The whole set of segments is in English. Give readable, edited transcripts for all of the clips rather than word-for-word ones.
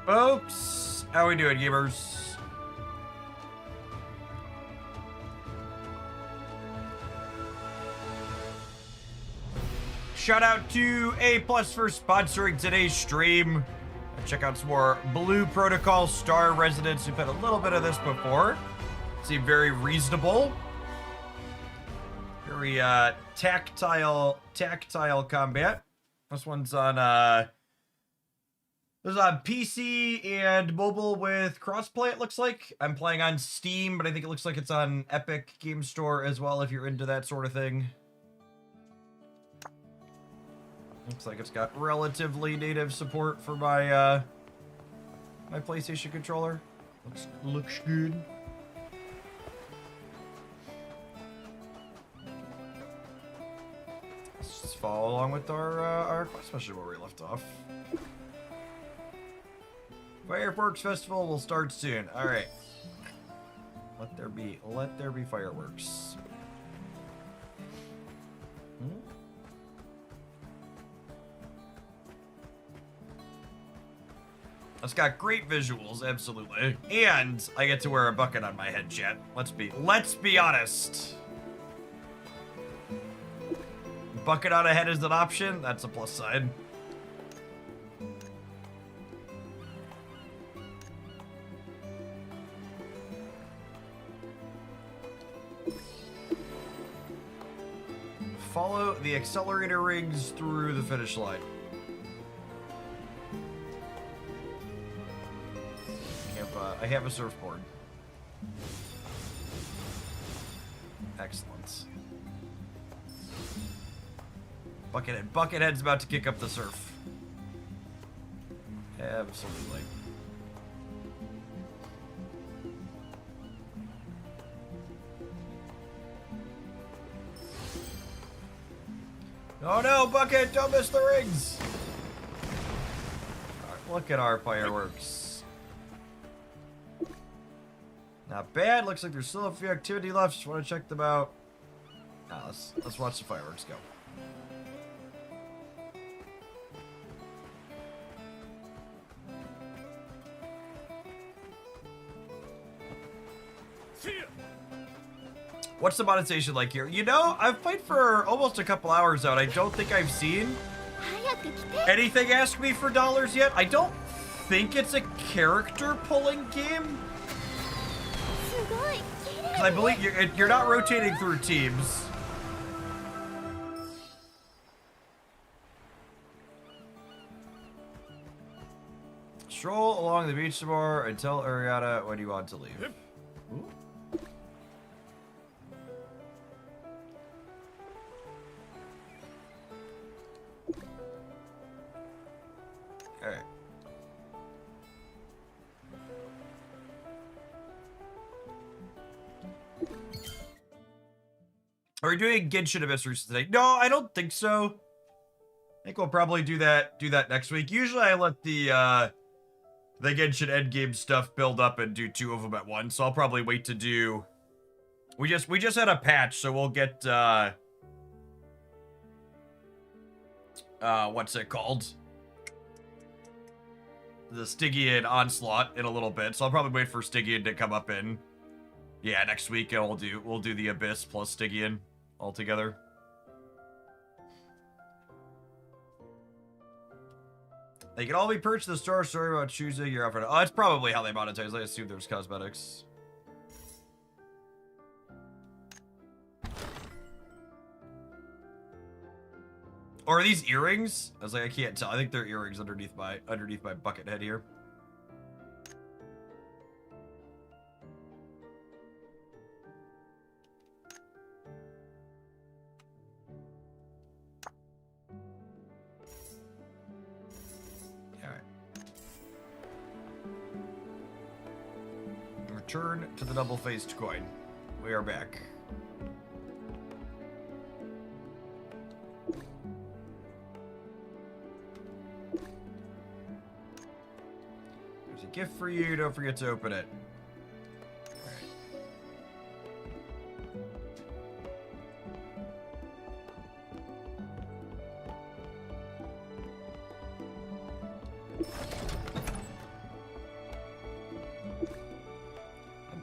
folks. How we doing, gamers? Shout out to A+ for sponsoring today's stream. Check out some more Blue Protocol Star Residents. We've had a little bit of this before. Seemed very reasonable. Very tactile combat. This one's on PC and mobile with crossplay, it looks like. I'm playing on Steam, but I think it looks like it's on Epic Game Store as well if you're into that sort of thing. Looks like it's got relatively native support for my my PlayStation controller. Looks good. Let's just follow along with our quest, especially where we left off. Fireworks Festival will start soon. All right. Let there be fireworks. It's got great visuals, absolutely. And I get to wear a bucket on my head, chat. Let's be honest. Bucket on a head is an option. That's a plus side. Follow the accelerator rings through the finish line. I have a surfboard. Excellent. Buckethead's about to kick up the surf. Absolutely. Oh no, Bucket! Don't miss the rings! All right, look at our fireworks. Not bad. Looks like there's still a few activity left. Just want to check them out. Now, let's watch the fireworks go. What's the monetization like here? You know, I've played for almost a couple hours out. I don't think I've seen anything ask me for dollars yet. I don't think it's a character pulling game. Because I believe you're not rotating through teams. Stroll along the beach some more and tell Ariana when you want to leave. Ooh. Alright. Are we doing Genshin Abyss today? No, I don't think so. I think we'll probably do that next week. Usually I let the Genshin endgame stuff build up and do 2 of them at once. So I'll probably wait to do... We just had a patch, so we'll get what's it called? The Stygian Onslaught in a little bit. So I'll probably wait for Stygian to come up in next week, and we'll do the Abyss plus Stygian all together. They can all be purchased in the store. Sorry about choosing your outfit. Oh, that's probably how they monetize. I assume there's cosmetics. Or are these earrings? I was like, I can't tell. I think they're earrings underneath my bucket head here. Return to the double-faced coin. We are back. There's a gift for you. Don't forget to open it.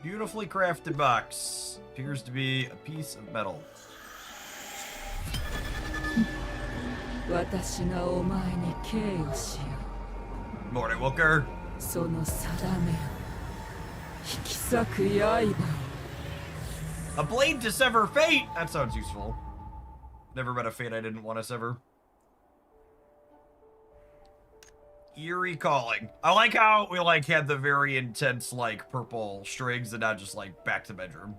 Beautifully crafted box. Appears to be a piece of metal. Morning, Walker. A blade to sever fate! That sounds useful. Never met a fate I didn't want to sever. Eerie calling. I like how we like had the very intense like purple strings and not just like back to bedroom.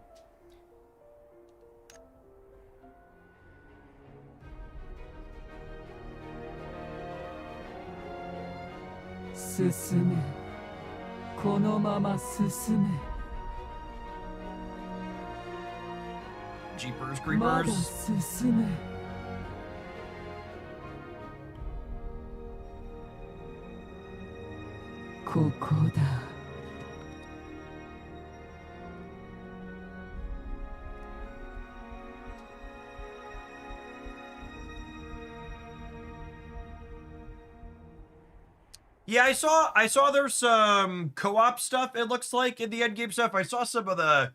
Susume. Kono mama susume. Jeepers creepers. Susume. Kokoda. Yeah, I saw there's some co-op stuff, it looks like, in the endgame stuff. I saw some of the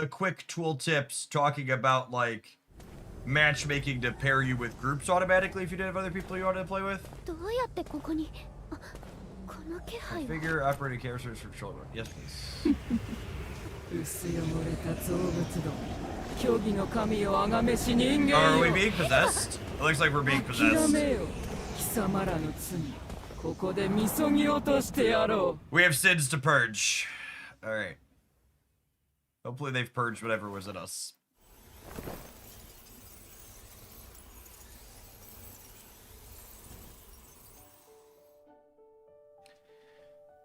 quick tool tips talking about like matchmaking to pair you with groups automatically if you didn't have other people you wanted to play with. I figure operating characters for children. Yes, please. Are we being possessed? It looks like we're being possessed. We have sins to purge. Alright. Hopefully they've purged whatever was in us.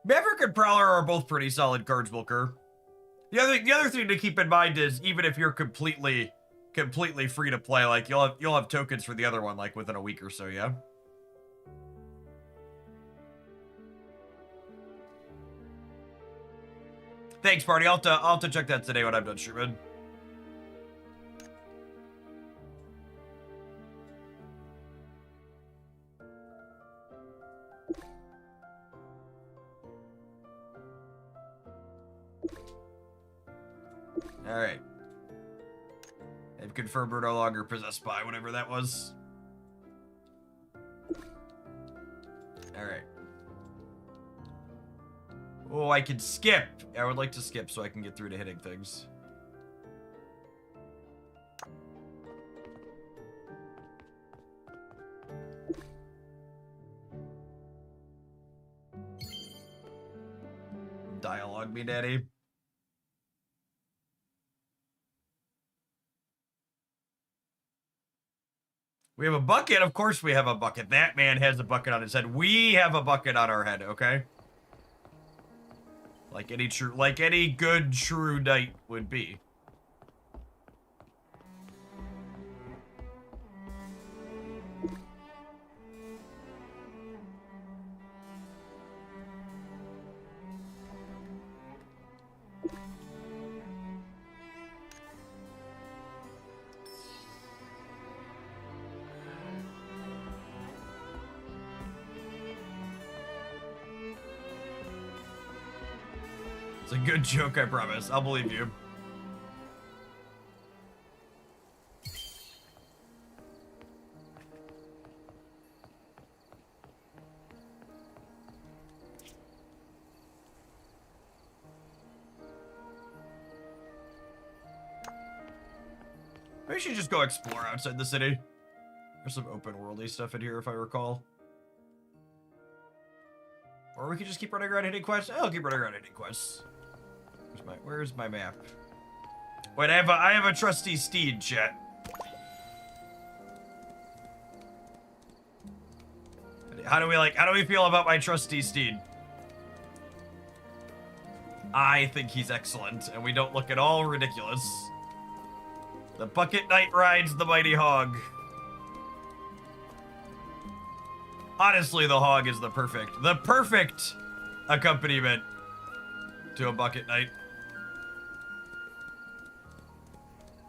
Maverick and Prowler are both pretty solid cards, Wilker. The other thing to keep in mind is even if you're completely free to play, like you'll have tokens for the other one like within a week or so, yeah. Thanks, party. I'll have to check that today when I'm done streaming. Alright. They've confirmed we're no longer possessed by whatever that was. Alright. Oh, I can skip. I would like to skip so I can get through to hitting things. Dialogue me, daddy. We have a bucket? Of course we have a bucket. That man has a bucket on his head. We have a bucket on our head, okay? Like any good true knight would be. It's a good joke, I promise. I'll believe you. Maybe we should just go explore outside the city. There's some open worldy stuff in here, if I recall. Or we could just keep running around hitting quests. I'll keep running around hitting quests. Where's my map? Wait, I have a trusty steed, chat. How do we feel about my trusty steed? I think he's excellent, and we don't look at all ridiculous. The Bucket Knight rides the mighty hog. Honestly, the hog is the perfect accompaniment to a Bucket Knight.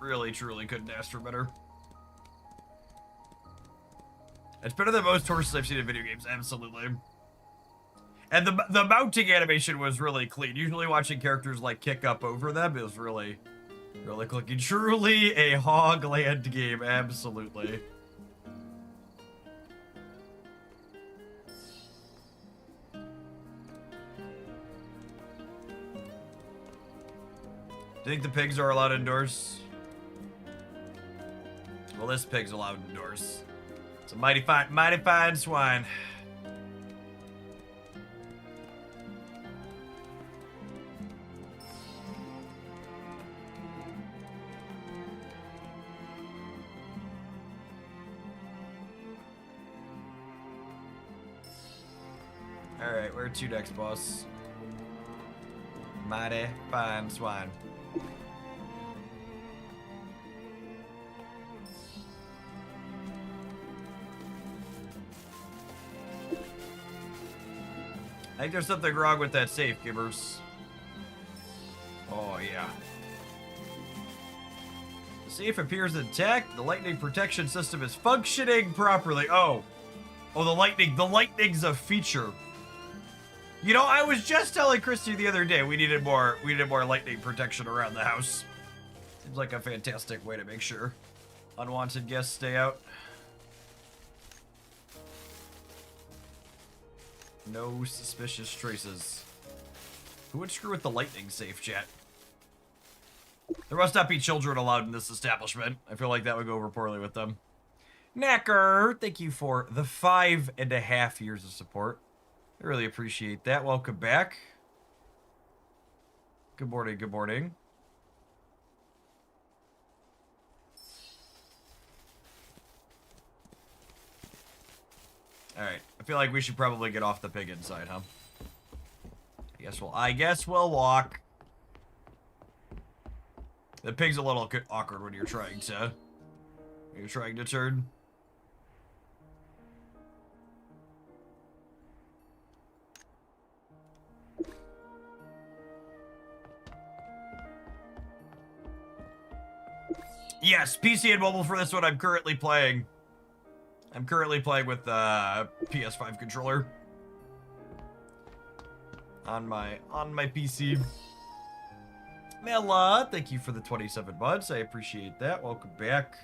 Really, truly couldn't ask for better. It's better than most horses I've seen in video games, absolutely. And the mounting animation was really clean. Usually watching characters like kick up over them is really clicking. Truly a Hogland game, absolutely. Do you think the pigs are allowed indoors? Well, this pig's allowed indoors. It's a mighty fine swine. Alright, where to next, boss? Mighty fine swine. I think there's something wrong with that safe, Gibbers. Oh, yeah. The safe appears intact. The lightning protection system is functioning properly. Oh, the lightning's a feature. You know, I was just telling Christy the other day we needed more lightning protection around the house. Seems like a fantastic way to make sure unwanted guests stay out. No suspicious traces. Who would screw with the lightning safe, chat? There must not be children allowed in this establishment. I feel like that would go over poorly with them. Knacker, thank you for the 5.5 years of support. I really appreciate that. Welcome back. Good morning, good morning. Alright, I feel like we should probably get off the pig inside, huh? I guess we'll walk. The pig's a little awkward when you're trying to turn. Yes, PC and mobile for this one. I'm currently playing with PS5 controller on my PC. Mela, thank you for the 27 months. I appreciate that. Welcome back.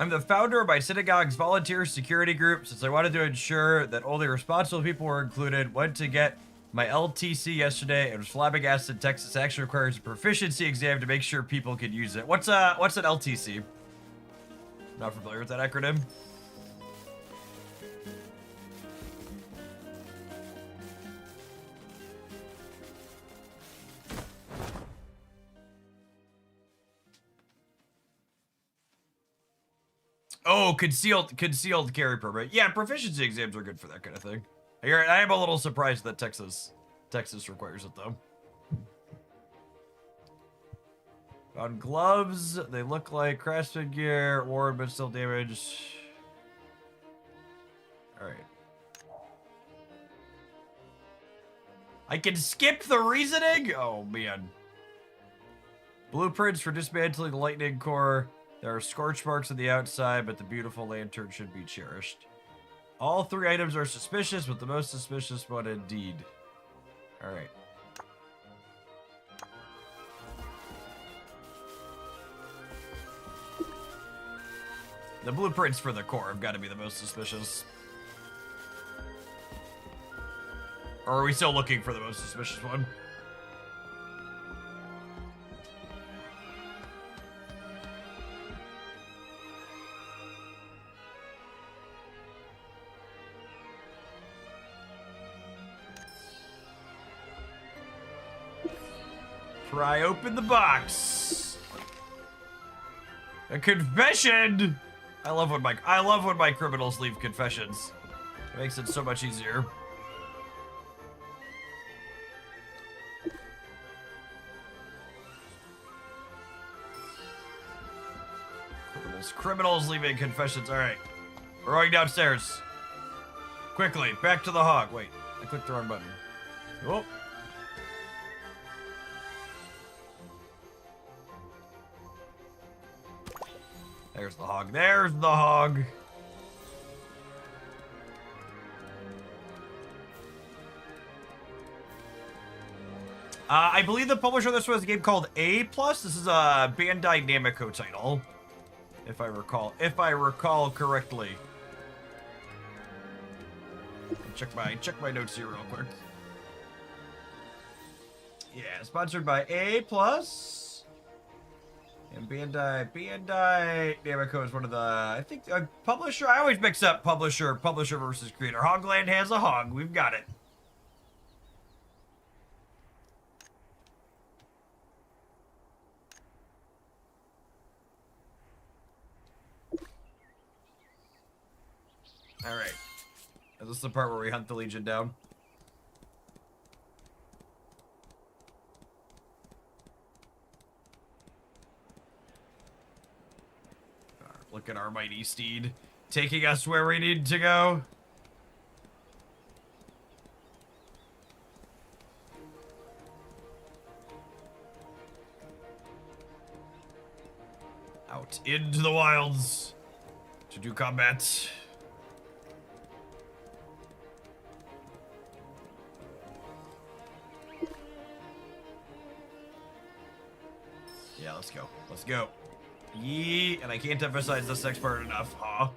I'm the founder of my synagogue's volunteer security group. Since I wanted to ensure that only responsible people were included, went to get my LTC yesterday and was flabbergasted Texas actually requires a proficiency exam to make sure people can use it. What's an LTC? Not familiar with that acronym. Oh, concealed carry permit. Yeah, proficiency exams are good for that kind of thing. I am a little surprised that Texas requires it though. On gloves, they look like craftsman gear, worn but still damaged. All right. I can skip the reasoning? Oh man. Blueprints for dismantling the lightning core. There are scorch marks on the outside, but the beautiful lantern should be cherished. All 3 items are suspicious, but the most suspicious one indeed. Alright. The blueprints for the core have got to be the most suspicious. Or are we still looking for the most suspicious one? Pry open the box. A confession! I love when my criminals leave confessions. It makes it so much easier. Criminals leaving confessions. All right, we're going downstairs. Quickly, back to the hog. Wait, I clicked the wrong button. Oh. There's the hog. There's the hog. I believe the publisher of this was a game called A+. This is a Bandai Namco title, if I recall correctly. Check my notes here real quick. Yeah, sponsored by A+. And Bandai Namco is one of the, I think, publisher. I always mix up publisher versus creator. Hogland has a hog. We've got it. All right. Is this the part where we hunt the Legion down? Look at our mighty steed taking us where we need to go. Out into the wilds to do combat. Yeah, let's go. Let's go. Yee, and I can't emphasize this next part enough, huh?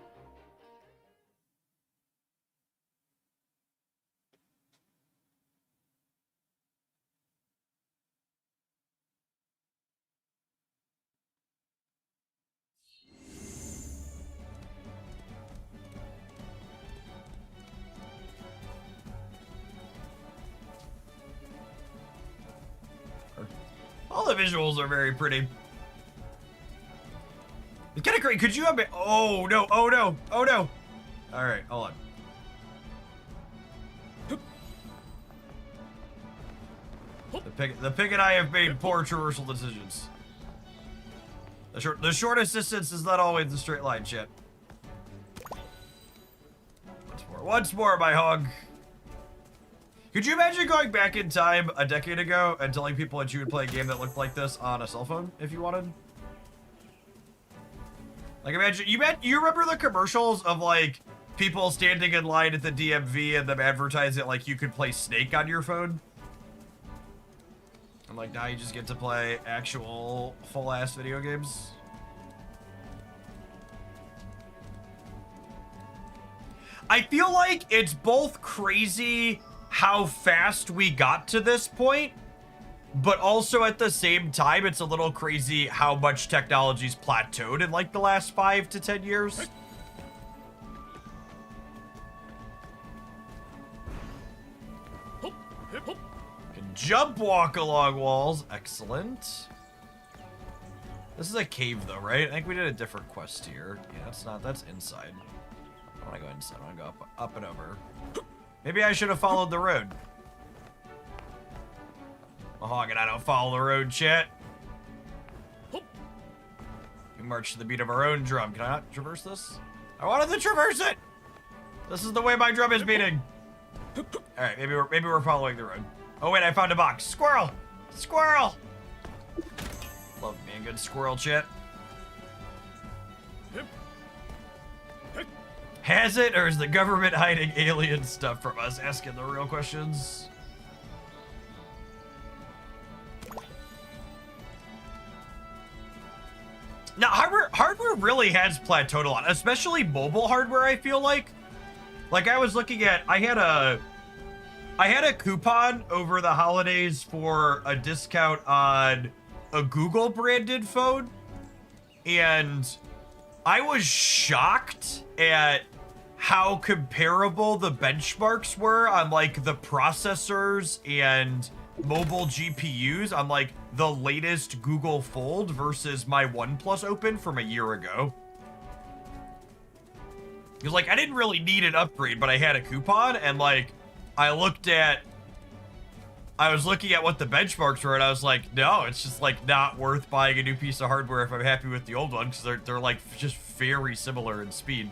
All the visuals are very pretty. It's kind of great. Could you have been? Oh no! Oh no! Oh no! All right, hold on. The pig and I have made poor traversal decisions. The shortest distance is not always the straight line, shit. Once more, my hog. Could you imagine going back in time a decade ago and telling people that you would play a game that looked like this on a cell phone if you wanted? Like, imagine, you remember the commercials of, like, people standing in line at the DMV and them advertising, like, you could play Snake on your phone? And, like, now you just get to play actual full-ass video games? I feel like it's both crazy how fast we got to this point, but also at the same time, it's a little crazy how much technology's plateaued in like the last 5 to 10 years. Can jump walk along walls. Excellent. This is a cave though, right? I think we did a different quest here. Yeah, that's not, that's inside. I want to go inside. I want to go up and over. Maybe I should have followed the road. A hog and I don't follow the road, chat. We march to the beat of our own drum. Can I not traverse this? I wanted to traverse it! This is the way my drum is beating. Alright, maybe we're following the road. Oh wait, I found a box. Squirrel! Squirrel! Love me a good squirrel, chat. Has it, or is the government hiding alien stuff from us? Asking the real questions. Now, hardware really has plateaued a lot, especially mobile hardware, I feel like. Like, I was looking at, I had a coupon over the holidays for a discount on a Google branded phone, and I was shocked at how comparable the benchmarks were on like the processors and mobile GPUs. I'm like, the latest Google Fold versus my OnePlus Open from a year ago. Because, like, I didn't really need an upgrade, but I had a coupon, and, like, I was looking at what the benchmarks were, and I was like, no, it's just, like, not worth buying a new piece of hardware if I'm happy with the old one, because they're like, just very similar in speed.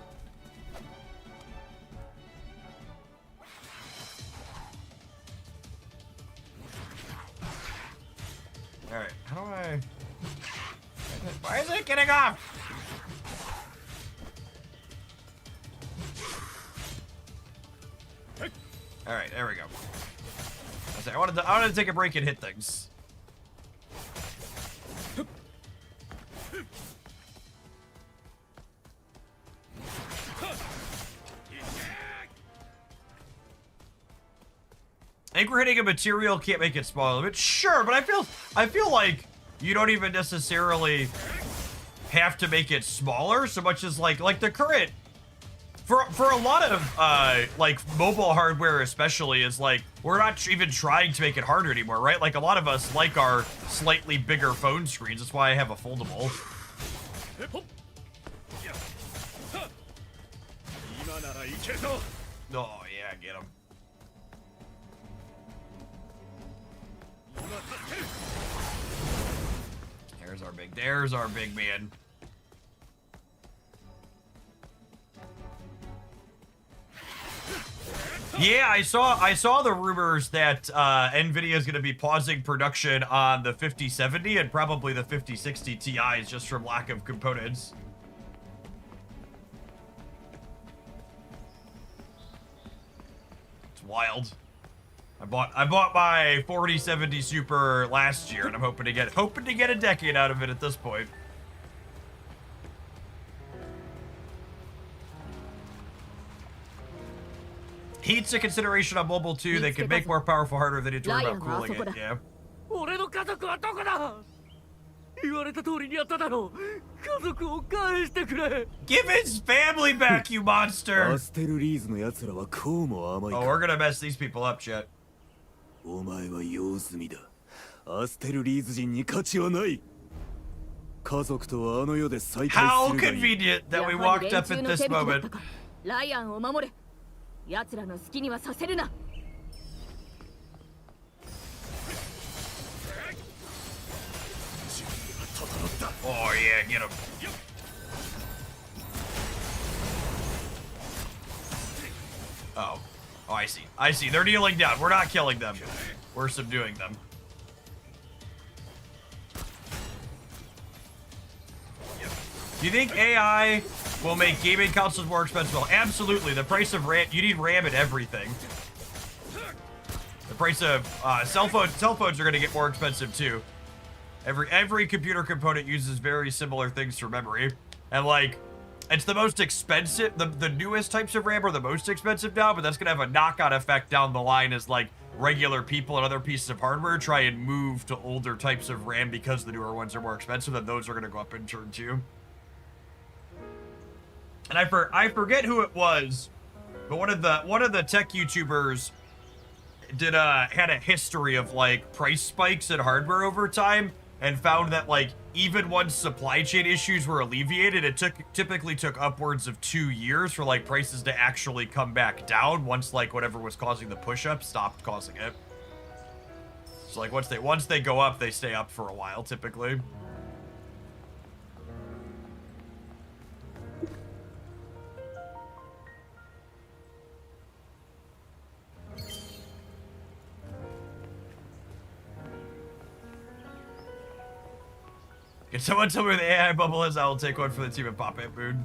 Alright, how do I... Why is it getting off? Alright, there we go. I wanted to take a break and hit things. I think we're hitting a material, can't make it smaller. But sure, but I feel like you don't even necessarily have to make it smaller so much as like the current for a lot of like mobile hardware especially is like we're not even trying to make it harder anymore, right? Like a lot of us like our slightly bigger phone screens. That's why I have a foldable. Oh yeah, get him. There's our big man. Yeah, I saw the rumors that Nvidia is going to be pausing production on the 5070 and probably the 5060 Ti's just from lack of components. It's wild. I bought my 4070 Super last year, and I'm hoping to get a decade out of it at this point. Heat's a consideration on mobile too. They can make more powerful hardware if they need to worry about cooling it. Yeah. Give his family back, you monster! Oh, we're gonna mess these people up, Chet. How convenient that we walked up at this moment. Oh yeah, get him. Oh, I see. They're kneeling down. We're not killing them. We're subduing them. Do you think AI will make gaming consoles more expensive? Well, absolutely. The price of RAM, you need RAM in everything. The price of cell phones are going to get more expensive too. Every computer component uses very similar things for memory, and like, it's the most expensive. The newest types of RAM are the most expensive now, but that's going to have a knock-on effect down the line as like regular people and other pieces of hardware try and move to older types of RAM because the newer ones are more expensive. Then those are going to go up in turn too. And I forget who it was, but one of the tech YouTubers had a history of like price spikes in hardware over time, and found that like even once supply chain issues were alleviated, it typically took upwards of 2 years for like prices to actually come back down once like whatever was causing the push-up stopped causing it. So like once they go up, they stay up for a while typically. Can someone tell me where the AI bubble is? I will take one for the team at Pop It Moon.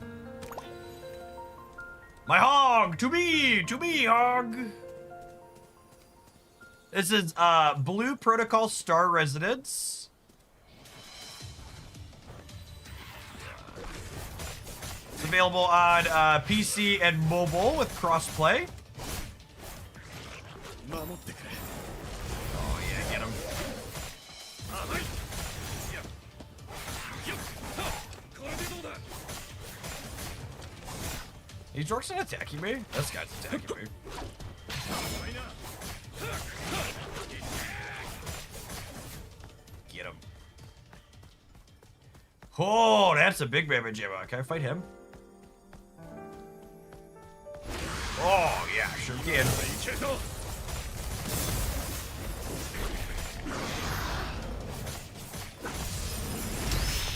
My hog! To me, hog! This is Blue Protocol Star Residence. It's available on PC and mobile with crossplay. Oh yeah, get him. These orcs not attacking me? This guy's attacking me. Get him. Oh, that's a big Mamma Jamma. Can I fight him? Oh, yeah, sure can.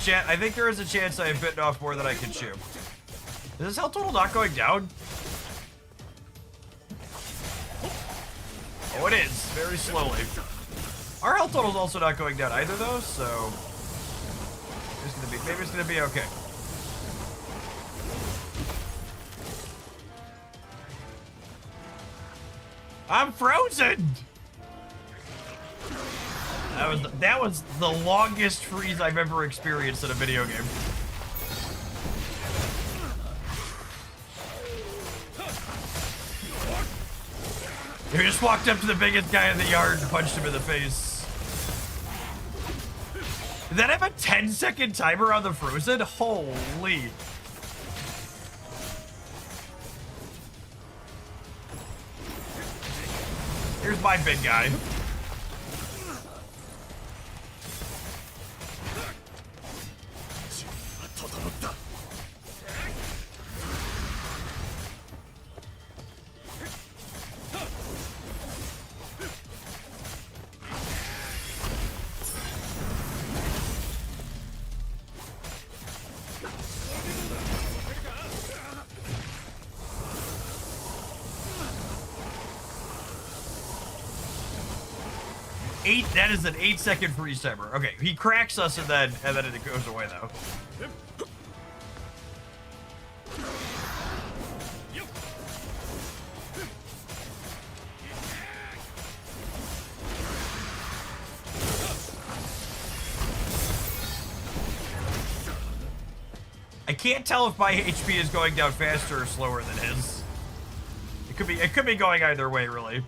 Chat, I think there is a chance I have bitten off more than I can chew. Is this health total not going down? Oh, it is. Very slowly. Our health total is also not going down either, though, so... maybe it's gonna be okay. I'm frozen! That was the longest freeze I've ever experienced in a video game. You just walked up to the biggest guy in the yard and punched him in the face. Did that have a 10-second timer on the frozen? Holy. Here's my big guy. That is an 8-second freeze timer. Okay, he cracks us and then it goes away though. I can't tell if my HP is going down faster or slower than his. It could be going either way, really.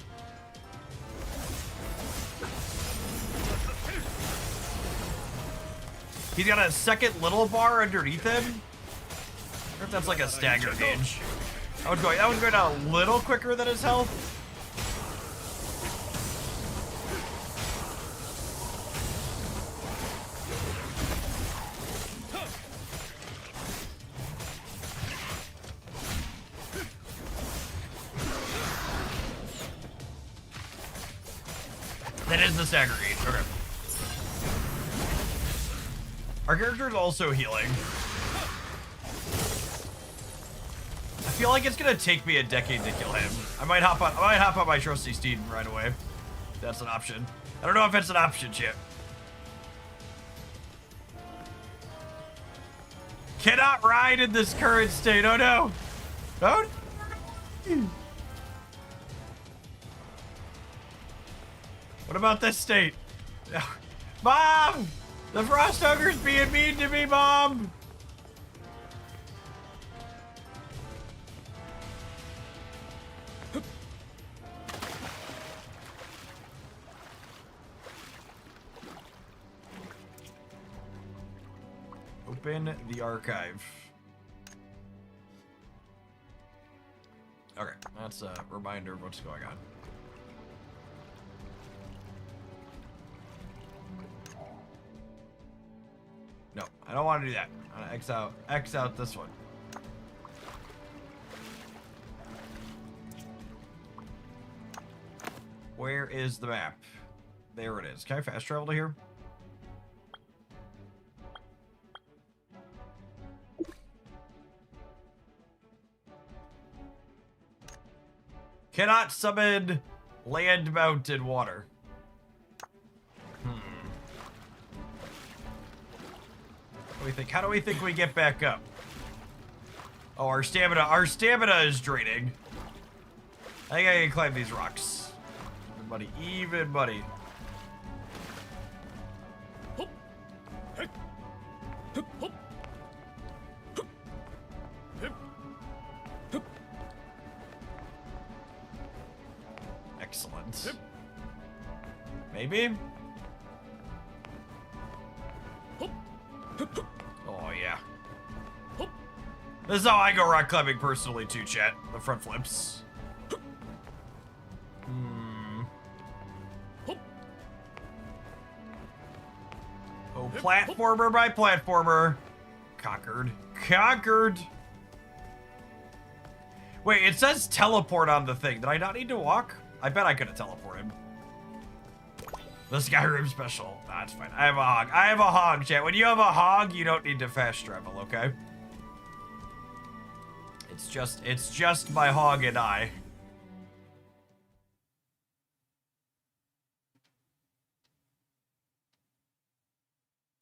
He's got a second little bar underneath him. I wonder if that's like a stagger gauge. That was going down a little quicker than his health. That is the stagger gauge. Okay. Our character is also healing. I feel like it's gonna take me a decade to kill him. I might hop on my trusty steed right away. That's an option. I don't know if it's an option, Chip. Cannot ride in this current state. Oh no. Oh. What about this state? Mom! The Frost Ogre's being mean to me, Mom! Open the archive. Okay, that's a reminder of what's going on. No, I don't want to do that. I'm gonna X out this one. Where is the map? There it is. Can I fast travel to here? Cannot summon land mounted water. How do we think we get back up? Oh, our stamina is draining. I think I can climb these rocks. Even buddy. Excellent. Maybe? Oh, yeah. This is how I go rock climbing personally, too, chat. The front flips. Platformer by platformer. Conquered. Conquered. Wait, it says teleport on the thing. Did I not need to walk? I bet I could have teleported. The Skyrim special. Nah, it's fine. I have a hog. I have a hog, chat. When you have a hog, you don't need to fast travel, okay? It's just my hog and I.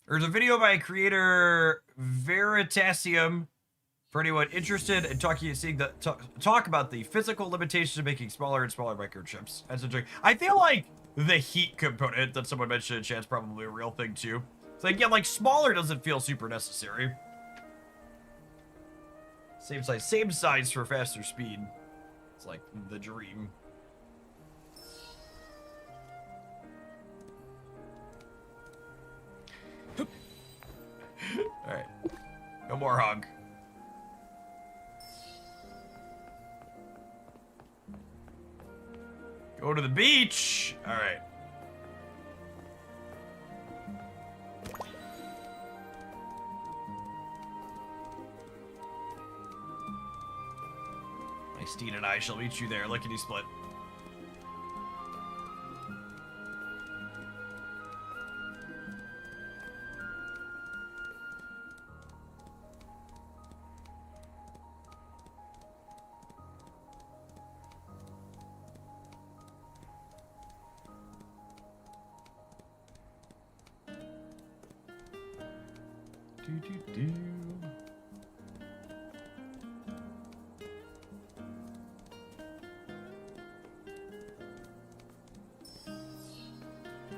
There's a video by creator Veritasium for anyone interested in talk about the physical limitations of making smaller and smaller microchips. That's a joke. I feel like the heat component that someone mentioned in chat is probably a real thing too. It's like, yeah, like smaller doesn't feel super necessary. Same size for faster speed. It's like the dream. Alright. No more hog. Go to the beach! Alright. My steed and I shall meet you there. Lickety split.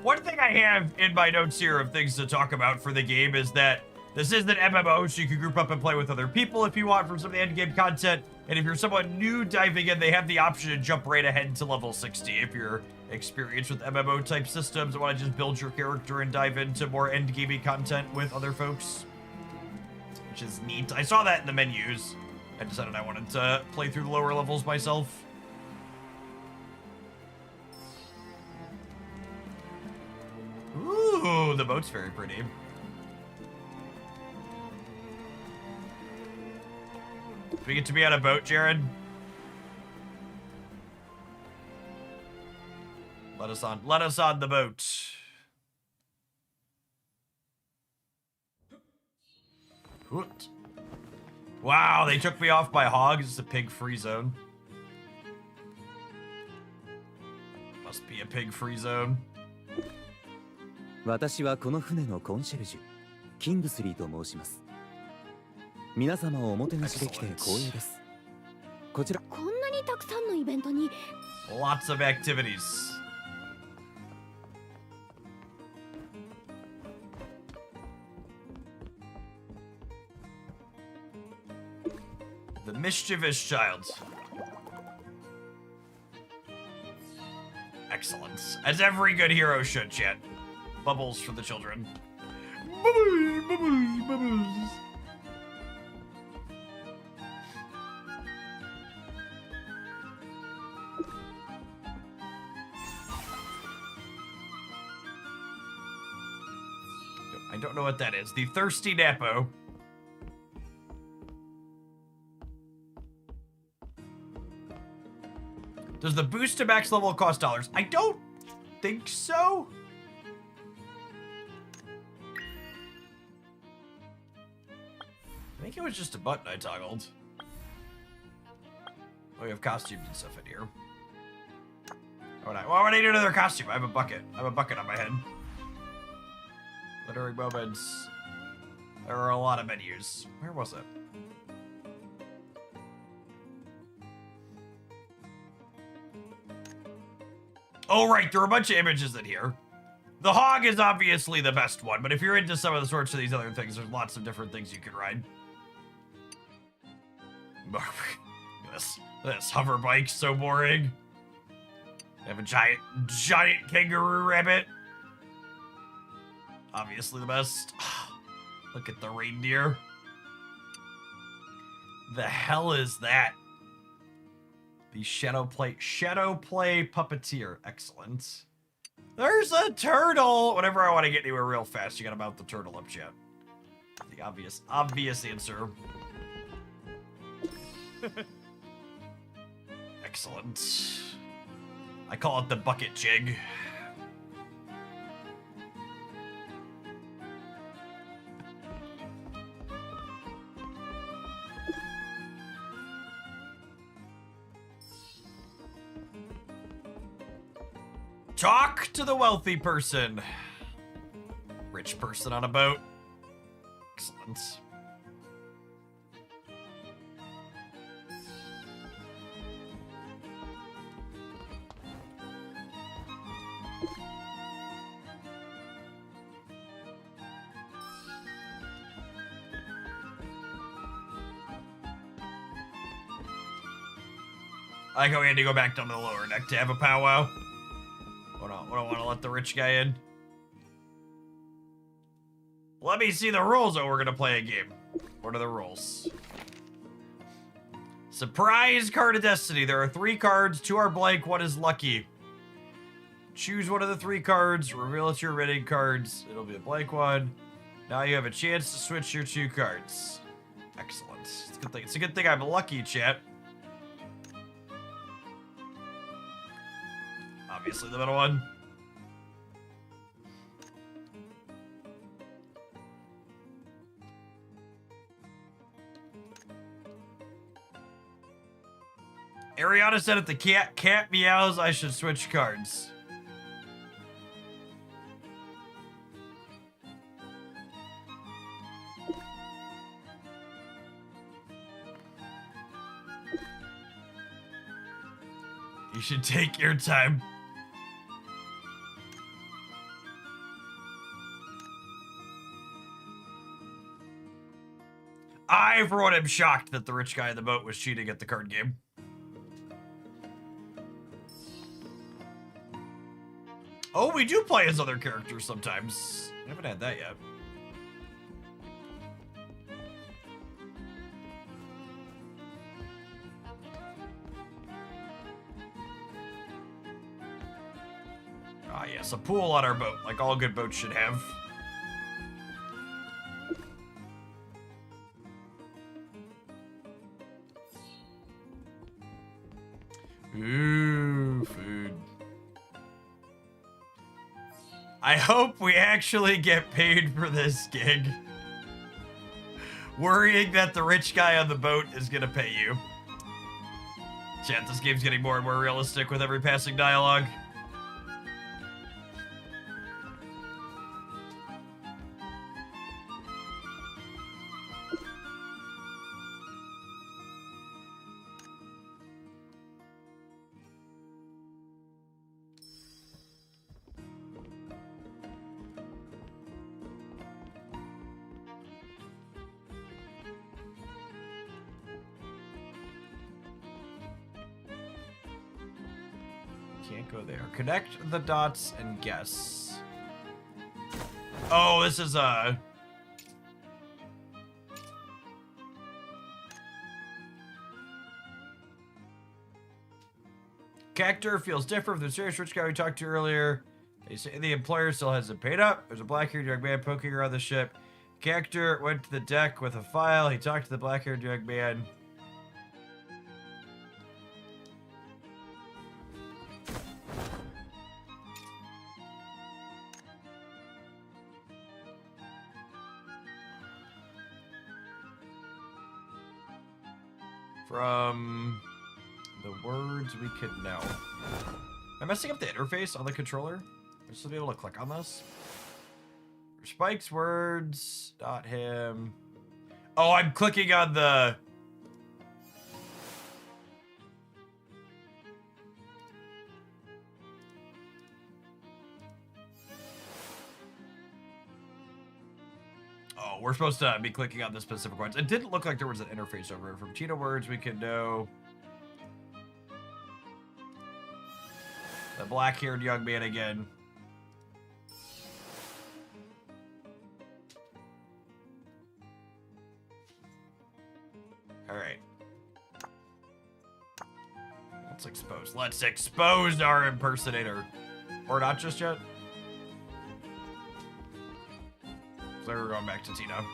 One thing I have in my notes here of things to talk about for the game is that this is an MMO, so you can group up and play with other people if you want from some of the endgame content. And if you're someone new diving in, they have the option to jump right ahead to level 60 if you're experienced with MMO type systems and want to just build your character and dive into more endgamey content with other folks. Which is neat. I saw that in the menus. I decided I wanted to play through the lower levels myself. Ooh, the boat's very pretty. Do we get to be on a boat, Jared? Let us on the boat. Hoot. Wow, they took me off by hogs. It's a pig-free zone. Must be a pig-free zone. 私はこの船のコンシェルジュ、キングスリーと申します。皆様をおもてなしできて光栄です。こちら。こんなにたくさんのイベントに。Lots of activities. The mischievous child. Excellent. As every good hero should, chat. Bubbles for the children. Bubbles, bubbles, bubbles. I don't know what that is. The Thirsty Napo. Does the boost to max level cost dollars? I don't think so. I think it was just a button I toggled. Oh, we have costumes and stuff in here. Why would I need another costume? I have a bucket. I have a bucket on my head. Literary moments. There are a lot of menus. Where was it? Oh, right. There are a bunch of images in here. The hog is obviously the best one, but if you're into some of the sorts of these other things, there's lots of different things you can ride. This hover bike's so boring. I have a giant kangaroo rabbit. Obviously the best. Look at the reindeer. The hell is that? The Shadow Play Puppeteer. Excellent. There's a turtle! Whenever I want to get anywhere real fast, you gotta mount the turtle up, chat. The obvious answer. Excellent. I call it the bucket jig. Talk to the wealthy person. Rich person on a boat. Excellent. I think we had to go back down to the lower deck to have a powwow. We don't want to let the rich guy in. Let me see the rules, or we're gonna play a game. What are the rules? Surprise card of destiny. There are 3 cards, 2 are blank, 1 is lucky. Choose one of the 3 cards, reveal it to your remaining cards. It'll be a blank one. Now you have a chance to switch your 2 cards. Excellent. It's a good thing. It's a good thing I'm lucky, chat. Obviously the middle one. Ariana said if the cat meows, I should switch cards. You should take your time. I, for one, am shocked that the rich guy in the boat was cheating at the card game. Oh, we do play as other characters sometimes. I haven't had that yet. Ah, yes, a pool on our boat, like all good boats should have. Ooh, food. I hope we actually get paid for this gig. Worrying that the rich guy on the boat is gonna pay you. Chat, this game's getting more and more realistic with every passing dialogue. Can't go there. Connect the dots and guess. Oh, this is a... Character feels different from the serious rich guy we talked to earlier. They say the employer still hasn't paid up. There's a black-haired young man poking around the ship. Character went to the deck with a file. He talked to the black-haired young man. From the words we could know. Am I messing up the interface on the controller? I'm supposed to be able to click on this. Spike's words, not him. Oh, I'm clicking on the... Oh, we're supposed to be clicking on the specific ones. It didn't look like there was an interface over it. From Tito words, we could know the black-haired young man again. All right. Let's expose our impersonator. Or not just yet? So we're going back to Tina.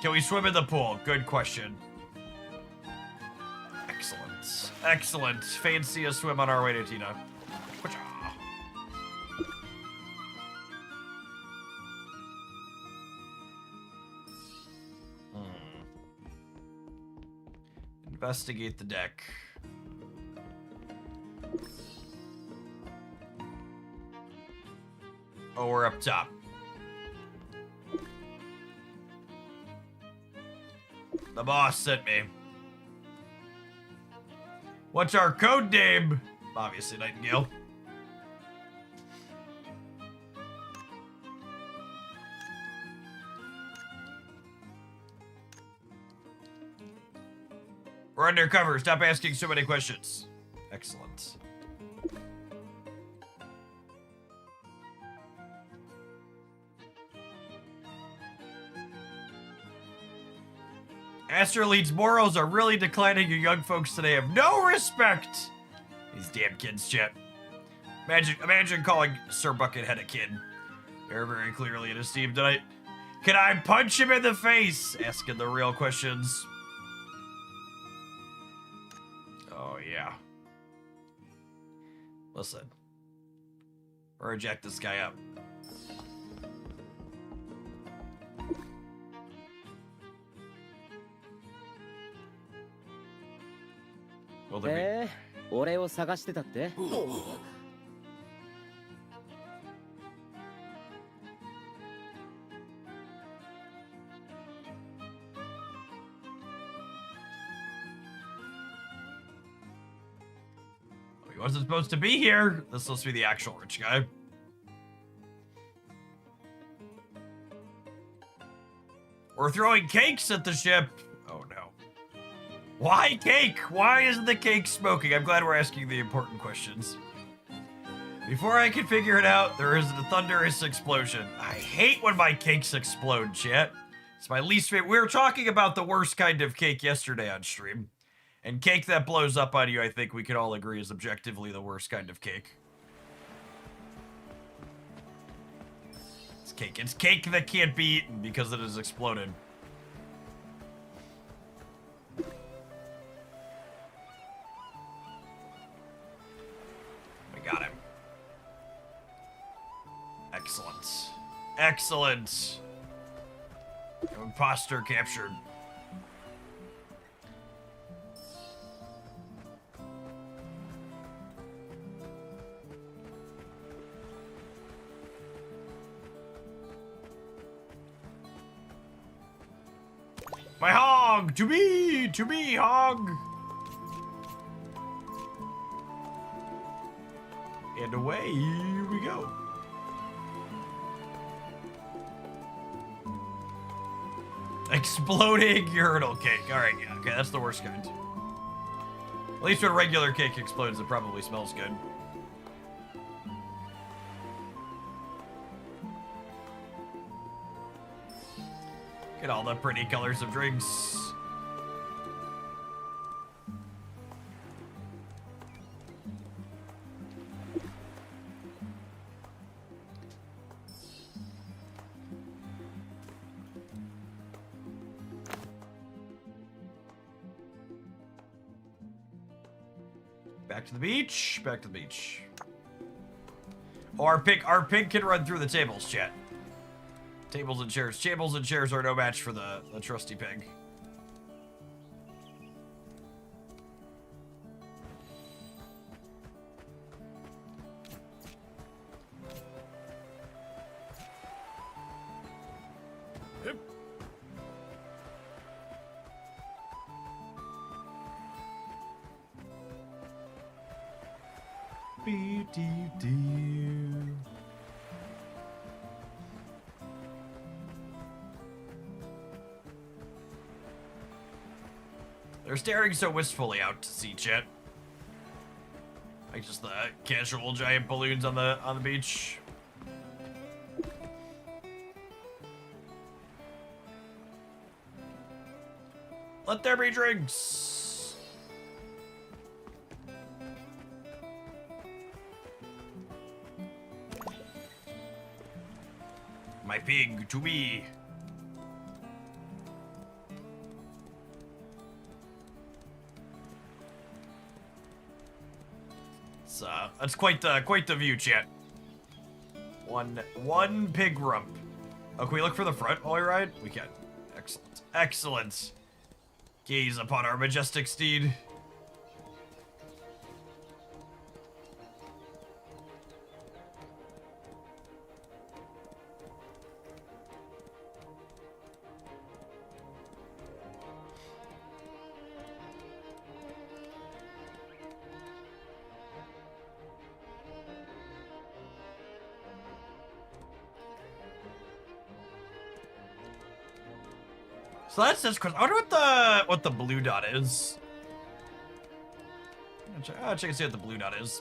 Can we swim in the pool? Good question. Excellent. Excellent. Fancy a swim on our way to Tina. Investigate the deck. Oh, we're up top. The boss sent me. What's our code name? Obviously, Nightingale. We're undercover. Stop asking so many questions. Excellent. Astro Lead's morals are really declining. You young folks today have no respect. These damn kids, chat. Imagine calling Sir Buckethead a kid. They're very clearly in esteem tonight. Can I punch him in the face? Asking the real questions. Oh, yeah. Listen. We're gonna jack this guy up. Will there be... 俺を探してたって？ He wasn't supposed to be here. This is supposed to be the actual rich guy. We're throwing cakes at the ship. Oh no. Why cake? Why isn't the cake smoking? I'm glad we're asking the important questions. Before I can figure it out, there is a thunderous explosion. I hate when my cakes explode, chat. It's my least favorite. We were talking about the worst kind of cake yesterday on stream. And cake that blows up on you, I think we can all agree, is objectively the worst kind of cake. It's cake. It's cake that can't be eaten because it has exploded. We got him. Excellent. Excellent. Imposter captured. My hog! To me, hog! And away we go. Exploding urinal cake. Alright, yeah, okay, that's the worst kind. At least when regular cake explodes, it probably smells good. Get all the pretty colors of drinks. Back to the beach. Back to the beach. Oh, our pig can run through the tables, chat. Tables and chairs. Tables and chairs are no match for the trusty pig. They're staring so wistfully out to sea, chat. Like just the casual giant balloons on the beach. Let there be drinks. My pig to me. That's quite the view, chat. One pig rump. Oh, can we look for the front while we ride? We can. Excellent. Excellent. Gaze upon our majestic steed. So that says, I wonder what the blue dot is. Check and see what the blue dot is.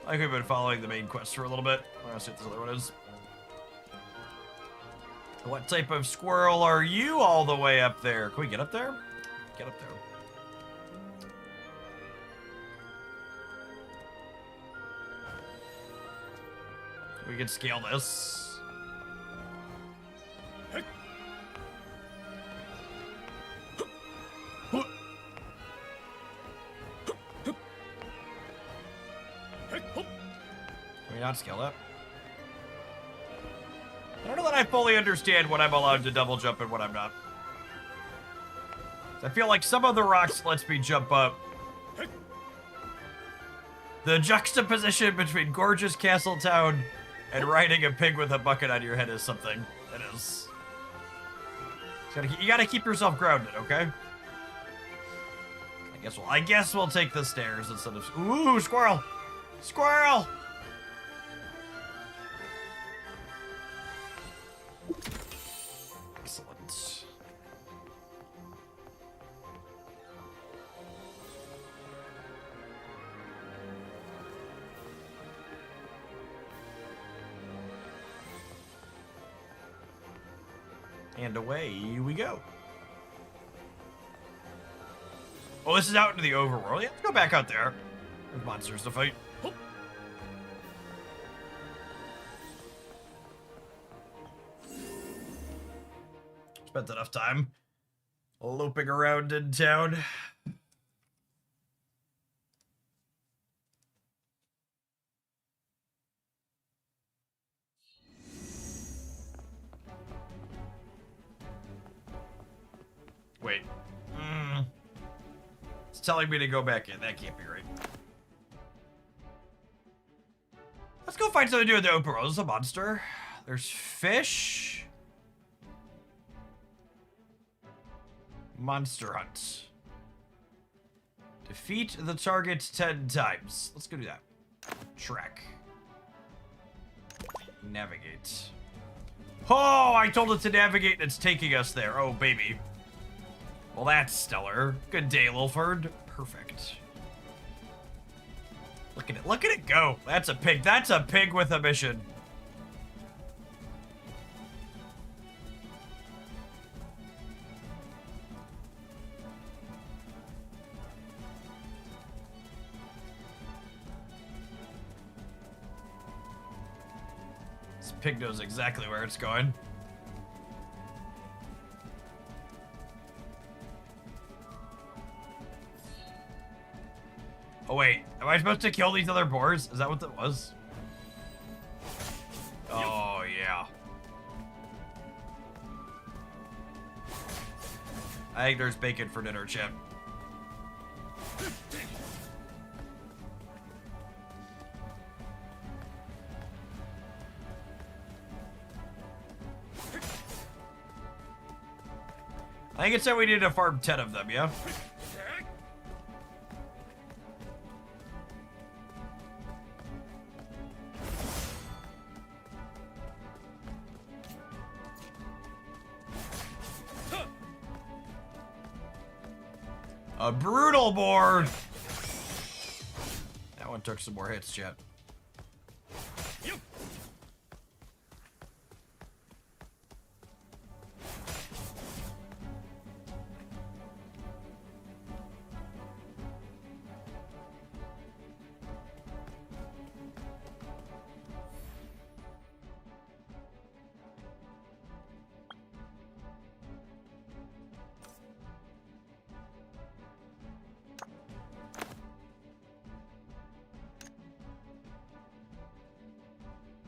I think we've been following the main quest for a little bit. I want to see what this other one is. What type of squirrel are you all the way up there? Can we get up there? Get up there. We can scale this. Can we not scale that? I don't know that I fully understand what I'm allowed to double jump and what I'm not. I feel like some of the rocks lets me jump up. The juxtaposition between gorgeous castle town and riding a pig with a bucket on your head is something. It is. You gotta keep yourself grounded, okay? I guess we'll take the stairs instead of. Ooh, squirrel! Squirrel! Excellent. And away we go. Oh, this is out into the overworld. Yeah, let's go back out there. There's monsters to fight. Spent enough time loping around in town. Wait. It's telling me to go back in. That can't be right. Let's go find something to do with the open world. There's a monster. There's fish. Monster hunt. Defeat the target 10 times. Let's go do that. Track. Navigate. Oh, I told it to navigate and it's taking us there. Oh, baby. Well, that's stellar. Good day, Lilford. Perfect. Look at it. Look at it go. That's a pig. That's a pig with a mission. This pig knows exactly where it's going. Oh wait, am I supposed to kill these other boars? Is that what that was? Oh yeah. I think there's bacon for dinner, Chip. I think it said we needed to farm 10 of them, yeah? A brutal board. That one took some more hits, chat.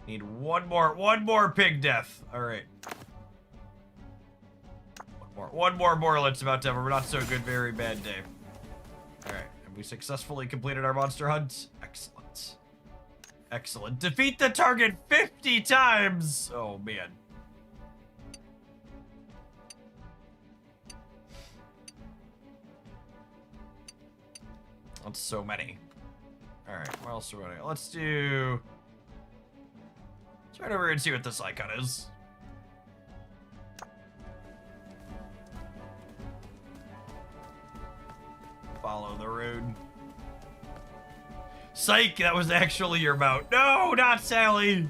Need one more pig death. All right. One more. It's about to have a not so good, very bad day. All right. Have we successfully completed our monster hunt? Excellent. Excellent. Defeat the target 50 times. Oh, man. That's so many. All right. What else are we doing? Let's do... Let's right over here and see what this icon is. Follow the road. Psych, that was actually your mount. No, not Sally.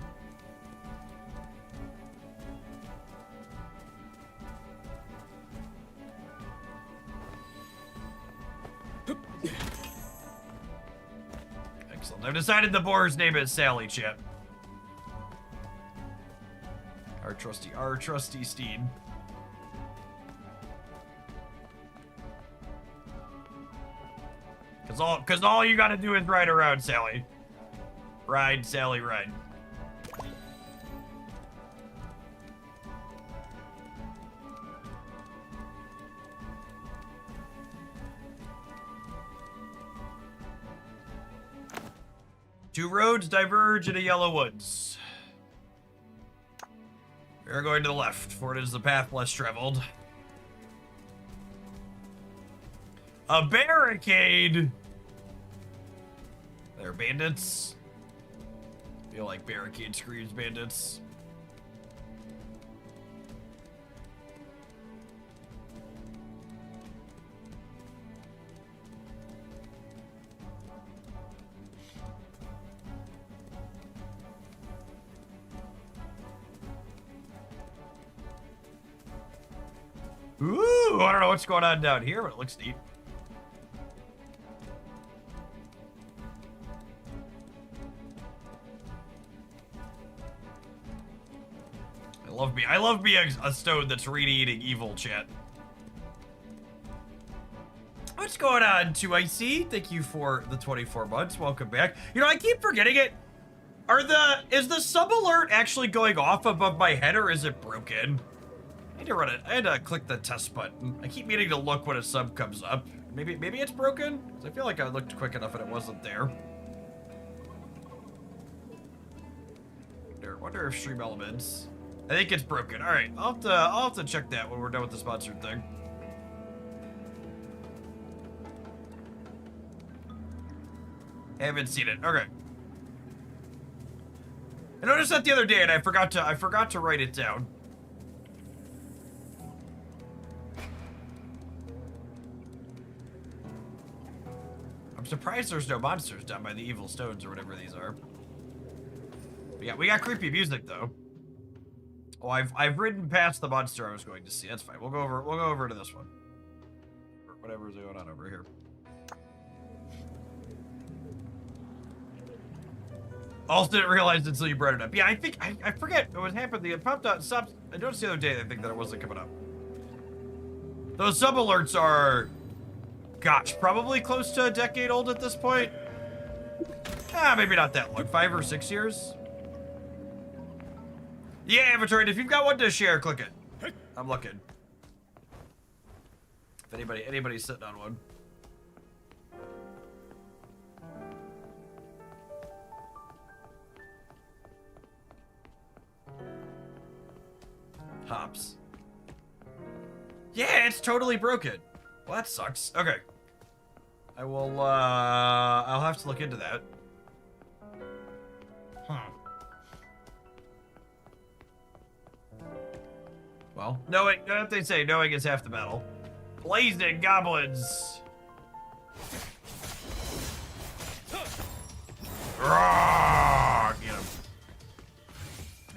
Excellent. I've decided the boar's name is Sally, chat. Our trusty steed. Cause all you gotta do is ride around, Sally. Ride, Sally, ride. Two roads diverge into yellow woods. We're going to the left, for it is the path less traveled. A barricade! They're bandits. Feel like barricade screams bandits. Ooh, I don't know what's going on down here, but it looks neat. I love being a stone that's radiating evil, chat. What's going on, 2IC? Thank you for the 24 months. Welcome back. You know, I keep forgetting it. Is the sub alert actually going off above my head, or is it broken? I need to run it. I had to click the test button. I keep meaning to look when a sub comes up. Maybe it's broken? 'Cause I feel like I looked quick enough and it wasn't there. Wonder if stream elements. I think it's broken. All right, I'll have to check that when we're done with the sponsored thing. Haven't seen it. Okay. I noticed that the other day, and I forgot to write it down. I'm surprised there's no monsters down by the evil stones or whatever these are. But yeah, we got creepy music though. Oh, I've ridden past the monster I was going to see. That's fine. We'll go over to this one. Or whatever's going on over here. Also didn't realize until you brought it up. Yeah, I forget what happened. It popped out. Stopped. I noticed the other day. I think that it wasn't coming up. Those sub alerts are, gosh, probably close to a decade old at this point. Maybe not that long. 5 or 6 years. Yeah, Avatar, if you've got one to share, click it. I'm looking. If anybody's sitting on one. Hops. Yeah, it's totally broken. Well, that sucks. Okay. I will, I'll have to look into that. Well, knowing, what they say, knowing is half the battle. Blazing goblins! Rawr! Get him.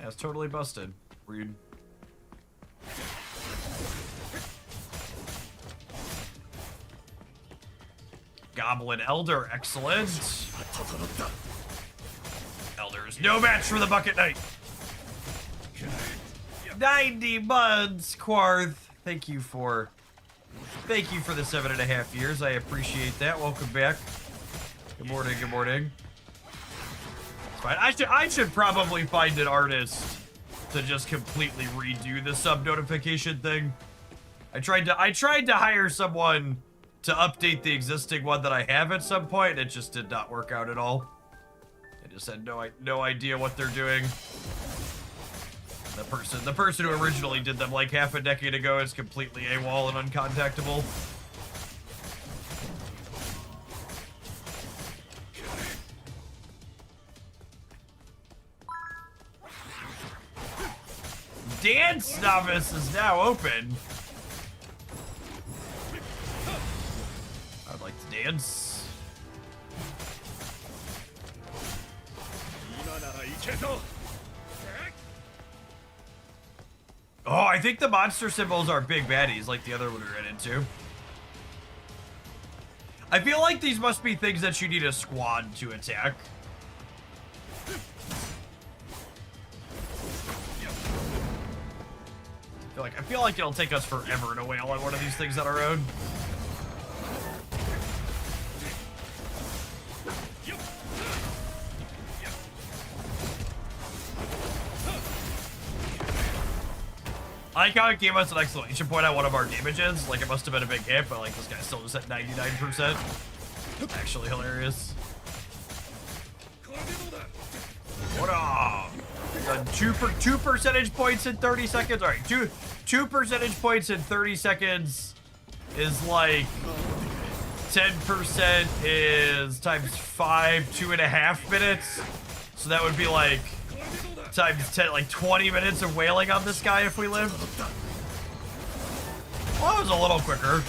Yeah, it's totally busted. Rude. Goblin Elder, excellent. Elders, no match for the Bucket Knight. 90 months, Quarth. Thank you for the 7.5 years. I appreciate that. Welcome back. Good morning, good morning. It's fine. I should probably find an artist to just completely redo the sub notification thing. I tried to hire someone to update the existing one that I have at some point. It just did not work out at all. I just had no idea what they're doing. The person who originally did them like half a decade ago is completely AWOL and uncontactable. Dance Novice is now open. I'd like to dance. Oh, I think the monster symbols are big baddies like the other one we ran into. I feel like these must be things that you need a squad to attack. I feel like it'll take us forever to wail on one of these things on our own. I like how it gave us an exclamation point on one of our damages. Like, it must have been a big hit, but like this guy's still just at 99%. Actually hilarious. What up? Done 2 percentage points in 30 seconds. All right, two percentage points in 30 seconds is like 10% is times 5, 2.5 minutes. So that would be like times 10, like 20 minutes of wailing on this guy if we live. Well, that was a little quicker.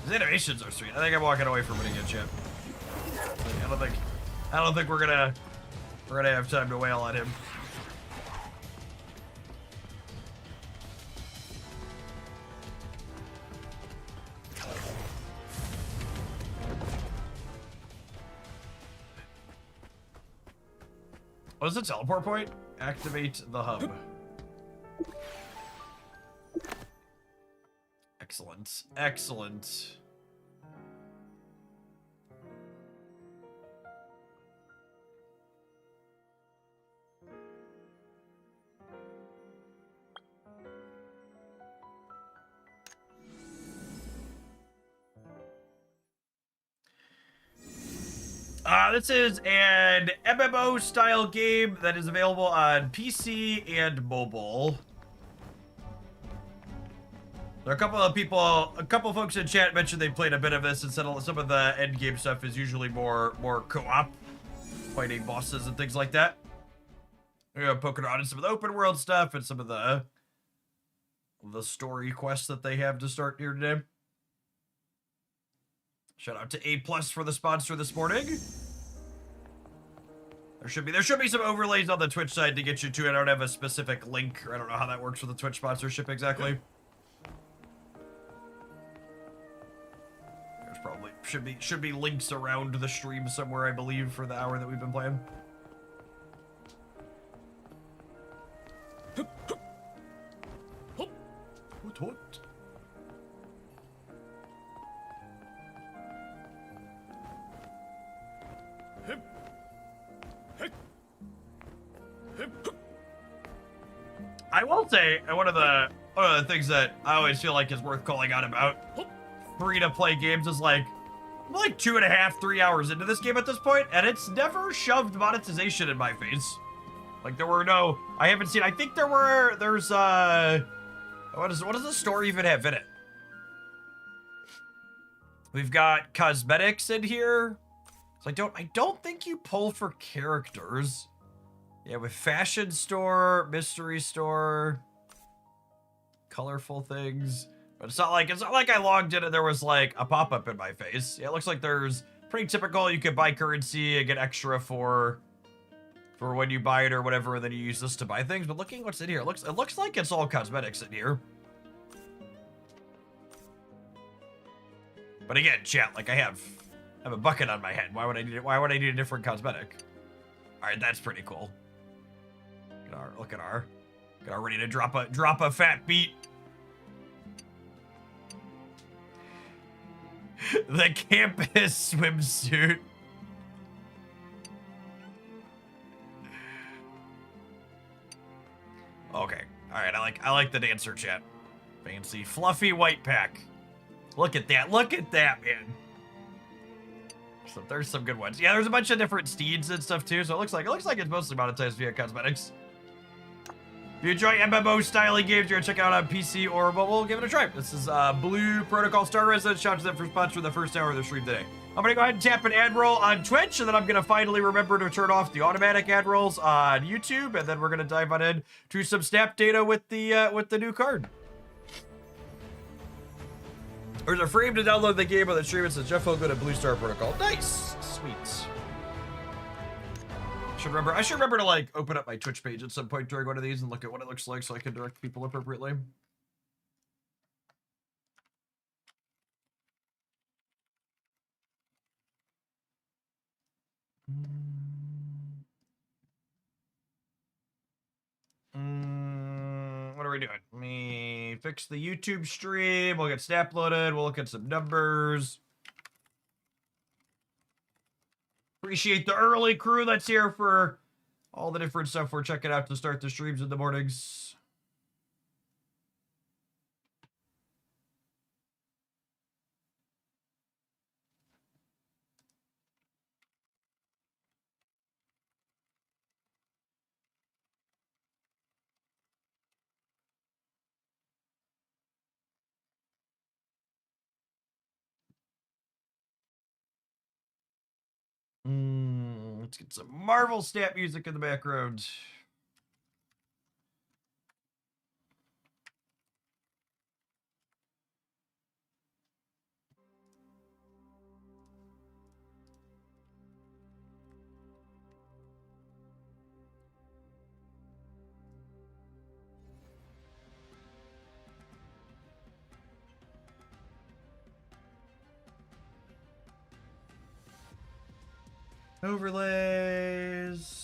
His animations are sweet. I think I'm walking away from it again, Chip. I don't think we're gonna have time to wail on him. What is the teleport point? Activate the hub. Excellent. Excellent. This is an MMO style game that is available on PC and mobile. There are a couple of folks in chat mentioned they played a bit of this and said some of the end game stuff is usually more co-op, fighting bosses and things like that. We're poking around in some of the open world stuff and some of the story quests that they have to start here today. Shout out to A+ for the sponsor this morning. There should be some overlays on the Twitch side to get you to it. I don't have a specific link, or I don't know how that works with the Twitch sponsorship exactly. There's probably should be links around the stream somewhere, I believe, for the hour that we've been playing. What? I will say, one of the things that I always feel like is worth calling out about free-to-play games is like, I'm like 2.5, 3 hours into this game at this point, and it's never shoved monetization in my face. Like, there were no, I haven't seen, I think there's, what does the store even have in it? We've got cosmetics in here. So I don't think you pull for characters. Yeah, with fashion store, mystery store, colorful things. But it's not like I logged in and there was like a pop-up in my face. Yeah, it looks like there's pretty typical. You could buy currency and get extra for when you buy it or whatever, and then you use this to buy things. But looking what's in here, it looks like it's all cosmetics in here. But again, chat, like I have a bucket on my head. Why would I need it? Why would I need a different cosmetic? All right, that's pretty cool. Look at our ready to drop a fat beat. The campus swimsuit. Okay. Alright, I like the dancer chat. Fancy fluffy white pack. Look at that. Look at that, man. So there's some good ones. Yeah, there's a bunch of different steeds and stuff too, so it looks like it's mostly monetized via cosmetics. If you enjoy MMO styling games, you're gonna check it out on PC or mobile, give it a try. This is Blue Protocol Star Resident. Shout out to them for sponsoring the first hour of the stream today. I'm gonna go ahead and tap an ad roll on Twitch, and then I'm gonna finally remember to turn off the automatic ad rolls on YouTube, and then we're gonna dive on in to some snap data with the new card. There's a frame to download the game on the stream. It says Jeff will go to Blue Star Protocol. Nice, sweet. I should remember to like open up my Twitch page at some point during one of these and look at what it looks like so I can direct people appropriately. What are we doing? Let me fix the YouTube stream. We'll get snap loaded. We'll look at some numbers. Appreciate the early crew that's here for all the different stuff we're checking out to start the streams in the mornings. Let's get some Marvel snap music in the background. Overlays.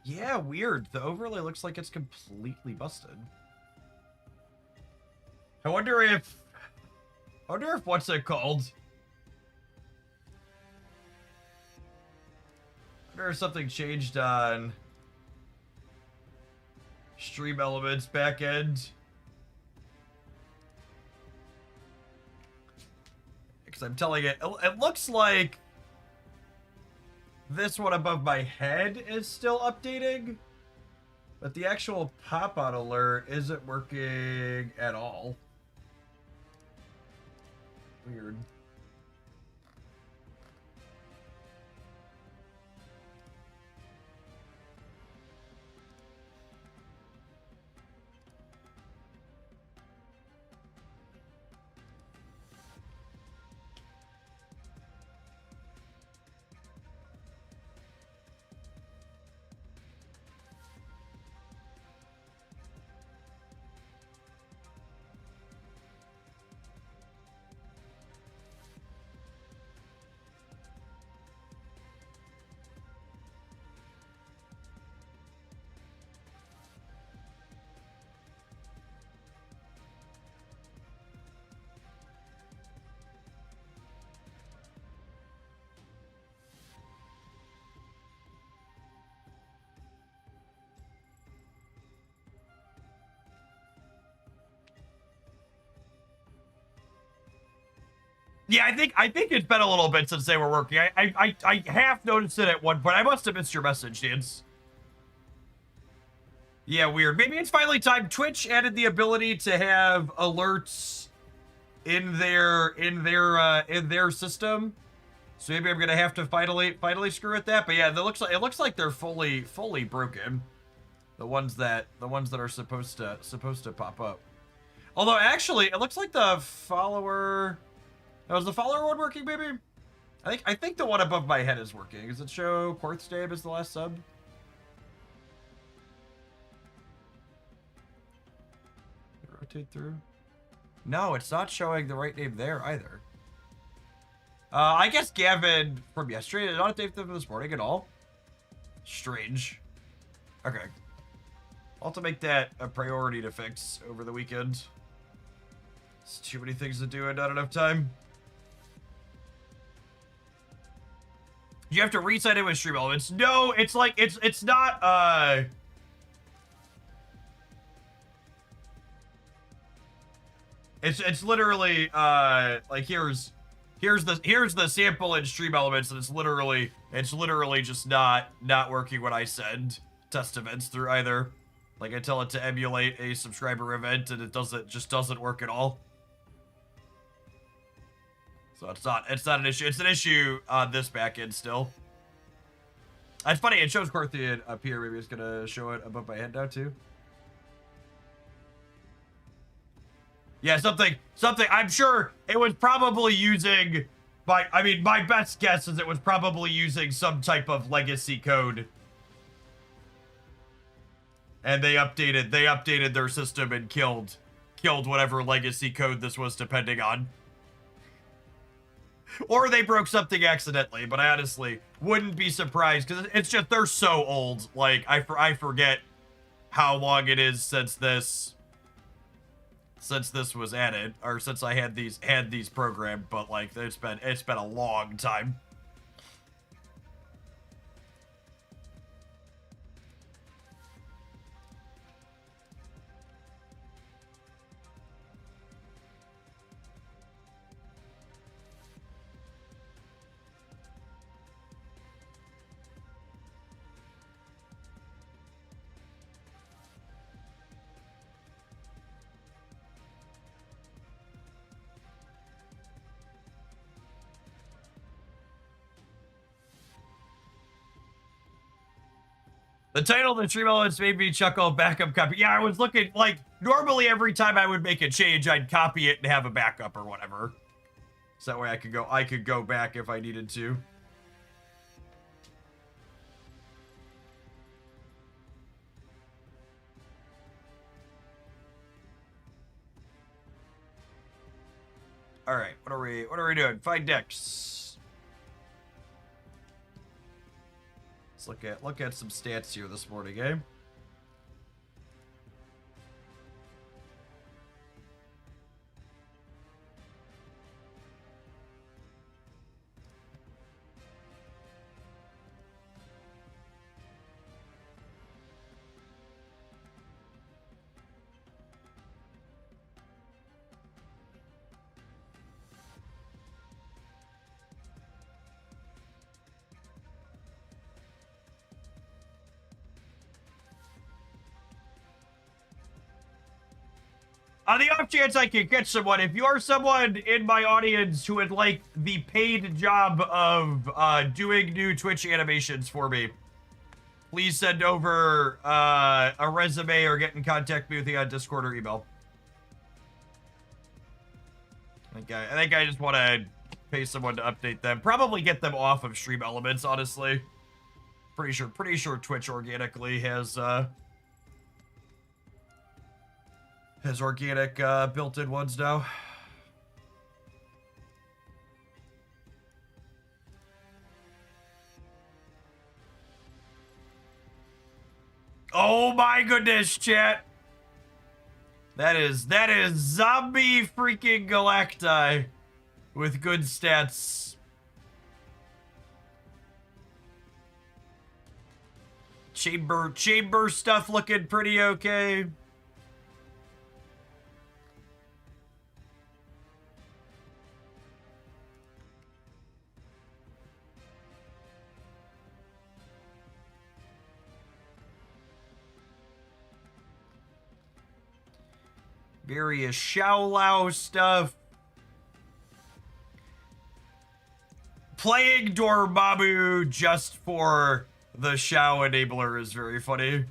Yeah, weird. The overlay looks like it's completely busted. I wonder if what's it called? I wonder if something changed on Stream Elements backend. Because I'm telling it looks like this one above my head is still updating, but the actual pop-out alert isn't working at all. Weird. Yeah, I think it's been a little bit since they were working. I half noticed it at one point. I must have missed your message, Dance. Yeah, weird. Maybe it's finally time. Twitch added the ability to have alerts in their system. So maybe I'm gonna have to finally screw at that. But yeah, it looks like they're fully broken. The ones that are supposed to pop up. Although, actually, it looks like the follower... Oh, is the follower one working, baby? I think the one above my head is working. Does it show Quartz Dave as the last sub? Rotate through. No, it's not showing the right name there either. I guess Gavin from yesterday did not update them this morning at all. Strange. Okay. I'll have to make that a priority to fix over the weekend. It's too many things to do and not enough time. You have to reset it with Stream Elements. No, it's like, it's not, It's literally, like, here's the sample in Stream Elements, and it's literally just not working when I send test events through either. Like, I tell it to emulate a subscriber event, and it just doesn't work at all. So it's not an issue. It's an issue on this backend still. It's funny, it shows Corthian up here. Maybe it's gonna show it above my head now too. Yeah, something. I'm sure it was probably using my best guess is it was probably using some type of legacy code. And they updated their system and killed whatever legacy code this was depending on. Or they broke something accidentally, but I honestly wouldn't be surprised because it's just they're so old. Like I forget how long it is since this was added, or since I had these programmed. But like it's been a long time. The title of the Stream Elements made me chuckle. Backup copy. Yeah, I was looking, like, normally every time I would make a change, I'd copy it and have a backup or whatever. So that way I could go back if I needed to. All right, what are we doing? Find decks. Let's look at some stats here this morning, eh? On the off chance I can catch someone, if you are someone in my audience who would like the paid job of doing new Twitch animations for me, please send over a resume or get in contact with me on Discord or email. I think I just want to pay someone to update them. Probably get them off of Stream Elements, honestly. Pretty sure Twitch organically has organic built-in ones now. Oh my goodness, chat. That is zombie freaking Galacti with good stats. Chamber stuff looking pretty okay. Various Xiaolao stuff. Playing Dormammu just for the Xiao enabler is very funny.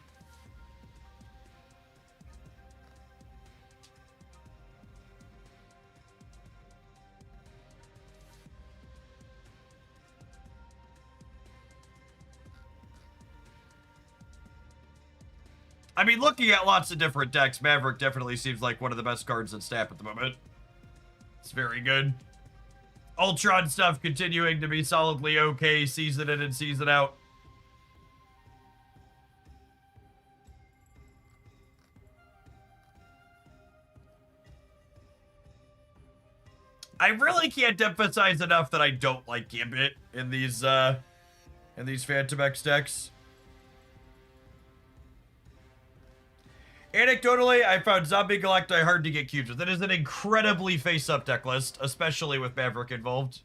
I mean, looking at lots of different decks, Maverick definitely seems like one of the best cards in Snap at the moment. It's very good. Ultron stuff continuing to be solidly okay, season in and season out. I really can't emphasize enough that I don't like Gambit in these Phantom X decks. Anecdotally, I found Zombie Galacti hard to get cubes with. It is an incredibly face-up deck list, especially with Maverick involved.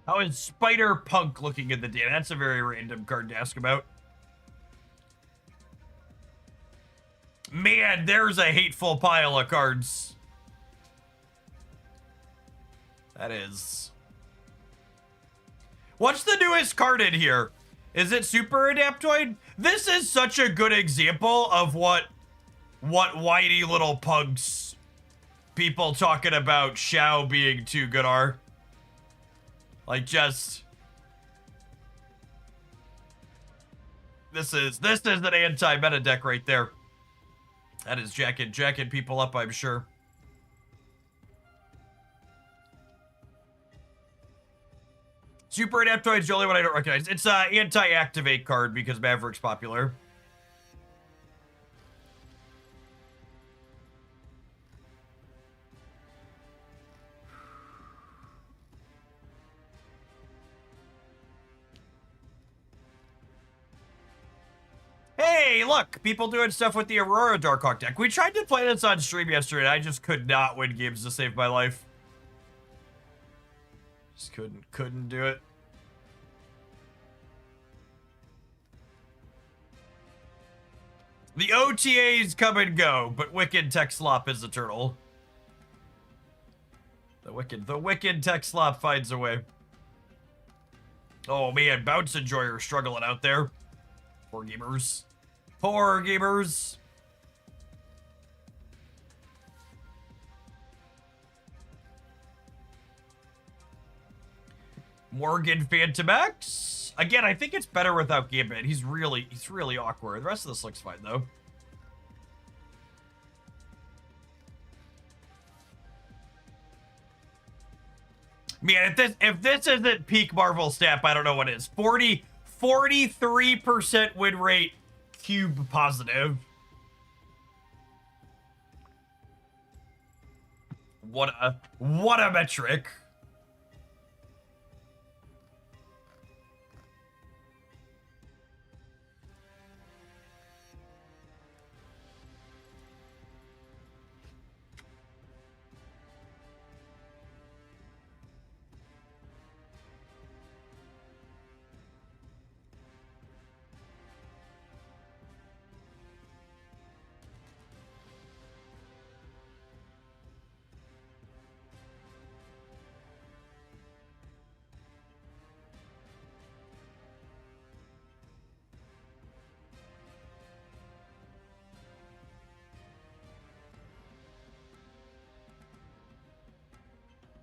How is Spider Punk looking in the data? That's a very random card to ask about. Man, there's a hateful pile of cards. That is. What's the newest card in here? Is it Super Adaptoid? This is such a good example of what whiny little pugs people talking about Xiao being too good are. Like, just... This is an anti-meta deck right there. That is jacking people up, I'm sure. Super Adaptoid's the only one I don't recognize. It's an anti-activate card because Maverick's popular. Hey, look! People doing stuff with the Aurora Darkhawk deck. We tried to play this on stream yesterday, and I just could not win games to save my life. Just couldn't do it. The OTAs come and go, but Wicked Tech Slop is eternal. The Wicked Tech Slop finds a way. Oh man, Bounce Enjoyer struggling out there. Poor gamers. Poor gamers. Morgan Phantom X. Again, I think it's better without Gambit. He's really awkward. The rest of this looks fine though. Man, if this isn't peak Marvel Snap, I don't know what is. 43% win rate, cube positive. What a metric.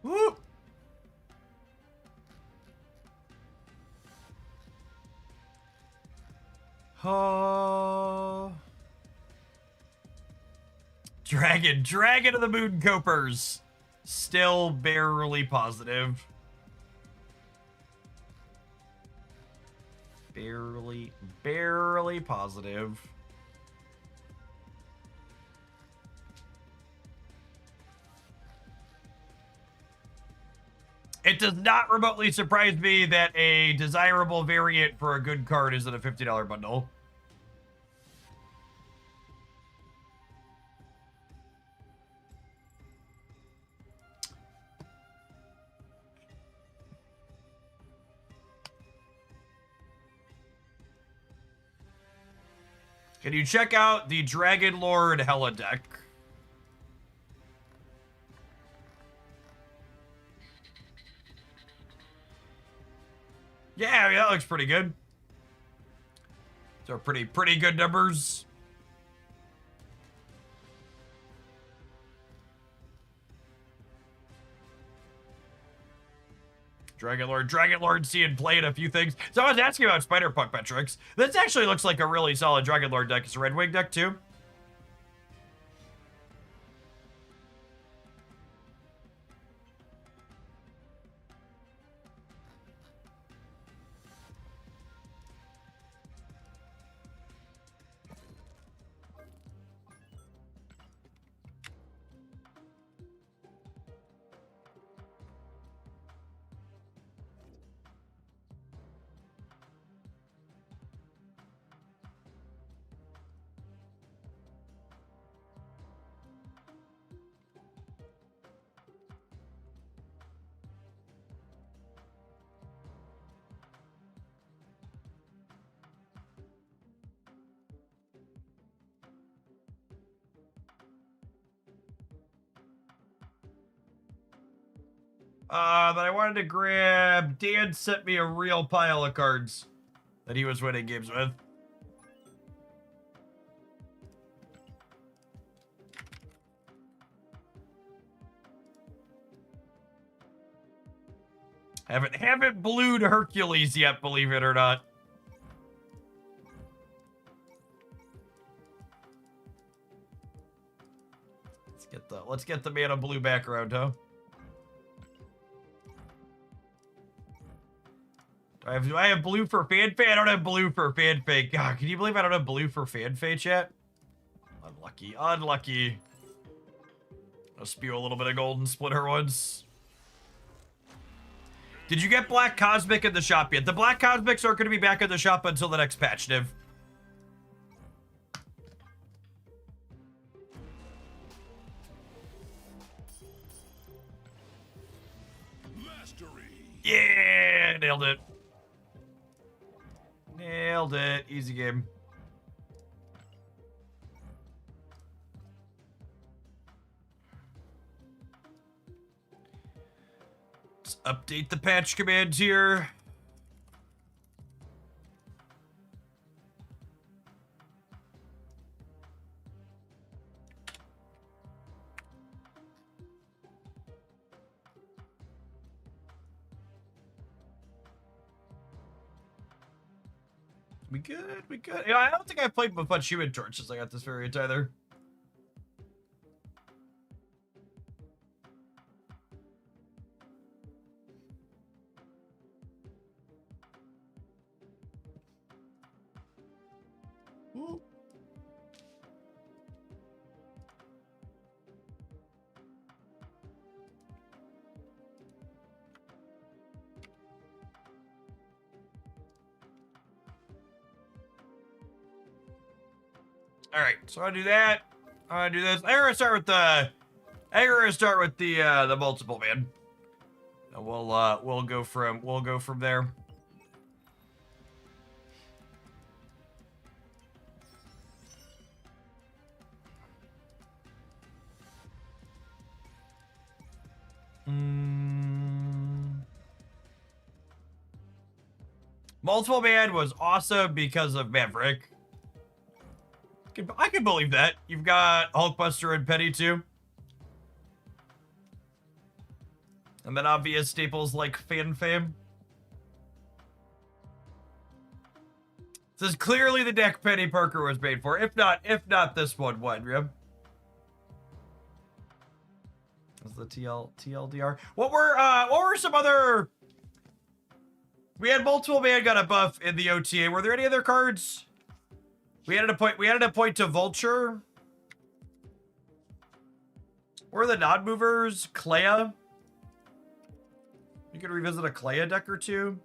Woo! Oh. Dragon of the Moon Copers. Still barely positive. Barely positive. It does not remotely surprise me that a desirable variant for a good card is in a $50 bundle. Can you check out the Dragon Lord Hella deck? Yeah, I mean, that looks pretty good. Those are pretty good numbers. Dragon Lord seeing played a few things. So I was asking about Spider-Punk metrics. This actually looks like a really solid Dragon Lord deck. It's a Red Wing deck too. That I wanted to grab. Dan sent me a real pile of cards that he was winning games with. Haven't blued Hercules yet, believe it or not. Let's get the man a blue background, huh? Do I have blue for Fanfei? I don't have blue for Fanfei. God, can you believe I don't have blue for Fanfei, chat? Unlucky. Unlucky. I'll spew a little bit of golden splitter once. Did you get Black Cosmic in the shop yet? The Black Cosmics aren't going to be back in the shop until the next patch, Niv. Yeah, nailed it. Nailed it. Easy game. Let's update the patch command here. We good? We good? Yeah, I don't think I played with much Human Torch since I got this variant either. Ooh. All right, so I do that. I do this. I'm gonna start with the multiple man. And we'll go from there. Multiple man was awesome because of Maverick. I can believe that. You've got Hulkbuster and Penny too. And then obvious staples like Fanfame. This is clearly the deck Penny Parker was made for. If not this one, what, Rib? That's the TLDR. What were some other... We had multiple man got a buff in the OTA. Were there any other cards? We added a point to Vulture. Or the non-movers, Clea. You could revisit a Clea deck or two.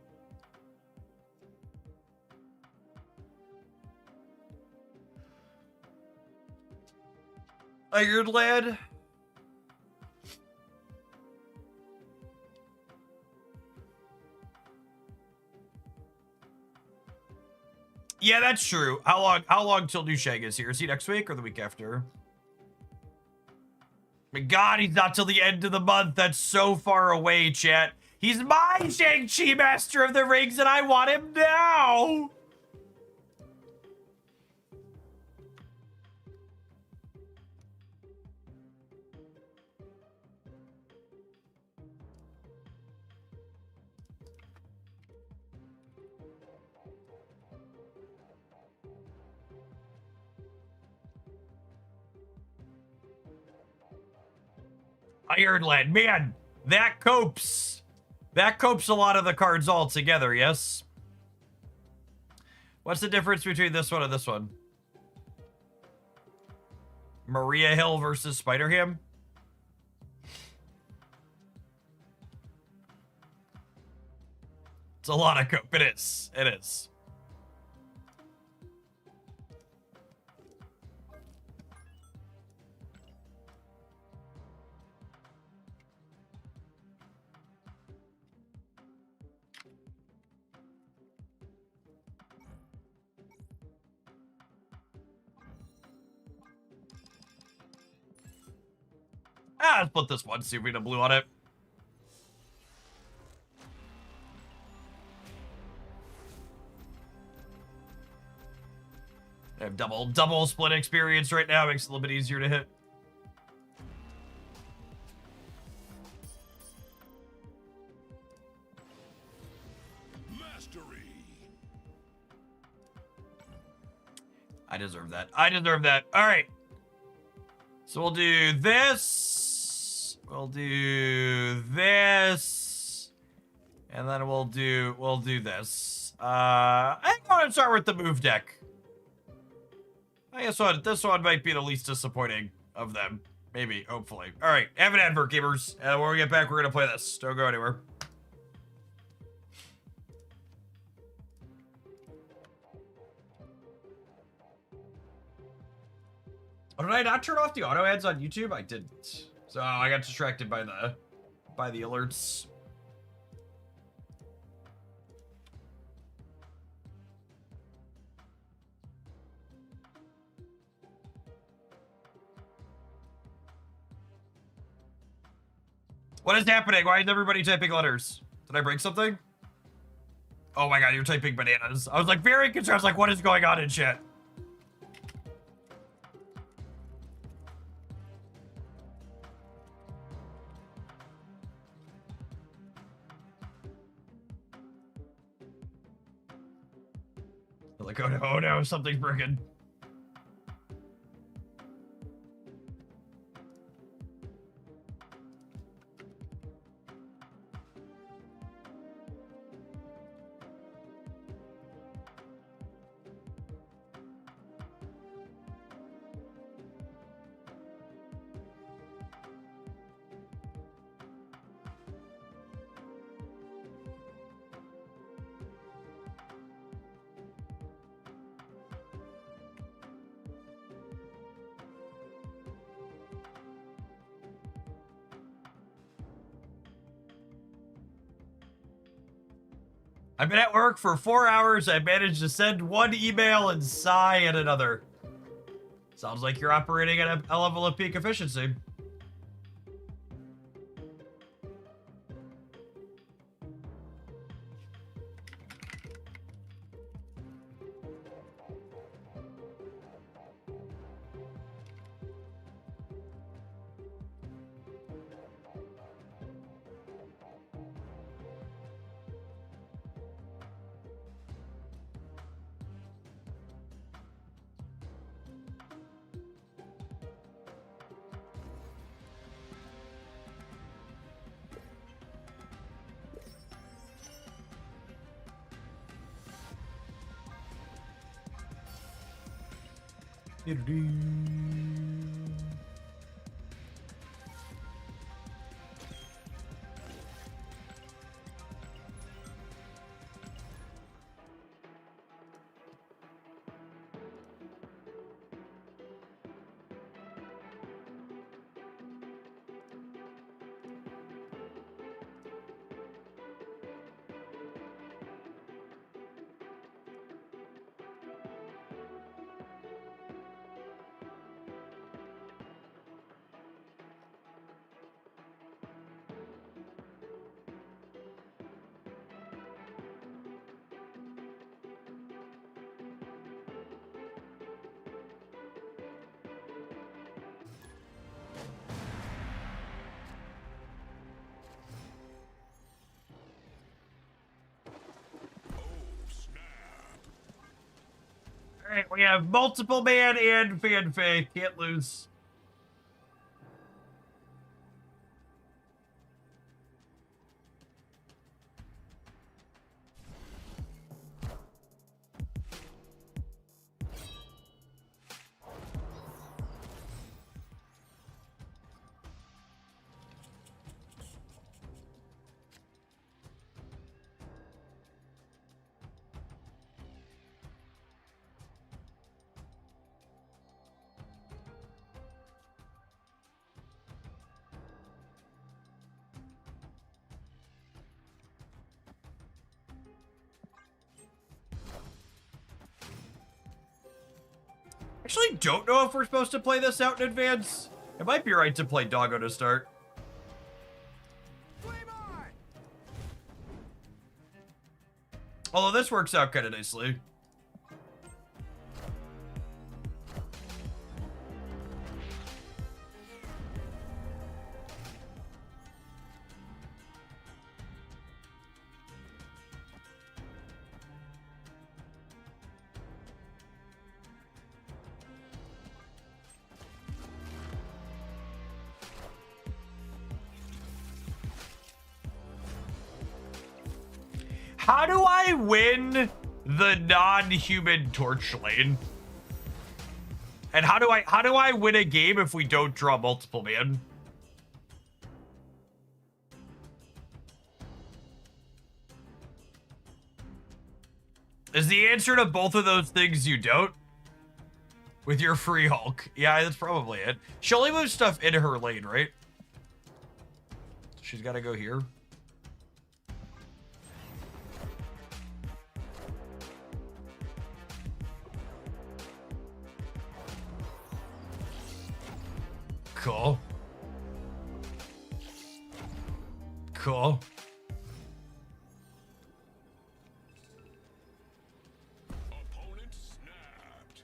Iron Lad. Yeah, that's true. How long till New Shag is here? Is he next week or the week after? My God, he's not till the end of the month. That's so far away, chat. He's my Shang-Chi Master of the Rings, and I want him now! Ironland, man, that copes a lot of the cards all together, yes? What's the difference between this one and this one? Maria Hill versus Spider-Ham? It's a lot of cope. It is. It is. Let's put this one, see if we get a blue on it. I have double split experience right now, makes it a little bit easier to hit. Mastery. I deserve that. I deserve that. All right. So we'll do this. We'll do this. And then we'll do this. I think I want to start with the move deck. I guess this one might be the least disappointing of them. Maybe, hopefully. All right, have an advert, gamers. And when we get back, we're going to play this. Don't go anywhere. Oh, did I not turn off the auto ads on YouTube? I didn't. So I got distracted by the alerts. What is happening? Why is everybody typing letters? Did I break something? Oh my god, you're typing bananas. I was like very concerned. I was like, what is going on in chat? Like, oh no, something's broken. I've been at work for 4 hours. I managed to send one email and sigh at another. Sounds like you're operating at a level of peak efficiency. Alright, we have multiple man and fanfare. Can't lose. Actually, don't know if we're supposed to play this out in advance. It might be right to play Doggo to start. Although this works out kind of nicely. How do I win the non-human torch lane? And how do I win a game if we don't draw multiple man? Is the answer to both of those things you don't? With your free Hulk. Yeah, that's probably it. She only moves stuff in her lane, right? She's got to go here. Cool. Cool. Opponent snapped.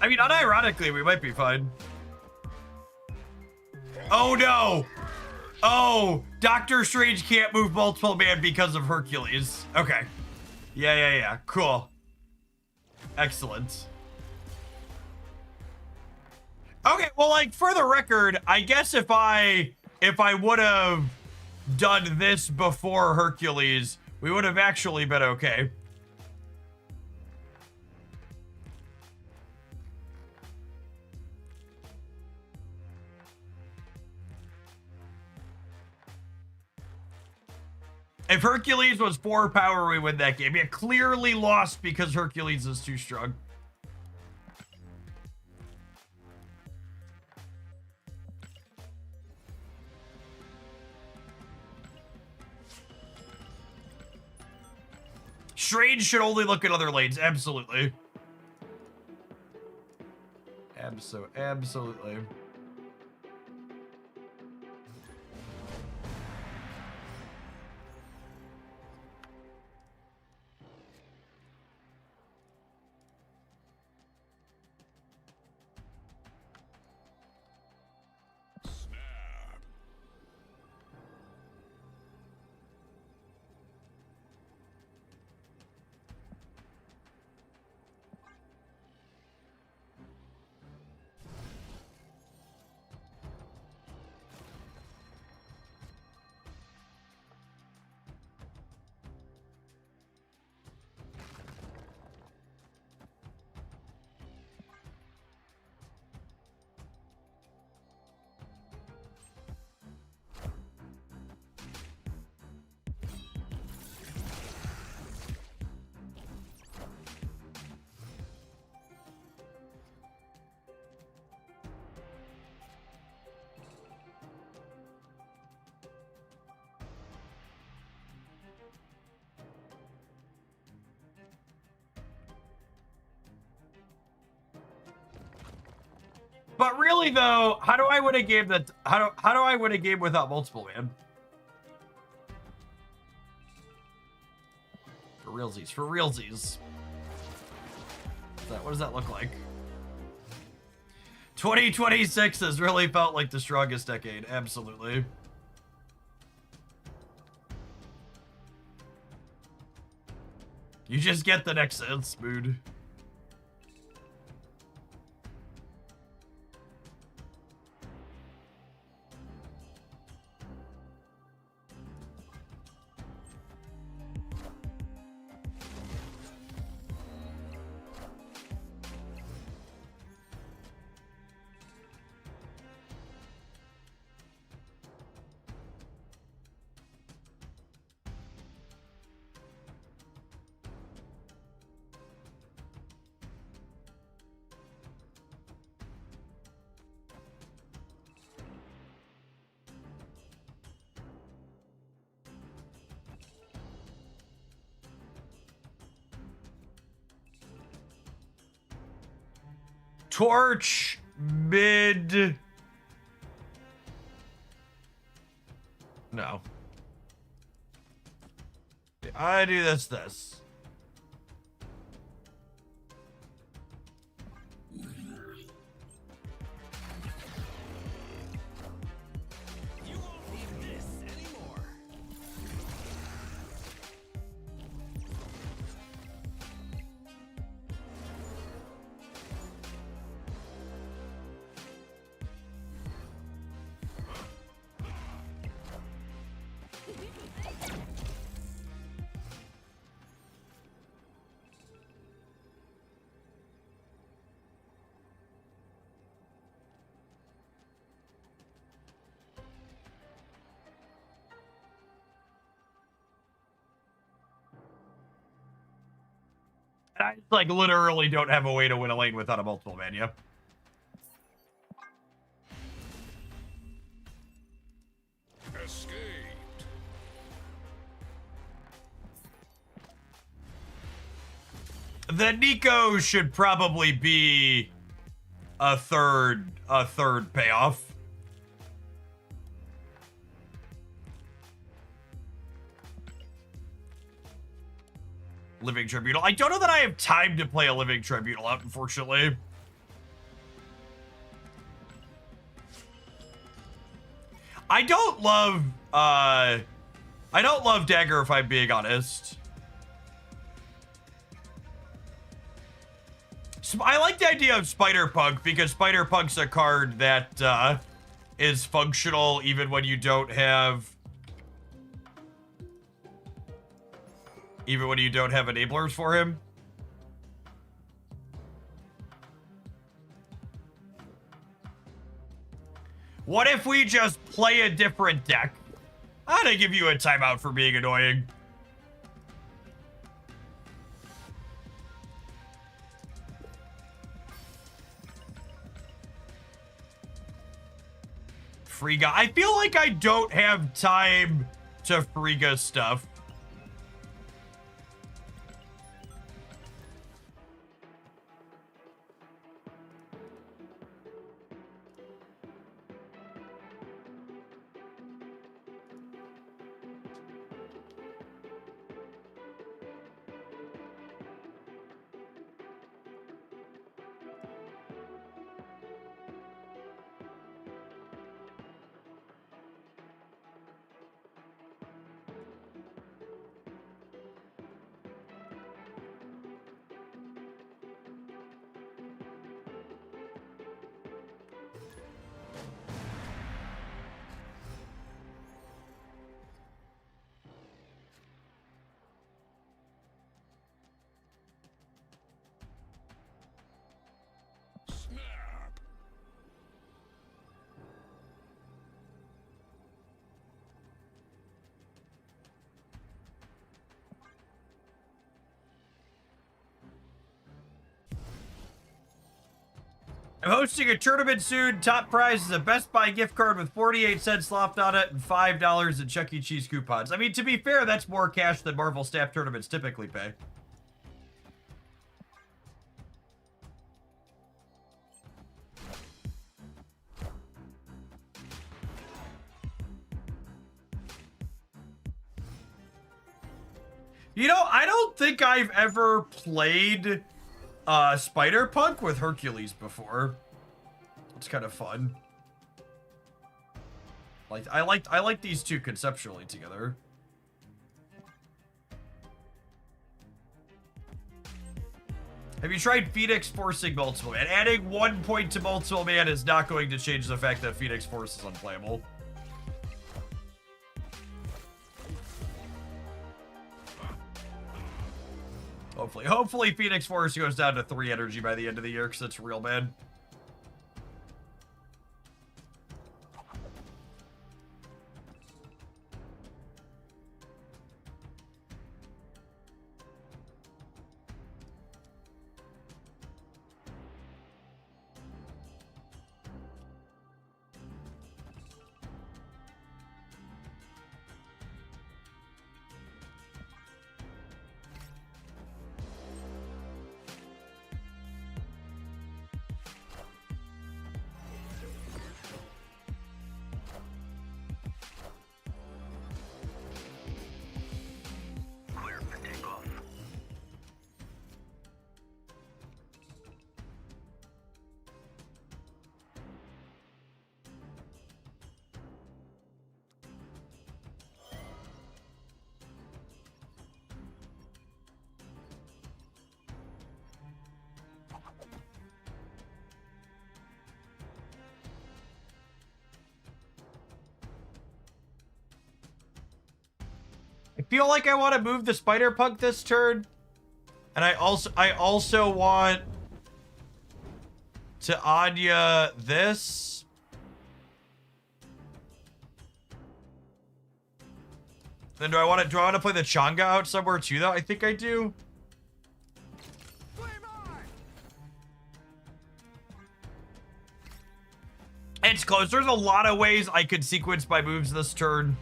I mean, unironically, we might be fine. Oh, no. Oh, Doctor Strange can't move multiple man because of Hercules. Okay. Yeah. Cool. Excellent. Okay, well, like, for the record, I guess if I would have done this before Hercules, we would have actually been okay. If Hercules was 4 power, we win that game. Yeah, clearly lost because Hercules is too strong. Strange should only look at other lanes. Absolutely. Absolutely. Snap. But really, though, how do I win a game that how do I win a game without multiple, man? For realsies, for realsies. What does that look like? 2026 has really felt like the strongest decade. Absolutely. You just get the next sense mood. Torch mid. No. I do this. I like literally don't have a way to win a lane without a multiple mania. Escaped. The Nico should probably be a third payoff. Living Tribunal. I don't know that I have time to play a Living Tribunal out, unfortunately. I don't love Dagger, if I'm being honest. I like the idea of Spider-Punk because Spider-Punk's a card that is functional even when you don't have enablers for him. What if we just play a different deck? I'm gonna give you a timeout for being annoying. Frigga. I feel like I don't have time to Frigga stuff. Snap. I'm hosting a tournament soon. Top prize is a Best Buy gift card with 48 cents left on it and $5 in Chuck E. Cheese coupons. I mean, to be fair, that's more cash than Marvel staff tournaments typically pay. You know, I don't think I've ever played Spider-Punk with Hercules before. It's kind of fun. Like I like these two conceptually together. Have you tried Phoenix forcing multiple man? Adding 1 point to multiple man is not going to change the fact that Phoenix Force is unplayable. Hopefully Phoenix Force goes down to 3 energy by the end of the year, because it's real bad. I feel like I want to move the Spider-Punk this turn. And I also want to Anya this. Then do I want to play the Changa out somewhere too though? I think I do. It's close. There's a lot of ways I could sequence my moves this turn.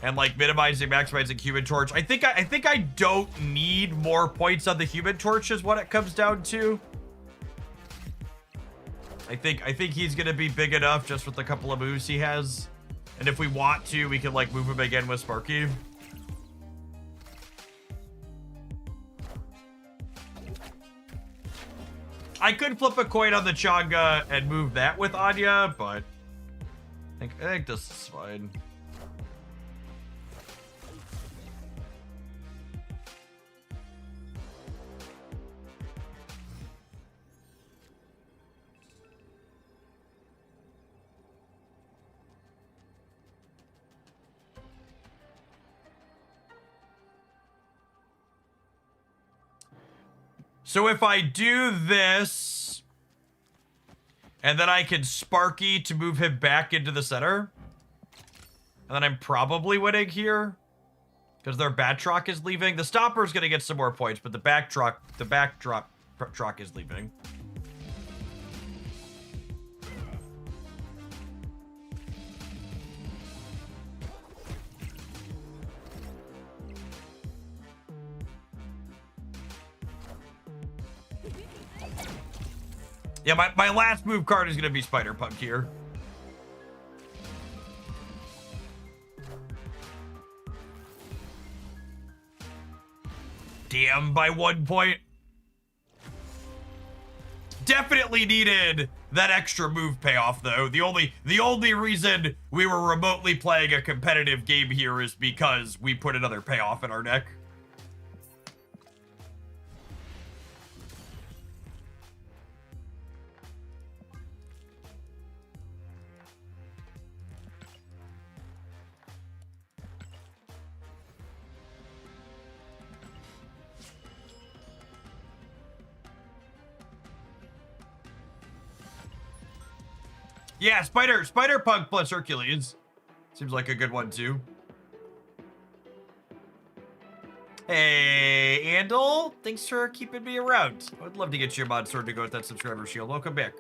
And like minimizing, maximizing Human Torch. I think I don't need more points on the Human Torch is what it comes down to. I think he's gonna be big enough just with a couple of moves he has. And if we want to, we can like move him again with Sparky. I could flip a coin on the Changa and move that with Anya, but I think this is fine. So if I do this, and then I can Sparky to move him back into the center, and then I'm probably winning here, because their Batroc is leaving. The Stomper's gonna get some more points, but the Backdrop is leaving. Yeah, my last move card is going to be Spider-Punk here. Damn, by 1 point. Definitely needed that extra move payoff, though. The only reason we were remotely playing a competitive game here is because we put another payoff in our deck. Yeah, Spider-Punk plus Hercules. Seems like a good one, too. Hey, Andal. Thanks for keeping me around. I'd love to get your mod sword to go with that subscriber shield. Welcome back.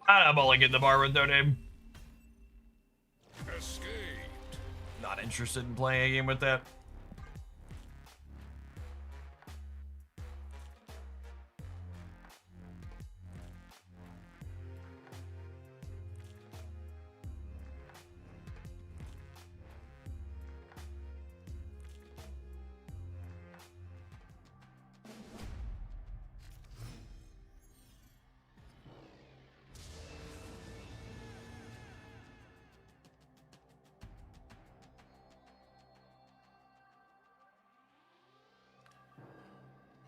I'm mulligan the bar with no name. Escaped. Not interested in playing a game with that.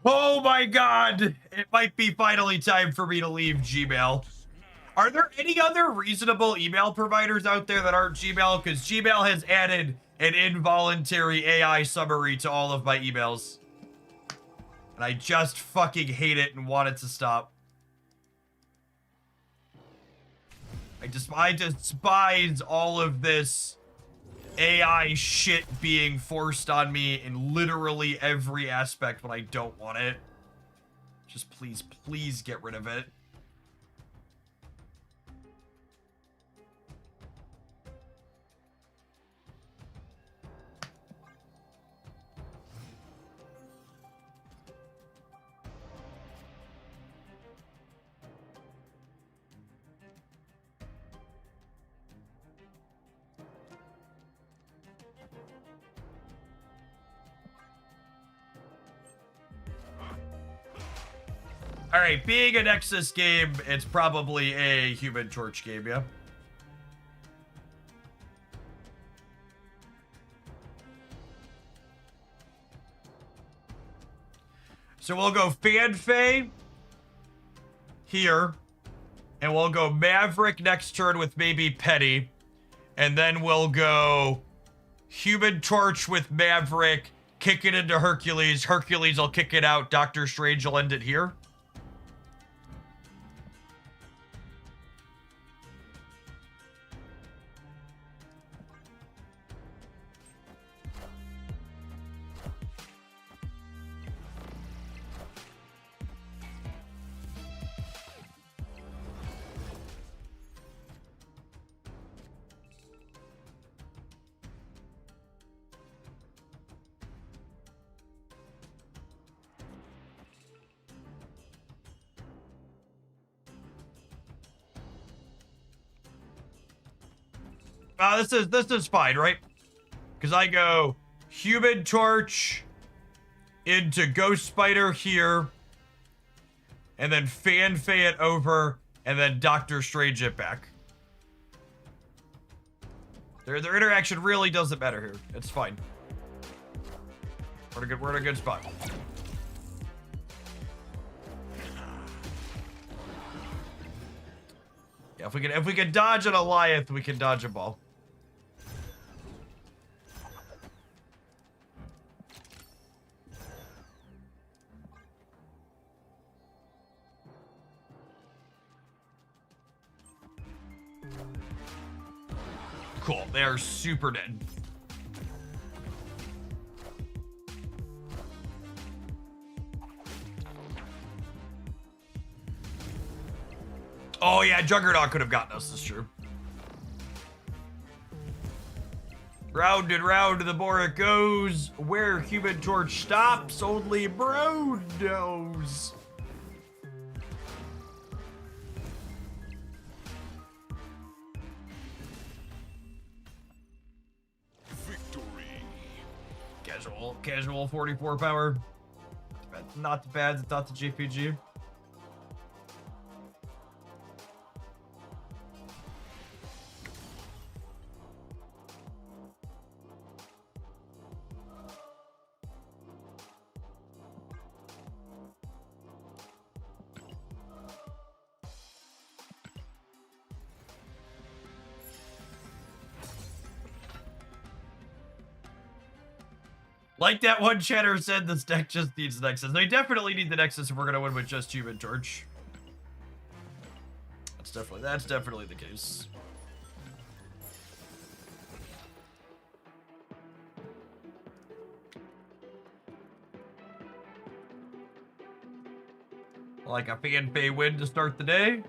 Oh my god! It might be finally time for me to leave Gmail. Are there any other reasonable email providers out there that aren't Gmail? Because Gmail has added an involuntary AI summary to all of my emails. And I just fucking hate it and want it to stop. I despise all of this AI shit being forced on me in literally every aspect when I don't want it. Just please, please get rid of it. Alright, being a Nexus game, it's probably a Human Torch game, yeah? So we'll go Fanfei here, and we'll go Maverick next turn with maybe Petty, and then we'll go Human Torch with Maverick, kick it into Hercules, Hercules will kick it out, Doctor Strange will end it here. This is fine, right? Because I go Human Torch into Ghost Spider here, and then Fanfei it over, and then Doctor Strange it back. Their interaction really doesn't matter here. It's fine. We're in a good spot. Yeah, if we can dodge an Goliath, we can dodge a ball. Cool, they are super dead. Oh yeah, Juggernaut could have gotten us, that's true. Round and round the more it goes. Where Human Torch stops, only Bro knows. Victory. Casual 44 power. Not bad, it's not the GPG. Like that one chatter said, this deck just needs the Nexus. They definitely need the Nexus if we're gonna win with just Human Torch. That's definitely the case. Like a Fanfei win to start the day.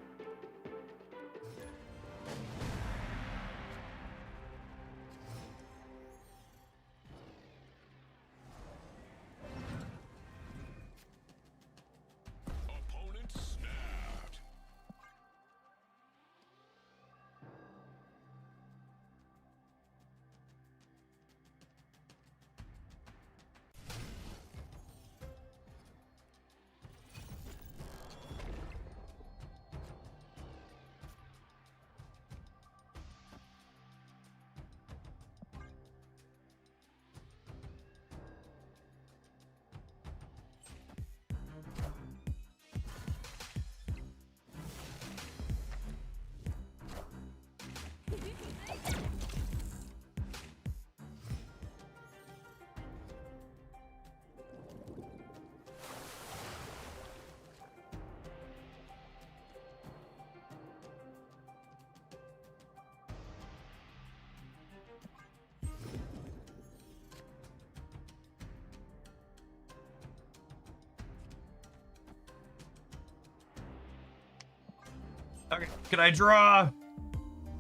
Okay, can I draw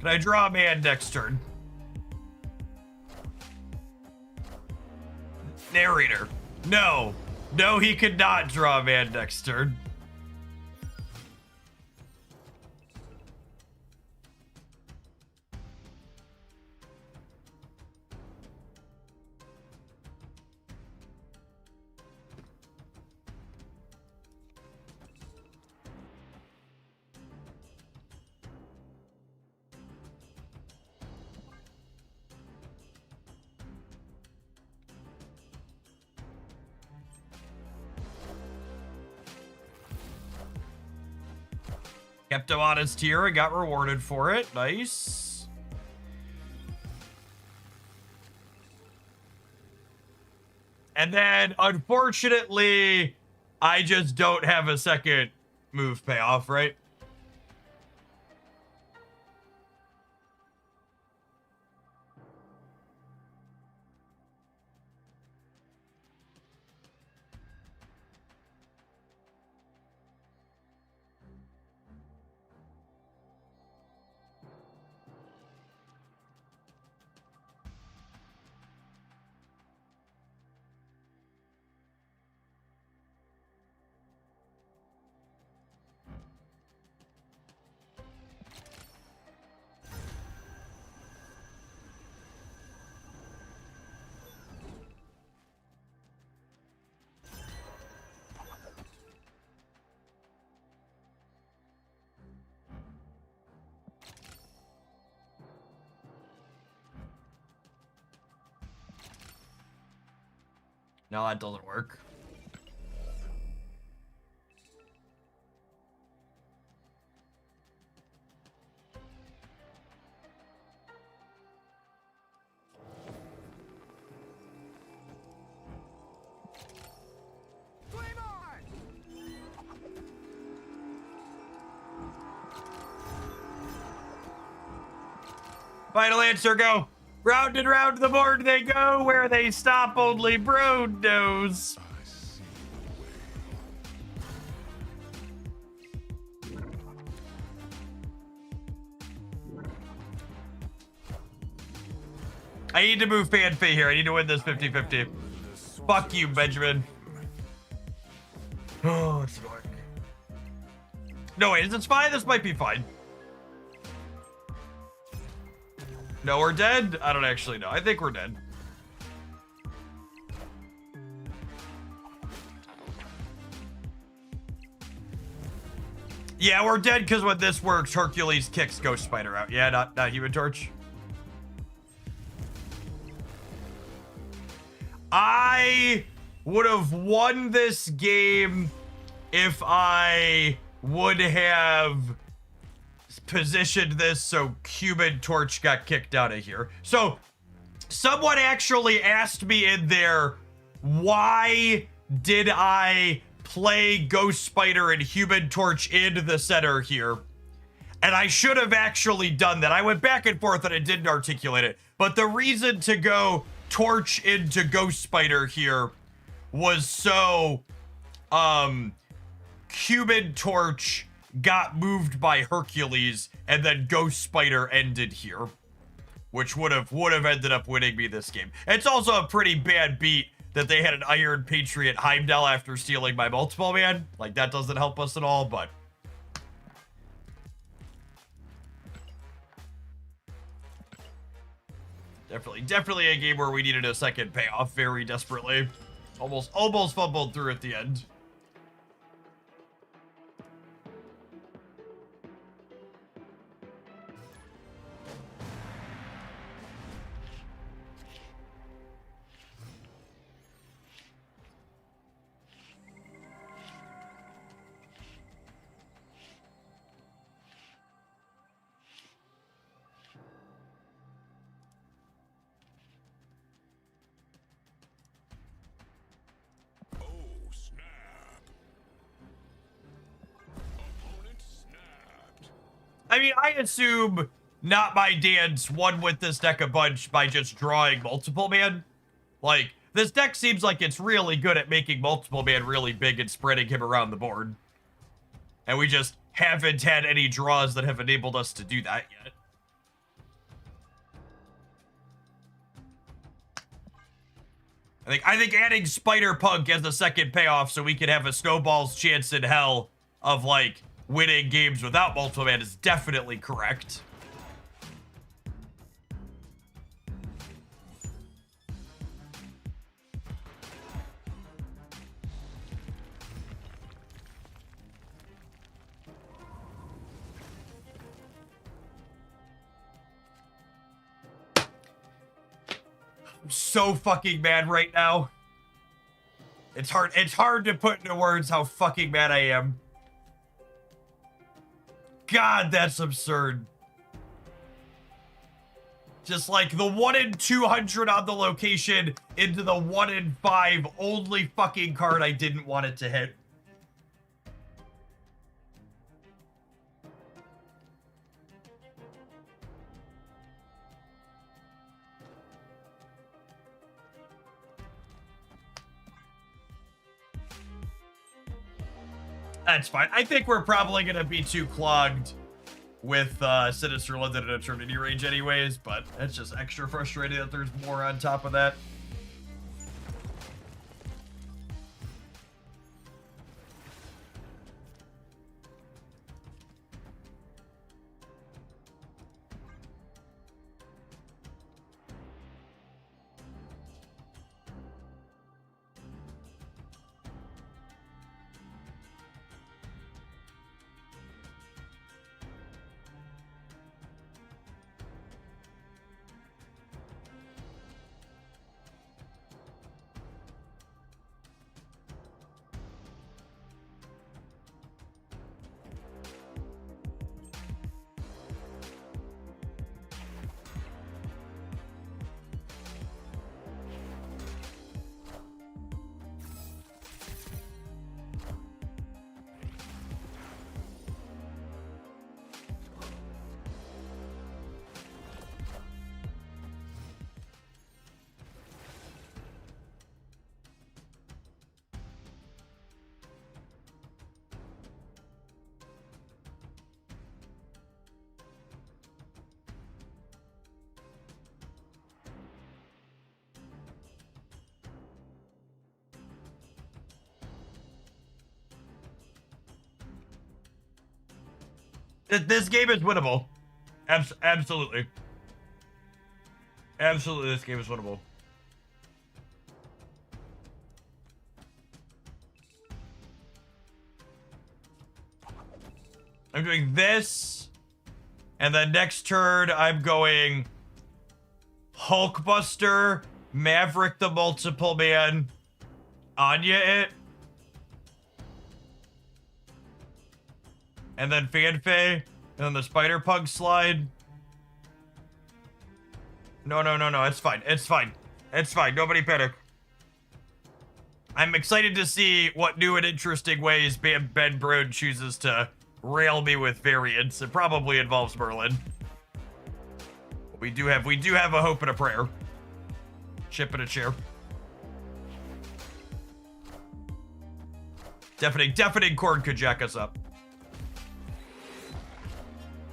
a man next turn? Narrator. No. No, he could not draw a man next turn. Kept him on his tier and got rewarded for it. Nice. And then, unfortunately, I just don't have a second move payoff, right? No, that doesn't work. Final answer, go. Round and round the board they go, where they stop only Broad knows. I see the way. I need to move Fanfei here. I need to win this 50-50. Fuck you, Benjamin. Oh, it's dark. No, wait, is it fine? This might be fine. No, we're dead? I don't actually know. I think we're dead. Yeah, we're dead because when this works, Hercules kicks Ghost Spider out. Yeah, not Human Torch. I would have won this game if I would have positioned this so Human Torch got kicked out of here. So someone actually asked me in there, why did I play Ghost Spider and Human Torch in the center here? And I should have actually done that. I went back and forth and I didn't articulate it. But the reason to go Torch into Ghost Spider here was so Human Torch got moved by Hercules and then Ghost Spider ended here, which would have ended up winning me this game. It's also a pretty bad beat that they had an Iron Patriot Heimdall after stealing my multiple man. Like, that doesn't help us at all, but definitely a game where we needed a second payoff very desperately. Almost fumbled through at the end. Oh, snap. Opponent snapped. I mean, I assume Not My Dance won with this deck a bunch by just drawing multiple man. Like, this deck seems like it's really good at making multiple man really big and spreading him around the board. And we just haven't had any draws that have enabled us to do that yet. I think adding Spider-Punk as a second payoff so we could have a snowball's chance in hell of, like, winning games without multiple man is definitely correct. I'm so fucking mad right now. It's hard to put into words how fucking mad I am. God, that's absurd. Just like the 1 in 200 on the location into the 1 in 5 only fucking card I didn't want it to hit. That's fine. I think we're probably going to be too clogged with Sinister London and Eternity Range anyways, but it's just extra frustrating that there's more on top of that. This game is winnable. Absolutely. Absolutely, this game is winnable. I'm doing this. And then next turn, I'm going Hulkbuster, Maverick the Multiple Man, Anya it. And then Fanfei, and then the Spider-Punk slide. No, it's fine. It's fine. It's fine. Nobody panic. I'm excited to see what new and interesting ways Ben Brode chooses to rail me with variants. It probably involves Merlin. We do have a hope and a prayer. Chip and a chair. Deafening chord could jack us up.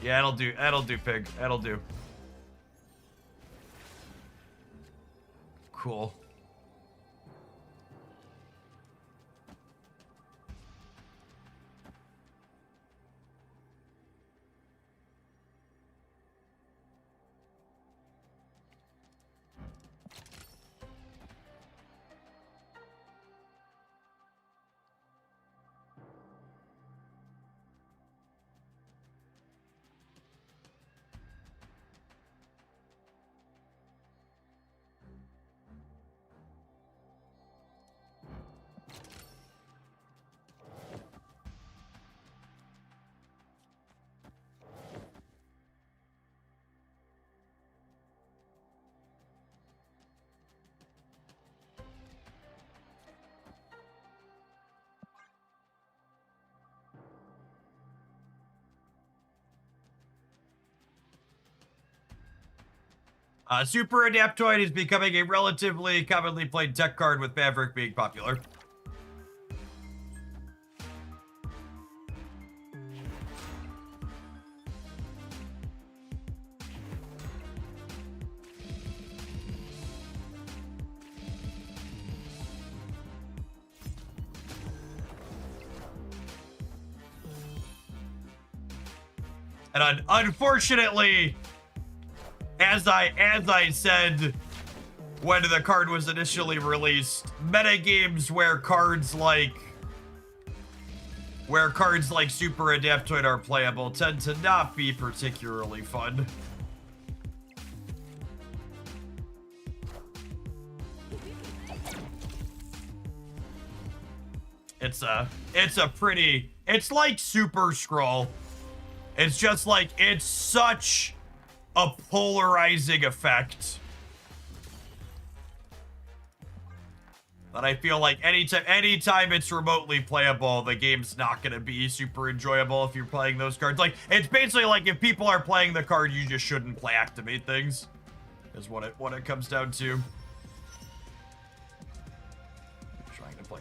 Yeah, that'll do, pig. That'll do. Cool. Super Adaptoid is becoming a relatively commonly played tech card with Maverick being popular. And unfortunately, as I said when the card was initially released, metagames where cards like Super Adaptoid are playable tend to not be particularly fun. It's like Super Scroll. It's just like, it's such a polarizing effect that I feel like anytime it's remotely playable, the game's not gonna be super enjoyable if you're playing those cards. Like, it's basically like if people are playing the card, you just shouldn't play activate things, is what it comes down to.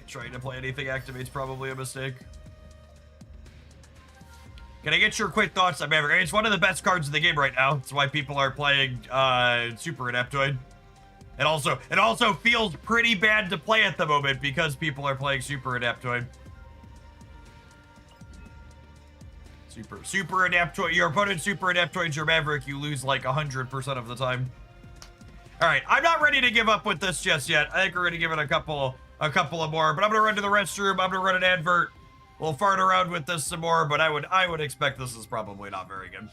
Trying to play anything activate's probably a mistake. Can I get your quick thoughts on Maverick? I mean, it's one of the best cards in the game right now. That's why people are playing Super Adaptoid. It also feels pretty bad to play at the moment because people are playing Super Adaptoid. Super Adaptoid. Your opponent Super Adaptoid's your Maverick. You lose like 100% of the time. All right, I'm not ready to give up with this just yet. I think we're gonna give it a couple of more. But I'm gonna run to the restroom. I'm gonna run an advert. We'll fart around with this some more. But I would expect this is probably not very good.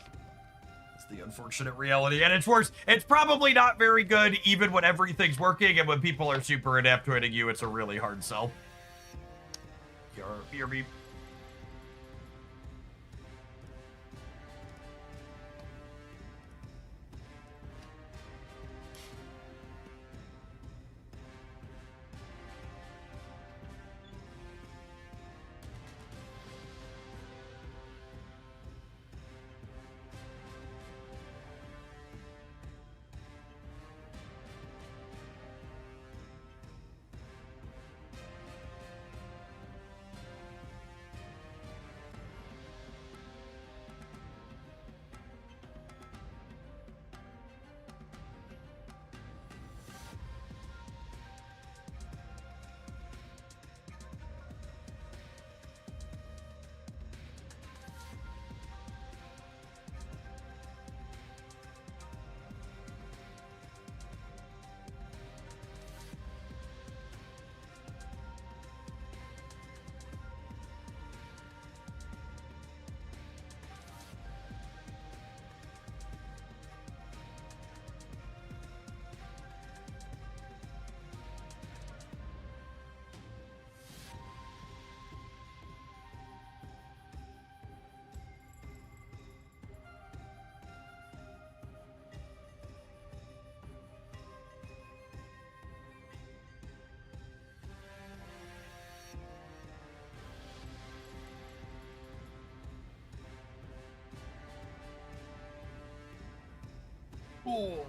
It's the unfortunate reality, and it's worse. It's probably not very good even when everything's working, and when people are super adaptoiding you, it's a really hard sell. Hear me. Oh.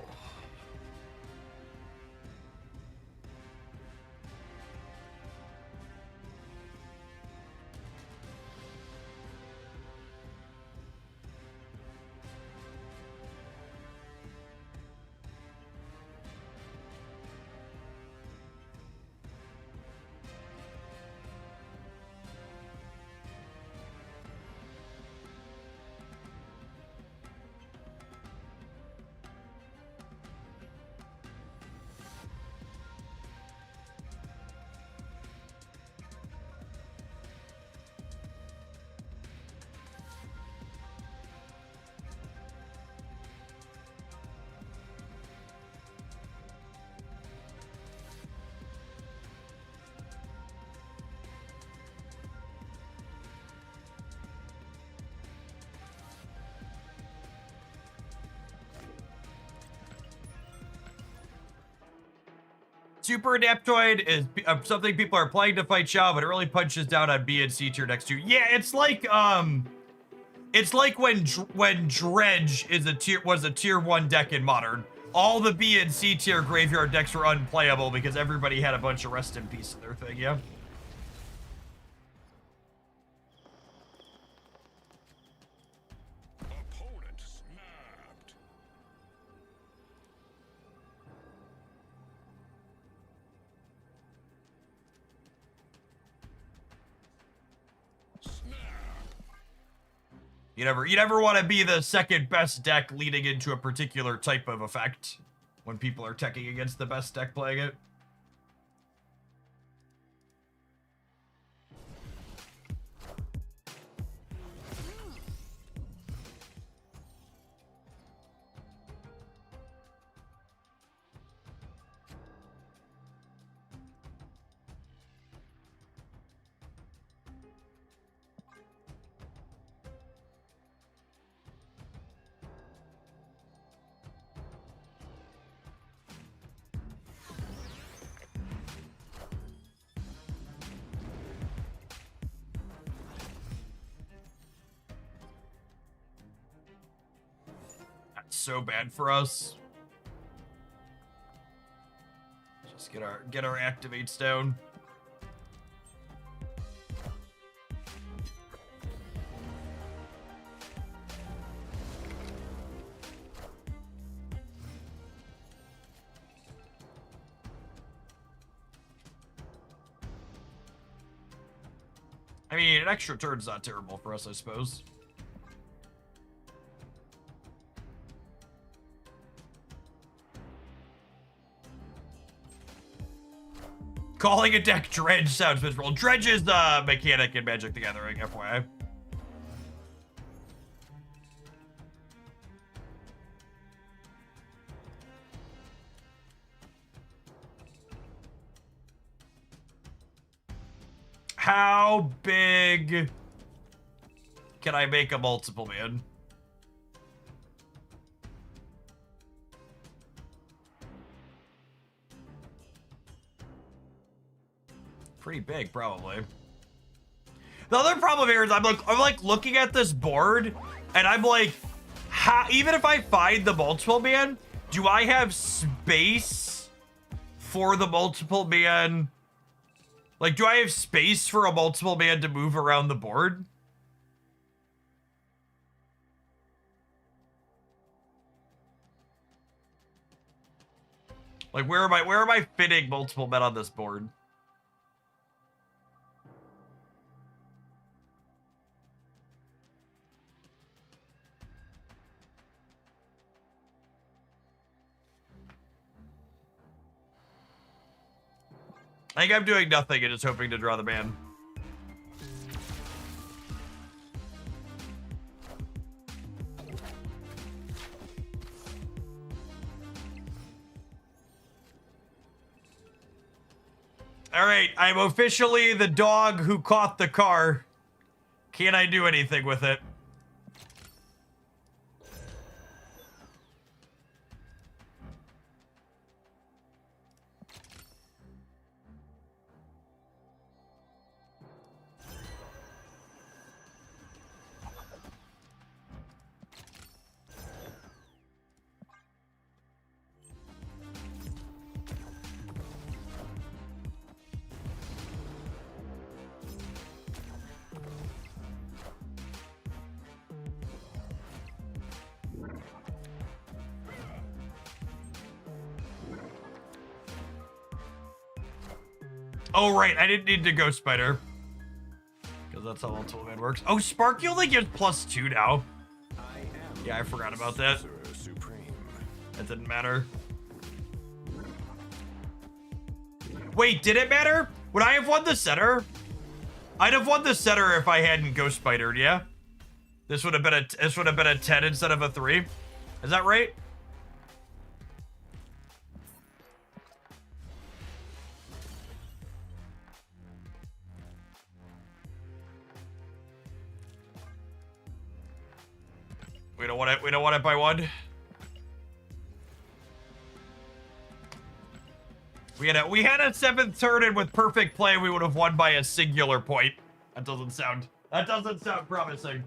Super Adaptoid is something people are playing to fight Xiao, but it really punches down on B and C tier decks too. Yeah, it's like when Dredge was a tier 1 deck in Modern. All the B and C tier graveyard decks were unplayable because everybody had a bunch of Rest in Peace in their thing, yeah. Opponent snapped. Snap. You never want to be the second best deck leading into a particular type of effect when people are teching against the best deck playing it. That's so bad for us. Just get our activates down. I mean, an extra turn's not terrible for us, I suppose. Calling a deck Dredge sounds miserable. Dredge is the mechanic in Magic the Gathering, FYI. How big can I make a multiple man? Pretty big, probably. The other problem here is I'm like looking at this board, and I'm like, how, even if I find the multiple man, do I have space for the multiple man? Like, do I have space for a multiple man to move around the board? Like, where am I fitting multiple men on this board? I think I'm doing nothing and just hoping to draw the man. All right, I'm officially the dog who caught the car. Can I do anything with it? Oh, right. I didn't need to go spider. Because that's how Ultimate Man works. Oh, Sparky only gives +2 now. Yeah, I forgot about that. That didn't matter. Wait, did it matter? Would I have won the center? I'd have won the center if I hadn't Ghost Spidered, yeah? This would have been a 10 instead of a 3. Is that right? We don't want it by 1. We had a 7th turn, and with perfect play, we would have won by a singular point. That doesn't sound promising.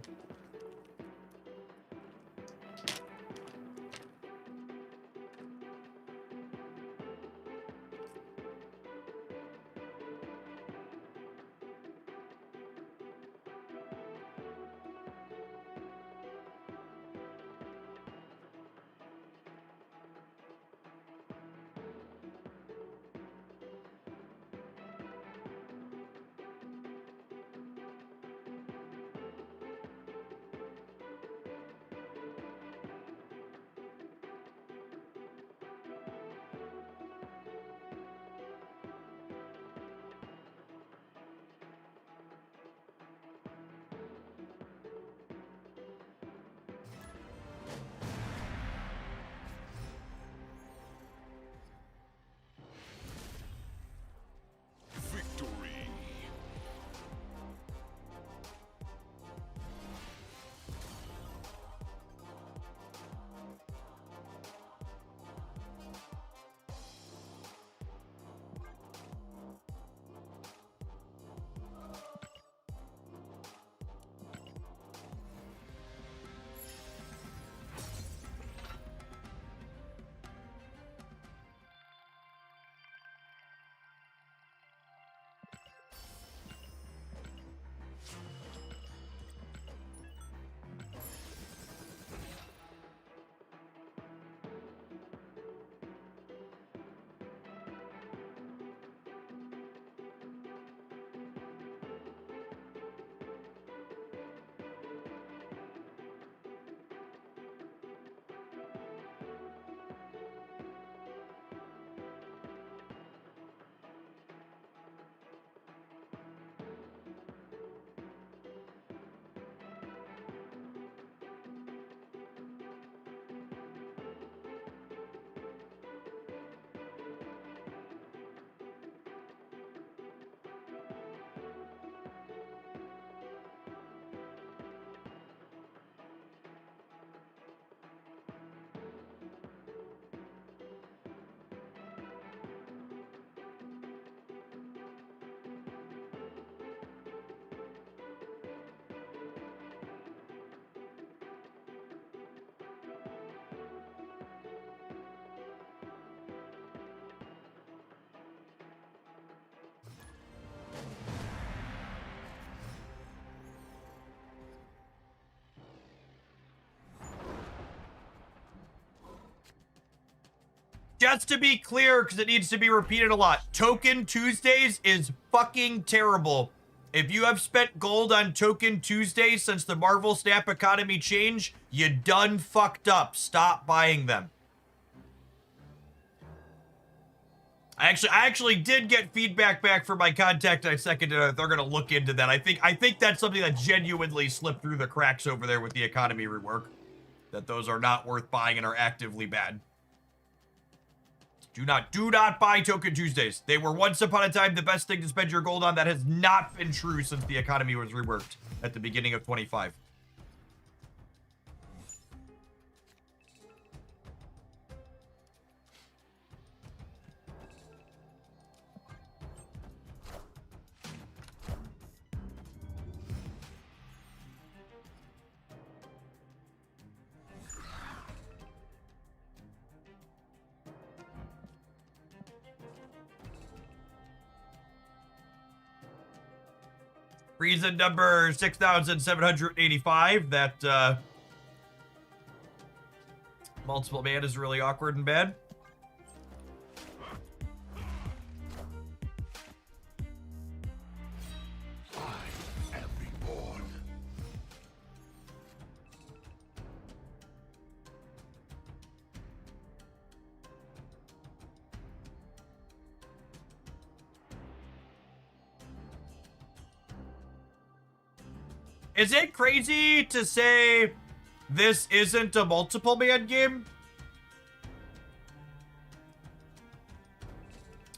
Just to be clear, because it needs to be repeated a lot, Token Tuesdays is fucking terrible. If you have spent gold on Token Tuesdays since the Marvel Snap economy change, you done fucked up. Stop buying them. I actually did get feedback back from my contact. I seconded. They're gonna look into that. I think that's something that genuinely slipped through the cracks over there with the economy rework. That those are not worth buying and are actively bad. Do not buy Token Tuesdays. They were once upon a time the best thing to spend your gold on. That has not been true since the economy was reworked at the beginning of 25. Reason number 6,785, that multiple man is really awkward and bad. I am reborn. Is it crazy to say this isn't a multiple man game?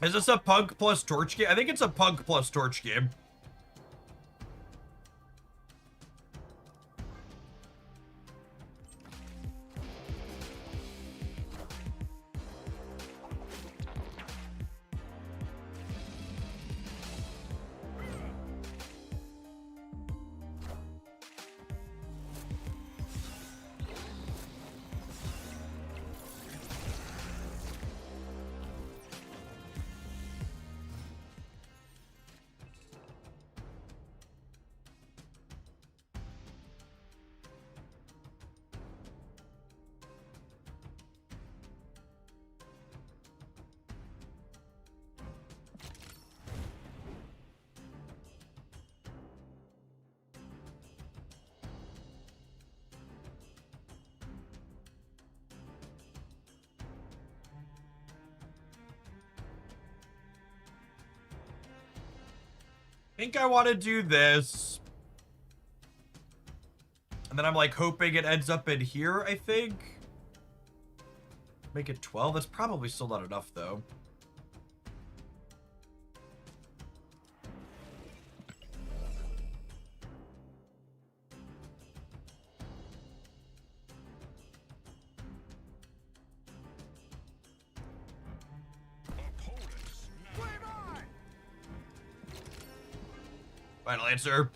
Is this a Punk plus Torch game? I think it's a Punk plus Torch game. I think I want to do this. And then I'm like hoping it ends up in here, I think. Make it 12. That's probably still not enough, though. Opponents snapped. Final answer.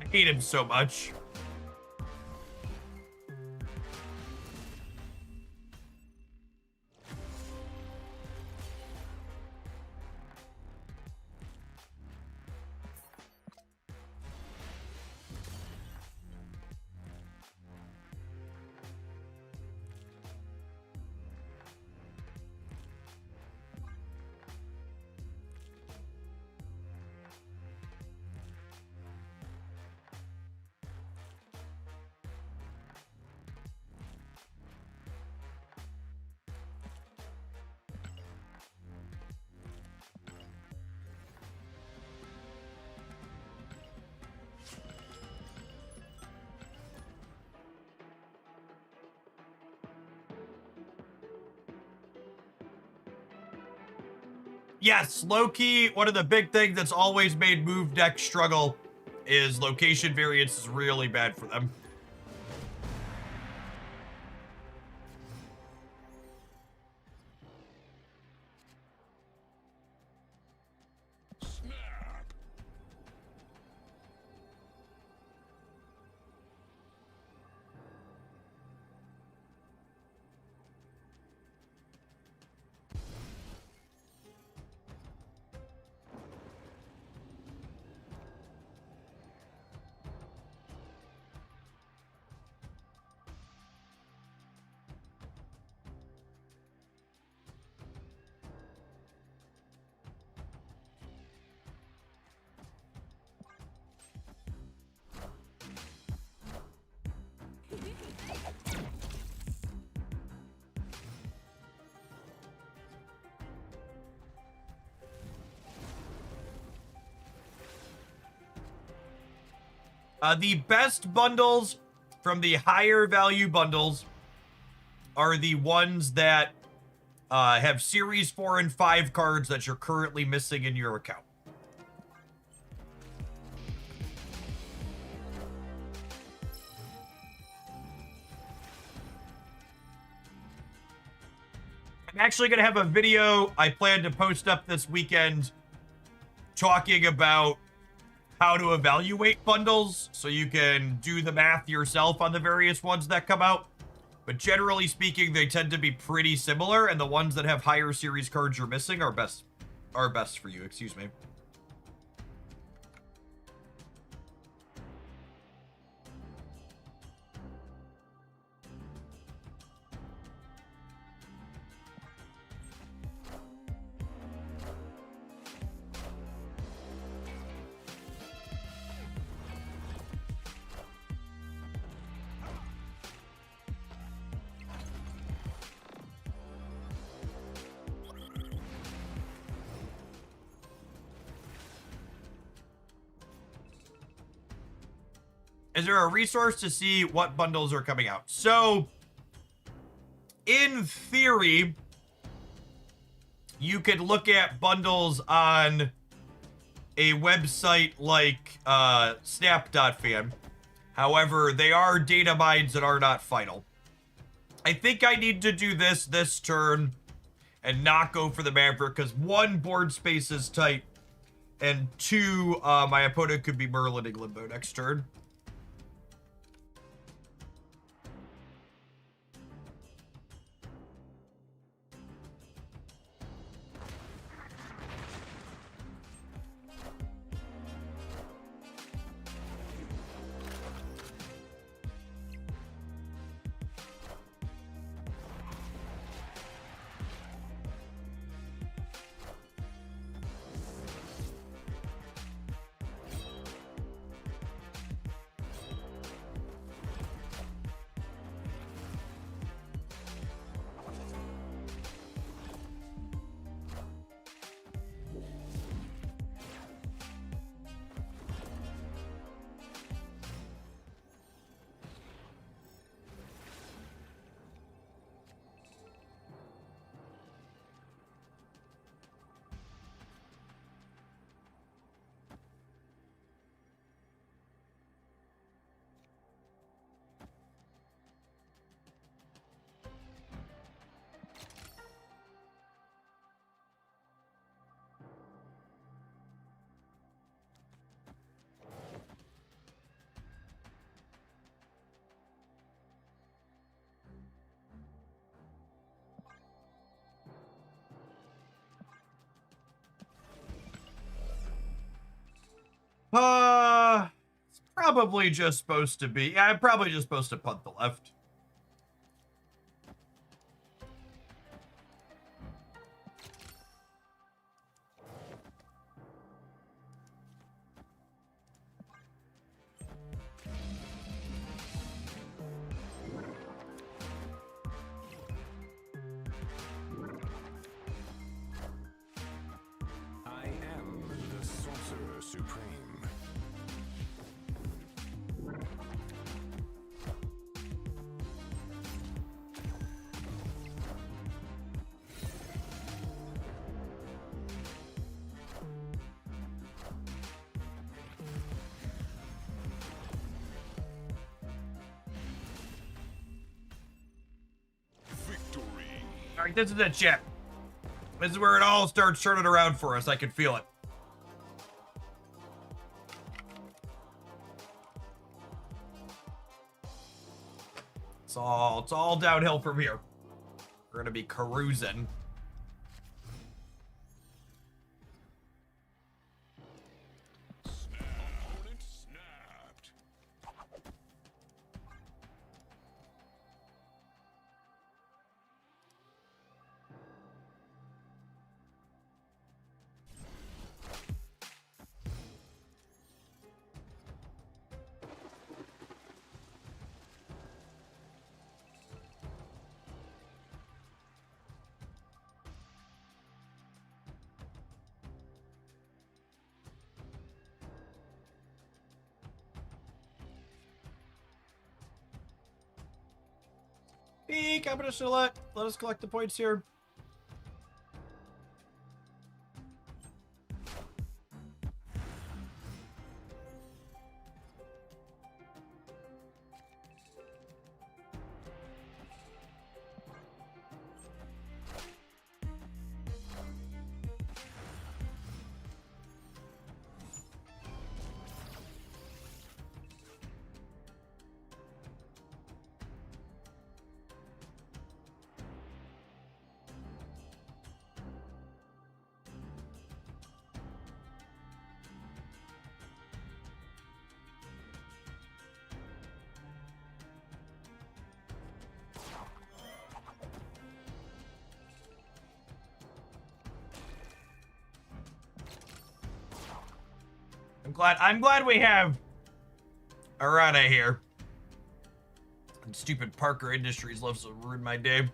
I hate him so much. Yes, low-key, one of the big things that's always made move decks struggle is location variance is really bad for them. Snap. The best bundles from the higher value bundles are the ones that have Series 4 and 5 cards that you're currently missing in your account. I'm actually going to have a video I plan to post up this weekend talking about how to evaluate bundles so you can do the math yourself on the various ones that come out. But generally speaking, they tend to be pretty similar, and the ones that have higher series cards you're missing are best for you, excuse me. Is there a resource to see what bundles are coming out? So, in theory, you could look at bundles on a website like snap.fan. However, they are data mines that are not final. I think I need to do this turn and not go for the Maverick because 1, board space is tight, and 2, my opponent could be Merlining Limbo next turn. It's probably just supposed to be. Yeah, I'm probably just supposed to punt the left. I am the Sorcerer Supreme. Alright, this is it, chat. This is where it all starts turning around for us. I can feel it. It's all downhill from here. We're gonna be cruising. Opponent snapped. Peek, I'm gonna let us collect the points here. I'm glad we have Arana here. And stupid Parker Industries loves to ruin my day.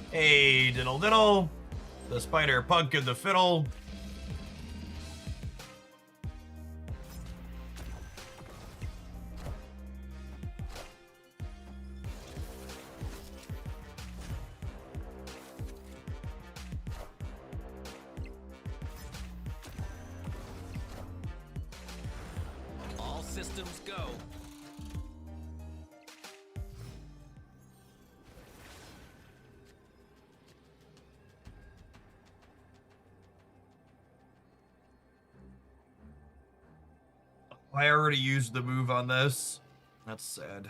Hey, diddle diddle. The spider punk and the fiddle. All systems go. I already used the move on this. That's sad.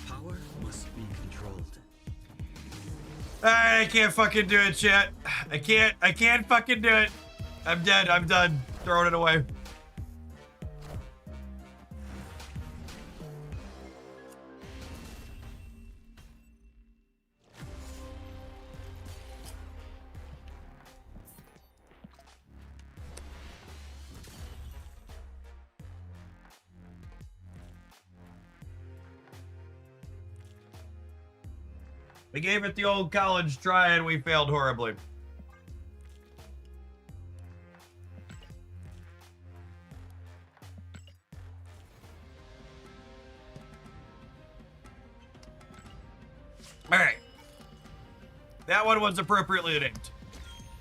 Power must be controlled. I can't fucking do it, chat. I can't fucking do it. I'm dead. I'm done. Throwing it away. We gave it the old college try and we failed horribly. All right. That one was appropriately named.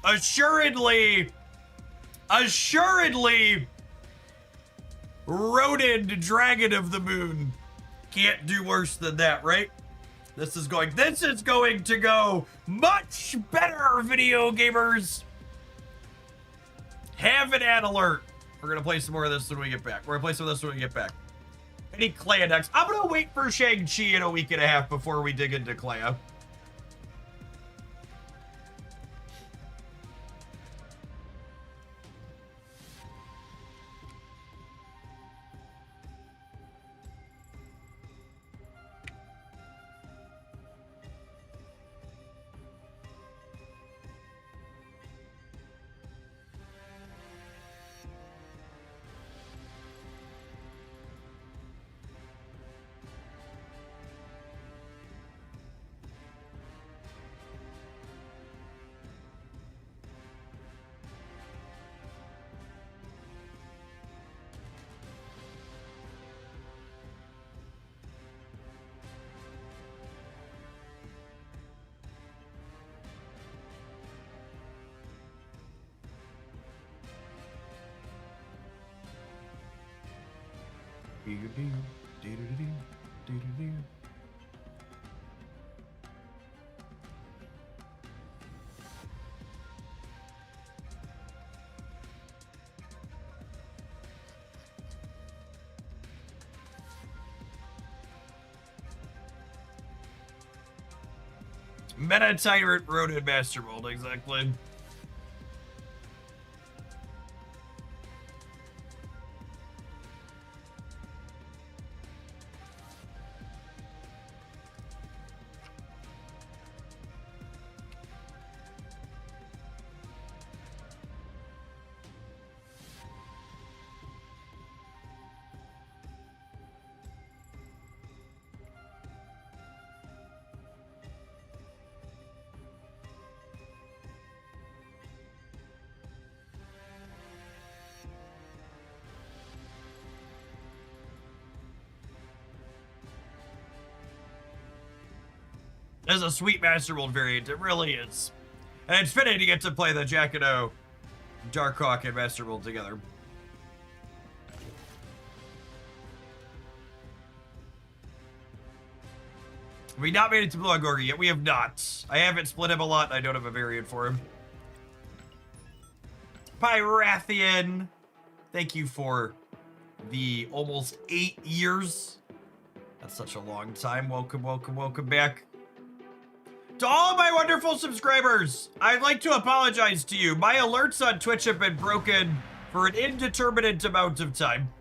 Assuredly, rodent dragon of the moon. Can't do worse than that, right? This is going to go much better, video gamers. Have an ad alert. We're gonna play some more of this when we get back. Any Clea decks? I'm gonna wait for Shang-Chi in a week and a half before we dig into Clea. Meta Tyrant Ronin Master Mold, exactly. It's a sweet Master Mold variant, it really is. And it's fitting to get to play the Jackano, Darkhawk, and Master Mold together. Have we not made it to Blue Gorgi yet? We have not. I haven't split him a lot, and I don't have a variant for him. Pyrathian, thank you for the almost 8 years. That's such a long time. Welcome, welcome, welcome back. To all my wonderful subscribers, I'd like to apologize to you. My alerts on Twitch have been broken for an indeterminate amount of time.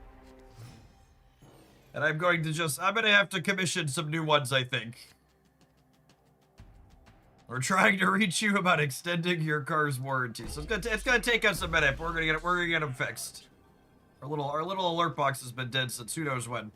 And I'm going to have to commission some new ones, I think. We're trying to reach you about extending your car's warranty. So it's gonna take us a minute, but we're gonna get them fixed. Our little alert box has been dead since who knows when.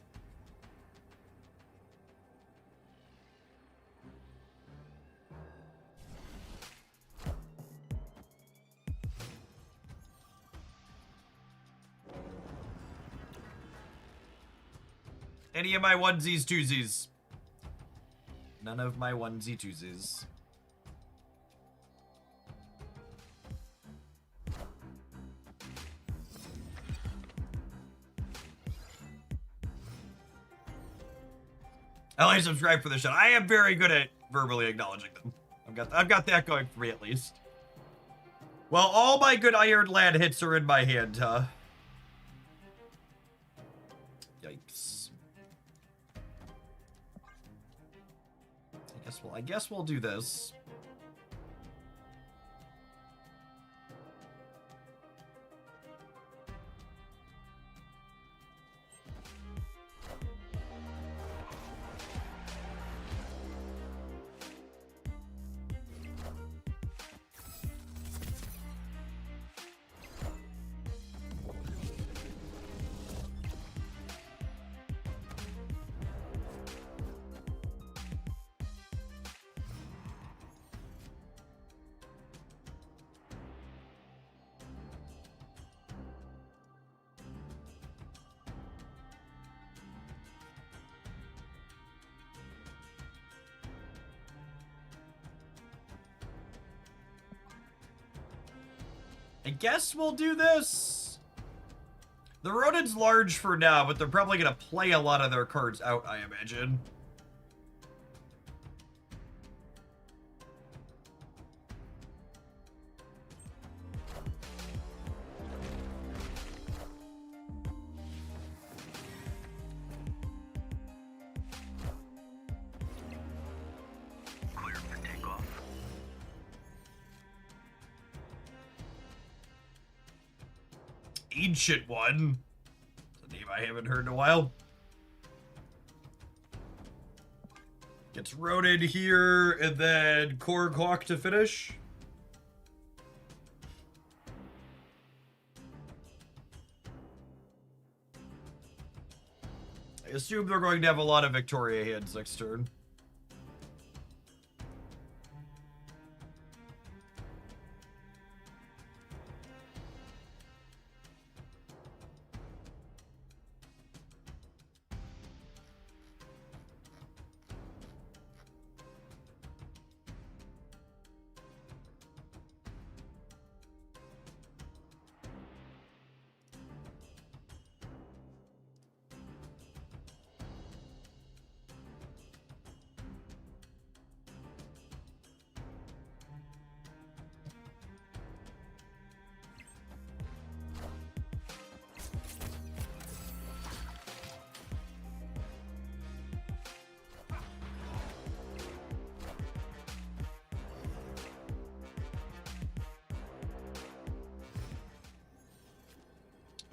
Any of my onesies, twosies? None of my onesie, twosies. I like subscribe for the show. I am very good at verbally acknowledging them. I've got that going for me at least. Well, all my good Iron Lad hits are in my hand, huh? Yikes. I guess we'll do this. I guess we'll do this. The Ronin's large for now, but they're probably going to play a lot of their cards out, I imagine. Clear for takeoff. Ancient One. It's a name I haven't heard in a while. Gets Ronin here, and then Korg Hawk to finish. I assume they're going to have a lot of Victoria hands next turn.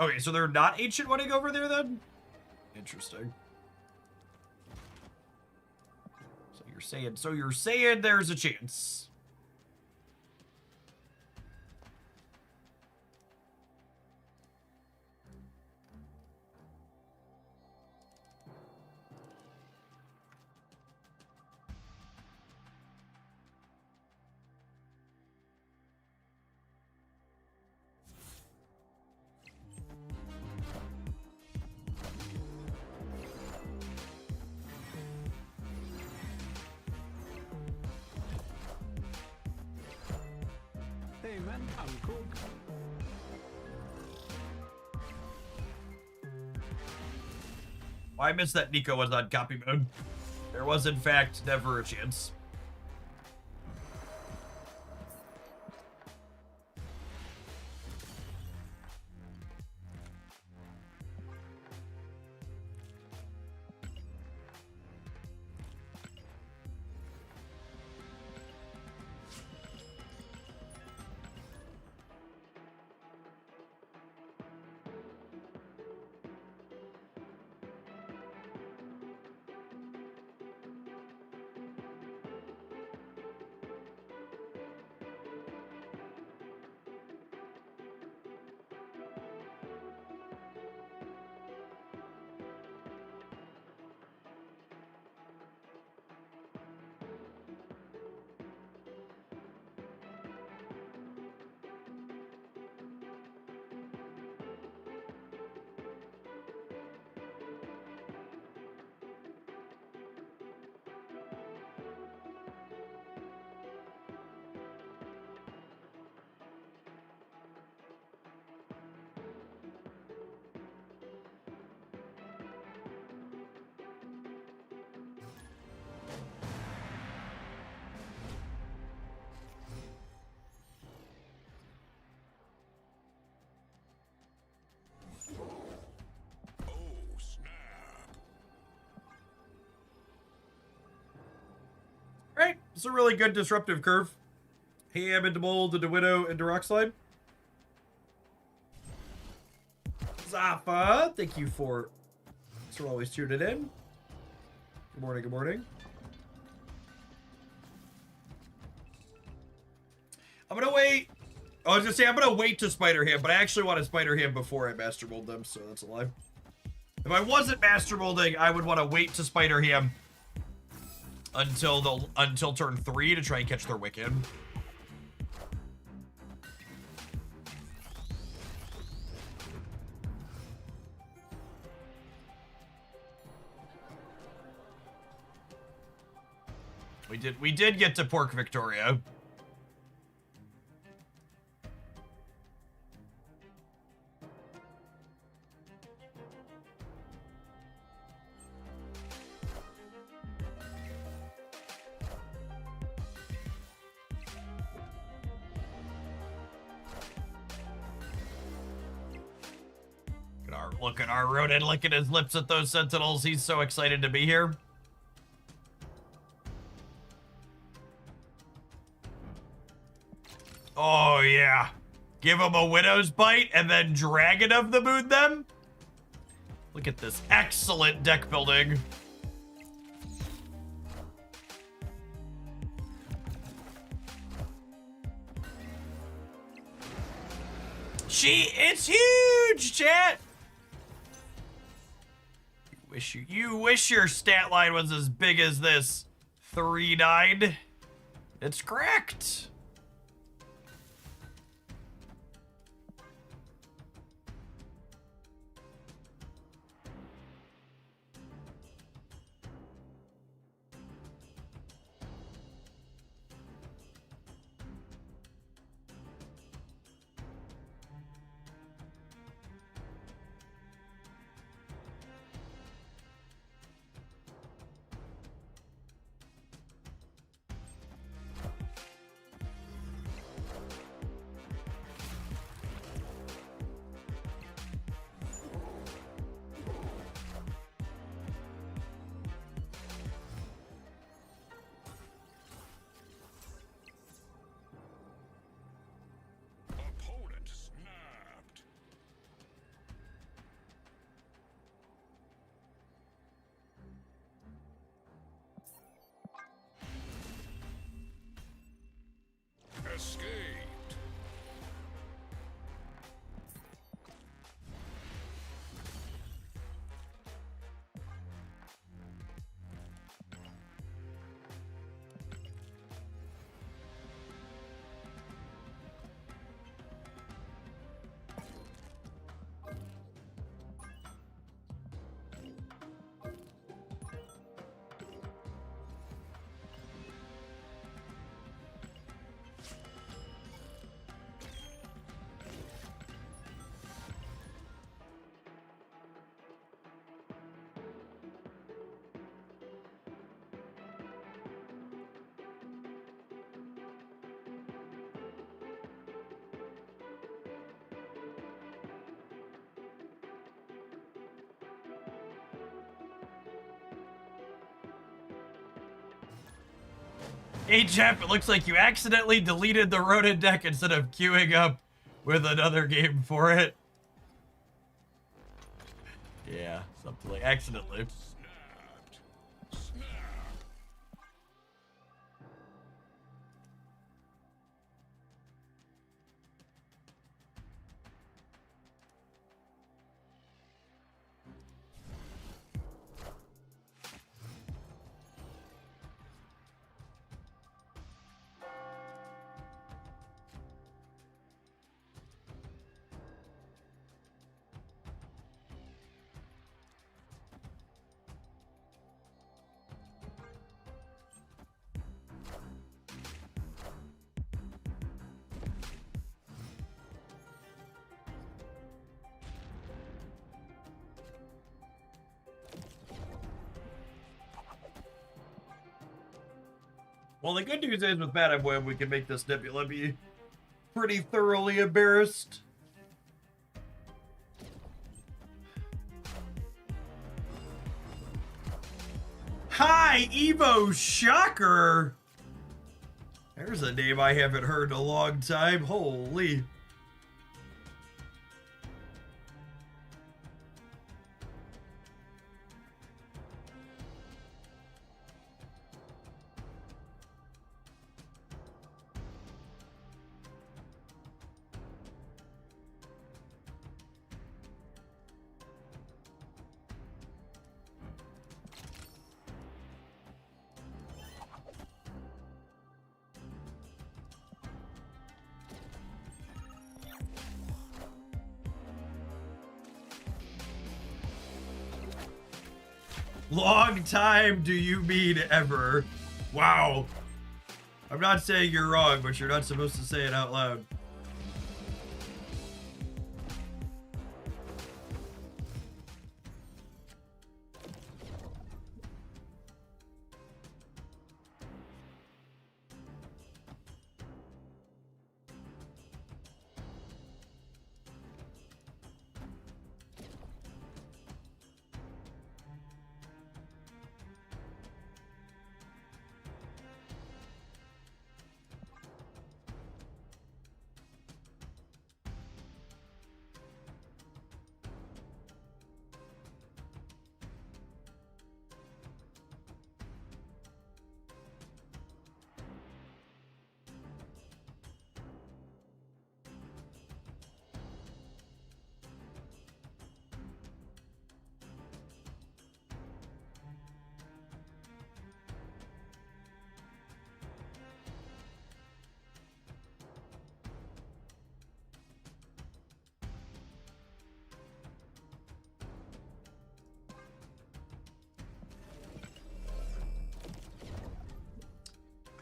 Okay, so they're not ancient wedding over there then? Interesting. So you're saying there's a chance. Oh, I missed that Nico was on copy mode. There was, in fact, never a chance. Right, it's a really good disruptive curve. Ham into Mold, into Widow, into Rockslide. Zappa, thank you for always tuning in. Good morning, good morning. I'm gonna wait. I was gonna say I'm gonna wait to Spider Ham, but I actually want to Spider Ham before I Master Mold them, so that's a lie. If I wasn't Master Molding, I would want to wait to Spider Ham until turn 3 to try and catch their Wicked. We did get to Pork Victoria. Look at our Ronin licking his lips at those Sentinels. He's so excited to be here. Oh, yeah. Give him a Widow's Bite and then Dragon of the Moon them? Look at this excellent deck building. It's huge, chat. You wish your stat line was as big as this. 3-9. It's correct. Hey, Jeff, it looks like you accidentally deleted the Ronin deck instead of queuing up with another game for it. Yeah, something like accidentally. Well, the good news is with Madam Web, we can make this Nebula be pretty thoroughly embarrassed. Hi, Evo Shocker! There's a name I haven't heard in a long time. Holy. Long time do you mean ever? Wow. I'm not saying you're wrong, but you're not supposed to say it out loud.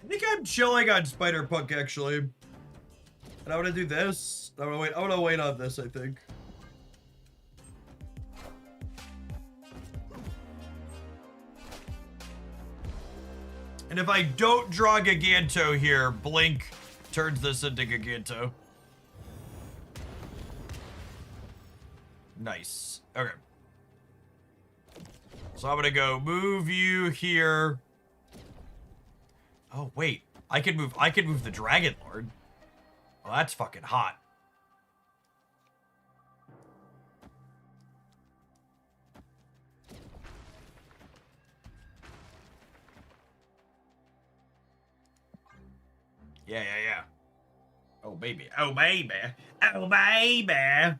I think I'm chilling on Spider-Punk, actually. And I want to do this. I want to wait on this, I think. And if I don't draw Giganto here, Blink turns this into Giganto. Nice. Okay. So I'm gonna go move you here. Oh wait, I can move the Dragon Lord. Oh, that's fucking hot. Yeah, yeah, yeah. Oh baby, oh baby, oh baby.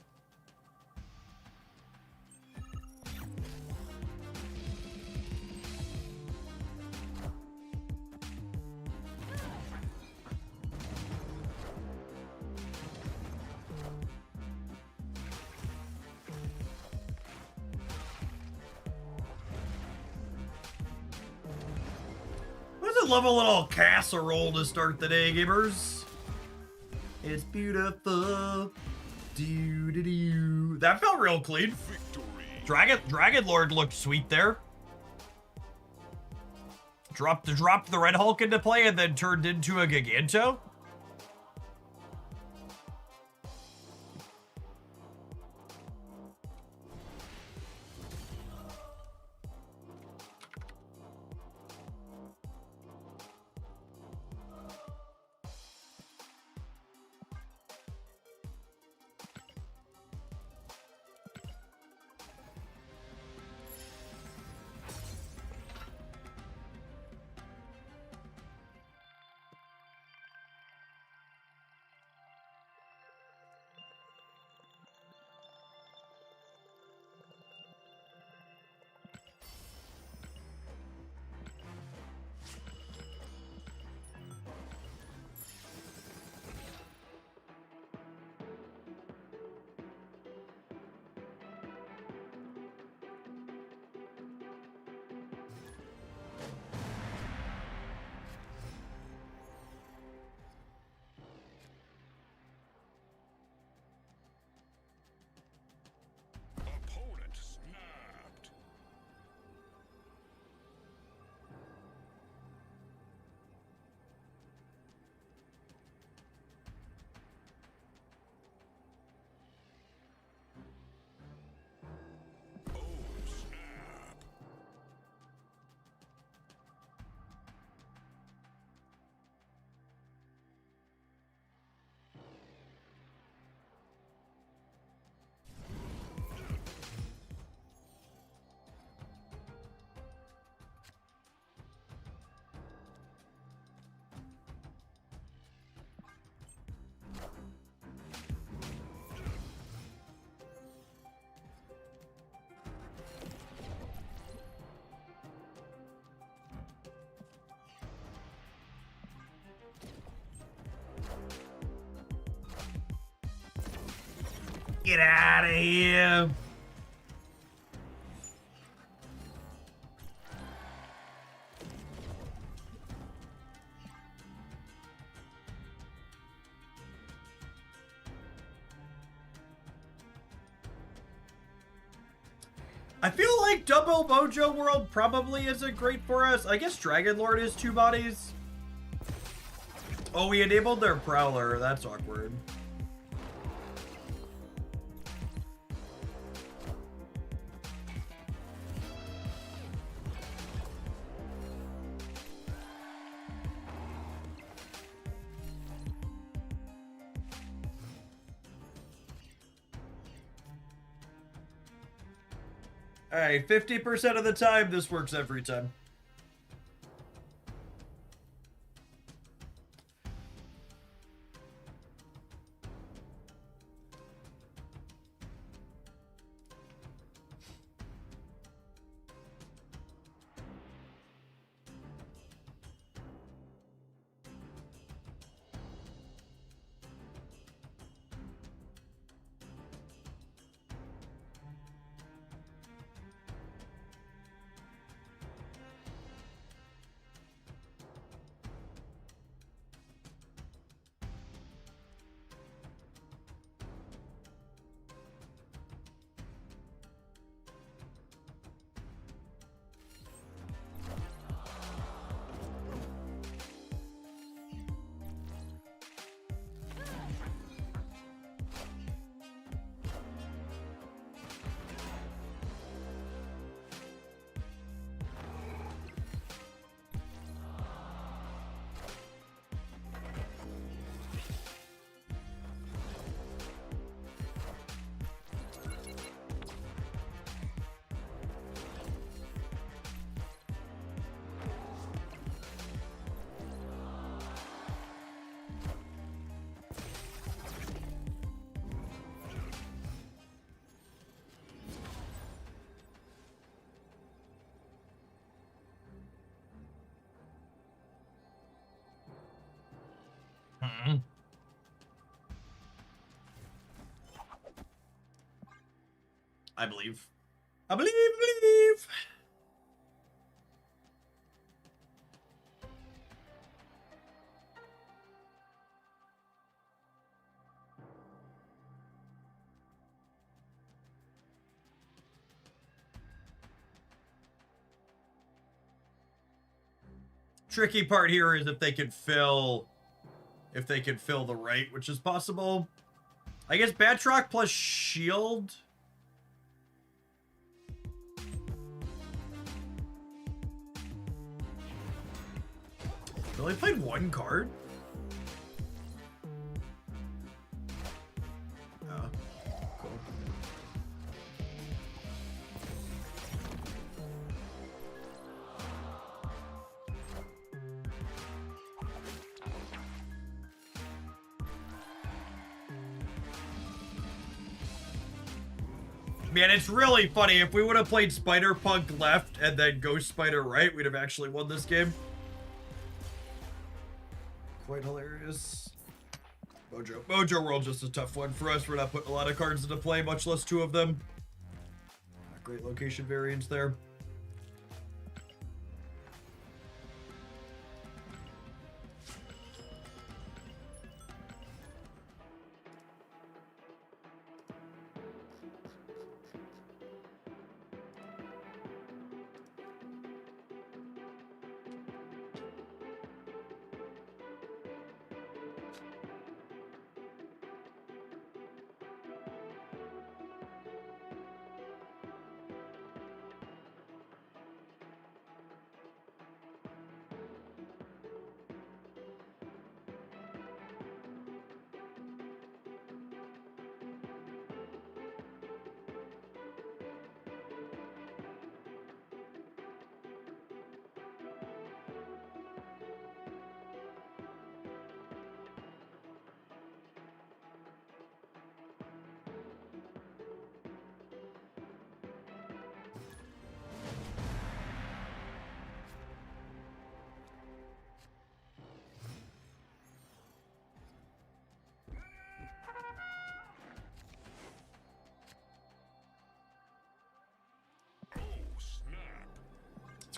Let's love a little casserole to start the day, gamers. It's beautiful. Do do do. That felt real clean. Dragon Lord looked sweet there. Dropped the Red Hulk into play and then turned into a Giganto. Get out of here. I feel like Double Mojo World probably isn't great for us. I guess Dragon Lord is 2 bodies. Oh, we enabled their Prowler. That's awkward. Alright, 50% of the time, this works every time. I believe. I believe. Tricky part here is if they could fill the right, which is possible. I guess Batroc plus shield. They only played 1 card? Oh, cool. Man, it's really funny. If we would have played Spider-Punk left and then Ghost Spider right, we'd have actually won this game. Quite hilarious. Mojo World's just a tough one for us. We're not putting a lot of cards into play, much less 2 of them. Not great location variance there.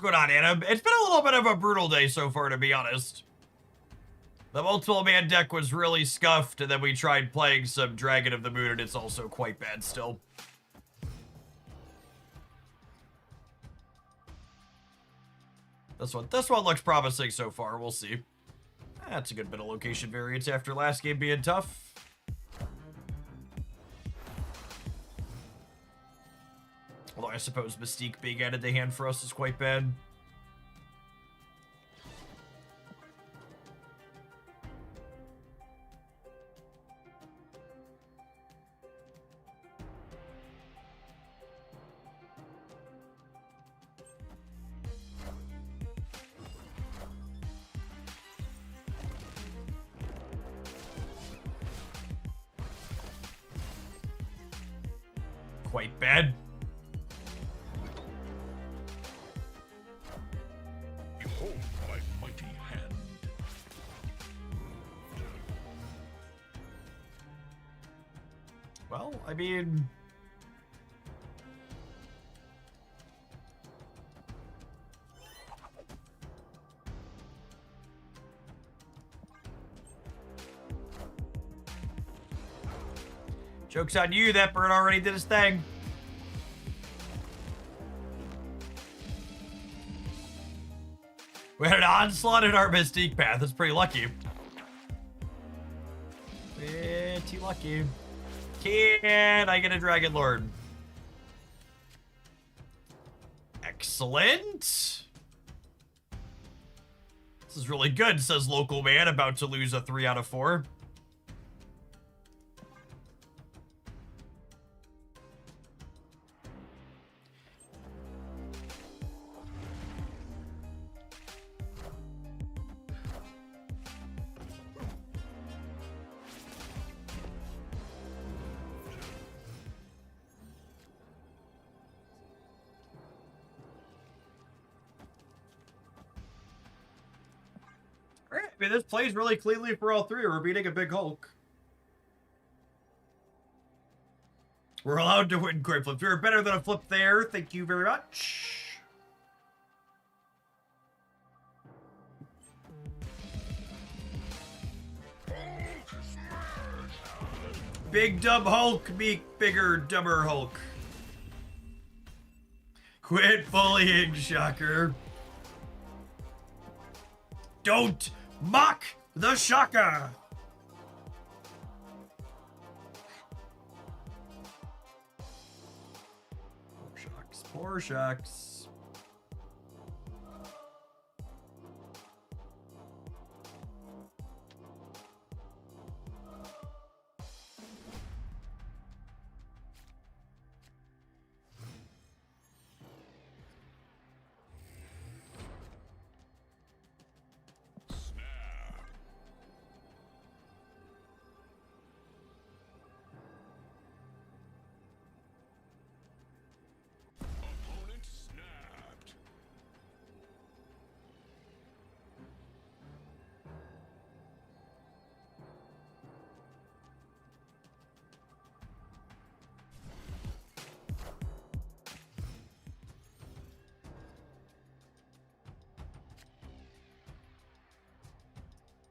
What's going on, Anna? It's been a little bit of a brutal day so far, to be honest. The multiple man deck was really scuffed, and then we tried playing some Dragon of the Moon, and it's also quite bad still. This one looks promising so far. We'll see. That's a good bit of location variance after last game being tough. Although I suppose Mystique being added to hand for us is quite bad. Quite bad. Behold my mighty hand. Well, I mean... Joke's on you, that bird already did his thing. We had an onslaught in our Mystique path. That's pretty lucky. Pretty lucky. Can I get a Dragon Lord? Excellent. This is really good, says local man, about to lose a 3 out of 4. Alright, I mean, this plays really cleanly for all three. We're beating a big Hulk. We're allowed to win coin flips. You're better than a flip there. Thank you very much. Big dumb Hulk, meek, bigger, dumber Hulk. Quit bullying, Shocker. Don't mock the Shocker. Poor Shucks, poor Shucks. Opponent snapped.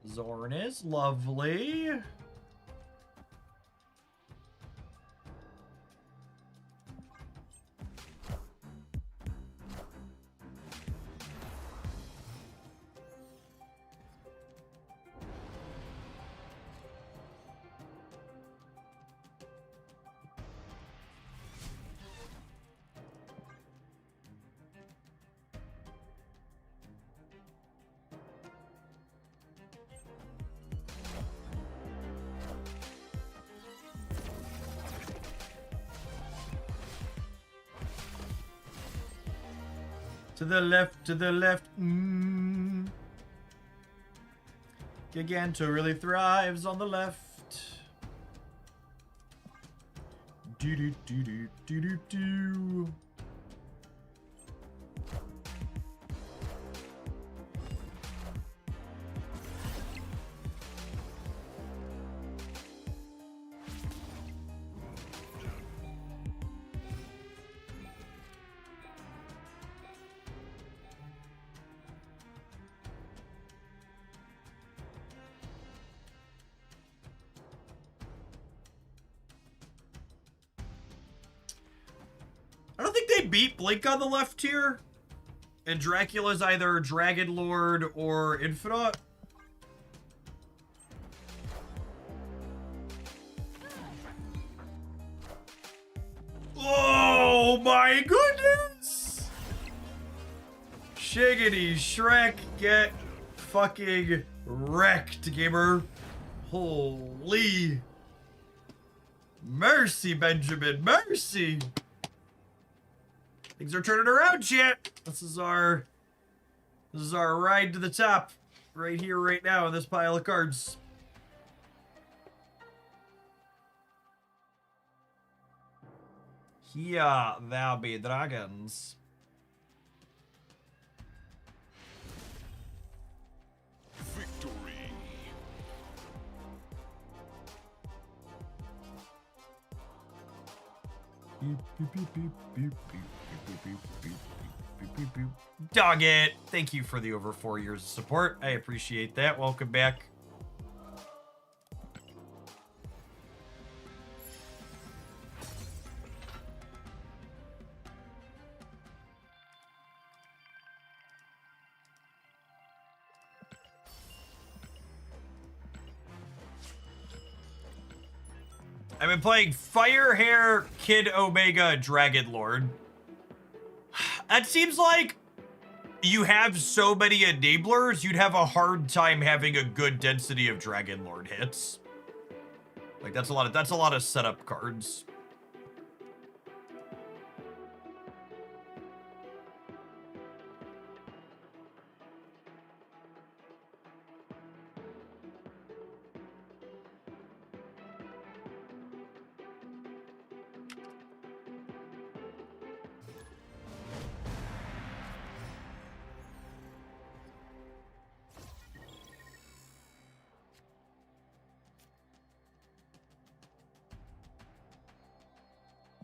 Zorn is lovely. To the left, to the left. Giganto really thrives on the left. Do do do do do do do. beat Blink on the left here? And Dracula's either Dragon Lord or Infinite? Oh my goodness! Shiggity Shrek, get fucking wrecked, gamer. Holy mercy, Benjamin, mercy. Things are turning around, chat. This is our ride to the top, right here, right now, in this pile of cards. Here there be dragons. Victory. Dog it. Thank you for the over 4 years of support. I appreciate that. Welcome back. I've been playing Fire Hair Kid Omega Dragon Lord. That seems like you have so many enablers, you'd have a hard time having a good density of Dragon Lord hits. Like that's a lot of setup cards.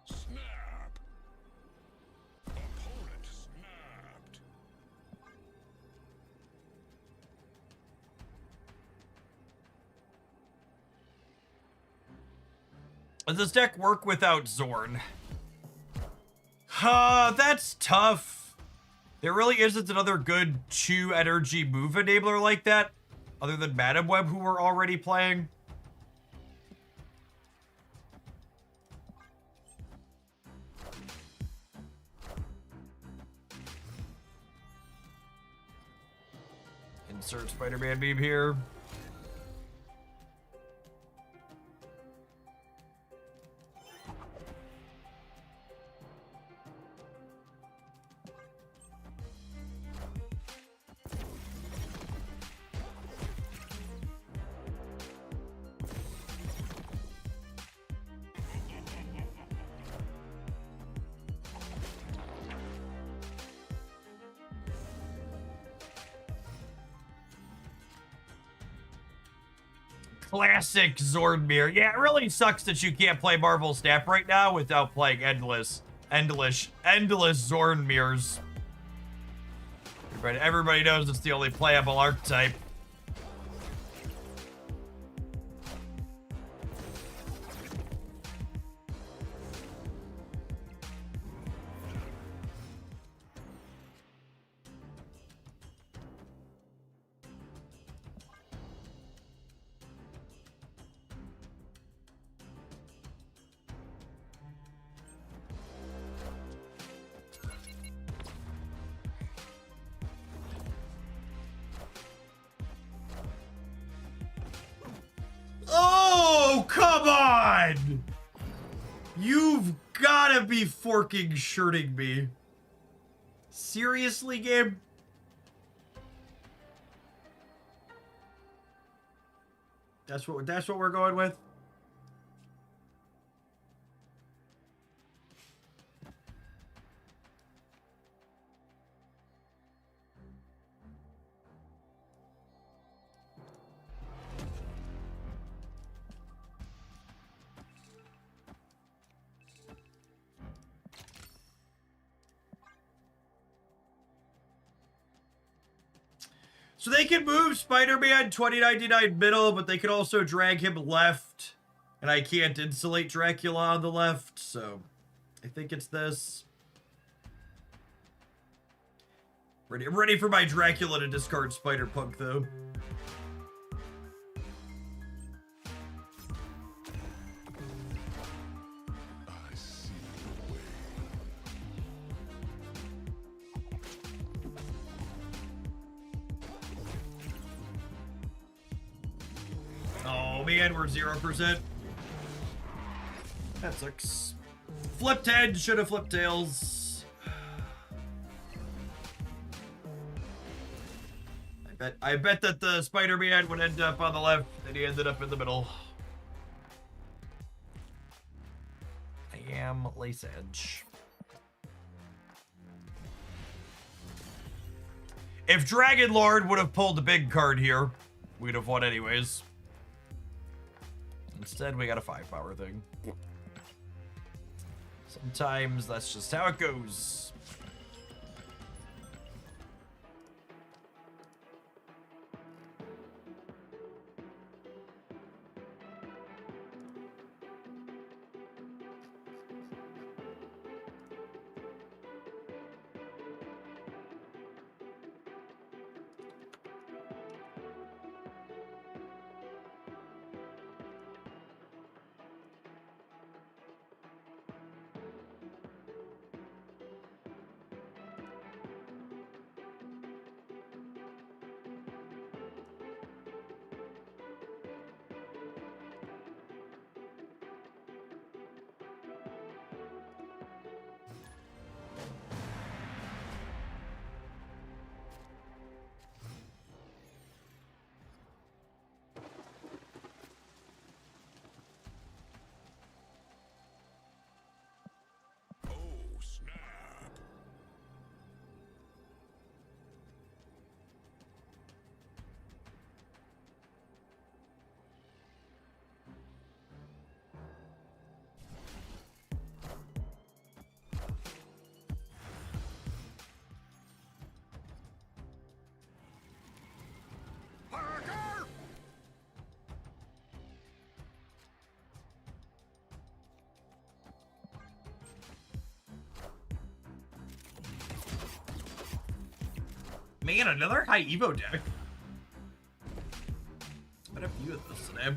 Snap. Opponent snapped. Does this deck work without Zorn? That's tough. There really isn't another good 2 energy move enabler like that, other than Madam Web, who we're already playing. Insert Spider-Man meme here. Classic Zordmir. Yeah, it really sucks that you can't play Marvel Snap right now without playing endless Zornmirs. Everybody knows it's the only playable archetype. Oh, come on! You've gotta be forking shirting me. Seriously, game? That's what we're going with? So they can move Spider-Man 2099 middle, but they could also drag him left. And I can't insulate Dracula on the left, so I think it's this. Ready for my Dracula to discard Spider-Punk, though. I see the way. Oh man, we're 0%. That sucks. Flipped head, should have flipped tails. I bet that the Spider-Man would end up on the left, and he ended up in the middle. I am Lace Edge. If Dragon Lord would have pulled the big card here, we'd have won anyways. Instead, we got a 5-power thing. Sometimes that's just how it goes. Oh, snap. Parker! Man, another high Evo deck. Quite a few of this today.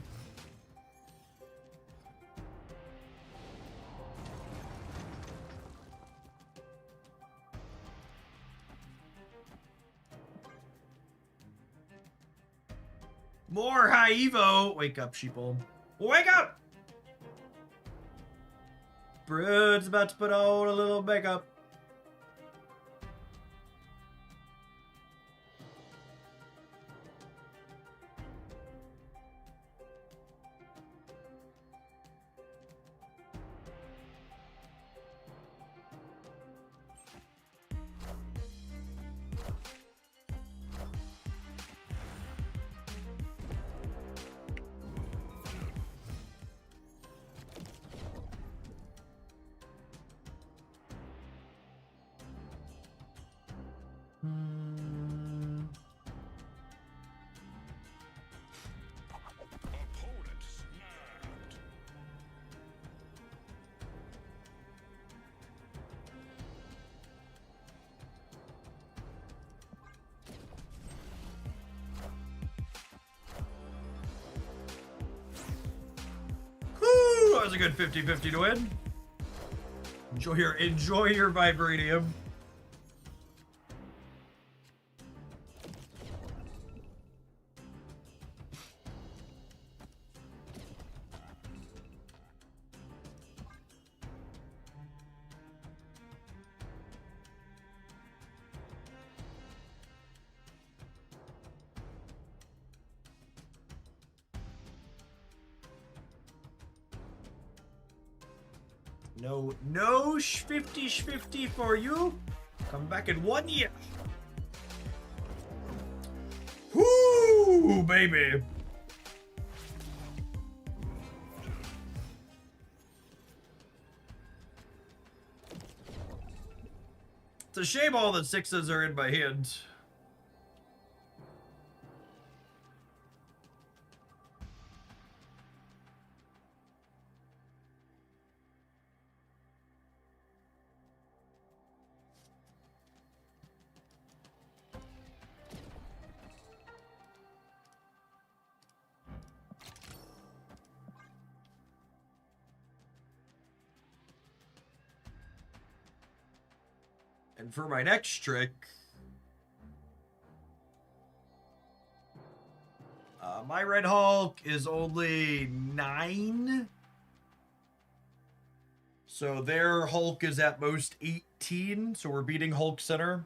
More high Evo. Wake up, sheeple. Wake up! Brood's about to put on a little makeup. Opponent snapped. Woo! That was a good 50-50 to win. Enjoy your vibranium. No 50-50 for you. Come back in 1 year. Whoo, baby. It's a shame all the 6s are in my hand. And for my next trick, my Red Hulk is only 9. So their Hulk is at most 18. So we're beating Hulk Center.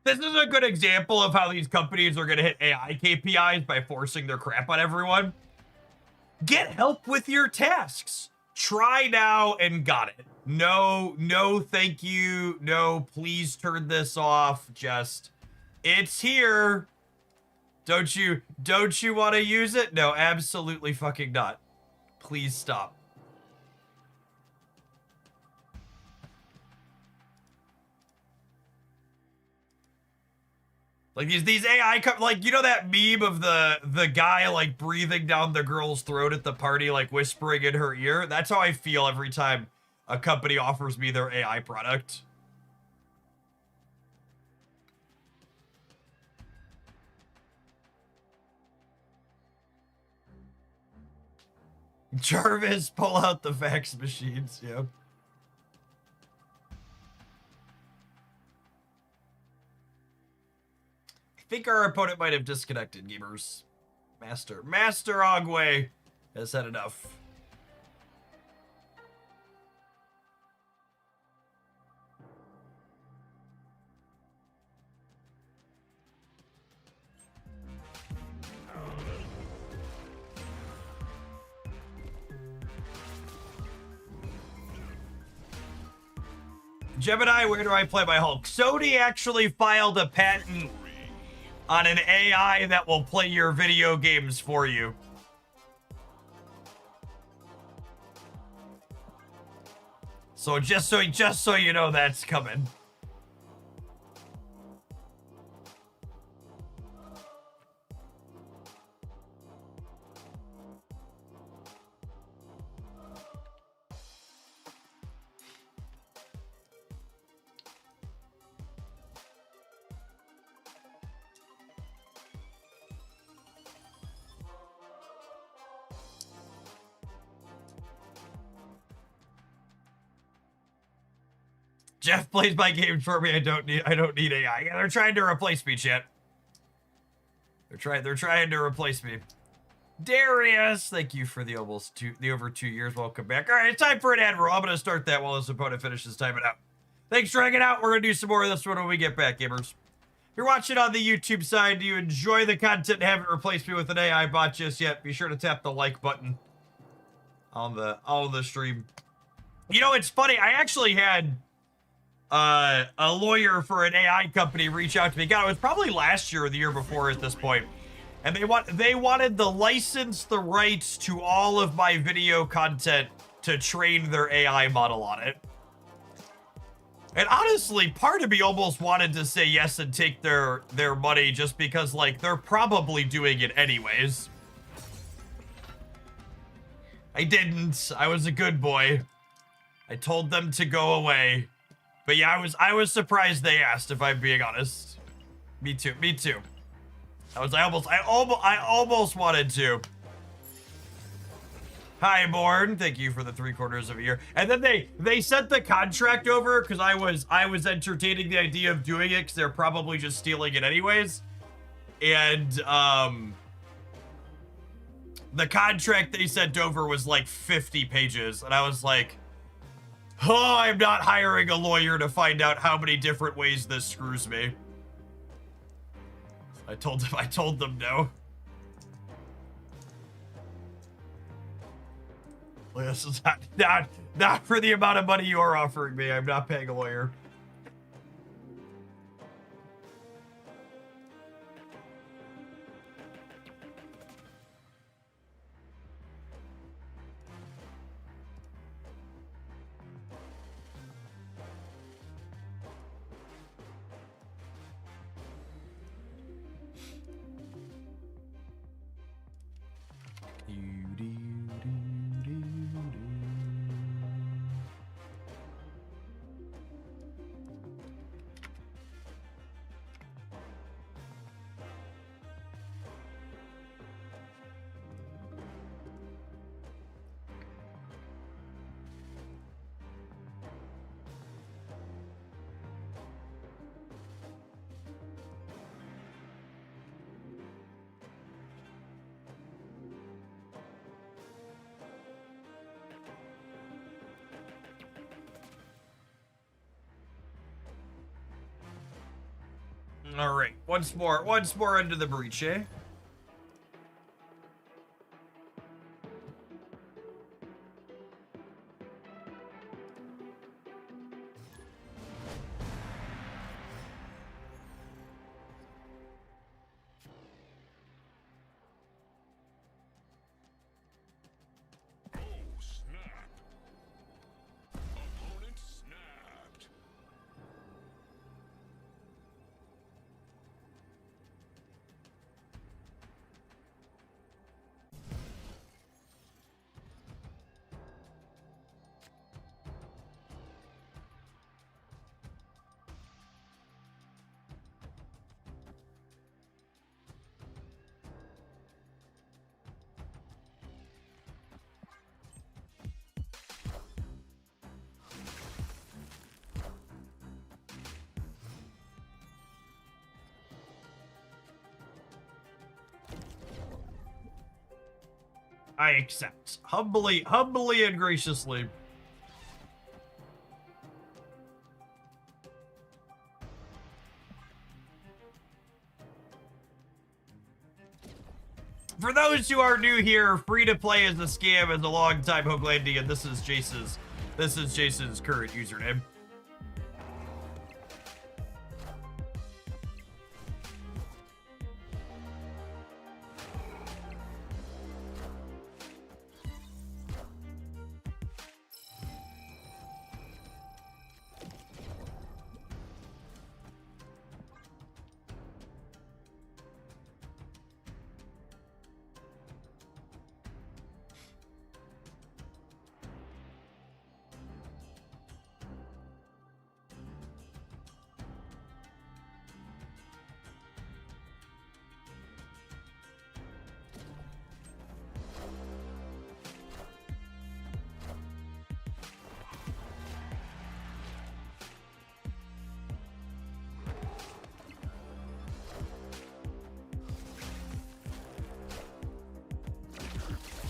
This is a good example of how these companies are going to hit AI KPIs by forcing their crap on everyone. Get help with your tasks. Try now and got it. No, thank you. No, please turn this off. Just, it's here. Don't you want to use it? No, absolutely fucking not. Please stop. Like these AI like, you know that meme of the guy like breathing down the girl's throat at the party, like whispering in her ear? That's how I feel every time a company offers me their AI product. Jarvis, pull out the fax machines, yeah. I think our opponent might have disconnected, gamers. Master Ogway has had enough. Gemini, where do I play my Hulk? Sony actually filed a patent on an AI that will play your video games for you. So just so you know, that's coming. Jeff plays my games for me. I don't need AI. Yeah, they're trying to replace me, chat. They're trying to replace me. Darius, thank you for the over 2 years. Welcome back. All right, it's time for an ad roll. I'm gonna start that while his opponent finishes timing out. Thanks for hanging out. We're gonna do some more of this one when we get back, gamers. If you're watching on the YouTube side, do you enjoy the content and haven't replaced me with an AI bot just yet? Be sure to tap the like button on the stream. You know, it's funny. I actually had a lawyer for an AI company reach out to me. God, it was probably last year or the year before at this point. And they wanted the license, the rights to all of my video content to train their AI model on it. And honestly, part of me almost wanted to say yes and take their money just because, like, they're probably doing it anyways. I didn't. I was a good boy. I told them to go away. But yeah, I was surprised they asked, if I'm being honest. Me too. I almost wanted to. Hi, Born. Thank you for the 3/4 of a year. And then they sent the contract over because I was entertaining the idea of doing it because they're probably just stealing it anyways. And the contract they sent over was like 50 pages, and I was like, oh, I'm not hiring a lawyer to find out how many different ways this screws me. I told them no. Well, this is not for the amount of money you are offering me. I'm not paying a lawyer. All right, once more into the breach, eh? Oh, snap. Opponent snapped. I accept. Humbly and graciously. For those who are new here, free to play is a scam as a long-time Hoaglandian. This is Jason's current username.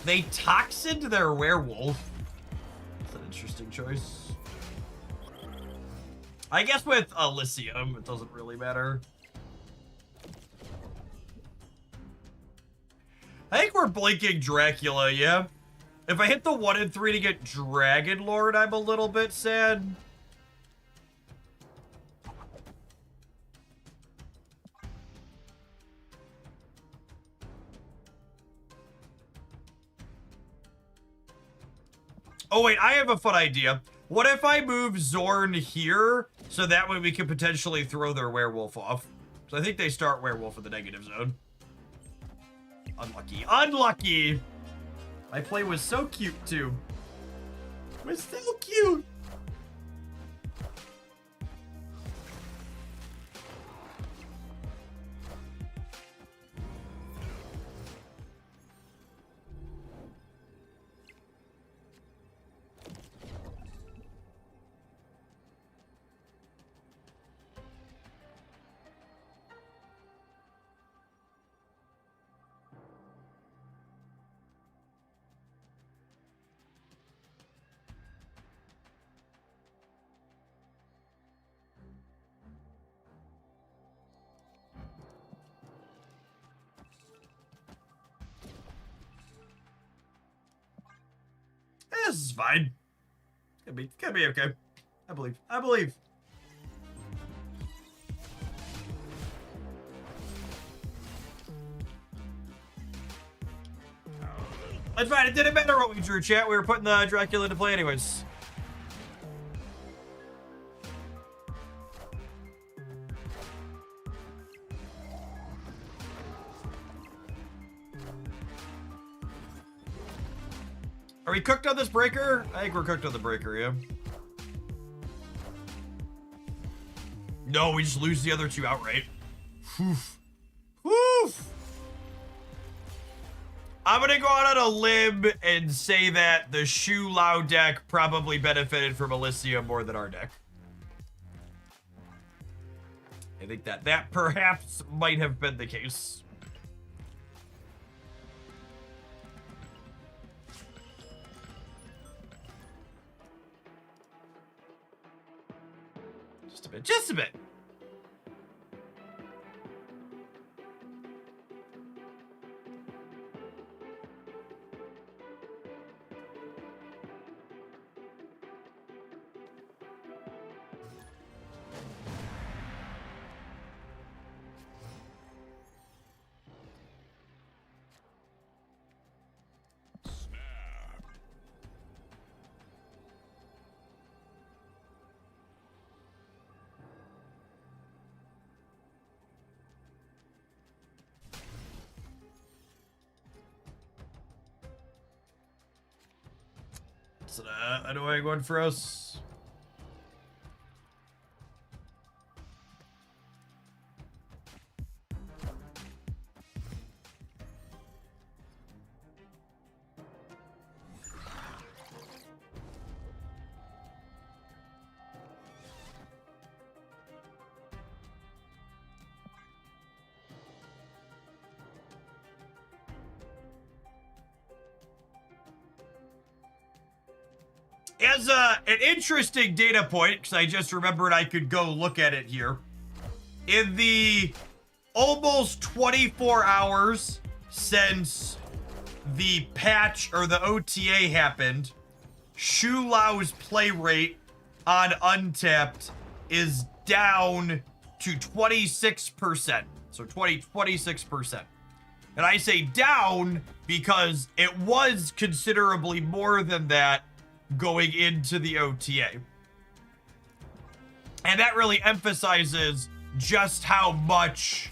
They toxined their werewolf. That's an interesting choice. I guess with Elysium, it doesn't really matter. I think we're blinking Dracula, yeah? If I hit the 1 and 3 to get Dragon Lord, I'm a little bit sad. Oh wait, I have a fun idea. What if I move Zorn here, so that way we can potentially throw their werewolf off? So I think they start werewolf in the negative zone. Unlucky. Unlucky! My play was so cute, too. It was so cute! This is fine. It's gonna be okay. I believe. I believe. That's fine. It didn't matter what we drew, chat. We were putting the Dracula into play anyways. Are we cooked on this breaker? I think we're cooked on the breaker, yeah. No, we just lose the other two outright. Woof. Woof. I'm gonna go out on a limb and say that the Shu Lao deck probably benefited from Elysium more than our deck. I think that perhaps might have been the case. Just a bit. That's an annoying one for us. As an interesting data point, because I just remembered I could go look at it here. In the almost 24 hours since the patch or the OTA happened, Shu Lao's play rate on Untapped is down to 26%. So 26%. And I say down because it was considerably more than that going into the OTA. And that really emphasizes just how much,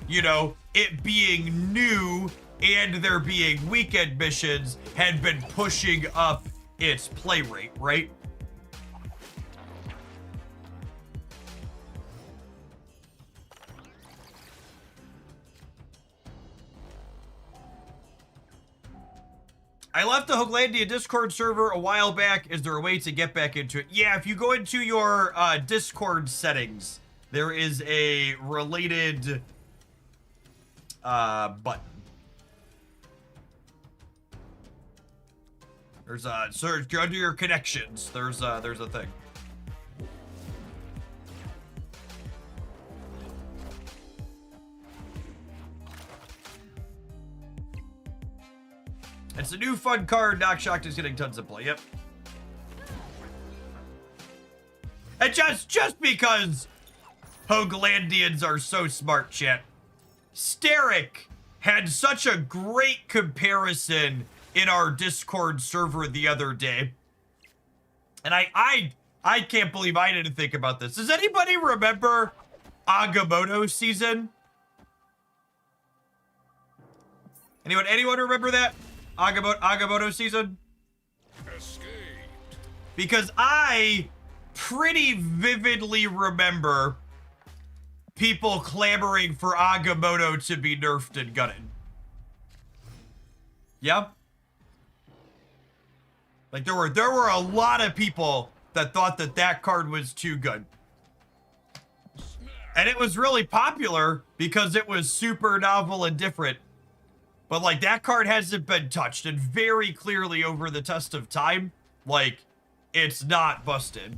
you know, it being new and there being weekend missions had been pushing up its play rate, right? I left the Hooglandia Discord server a while back. Is there a way to get back into it? Yeah, if you go into your Discord settings, there is a related button. There's a search. Go under your connections. There's a thing. It's a new fun card. Knockshocked is getting tons of play. Yep. And just because Hooglandians are so smart, chat. Steric had such a great comparison in our Discord server the other day. And I can't believe I didn't think about this. Does anybody remember Agamotto season? Anyone remember that? Agamotto season? Escaped. Because I pretty vividly remember people clamoring for Agamotto to be nerfed and gutted. Yeah? Like there were a lot of people that thought that card was too good. And it was really popular because it was super novel and different. But like that card hasn't been touched, and very clearly over the test of time, like it's not busted.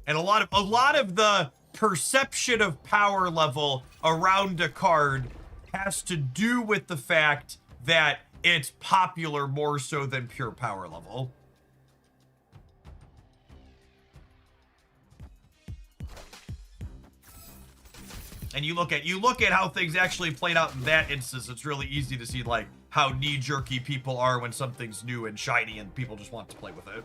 And a lot of the perception of power level around a card has to do with the fact that it's popular more so than pure power level. And you look at how things actually played out in that instance, it's really easy to see like how knee-jerky people are when something's new and shiny and people just want to play with it.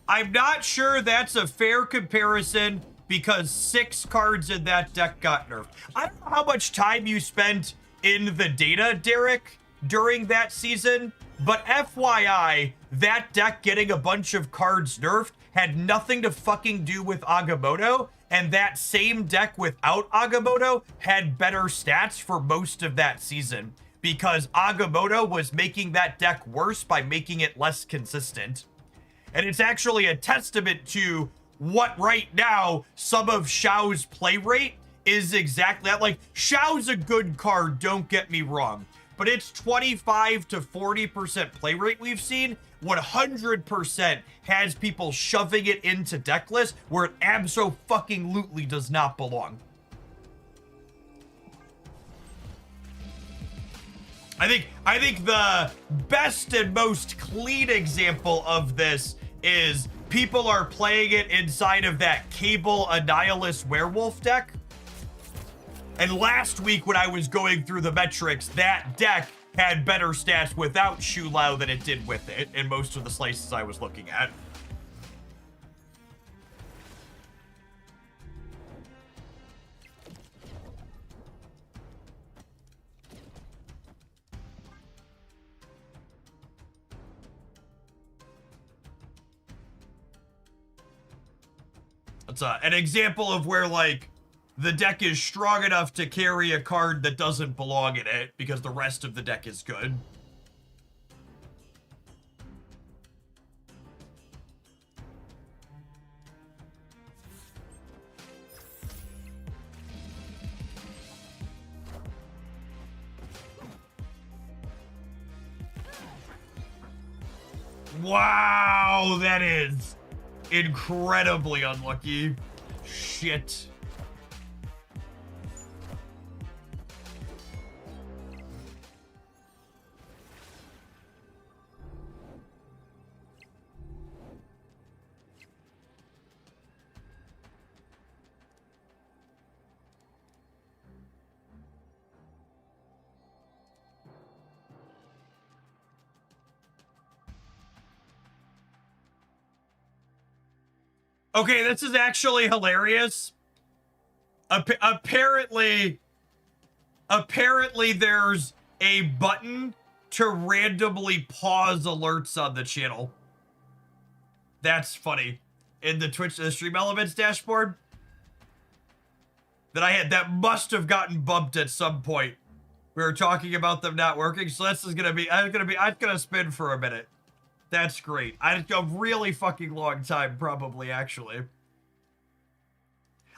I'm not sure that's a fair comparison because 6 cards in that deck got nerfed. I don't know how much time you spent in the data, Derek, during that season, but FYI, that deck getting a bunch of cards nerfed had nothing to fucking do with Agamotto, and that same deck without Agamotto had better stats for most of that season because Agamotto was making that deck worse by making it less consistent. And it's actually a testament to what right now some of Xiao's play rate is exactly that. Like, Xiao's a good card, don't get me wrong, but it's 25 to 40% play rate we've seen 100% has people shoving it into deck lists where it abso-fucking-lutely does not belong. I think the best and most clean example of this is people are playing it inside of that Cable Annihilus Werewolf deck. And last week when I was going through the metrics, that deck had better stats without Shu Lao than it did with it in most of the slices I was looking at. That's an example of where, like, the deck is strong enough to carry a card that doesn't belong in it because the rest of the deck is good. Wow, that is incredibly unlucky. Shit. Okay, this is actually hilarious. Apparently there's a button to randomly pause alerts on the channel. That's funny. In the Twitch, the Stream Elements dashboard that I had, that must have gotten bumped at some point. We were talking about them not working, so this is gonna be, I'm gonna spin for a minute. That's great. A really fucking long time, probably, actually.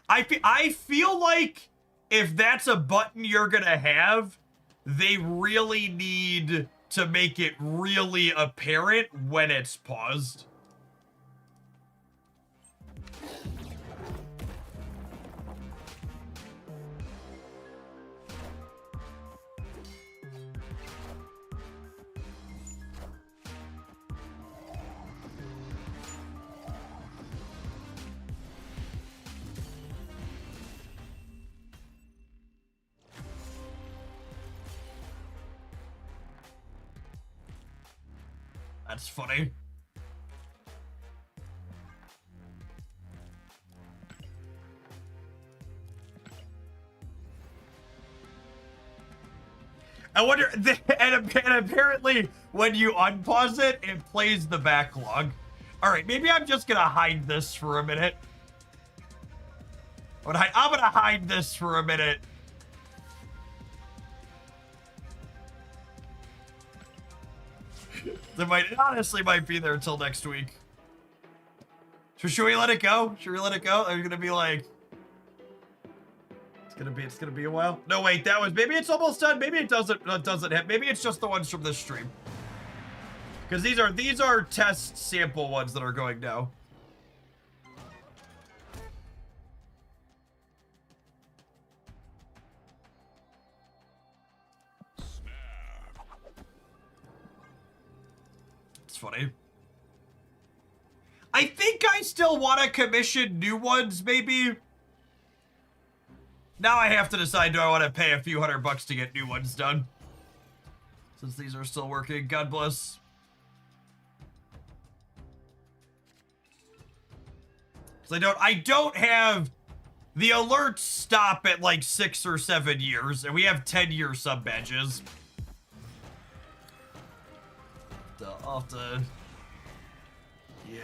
I feel like if that's a button you're gonna have, they really need to make it really apparent when it's paused. That's funny. I wonder, and apparently when you unpause it, it plays the backlog. All right, maybe I'm just gonna hide this for a minute. I'm gonna hide this for a minute. It honestly might be there until next week. So should we let it go? Should we let it go? Are you gonna be like, it's gonna be a while? No, wait, that was, maybe it's almost done. Maybe it doesn't hit. Maybe it's just the ones from this stream. Because these are test sample ones that are going now. It's funny. I think I still want to commission new ones, maybe. Now I have to decide, do I want to pay a few $100 to get new ones done? Since these are still working, God bless. Because I don't have, the alerts stop at like 6 or 7 years, and we have 10-year sub badges. I'll have to, yeah.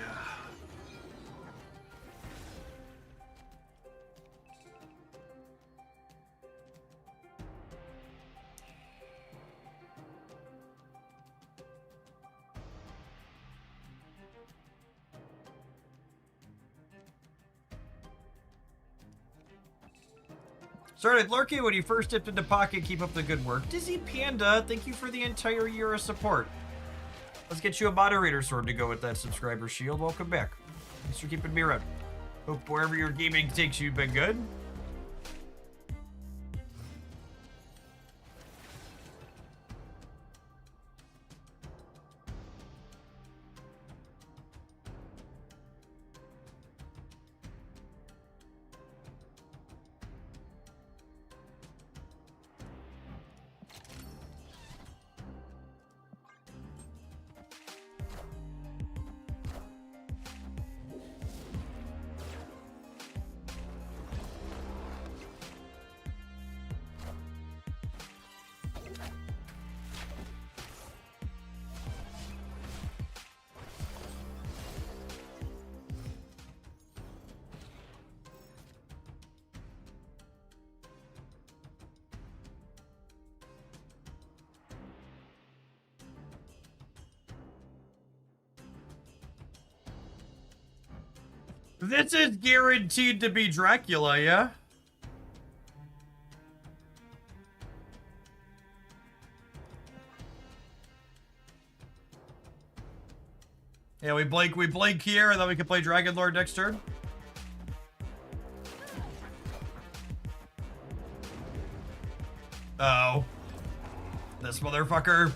Started lurking when you first dipped into Pocket. Keep up the good work. Dizzy Panda, thank you for the entire year of support. Let's get you a moderator sword to go with that subscriber shield. Welcome back. Thanks for keeping me around. Hope wherever your gaming takes you, been good. This is guaranteed to be Dracula, yeah? Yeah, we blink here, and then we can play Dragon Lord next turn. Oh. This motherfucker.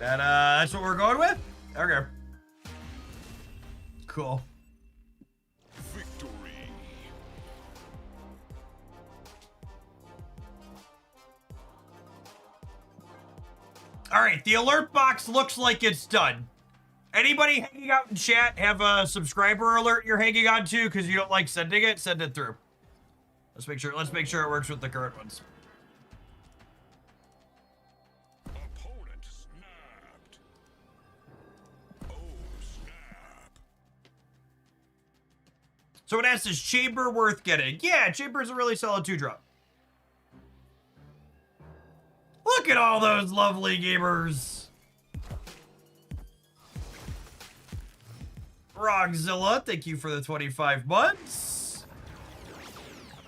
That's what we're going with? Okay. Cool. Victory. All right, the alert box looks like it's done. Anybody hanging out in chat have a subscriber alert you're hanging on to because you don't like sending it? Send it through. Let's make sure it works with the current ones. Opponent snapped. Oh, snap. So it asks, is Chamber worth getting? Yeah, Chamber's a really solid 2-drop. Look at all those lovely gamers. Rogzilla, thank you for the 25 months.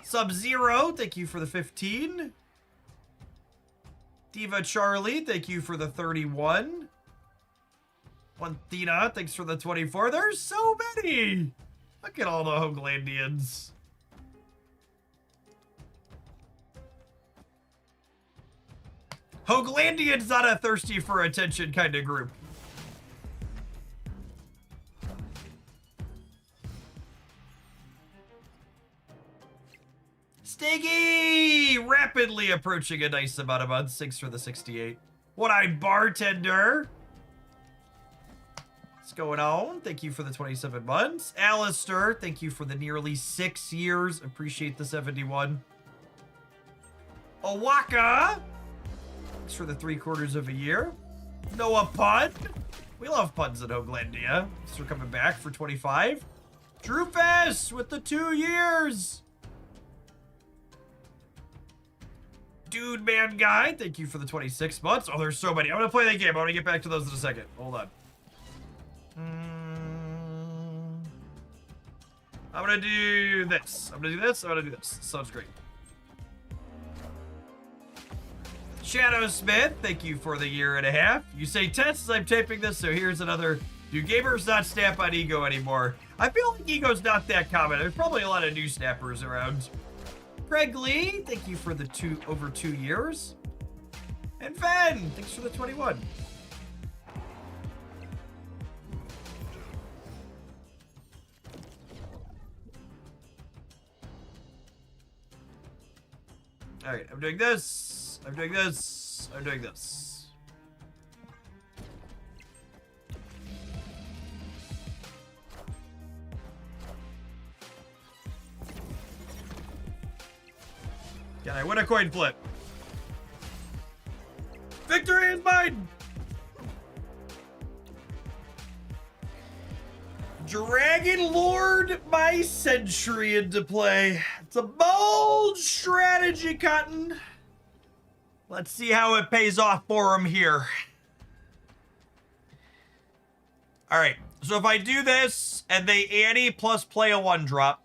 Sub-Zero, thank you for the 15. Diva Charlie, thank you for the 31. Wantina, thanks for the 24. There's so many. Look at all the Hoaglandians. Hoaglandian's not a thirsty for attention kind of group. Stiggy! Rapidly approaching a nice amount of months. Thanks for the 68. What I bartender. What's going on? Thank you for the 27 months. Alistair, thank you for the nearly 6 years. Appreciate the 71. Owaka! Thanks for the 3/4 of a year. Noah Pun. We love puns at Hoaglandia. Thanks for coming back for 25. Drewfest with the 2 years. Dude Man Guy, thank you for the 26 months. Oh, there's so many. I'm gonna play that game. I wanna get back to those in a second. Hold on. I'm gonna do this. I'm gonna do this. I'm gonna do this. Sounds great. Shadow Smith, thank you for the 1.5 years. You say tense as I'm taping this, so here's another. Do gamers not snap on ego anymore? I feel like ego's not that common. There's probably a lot of new snappers around. Craig Lee, thank you for the over 2 years. And Fen, thanks for the 21. All right, I'm doing this. I'm doing this. I'm doing this. Can I win a coin flip? Victory is mine! Dragon Lord my century into play. It's a bold strategy, Cotton. Let's see how it pays off for him here. All right, so if I do this and they ante plus play a 1-drop,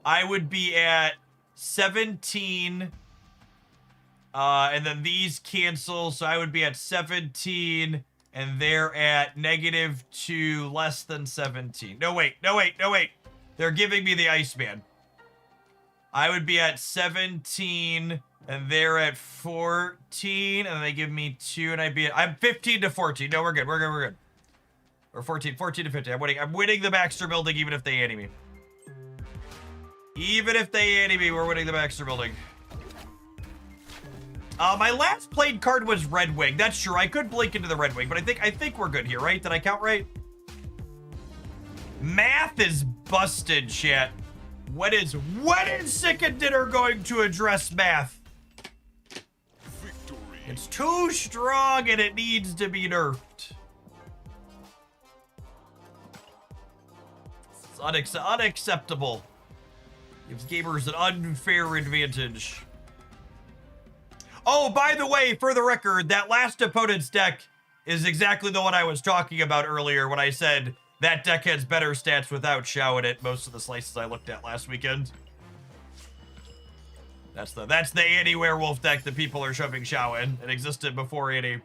I would be at 17. And then these cancel, so I would be at 17. And they're at -2, less than 17. No, wait. They're giving me the Iceman. I would be at 17, and they're at 14, and they give me 2, and I'd be at... I'm 15 to 14. No, we're good. We're good. Or 14 to 15. I'm winning the Baxter building even if they ante me. Even if they anti me, we're winning the Baxter building. My last played card was Red Wing. That's true. I could blink into the Red Wing, but I think we're good here, right? Did I count right? Math is busted, chat. When is Sick and Dinner going to address math? Victory. It's too strong and it needs to be nerfed. It's unacceptable. Gives gamers an unfair advantage. Oh, by the way, for the record, that last opponent's deck is exactly the one I was talking about earlier when I said that deck has better stats without Shao in it. Most of the slices I looked at last weekend. That's the anti-werewolf deck that people are shoving Shao in. It existed before anti.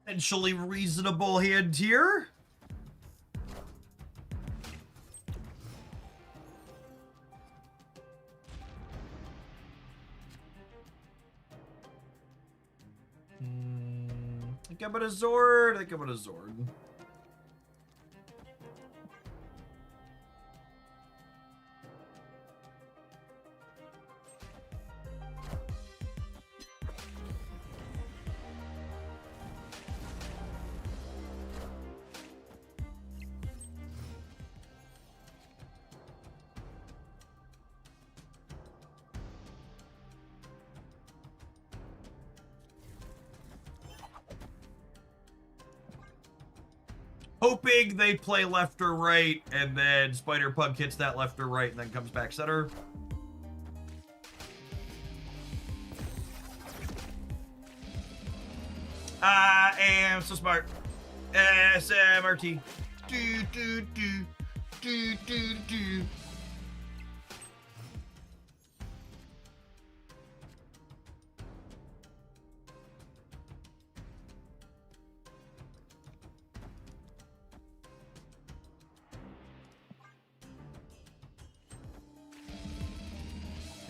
Potentially reasonable hand here. I think I'm gonna Zord. I think I'm gonna Zord. Hoping they play left or right, and then Spider-Punk hits that left or right, and then comes back center. I am so smart. SMRT. Do, do, do. Do, do, do.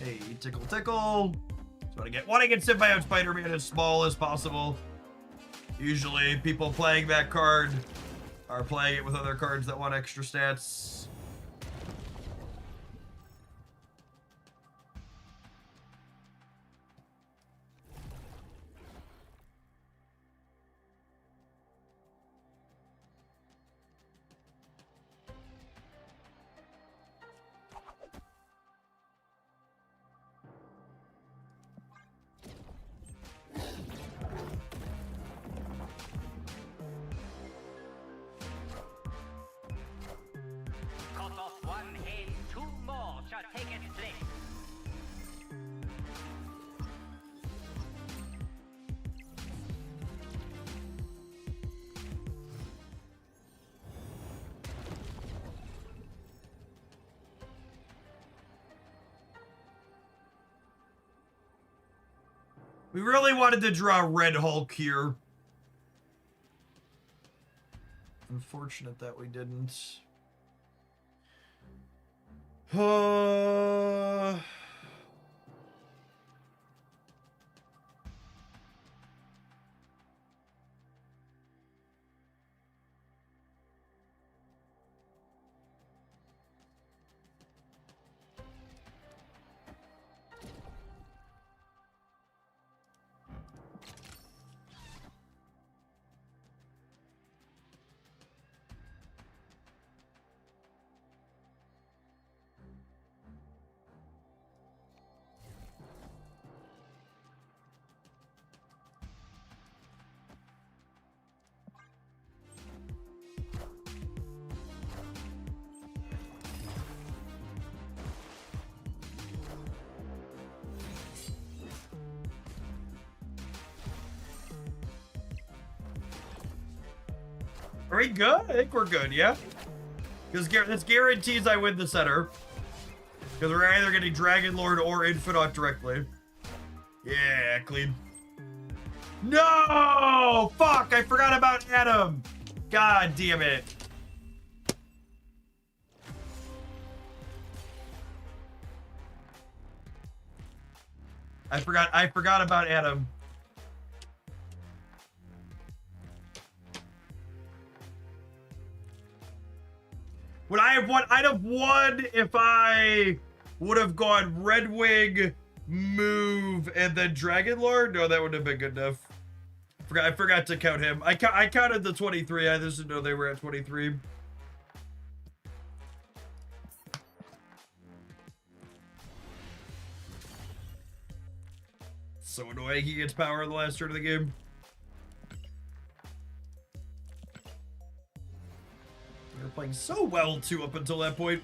Hey, tickle, tickle. So want to get Symbiote Spider-Man as small as possible. Usually, people playing that card are playing it with other cards that want extra stats. Cut off one head, two more shall take its place. We really wanted to draw Red Hulk here. Unfortunate that we didn't. Are we good? I think we're good, yeah? Because this guarantees I win the center. Because we're either getting Dragon Lord or Infinite directly. Yeah, clean. No! Fuck! I forgot about Adam! God damn it. I forgot about Adam. I'd have won if I would have gone Red Wing, move, and then Dragon Lord. No, that wouldn't have been good enough. I forgot to count him. I counted the 23. I just didn't know they were at 23. So annoying he gets power in the last turn of the game. They were playing so well too up until that point.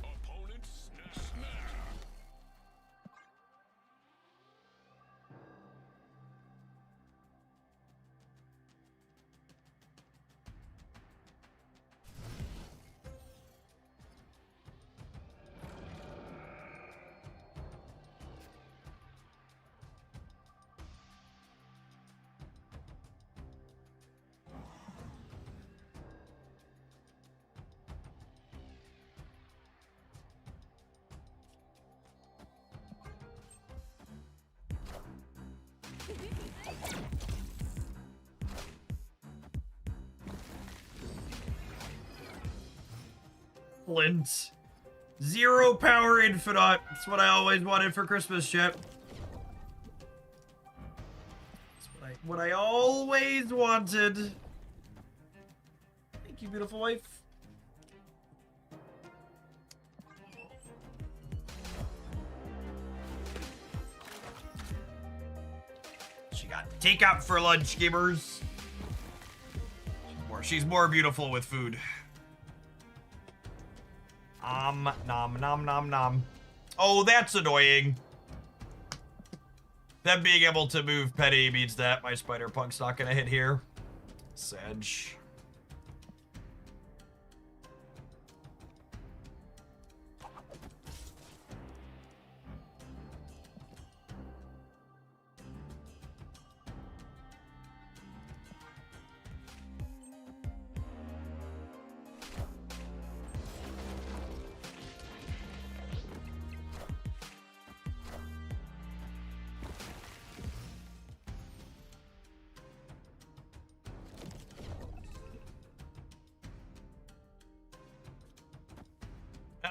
Opponent snare. Flint. Zero power Infinite. That's what I always wanted for Christmas, chat. That's what I always wanted. Thank you, beautiful wife. She got takeout for lunch, gamers. She's more beautiful with food. Nom, nom, nom, nom. Oh, that's annoying. Them being able to move Petty means that my Spider-Punk's not gonna hit here. Sedge.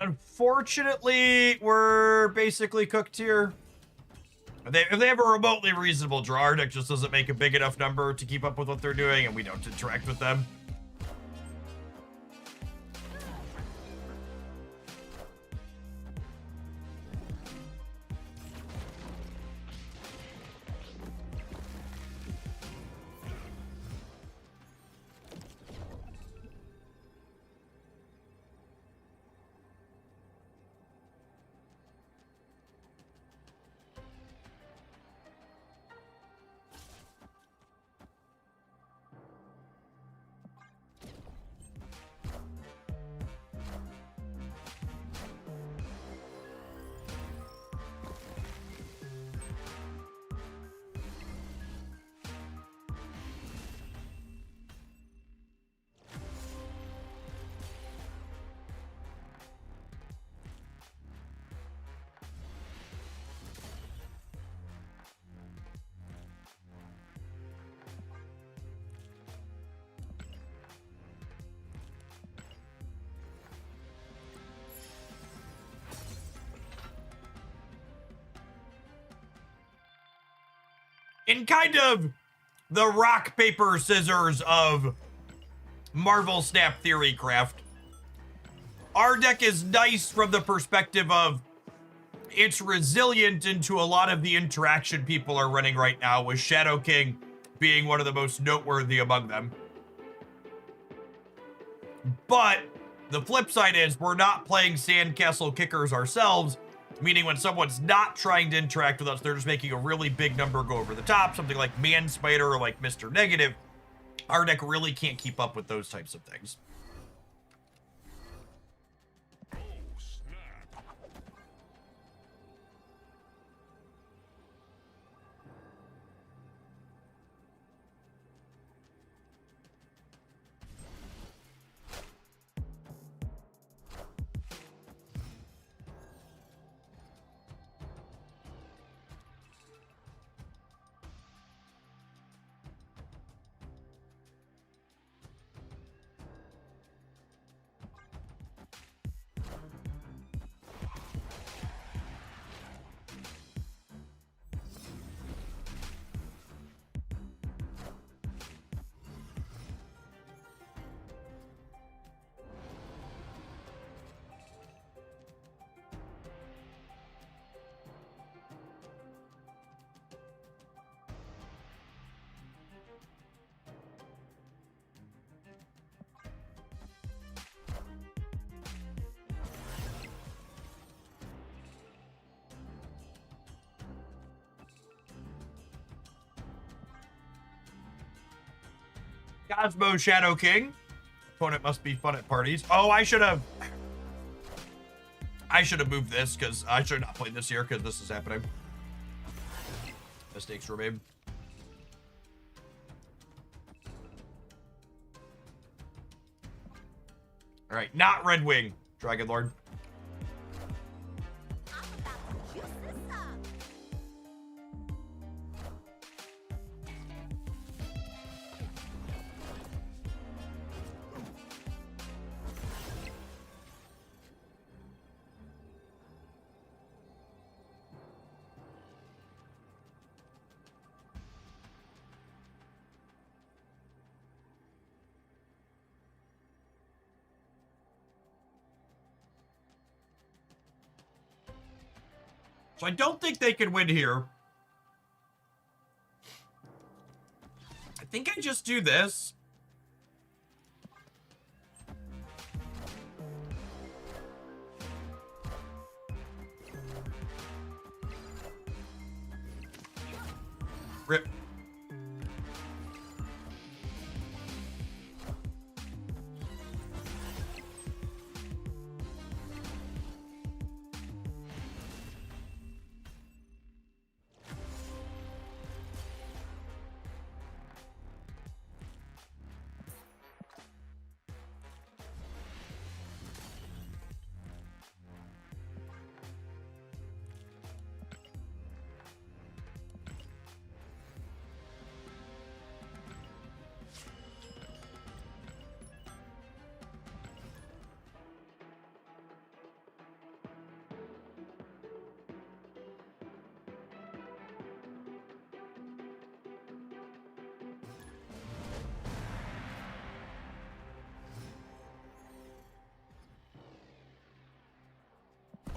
Unfortunately, we're basically cooked here. If they have a remotely reasonable draw, our deck just doesn't make a big enough number to keep up with what they're doing, and we don't interact with them. in kind of the rock, paper, scissors of Marvel Snap Theory Craft. Our deck is nice from the perspective of it's resilient into a lot of the interaction people are running right now, with Shadow King being one of the most noteworthy among them. But the flip side is we're not playing sandcastle kickers ourselves, meaning when someone's not trying to interact with us, they're just making a really big number go over the top, something like Man Spider or like Mr. Negative. Our deck really can't keep up with those types of things. Oh, snap. Cosmo Shadow King. Opponent must be fun at parties. Oh, I should have moved this because I should not play this here because this is happening. Mistakes were made. All right, not Red Wing, Dragon Lord. So I don't think they can win here. I think I just do this. Rip.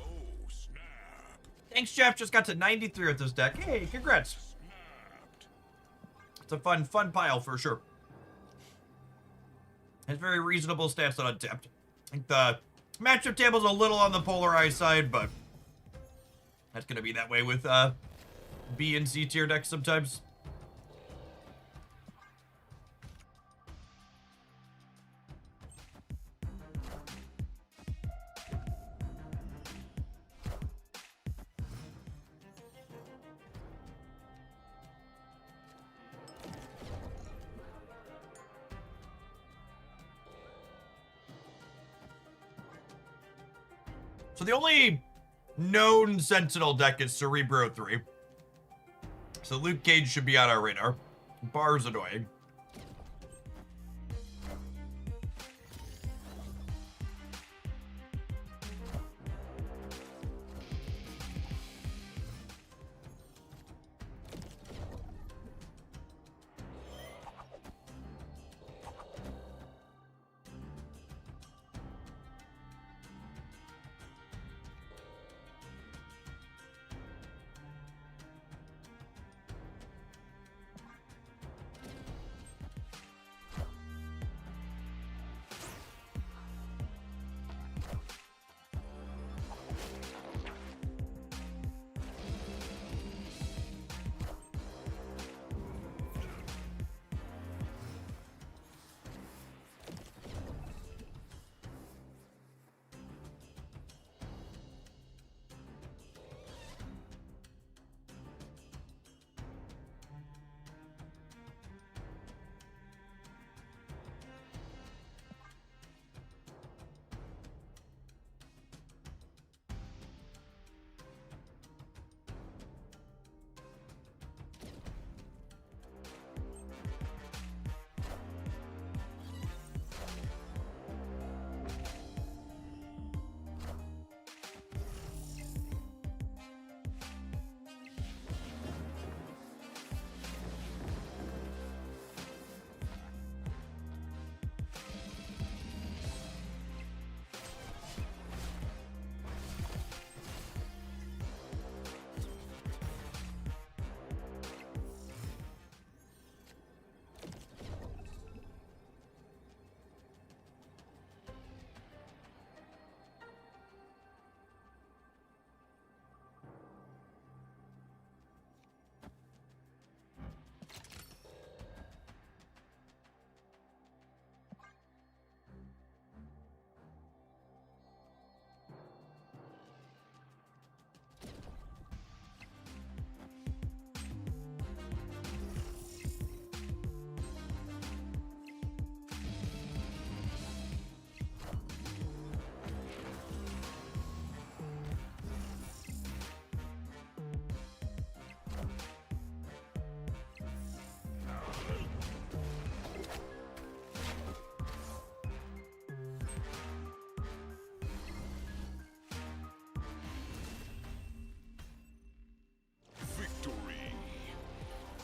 Oh, snap. Thanks, Jeff. Just got to 93 with this deck. Hey, congrats. Snapped. It's a fun pile for sure. Has very reasonable stats on Untapped. I think the matchup table's a little on the polarized side, but that's gonna be that way with B and C tier decks sometimes. So the only known Sentinel deck is Cerebro 3. So Luke Cage should be on our radar. Bar's annoying.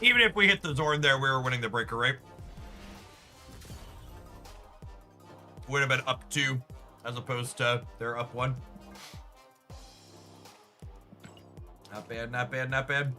Even if we hit the Zorn there, we were winning the breaker, right? Would have been up 2 as opposed to they're up 1. Not bad, not bad, not bad.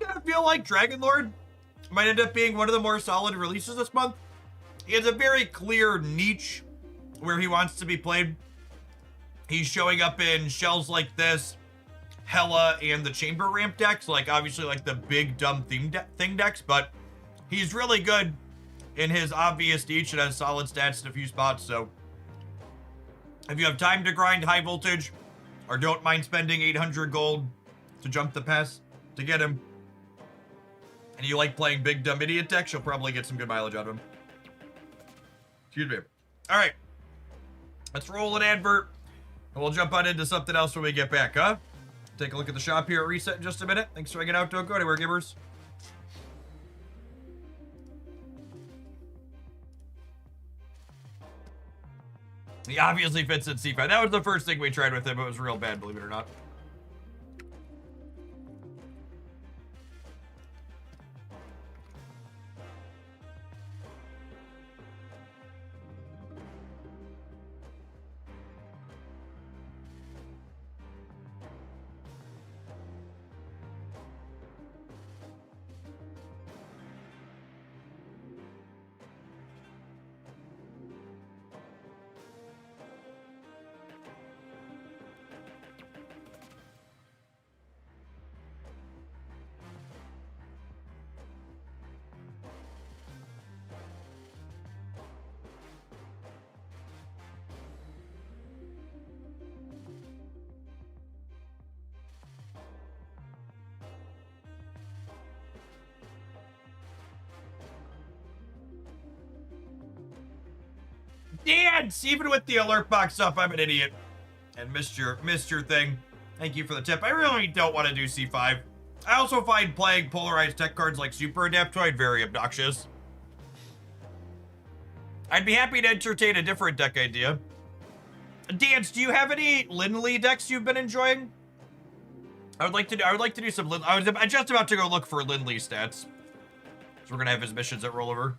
I feel like Dragon Lord might end up being one of the more solid releases this month. He has a very clear niche where he wants to be played. He's showing up in shells like this, Hella, and the Chamber Ramp decks, like obviously like the big dumb thing decks, but he's really good in his obvious niche and has solid stats in a few spots. So if you have time to grind high voltage or don't mind spending 800 gold to jump the pass to get him, and you like playing big dumb idiot decks, you'll probably get some good mileage out of him. Excuse me. All right, let's roll an advert, and we'll jump on into something else when we get back, huh? Take a look at the shop here at Reset in just a minute. Thanks for hanging out. Don't go anywhere, gamers. He obviously fits in C5. That was the first thing we tried with him. It was real bad, believe it or not. Dance! Even with the alert box up, I'm an idiot. And missed your thing. Thank you for the tip. I really don't want to do C5. I also find playing polarized tech cards like Super Adaptoid very obnoxious. I'd be happy to entertain a different deck idea. Dance, do you have any Lindley decks you've been enjoying? I would like to do some I was just about to go look for Lindley stats. So we're gonna have his missions at rollover.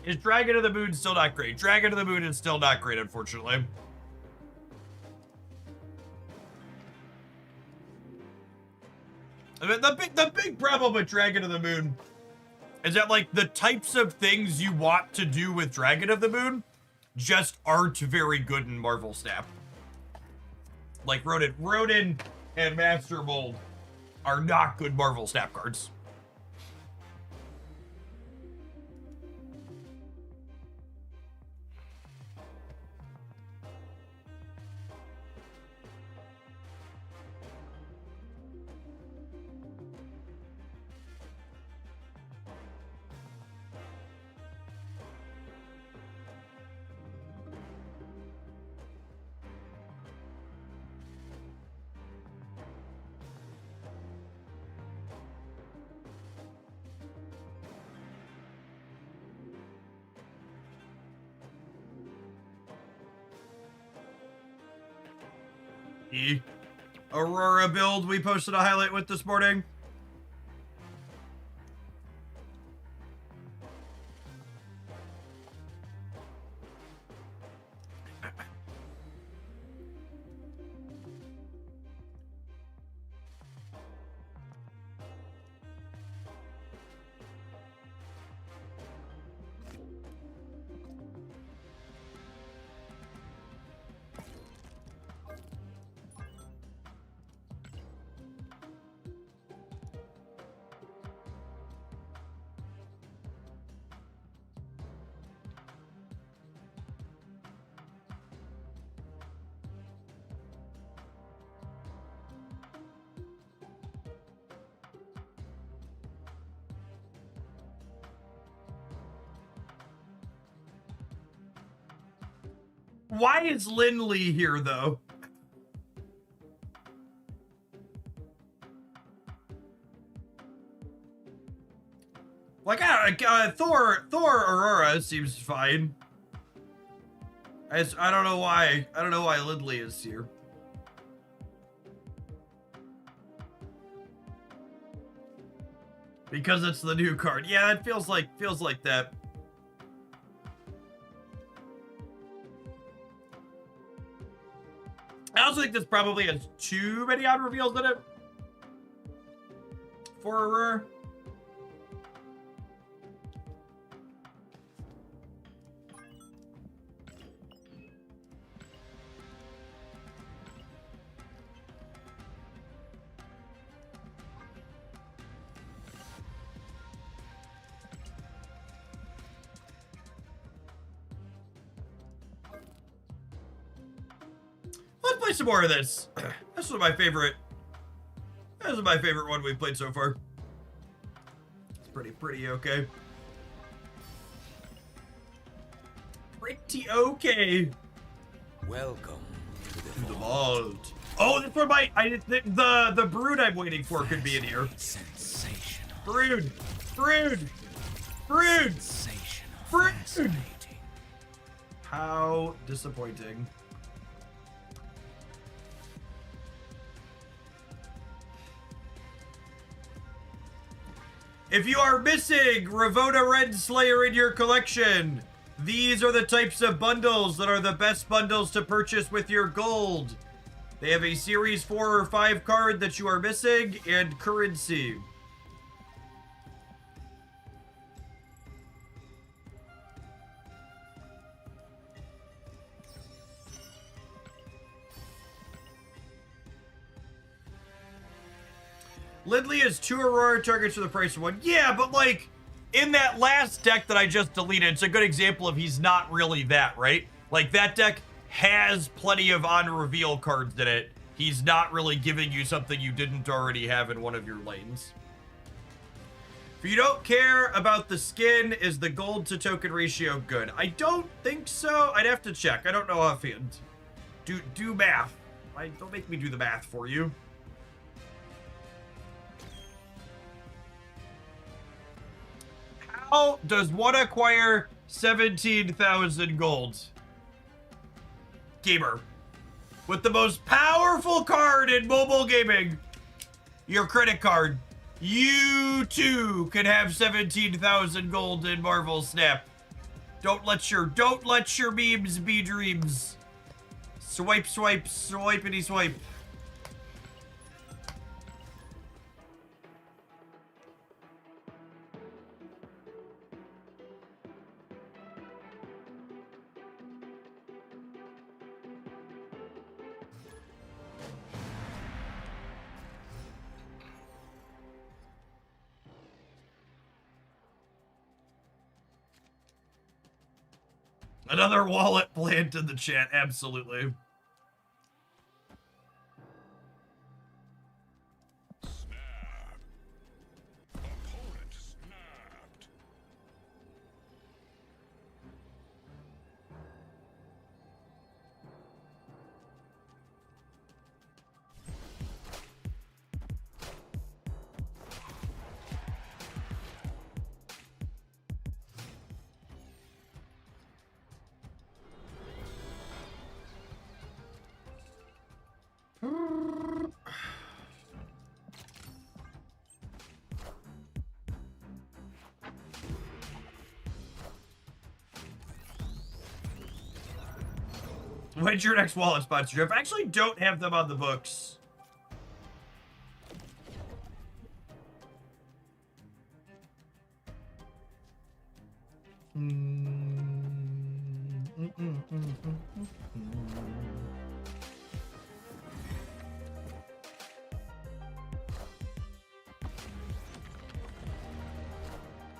Is Dragon of the Moon still not great? Dragon of the Moon is still not great, unfortunately. I mean, the big problem with Dragon of the Moon is that, like, the types of things you want to do with Dragon of the Moon just aren't very good in Marvel Snap. Like, Rodin and Master Mold are not good Marvel Snap cards. The Aurora build we posted a highlight with this morning. Why is Lindley here, though? Like, Thor Aurora seems fine. I don't know why. I don't know why Lindley is here. Because it's the new card. Yeah, it feels like that. I also think this probably has too many odd reveals in it for a rare. Let's play some more of this. This was my favorite. This is my favorite one we've played so far. It's pretty okay. Pretty okay. Welcome to The vault. Oh, that's where the brood I'm waiting for could be in here. sensational. Brood. Sensational. Brood. Fascinating. How disappointing. If you are missing Ravona Renslayer in your collection, these are the types of bundles that are the best bundles to purchase with your gold. They have a series 4 or 5 card that you are missing and currency. Lindley has 2 Aurora targets for the price of 1. Yeah, but like, in that last deck that I just deleted, it's a good example of he's not really that, right? Like, that deck has plenty of on-reveal cards in it. He's not really giving you something you didn't already have in one of your lanes. If you don't care about the skin, is the gold to token ratio good? I don't think so. I'd have to check. I don't know offhand. Do math. Don't make me do the math for you. How does one acquire 17,000 gold? Gamer. With the most powerful card in mobile gaming, your credit card. You too can have 17,000 gold in Marvel Snap. Don't let your memes be dreams. Swipe, swipe, swipity swipe. Another wallet plant in the chat, absolutely. Snap. Opponent snapped. When's your next wallet sponsorship? I actually don't have them on the books.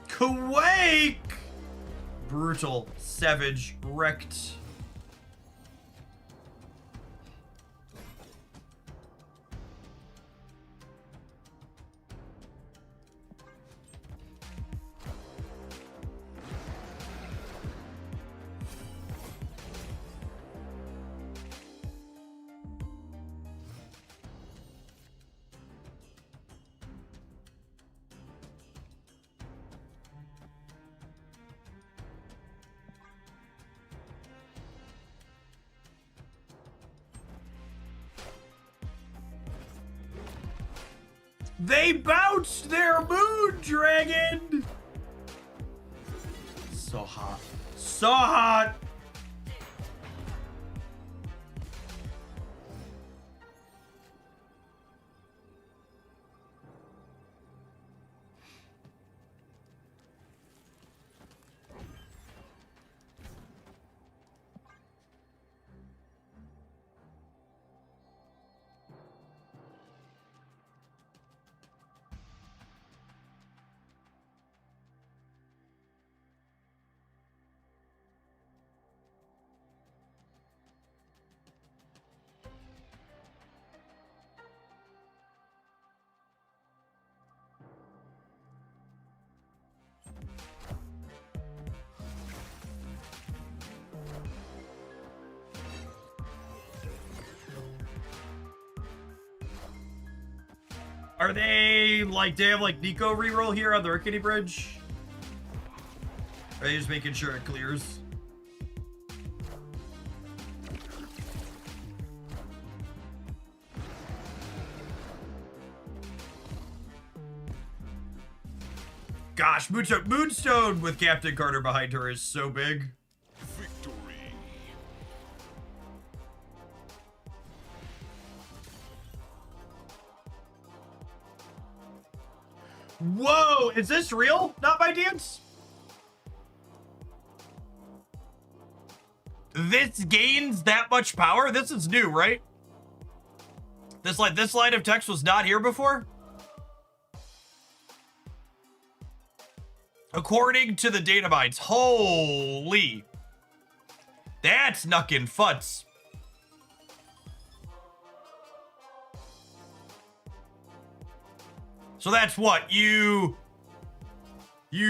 Quake! Brutal, savage, wrecked. They bounced their moon dragon! So hot. So hot! Are they like, they have like Nico reroll here on the Rickety Bridge? Are they just making sure it clears? Gosh, Moonstone with Captain Carter behind her is so big. Victory. Whoa, is this real? Not my dance? This gains that much power? This is new, right? This line of text was not here before? According to the data mines. Holy. That's knuckin' futz. So that's what? You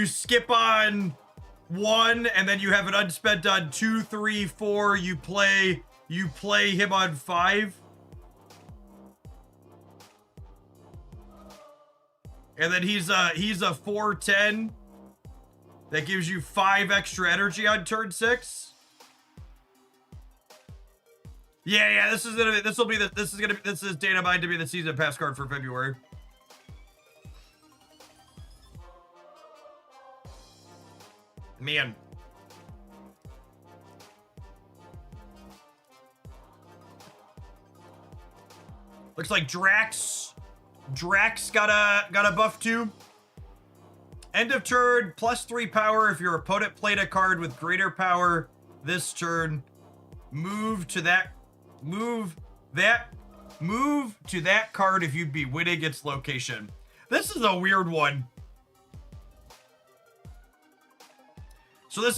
skip on 1 and then you have an unspent on 2, 3, 4. You play him on 5. And then he's a 4/10. That gives you 5 extra energy on turn 6. Yeah, this is data mine to be the season pass card for February. Man. Looks like Drax got a buff too. End of turn, +3 power if your opponent played a card with greater power this turn. Move to that card if you'd be winning its location. This is a weird one. So this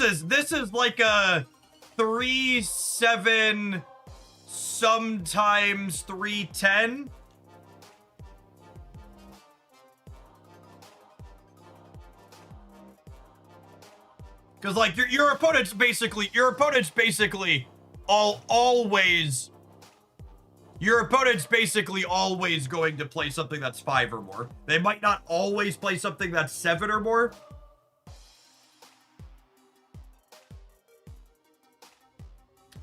is like a 3/7, sometimes 3/10. Because like your opponent's basically always going to play something that's 5 or more. They might not always play something that's 7 or more.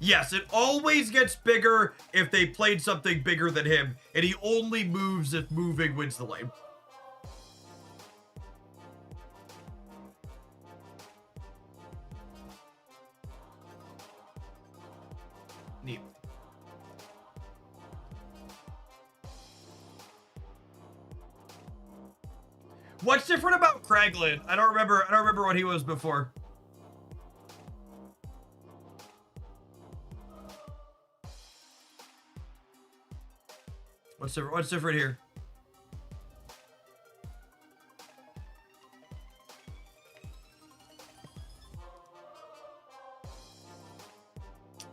Yes, it always gets bigger if they played something bigger than him, and he only moves if moving wins the lane. Neat. What's different about Kraglin? I don't remember what he was before. What's different here?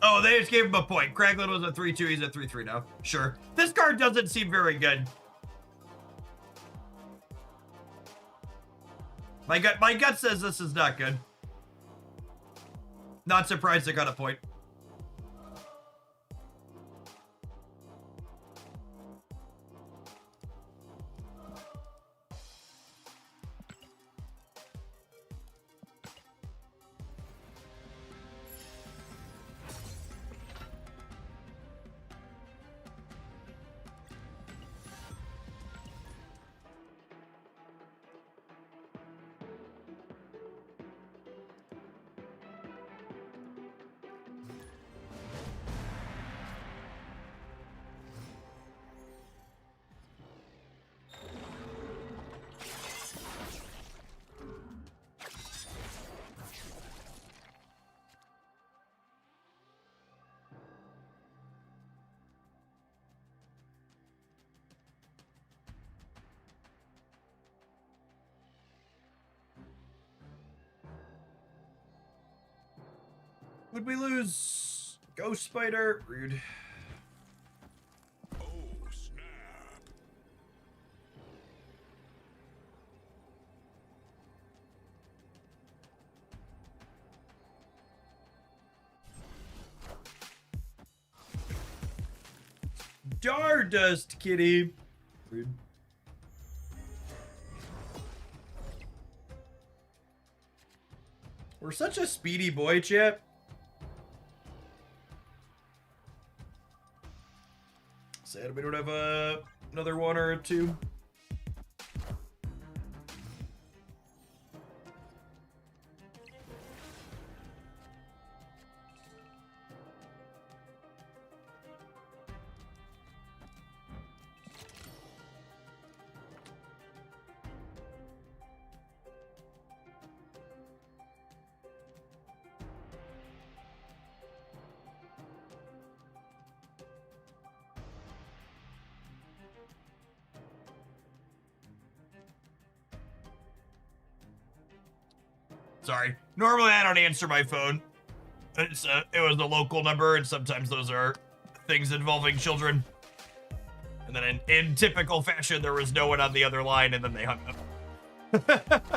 Oh, they just gave him a point. Kraglin was a 3/2. He's a 3/3 now. Sure. This card doesn't seem very good. My gut says this is not good. Not surprised I got a point. Would we lose? Ghost Spider? Rude. Oh, snap. Stardust Kitty. Rude. We're such a speedy boy, Chip. Sad we don't have another one or two. Sorry. Normally I don't answer my phone. It was a local number, and sometimes those are things involving children. And then in typical fashion, there was no one on the other line, and then they hung up.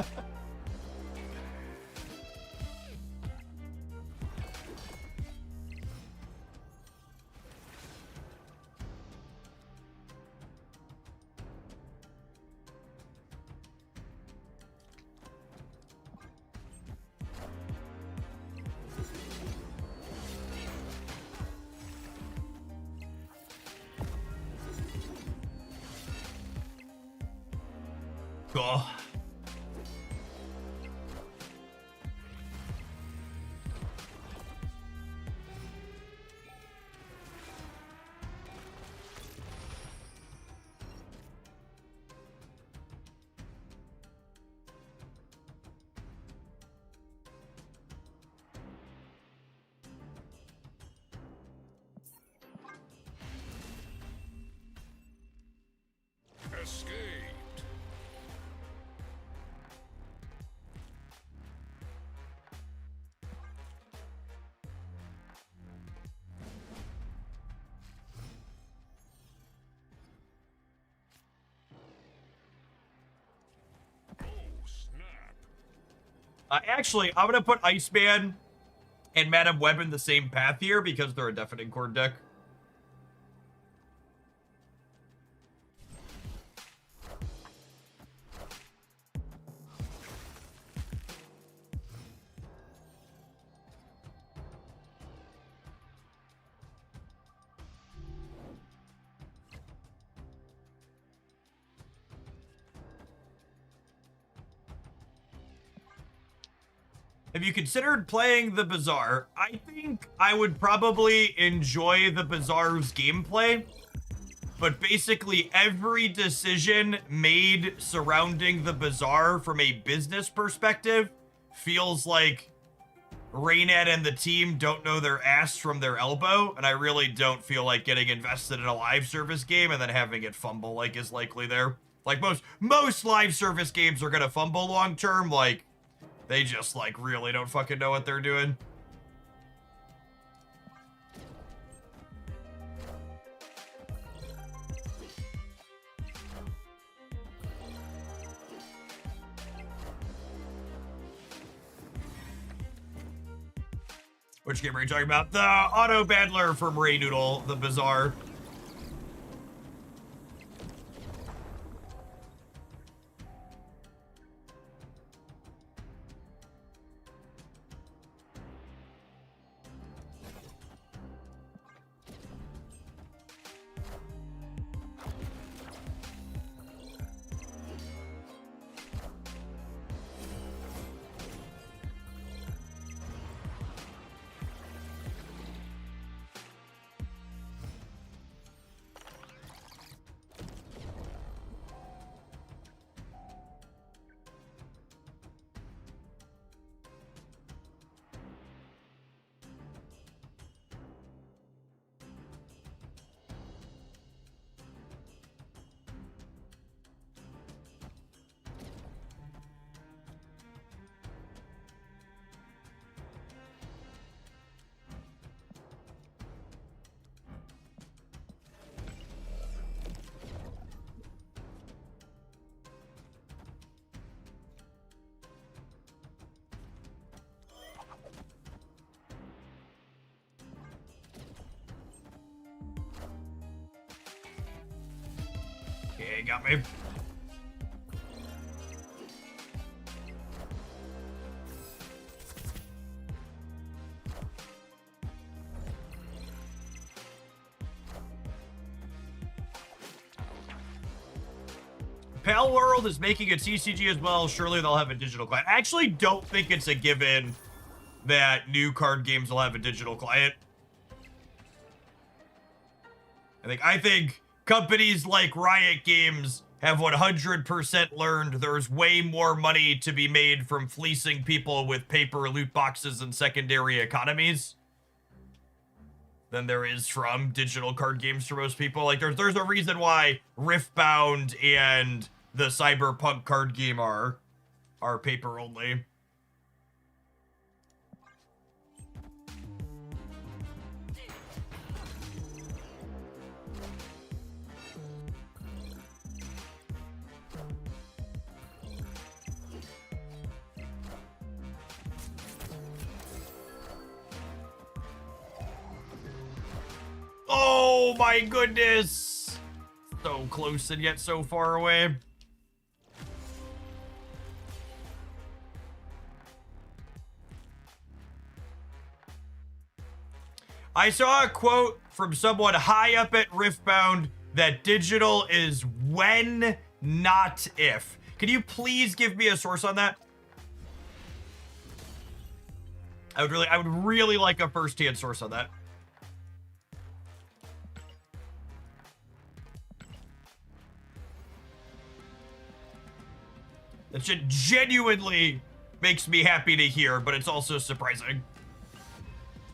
Cool. Escaped. Oh, snap. Actually, I'm gonna put Iceman and Madam Web in the same path here because they're a deafening chord deck. Have you considered playing the Bazaar? I think I would probably enjoy the Bazaar's gameplay, but basically every decision made surrounding the Bazaar from a business perspective feels like Raynad and the team don't know their ass from their elbow, and I really don't feel like getting invested in a live service game and then having it fumble like is likely there. Like most live service games are gonna fumble long term, like they just, like, really don't fucking know what they're doing. Which game are you talking about? The auto battler from Ray Noodle, the Bazaar. he got me. Pal World is making a TCG as well. Surely they'll have a digital client. I actually don't think it's a given that new card games will have a digital client. I think companies like Riot Games have 100% learned there's way more money to be made from fleecing people with paper loot boxes and secondary economies than there is from digital card games for most people. Like, there's a reason why Riftbound and the Cyberpunk card game are paper only. Oh my goodness! So close and yet so far away. I saw a quote from someone high up at Riftbound that digital is when, not if. Can you please give me a source on that? I would really like a first-hand source on that. That shit genuinely makes me happy to hear, but it's also surprising.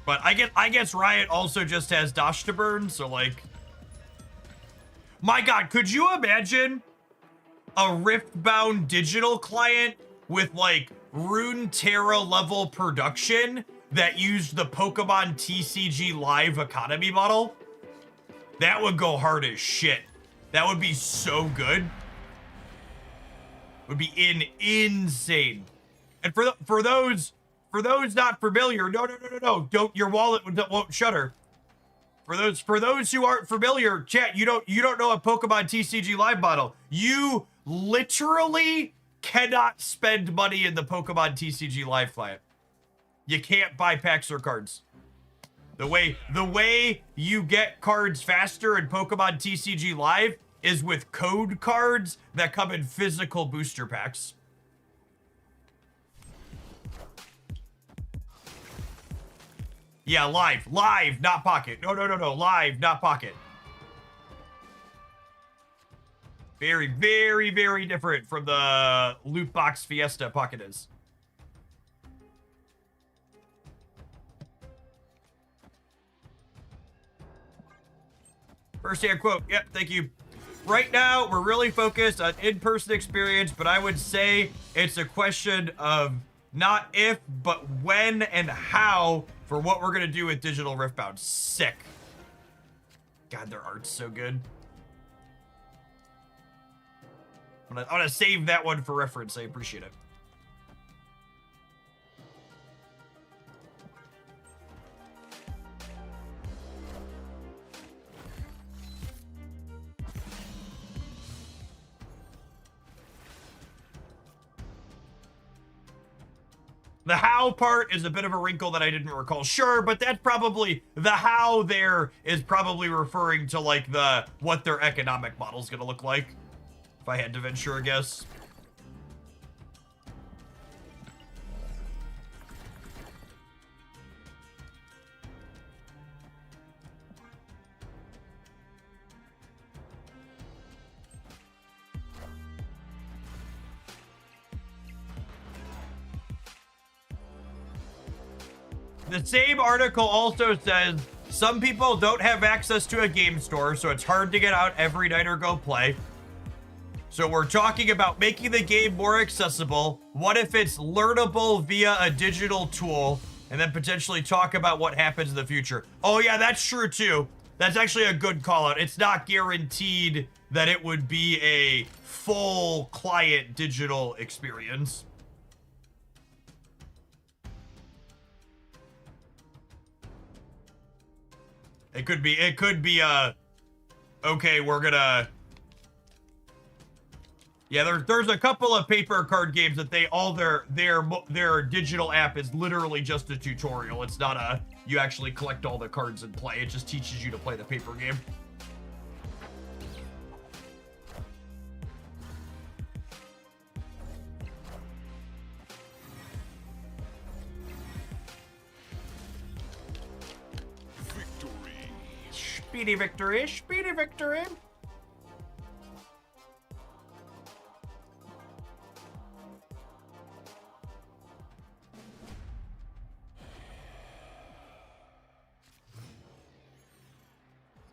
But I guess Riot also just has Dosh to burn, so like... My god, could you imagine a Riftbound digital client with like Runeterra level production that used the Pokemon TCG Live economy model? That would go hard as shit. That would be so good. Would be insane. And for those not familiar, no, don't, your wallet won't shutter. For those who aren't familiar, chat, you don't know a Pokemon TCG Live model. You literally cannot spend money in the Pokemon TCG Live client. You can't buy packs or cards. The way you get cards faster in Pokemon TCG Live is with code cards that come in physical booster packs. Yeah, live, not pocket. No, live, not pocket. Very, very, very different from the loot box Fiesta pocket is. First hand quote, yep, thank you. Right now, we're really focused on in-person experience, but I would say it's a question of not if, but when and how for what we're gonna do with Digital Riftbound. Sick. God, their art's so good. I'm gonna save that one for reference. I appreciate it. The how part is a bit of a wrinkle that I didn't recall. Sure, but that's probably, the how there is probably referring to like what their economic model is gonna look like. If I had to venture a guess. The same article also says some people don't have access to a game store, so it's hard to get out every night or go play. So we're talking about making the game more accessible. What if it's learnable via a digital tool, and then potentially talk about what happens in the future? Oh yeah, that's true too. That's actually a good call out. It's not guaranteed that it would be a full client digital experience. It could be okay, we're gonna Yeah, there's a couple of paper card games that they all their digital app is literally just a tutorial. It's not a you actually collect all the cards and play. It just teaches you to play the paper game. Victory. Speedy victory, speedy victory.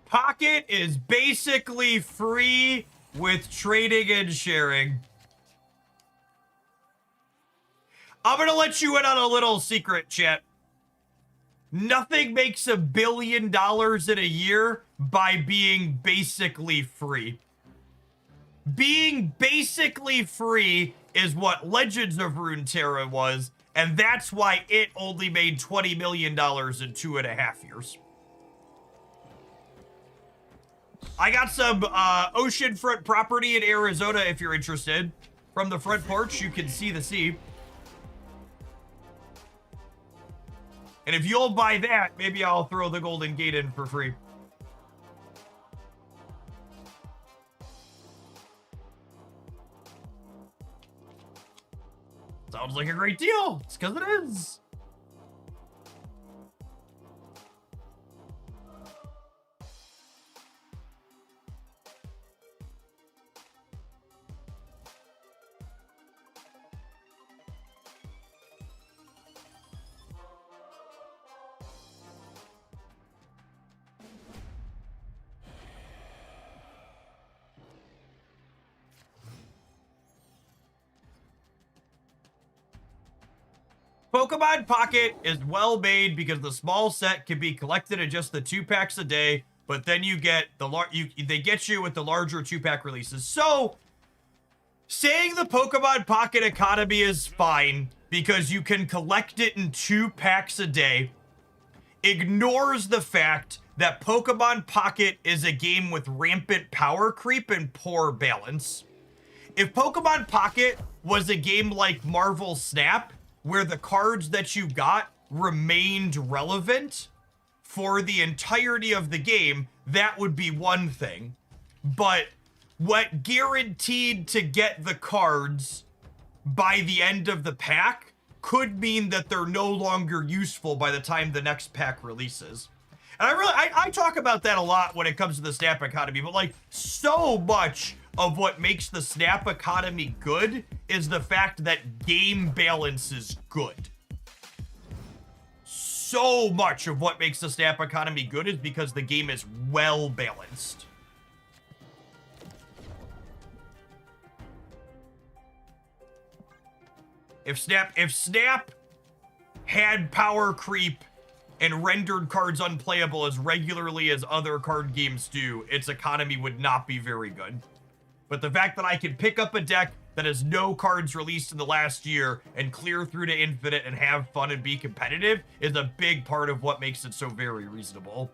Pocket is basically free with trading and sharing. I'm gonna let you in on a little secret, chat. Nothing makes $1 billion in a year by being basically free. Being basically free is what Legends of Runeterra was, and that's why it only made $20 million in 2.5 years. I got some oceanfront property in Arizona if you're interested. From the front porch, you can see the sea. And if you'll buy that, maybe I'll throw the Golden Gate in for free. Sounds like a great deal. It's because it is. Pokemon Pocket is well made because the small set can be collected in just the 2 packs a day, but then you get they get you with the larger 2-pack releases. So saying the Pokemon Pocket economy is fine because you can collect it in 2 packs a day ignores the fact that Pokemon Pocket is a game with rampant power creep and poor balance. If Pokemon Pocket was a game like Marvel Snap, where the cards that you got remained relevant for the entirety of the game, that would be one thing. But what guaranteed to get the cards by the end of the pack could mean that they're no longer useful by the time the next pack releases. And I talk about that a lot when it comes to the Snap economy, but like so much of what makes the Snap economy good is the fact that game balance is good. So much of what makes the Snap economy good is because the game is well balanced. If Snap had power creep and rendered cards unplayable as regularly as other card games do, its economy would not be very good. But the fact that I can pick up a deck that has no cards released in the last year and clear through to infinite and have fun and be competitive is a big part of what makes it so very reasonable.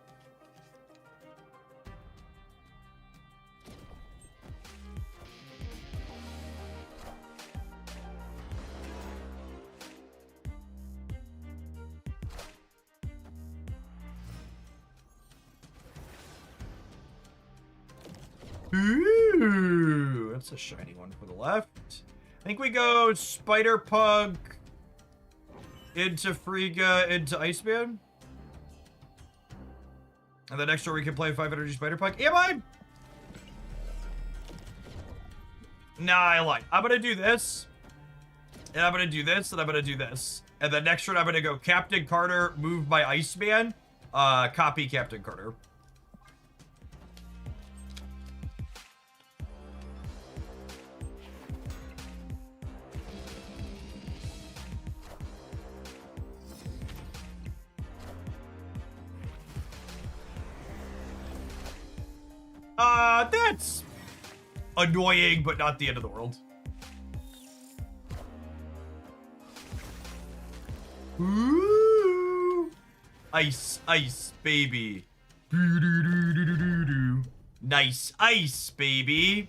Ooh, that's a shiny one for the left. I think we go Spider Pug into Frigga into Iceman. And then next turn we can play 5 energy Spider Pug. Am I? Nah, I lied. I'm gonna do this. And I'm gonna do this, and I'm gonna do this. And then next turn I'm gonna go Captain Carter, move my Iceman, copy Captain Carter. That's annoying, but not the end of the world. Ooh. Ice, ice, baby. Nice ice, baby.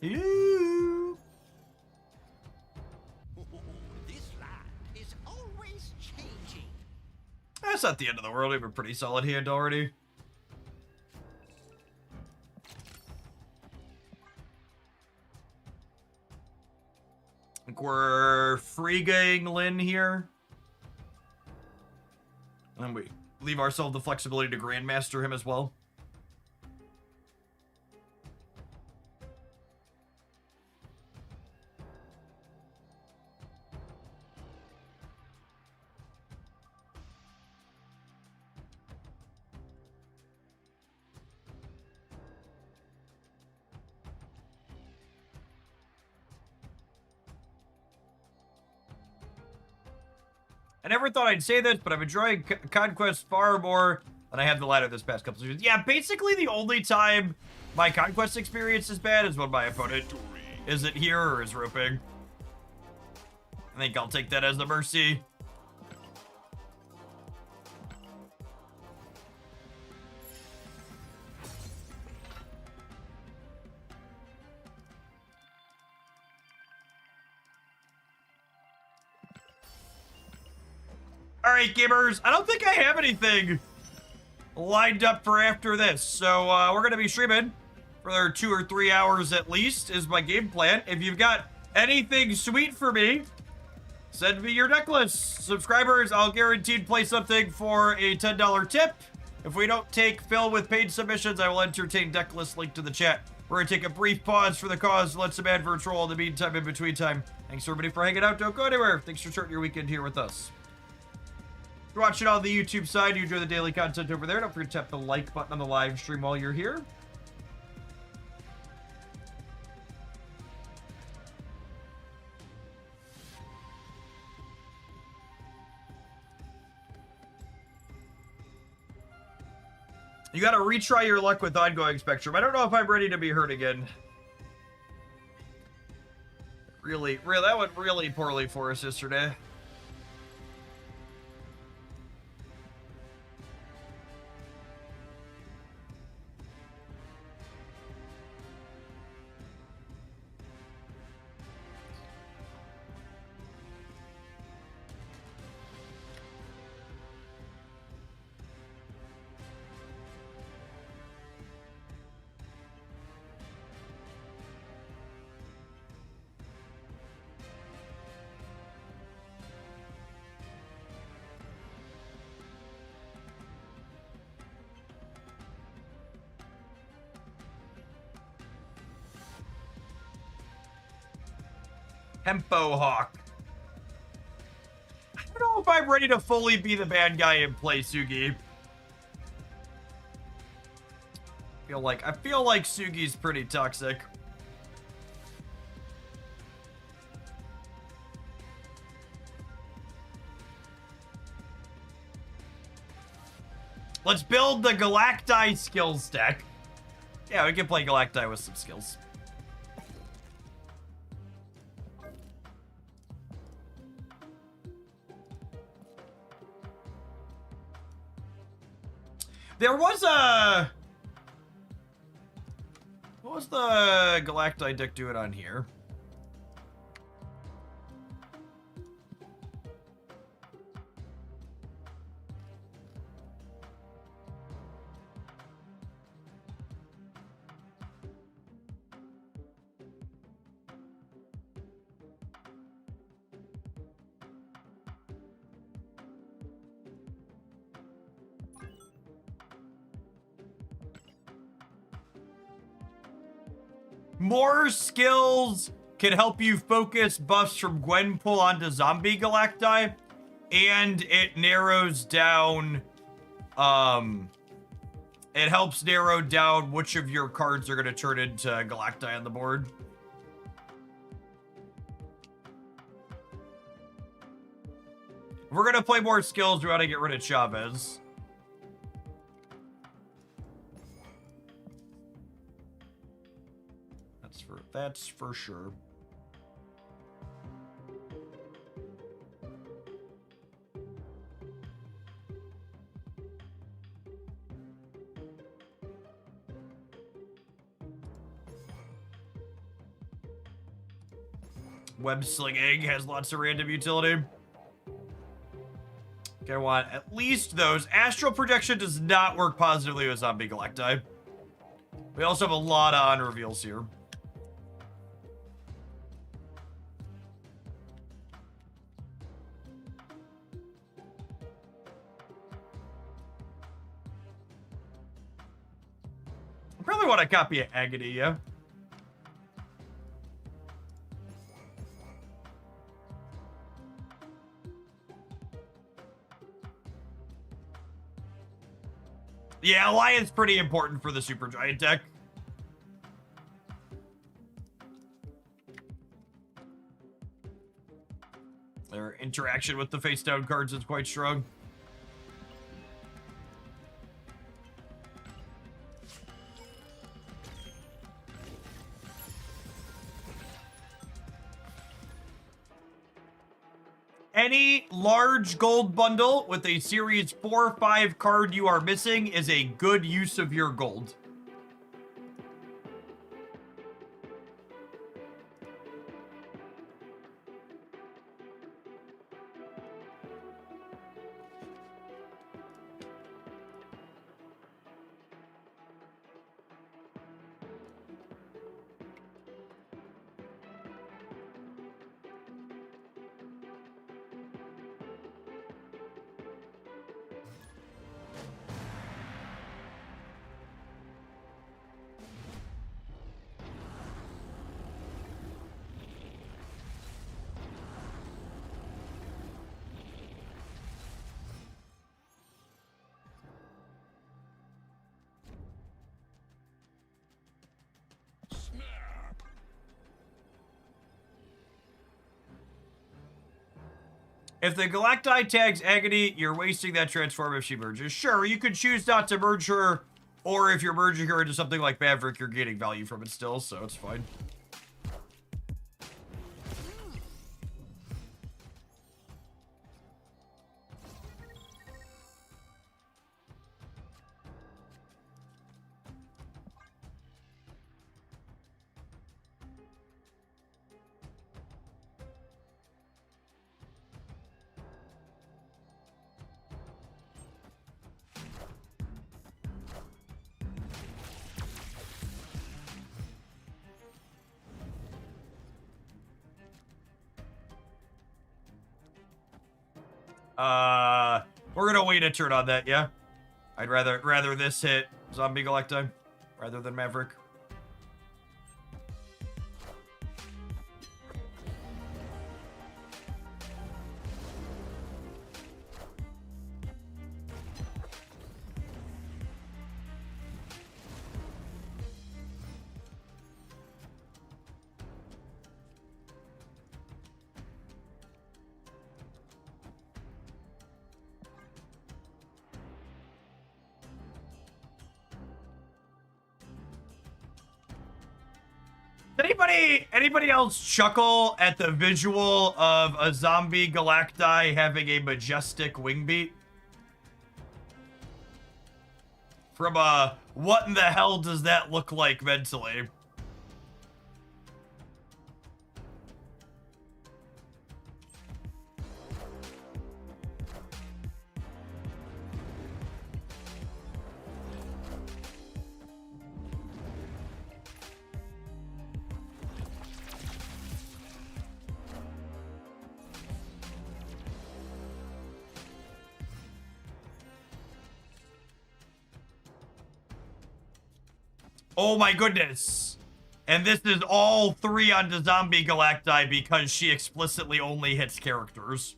Ew. This land is always changing. That's not the end of the world. We have a pretty solid hand already. I think we're free-gang Lin here. And then we leave ourselves the flexibility to Grandmaster him as well. I never thought I'd say this, but I'm enjoying Conquest far more than I have the ladder this past couple of years. Yeah, basically the only time my Conquest experience is bad is when my opponent isn't here or is roping. I think I'll take that as the mercy. All right, gamers, I don't think I have anything lined up for after this. So we're going to be streaming for another 2 or 3 hours at least is my game plan. If you've got anything sweet for me, send me your necklace. Subscribers, I'll guaranteed play something for a $10 tip. If we don't take Phil with paid submissions, I will entertain necklace linked to the chat. We're going to take a brief pause for the cause. Let some adverts roll in the meantime, in between time. Thanks everybody for hanging out. Don't go anywhere. Thanks for starting your weekend here with us. If you're watching on the YouTube side, you enjoy the daily content over there, don't forget to tap the like button on the live stream while you're here. You gotta retry your luck with ongoing Spectrum. I don't know if I'm ready to be hurt again. Really, that went really poorly for us yesterday. Tempo Hawk. I don't know if I'm ready to fully be the bad guy and play Sugi. I feel like Sugi's pretty toxic. Let's build the Galacti skills deck. Yeah, we can play Galacti with some skills. There was a... What was the Galacti deck doing on here? More skills can help you focus buffs from Gwenpool onto Zombie Galacti, and it narrows down, it helps narrow down which of your cards are going to turn into Galacti on the board. If we're gonna play more skills, we ought to get rid of Chavez. That's for sure. Web slinging has lots of random utility. Okay, I want at least those. Astral projection does not work positively with Zombie Galacti. We also have a lot of on reveals here. I probably want to copy an Agony, yeah. Yeah, Alliance pretty important for the Super Giant deck. Their interaction with the face down cards is quite strong. Any large gold bundle with a series 4 or 5 card you are missing is a good use of your gold. If the Galacti tags Agony, you're wasting that transform if she merges. Sure, you could choose not to merge her, or if you're merging her into something like Maverick, you're getting value from it still, so it's fine. We're gonna wait a turn on that, yeah? I'd rather this hit Zombie Galacti rather than Maverick. Anybody else chuckle at the visual of a Zombie Galacti having a majestic wing beat? From what in the hell does that look like mentally? Oh my goodness. And this is all 3 onto Zombie Galacti because she explicitly only hits characters.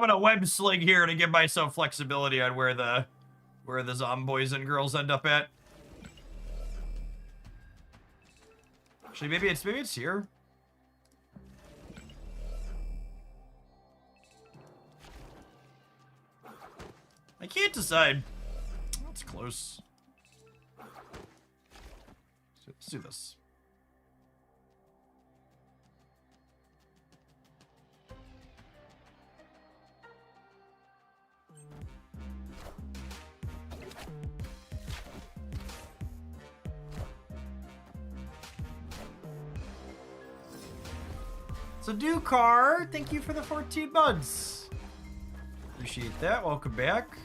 gonna web sling here to give myself flexibility on where the zomboys and girls end up at. Actually, maybe it's here. I can't decide. That's close. Let's do this. So do car, thank you for the 14 months. Appreciate that. Welcome back.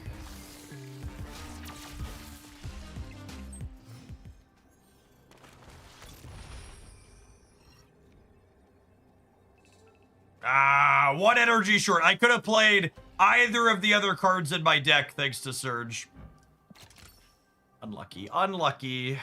Ah, one energy short. I could have played either of the other cards in my deck thanks to Surge. Unlucky. Unlucky.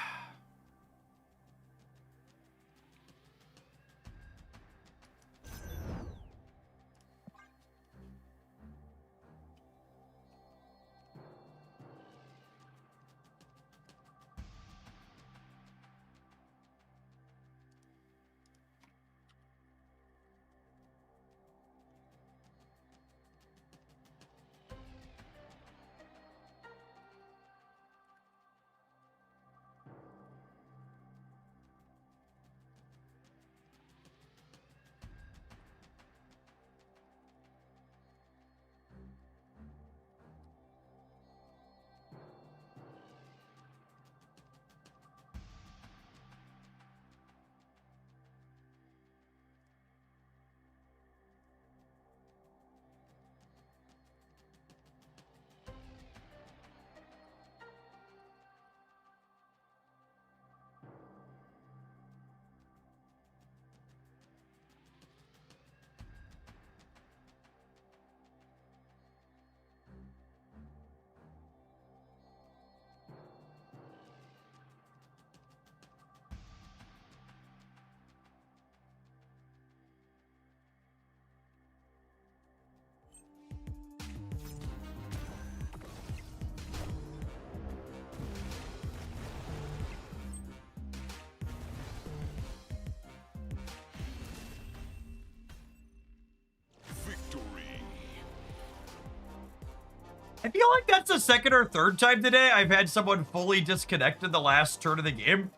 I feel like that's the second or third time today I've had someone fully disconnected the last turn of the game.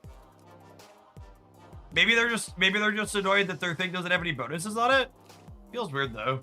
Maybe they're just annoyed that their thing doesn't have any bonuses on it. Feels weird though.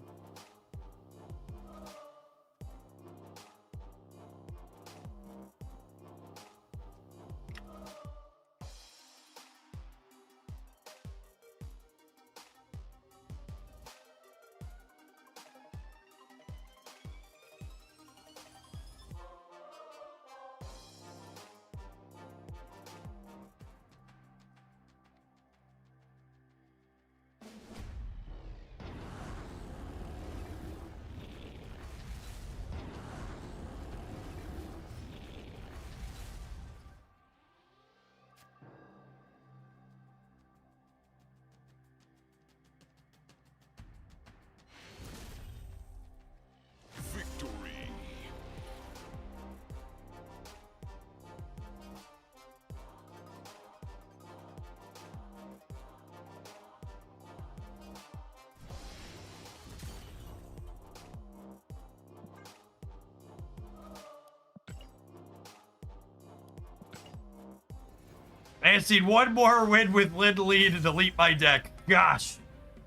I just need one more win with Lin Lee to delete my deck. Gosh.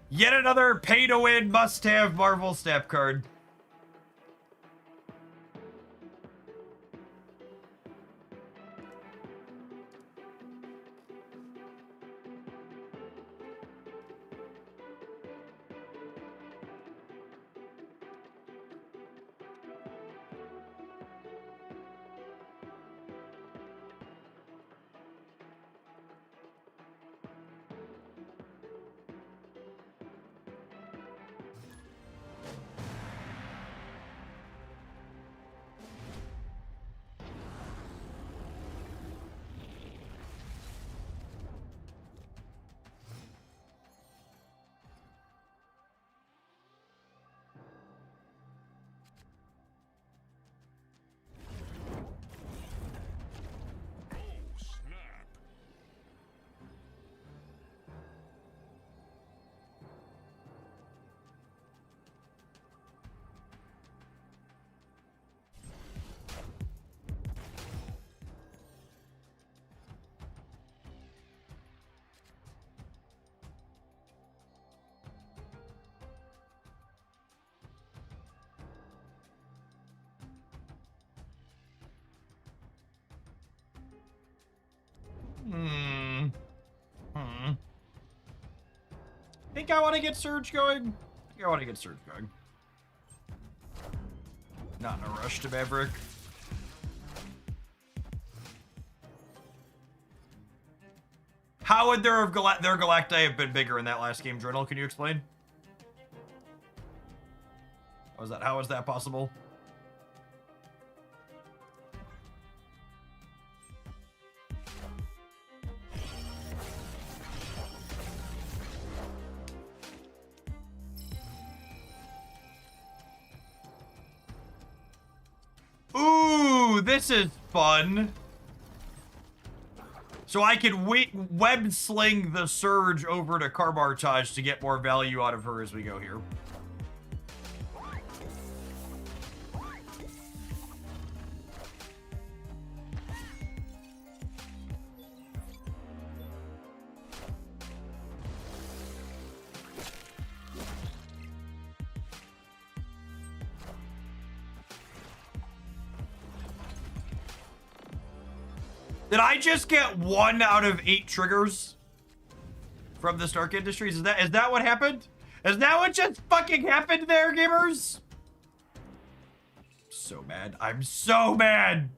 Yet another pay to win must-have Marvel Snap card. Think I want to get Surge going? I think I want to get Surge going. Not in a rush to Maverick. How would their Galacti have been bigger in that last game, Journal? Can you explain? How is that possible? Ooh, this is fun. So I could web sling the Surge over to Carbartage to get more value out of her as we go here. Did I just get 1 out of 8 triggers from the Stark Industries? Is that what happened? Is that what just fucking happened there, gamers? So mad. I'm so mad.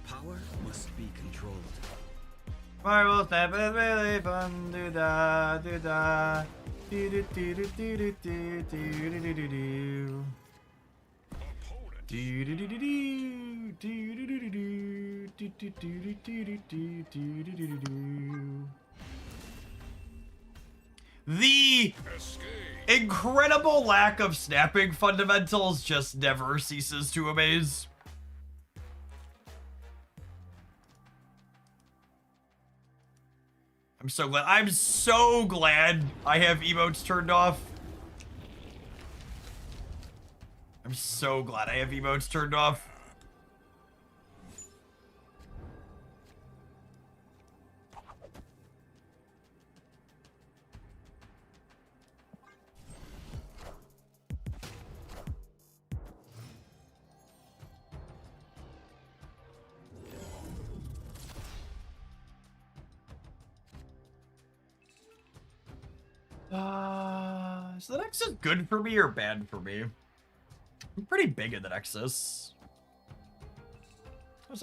Power must be controlled. Marvel Snap is really fun. Do da, do da. Do do do do do do do do do do do. Do do do do do do do do do do do do do do do do do. The incredible lack of snapping fundamentals just never ceases to amaze. I'm so glad. I'm so glad I have emotes turned off. I'm so glad I have emotes turned off. So the Nexus good for me or bad for me? I'm pretty big in the Nexus.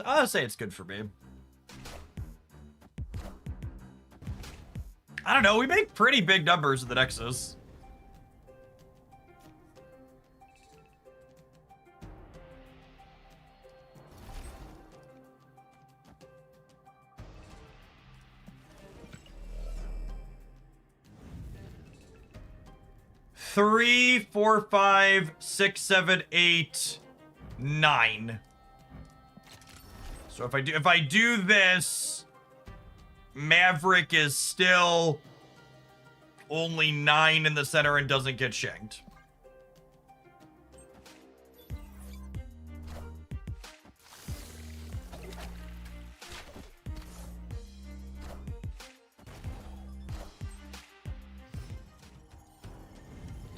I'll say it's good for me. I don't know, we make pretty big numbers in the Nexus. Three, 4, 5, 6, 7, 8, 9. So if I do this, Maverick is still only 9 in the center and doesn't get shanked.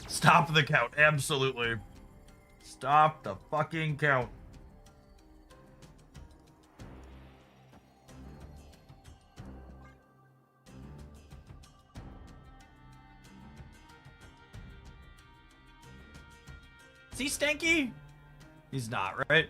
Stop the count. Absolutely. Stop the fucking count. Is he stanky? He's not, right?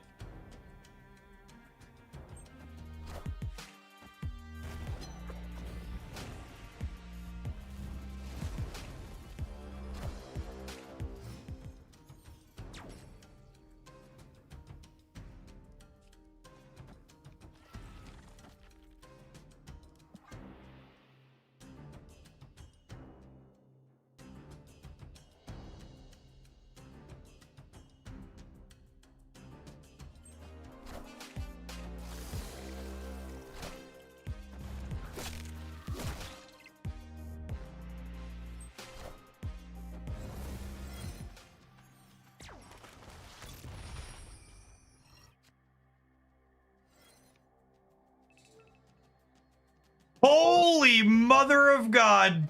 Holy mother of God.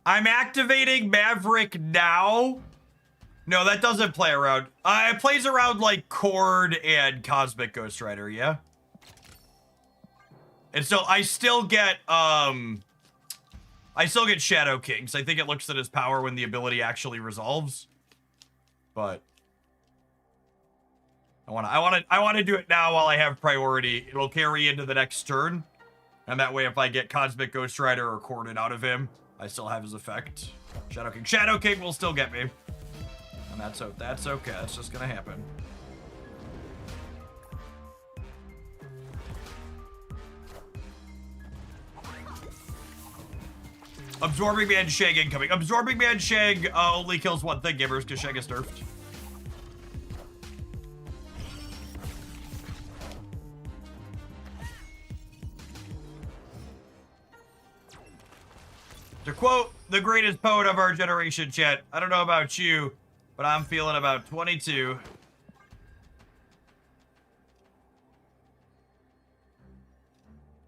I'm activating Maverick now. No, that doesn't play around. It plays around like Cord and Cosmic Ghost Rider, yeah? And so I still get Shadow Kings. I think it looks at his power when the ability actually resolves. But I want to do it now while I have priority. It'll carry into the next turn. And that way if I get Cosmic Ghost Rider or Corded out of him, I still have his effect. Shadow King. Shadow King will still get me. And that's okay. That's just gonna happen. Absorbing Man Shag incoming. Absorbing Man Shag only kills one thing, gamers, because Shag is nerfed. To quote the greatest poet of our generation, chat, I don't know about you, but I'm feeling about 22.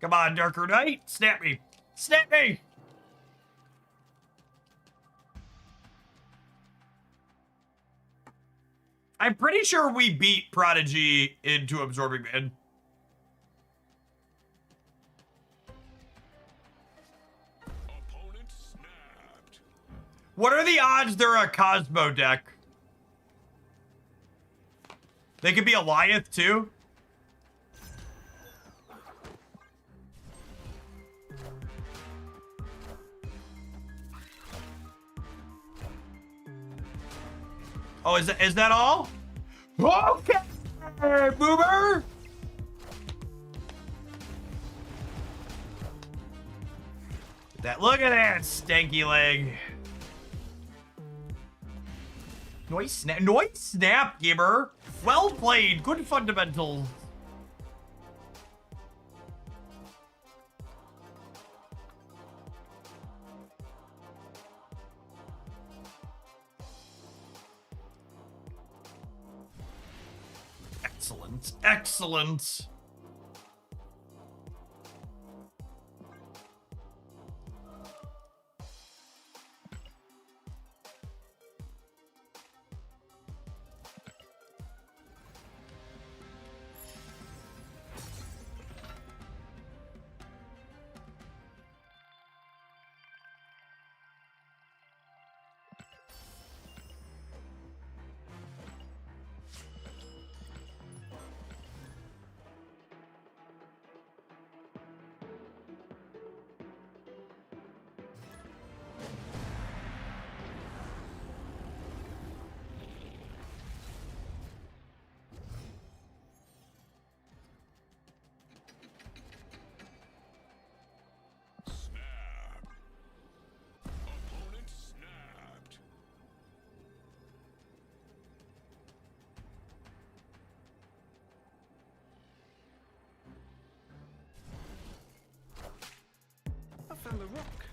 Come on, Darker Knight. Snap me. Snap me! I'm pretty sure we beat Prodigy into Absorbing Man. Opponent snapped. What are the odds they're a Cosmo deck? They could be a Lyeth too? Oh, is that all? Okay, boomer. Look at that stanky leg. Noise snap, gamer. Well played. Good fundamentals. Excellent. Excellent. Snap. Opponent snapped. I found the rock.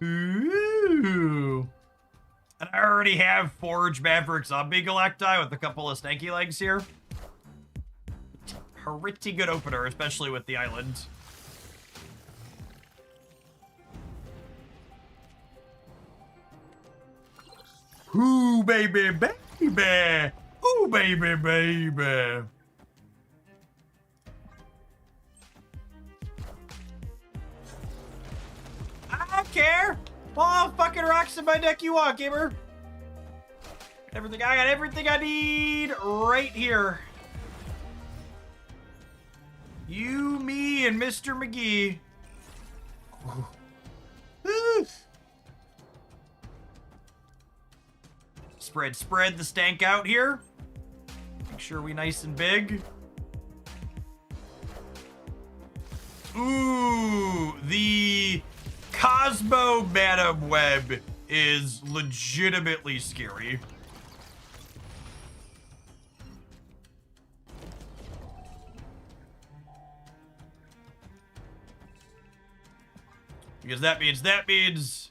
Ooh. And I already have Forge Maverick Zombie Galacti with a couple of stanky legs here. Pretty good opener, especially with the island. Ooh, baby, baby. Ooh, baby, baby. I don't care. All fucking rocks in my deck you want, gamer. I got everything I need right here. You, me, and Mr. McGee. Spread the stank out here. Make sure we nice and big. Ooh, the Cosmo Madam Web is legitimately scary. Because that means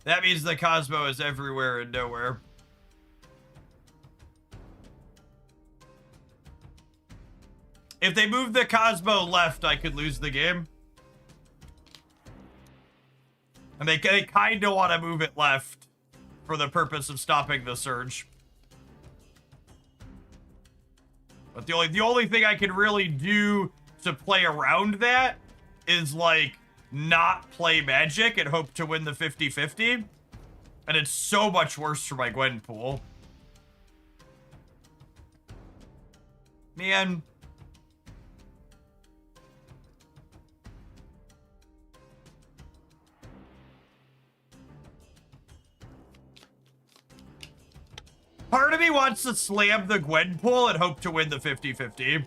That means the Cosmo is everywhere and nowhere. If they move the Cosmo left, I could lose the game. And they kind of want to move it left for the purpose of stopping the surge. But the only thing I can really do to play around that is, like, not play Magic and hope to win the 50-50. And it's so much worse for my Gwen pool. Man. Part of me wants to slam the Gwen pool and hope to win the 50-50.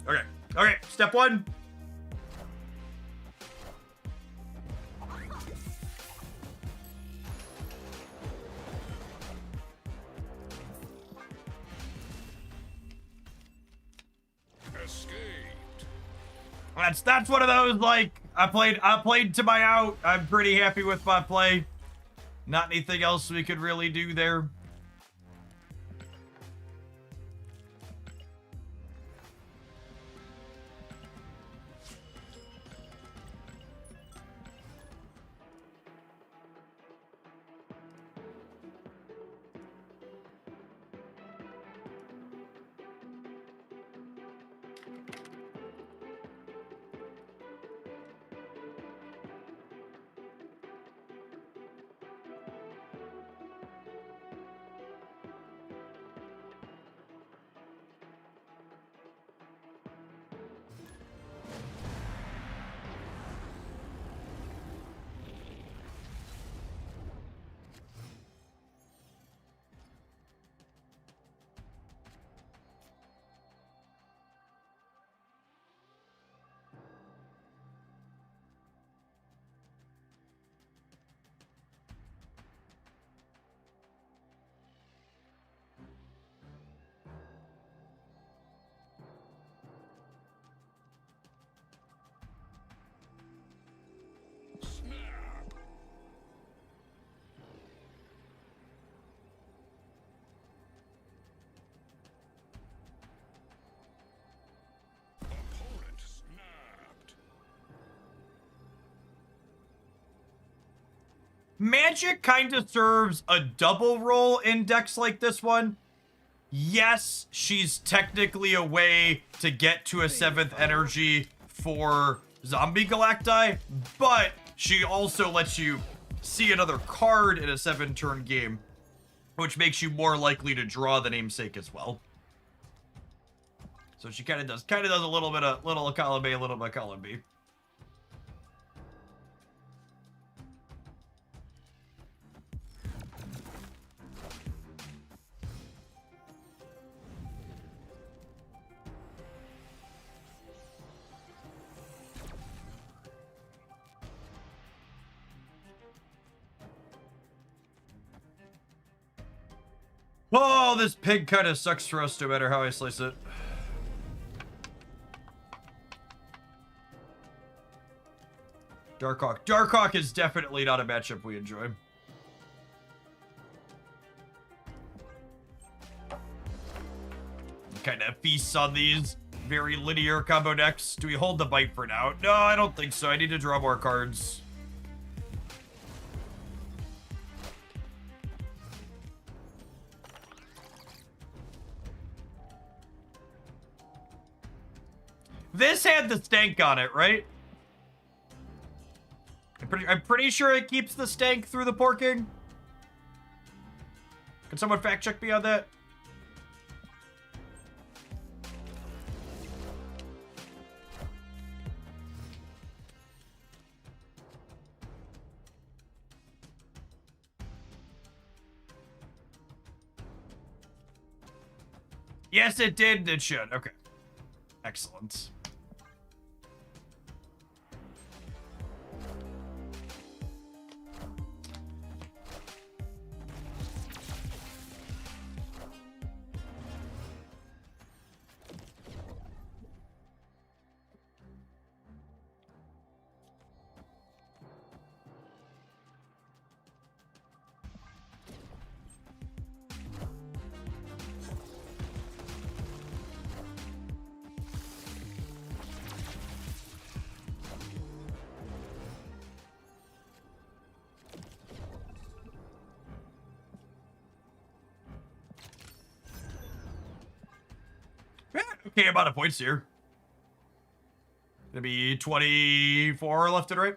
Okay. Okay. Step one. Escaped. That's one of those, like, I played to my out. I'm pretty happy with my play. Not anything else we could really do there. Snap. Opponent snapped. Magic kind of serves a double role in decks like this one. Yes, she's technically a way to get to a 7th energy for Zombie Galacti, but she also lets you see another card in a 7-turn game, which makes you more likely to draw the namesake as well. So she kind of does a little bit of column A, a little bit of column B. Oh, this pig kind of sucks for us no matter how I slice it. Darkhawk. Darkhawk is definitely not a matchup we enjoy. Kind of feasts on these very linear combo decks. Do we hold the bite for now? No, I don't think so. I need to draw more cards. This had the stank on it, right? I'm pretty sure it keeps the stank through the porking. Can someone fact check me on that? Yes, it did. It should. Okay. Excellent. okay amount of points here. Gonna be 24 left and right.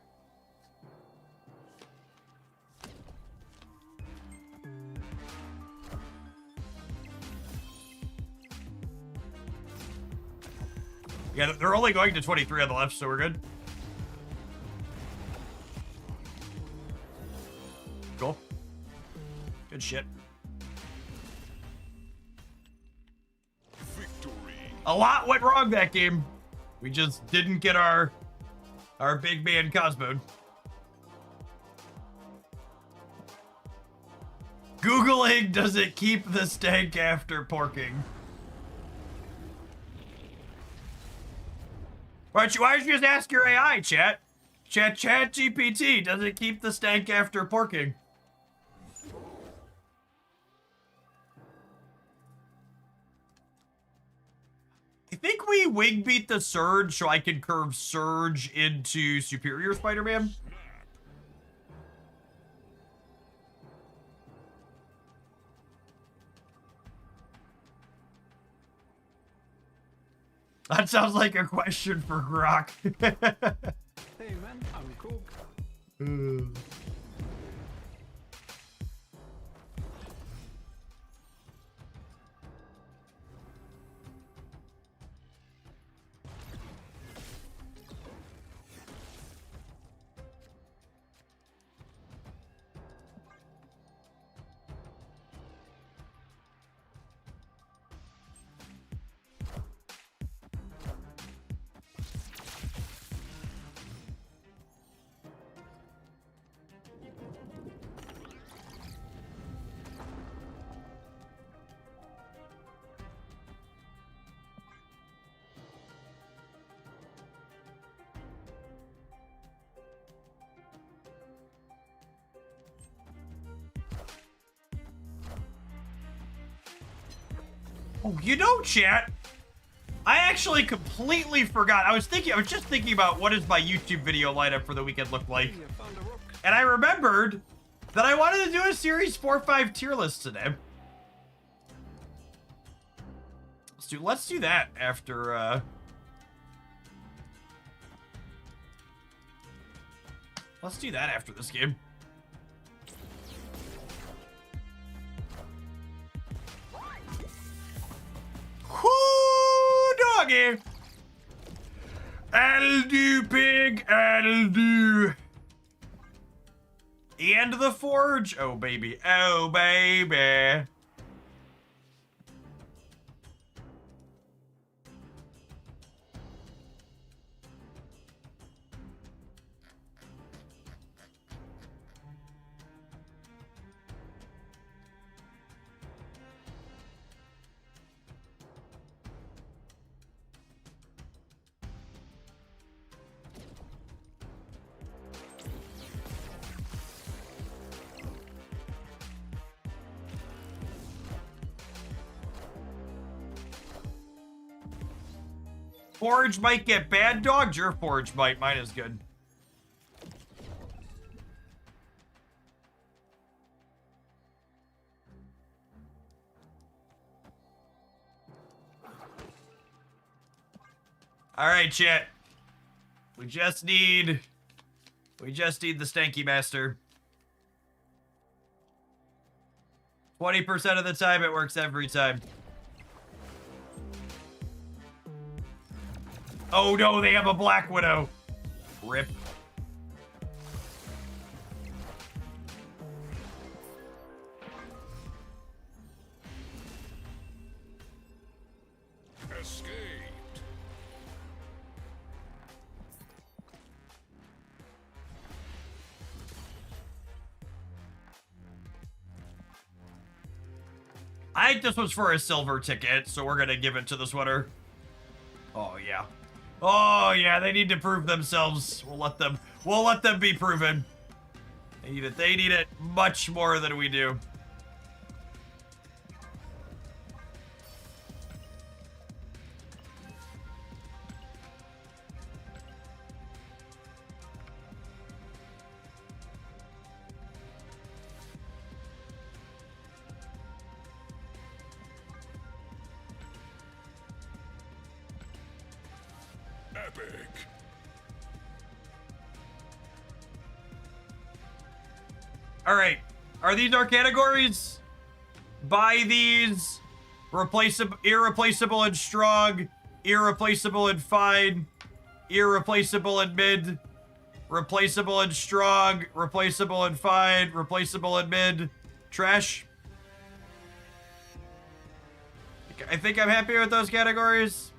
Yeah, they're only going to 23 on the left, so we're good. Cool. Good shit. Victory. A lot went wrong that game. We just didn't get our big man Cosmo. Googling, does it keep the stank after porking? Why don't you just ask your AI, chat? Chat GPT, does it keep the stank after porking? I think we wing beat the Surge so I can curve Surge into Superior Spider-Man. That sounds like a question for Grok. Hey man, I'm cool. Oh, you know, chat, I actually completely forgot. I was just thinking about what does my YouTube video lineup for the weekend look like. Hey, I found a rook. And I remembered that I wanted to do a Series 4-5 tier list today. Let's do that after, let's do that after this game. Whoo, doggy! I'll do, pig, I'll do. And the forge. Oh, baby. Oh, baby. Forge might get bad dogged. Your forge might. Mine is good. All right, chat. We just need the Stanky Master. 20% of the time, it works every time. Oh no, they have a Black Widow. Rip. Escaped. I think this was for a silver ticket, so we're gonna give it to the sweater. Oh yeah. Oh yeah, they need to prove themselves. We'll let them be proven. They need it. They need it much more than we do. Epic. All right. Are these our categories? Buy these. Replaceable, irreplaceable and strong. Irreplaceable and fine. Irreplaceable and mid. Replaceable and strong. Replaceable and fine. Replaceable and mid. Trash. I think I'm happy with those categories.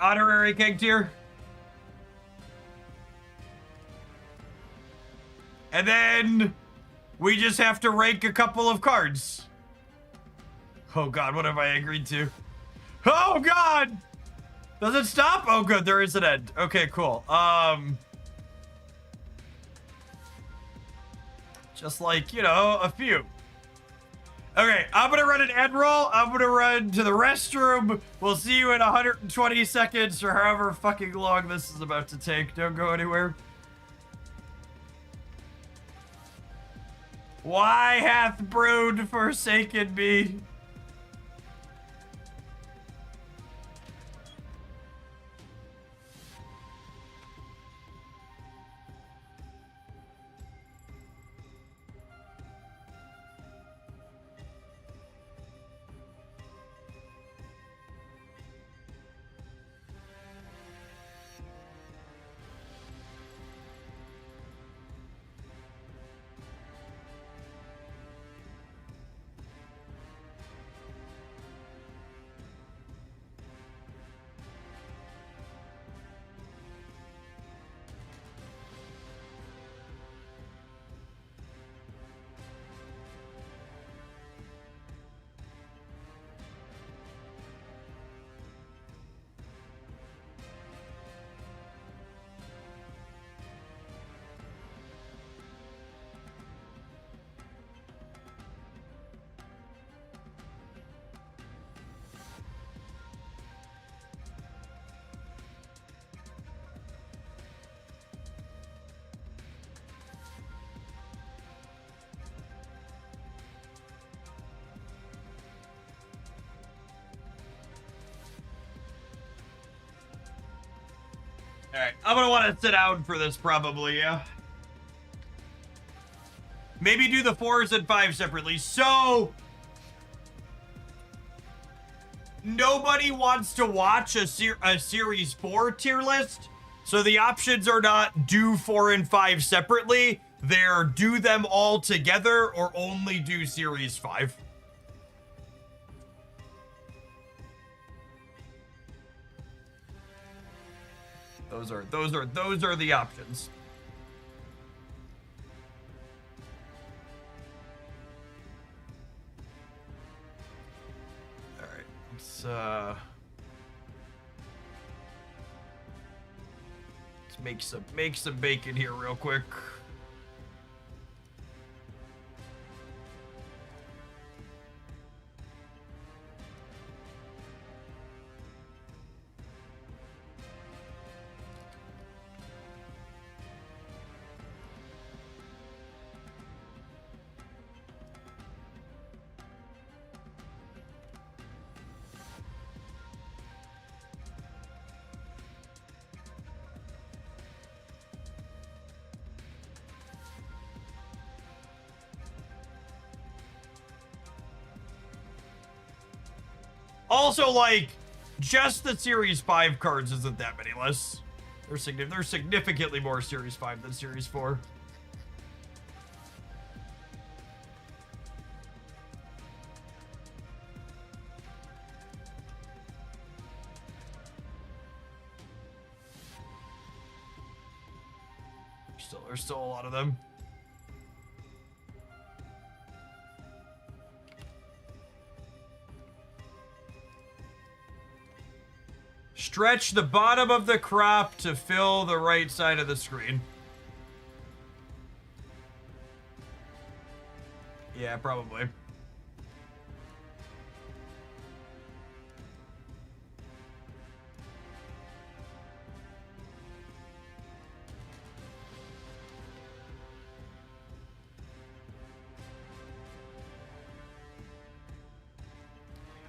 Honorary king tier. And then we just have to rank a couple of cards. Oh god, what have I agreed to? Oh god! Does it stop? Oh good, there is an end. Okay, cool. Just like, you know, a few. Okay, I'm gonna run an end roll. I'm gonna run to the restroom. We'll see you in 120 seconds or however fucking long this is about to take. Don't go anywhere. Why hath brood forsaken me? Alright, I'm gonna want to sit down for this probably, yeah. Maybe do the 4s and 5s separately. So, nobody wants to watch a Series 4 tier list. So the options are not do 4 and 5 separately. They're do them all together or only do Series 5. Those are the options. All right, let's make some bacon here real quick. Also, like, just the Series 5 cards isn't that many less. They're significantly more Series 5 than Series 4. There's still a lot of them. Stretch the bottom of the crop to fill the right side of the screen. Yeah, probably.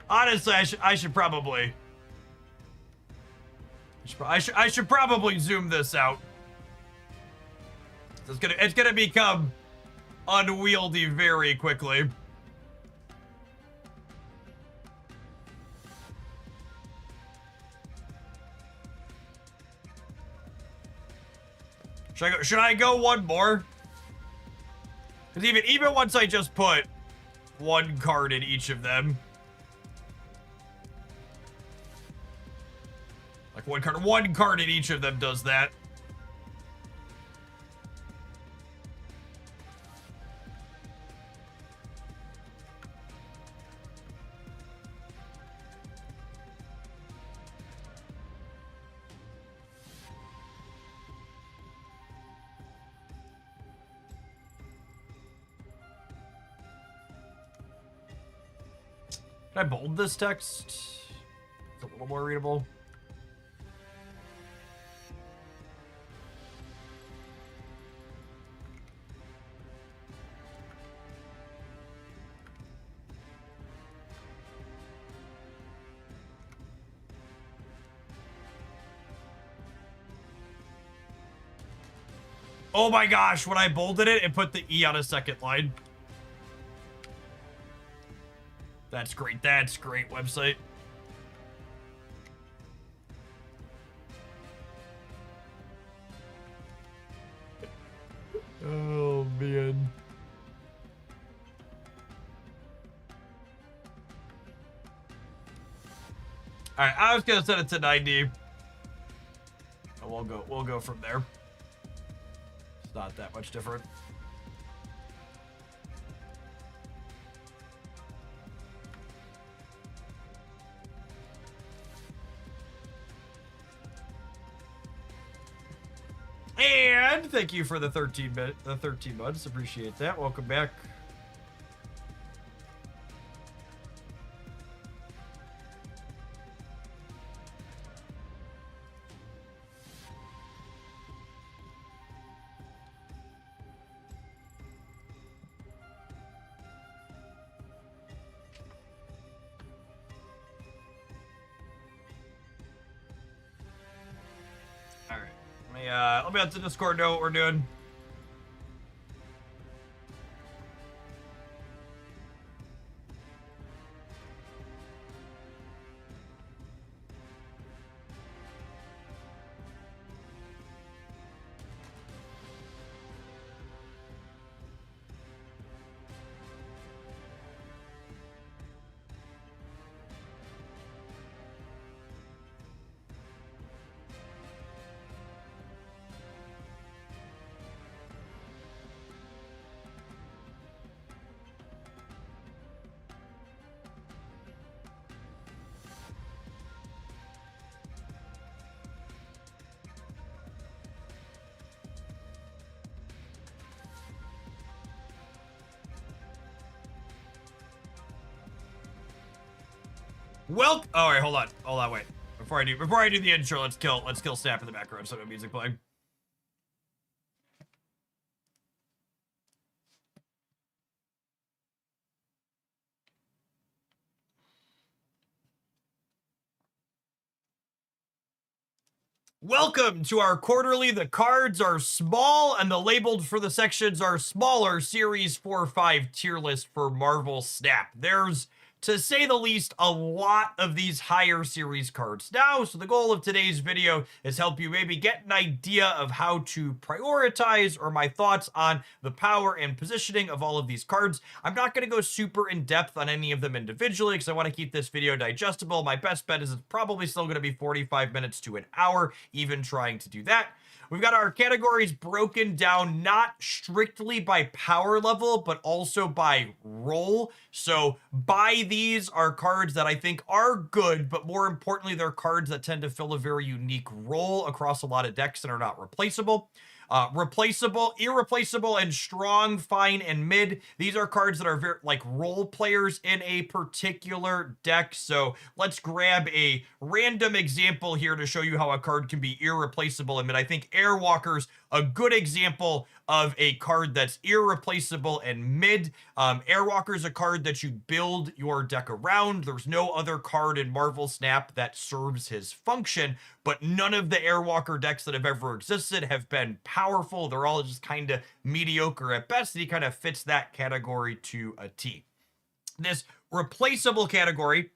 Honestly, I should probably. I should probably zoom this out. It's gonna become unwieldy very quickly. Should I go one more? Because even once I just put one card in each of them. Like one card in each of them does that. Can I bold this text? It's a little more readable. Oh my gosh, when I bolded it, it put the E on a second line. That's great. That's great website. Oh, man. All right, I was gonna set it to 90. And we'll go from there. It's not that much different. And thank you for the 13 months. Appreciate that. Welcome back. All right. Let me out to Discord know what we're doing. Well, all right, hold on, wait. Before I do the intro, let's kill Snap in the background so no music playing. Welcome to our quarterly The Cards Are Small and the Labeled for the Sections Are Smaller Series 4-5 tier list for Marvel Snap. There's, to say the least, a lot of these higher series cards now, so the goal of today's video is help you maybe get an idea of how to prioritize or my thoughts on the power and positioning of all of these cards. I'm not going to go super in depth on any of them individually because I want to keep this video digestible. My best bet is it's probably still going to be 45 minutes to an hour, even trying to do that. We've got our categories broken down not strictly by power level, but also by role. So by these are cards that I think are good, but more importantly, they're cards that tend to fill a very unique role across a lot of decks and are not replaceable. Replaceable, irreplaceable, and strong, fine, and mid. These are cards that are very like role players in a particular deck. So let's grab a random example here to show you how a card can be irreplaceable and mid. I think Airwalker's a good example of a card that's irreplaceable and mid. Airwalker is a card that you build your deck around. There's no other card in Marvel Snap that serves his function, but none of the Airwalker decks that have ever existed have been powerful. They're all just kind of mediocre at best, and he kind of fits that category to a T. This replaceable category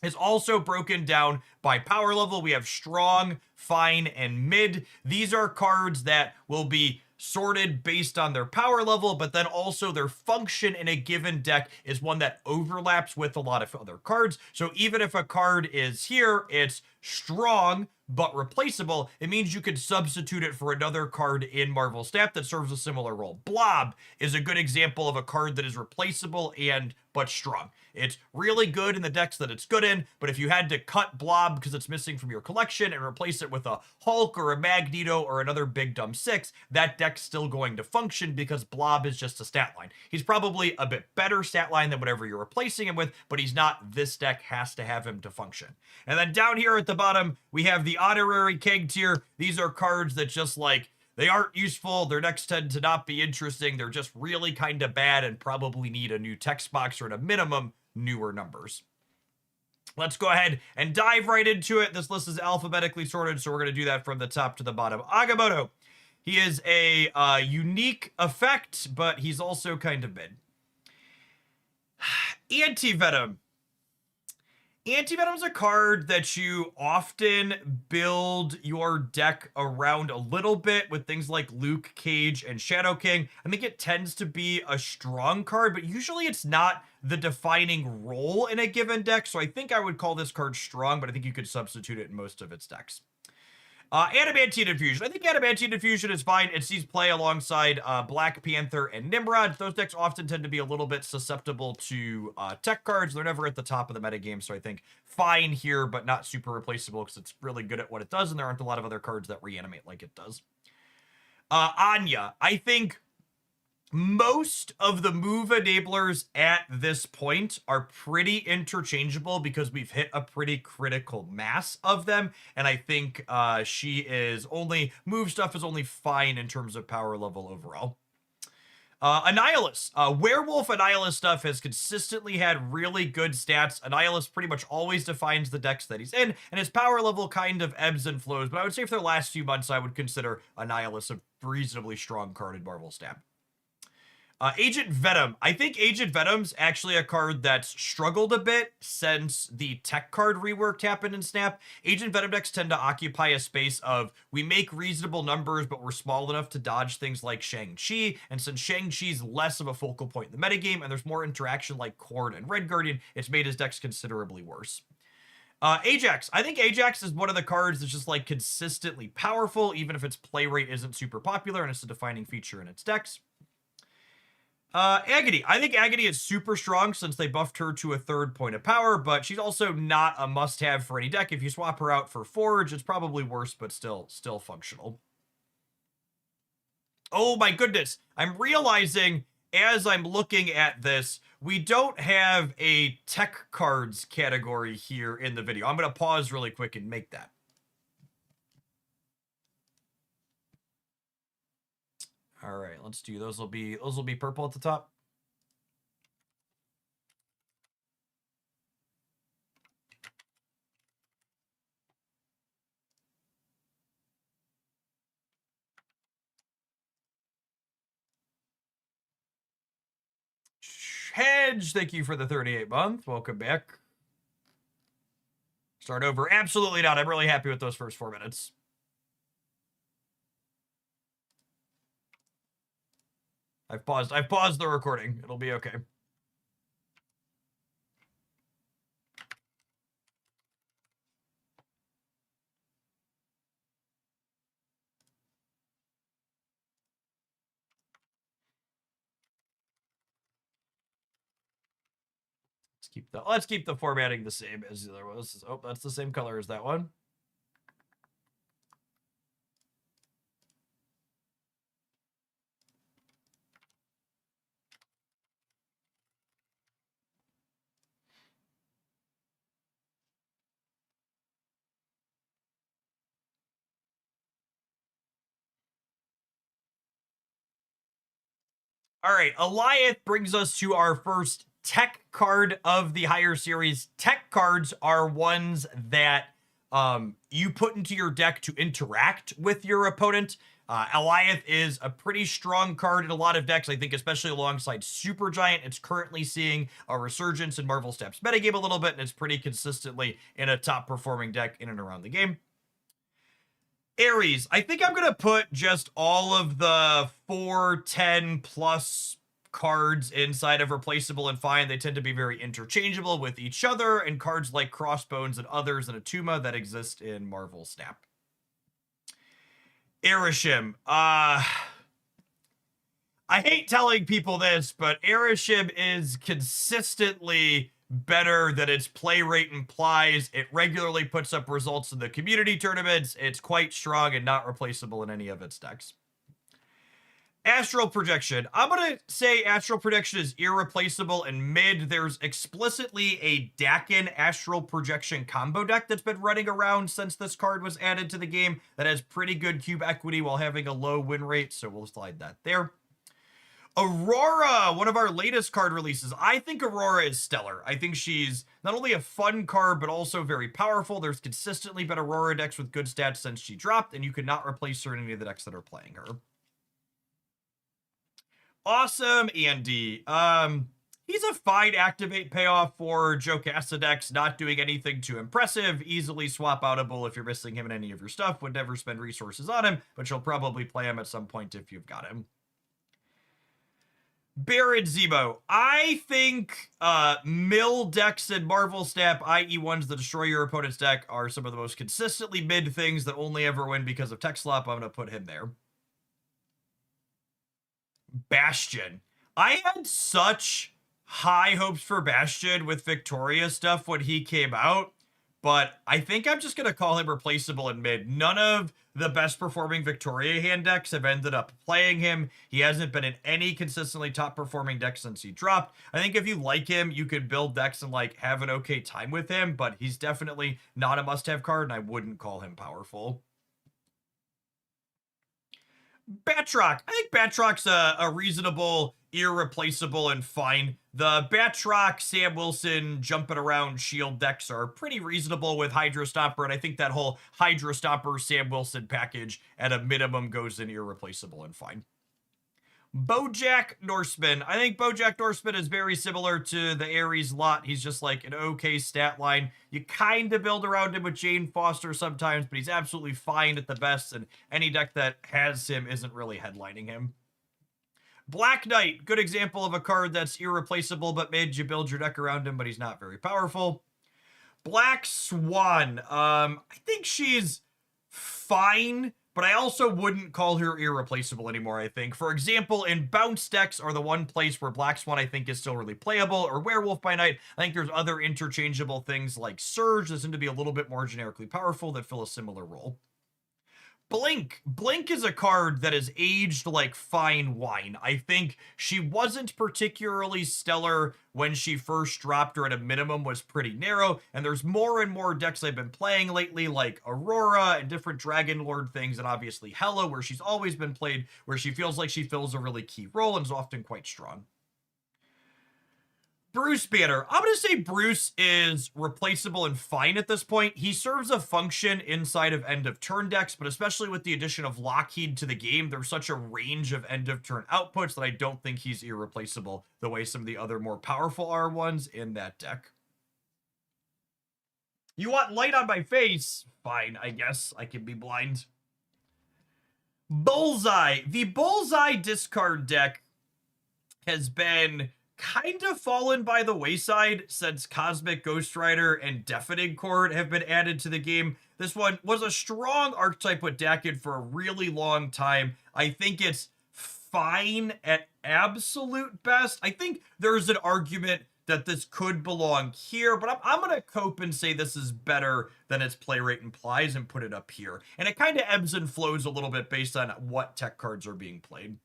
is also broken down by power level. We have strong, fine, and mid. These are cards that will be sorted based on their power level, but then also their function in a given deck is one that overlaps with a lot of other cards. So even if a card is here, it's strong but replaceable, it means you could substitute it for another card in Marvel Snap that serves a similar role. Blob is a good example of a card that is replaceable and but strong. It's really good in the decks that it's good in, but if you had to cut Blob because it's missing from your collection and replace it with a Hulk or a Magneto or another big dumb six, that deck's still going to function because Blob is just a stat line. He's probably a bit better stat line than whatever you're replacing him with, but he's not. This deck has to have him to function. And then down here at the bottom, we have the honorary keg tier. These are cards that just like, they aren't useful. Their decks tend to not be interesting. They're just really kind of bad and probably need a new text box or at a minimum, newer numbers. Let's go ahead and dive right into it. This list is alphabetically sorted, so we're going to do that from the top to the bottom. Agamotto. He is a unique effect, but he's also kind of mid. Anti-Venom. Anti-Venom's a card that you often build your deck around a little bit with things like Luke Cage and Shadow King. I think it tends to be a strong card, but usually it's not the defining role in a given deck, so I think I would call this card strong, but I think you could substitute it in most of its decks. Adamantine Infusion. I think Adamantine Infusion is fine. It sees play alongside Black Panther and Nimrod. Those decks often tend to be a little bit susceptible to tech cards. They're never at the top of the metagame, so I think fine here, but not super replaceable because it's really good at what it does, and there aren't a lot of other cards that reanimate like it does. Anya. I think most of the move enablers at this point are pretty interchangeable because we've hit a pretty critical mass of them, and I think she is only, move stuff is only fine in terms of power level overall. Annihilus. Werewolf Annihilus stuff has consistently had really good stats. Annihilus pretty much always defines the decks that he's in, and his power level kind of ebbs and flows, but I would say for the last few months I would consider Annihilus a reasonably strong card in Marvel Snap. Agent Venom. I think Agent Venom's actually a card that's struggled a bit since the tech card rework happened in Snap. Agent Venom decks tend to occupy a space of, we make reasonable numbers, but we're small enough to dodge things like Shang-Chi, and since Shang-Chi's less of a focal point in the metagame, and there's more interaction like Cord and Red Guardian, it's made his decks considerably worse. Ajax. I think Ajax is one of the cards that's just like consistently powerful, even if its play rate isn't super popular, and it's a defining feature in its decks. Agony. I think Agony is super strong since they buffed her to a 3rd point of power, but she's also not a must-have for any deck. If you swap her out for Forge, it's probably worse, but still functional. Oh my goodness. I'm realizing as I'm looking at this, we don't have a tech cards category here in the video. I'm going to pause really quick and make that. All right, let's do those. Will be purple at the top. Hedge, thank you for the 38 month. Welcome back. Start over. Absolutely not. I'm really happy with those first 4 minutes. I've paused the recording. It'll be okay. Let's keep the formatting the same as the other was. Oh, that's the same color as that one. All right, Eliath brings us to our first tech card of the higher series. Tech cards are ones that you put into your deck to interact with your opponent. Eliath is a pretty strong card in a lot of decks, I think, especially alongside Supergiant. It's currently seeing a resurgence in Marvel Snap's metagame a little bit, and it's pretty consistently in a top-performing deck in and around the game. Ares, I think I'm going to put just all of the 4-10 plus cards inside of Replaceable and Fine. They tend to be very interchangeable with each other, and cards like Crossbones and others and Atuma that exist in Marvel Snap. Erishim. I hate telling people this, but Erishim is consistently better than its play rate implies. It regularly puts up results in the community tournaments. It's quite strong and not replaceable in any of its decks. Astral Projection. I'm going to say Astral Projection is irreplaceable in mid. There's explicitly a Dakin Astral Projection combo deck that's been running around since this card was added to the game that has pretty good cube equity while having a low win rate, so we'll slide that there. Aurora, one of our latest card releases. I think Aurora is stellar. I think she's not only a fun card, but also very powerful. There's consistently been Aurora decks with good stats since she dropped, and you could not replace her in any of the decks that are playing her. Awesome Andy. He's a fine activate payoff for Jocasta decks, not doing anything too impressive, easily swap outable if you're missing him in any of your stuff, would never spend resources on him, but you'll probably play him at some point if you've got him. Baron Zemo. I think mill decks in Marvel Snap, i.e. ones that destroy your opponent's deck, are some of the most consistently mid things that only ever win because of tech slop. I'm going to put him there. Bastion. I had such high hopes for Bastion with Victoria stuff when he came out, but I think I'm just going to call him replaceable in mid. None of the best performing Victoria hand decks have ended up playing him. He hasn't been in any consistently top performing deck since he dropped. I think if you like him, you could build decks and like have an okay time with him, but he's definitely not a must-have card, and I wouldn't call him powerful. Batroc. I think Batroc's a reasonable, irreplaceable, and fine. The Batroc, Sam Wilson, jumping around shield decks are pretty reasonable with Hydro Stomper, and I think that whole Hydro Stomper, Sam Wilson package at a minimum goes in irreplaceable and fine. Bojack Norseman. I think Bojack Norseman is very similar to the Ares lot. He's just like an okay stat line. You kind of build around him with Jane Foster sometimes, but he's absolutely fine at the best, and any deck that has him isn't really headlining him. Black Knight. Good example of a card that's irreplaceable, but mid. You build your deck around him, but he's not very powerful. Black Swan. I think she's fine, but I also wouldn't call her irreplaceable anymore, I think. For example, in bounce decks are the one place where Black Swan, I think, is still really playable, or Werewolf by Night. I think there's other interchangeable things like Surge that seem to be a little bit more generically powerful that fill a similar role. Blink. Blink is a card that is aged like fine wine. I think she wasn't particularly stellar when she first dropped, or at a minimum was pretty narrow, and there's more and more decks I've been playing lately, like Aurora and different Dragon Lord things, and obviously Hela, where she's always been played, where she feels like she fills a really key role and is often quite strong. Bruce Banner. I'm going to say Bruce is replaceable and fine at this point. He serves a function inside of end of turn decks, but especially with the addition of Lockheed to the game, there's such a range of end of turn outputs that I don't think he's irreplaceable the way some of the other more powerful are ones in that deck. You want light on my face? Fine, I guess. I can be blind. Bullseye. The Bullseye discard deck has been kind of fallen by the wayside since Cosmic Ghost Rider and Deafening Chord have been added to the game. This one was a strong archetype with Dakin for a really long time. I think it's fine at absolute best. I think there's an argument that this could belong here, but I'm going to cope and say this is better than its play rate implies and put it up here. And it kind of ebbs and flows a little bit based on what tech cards are being played.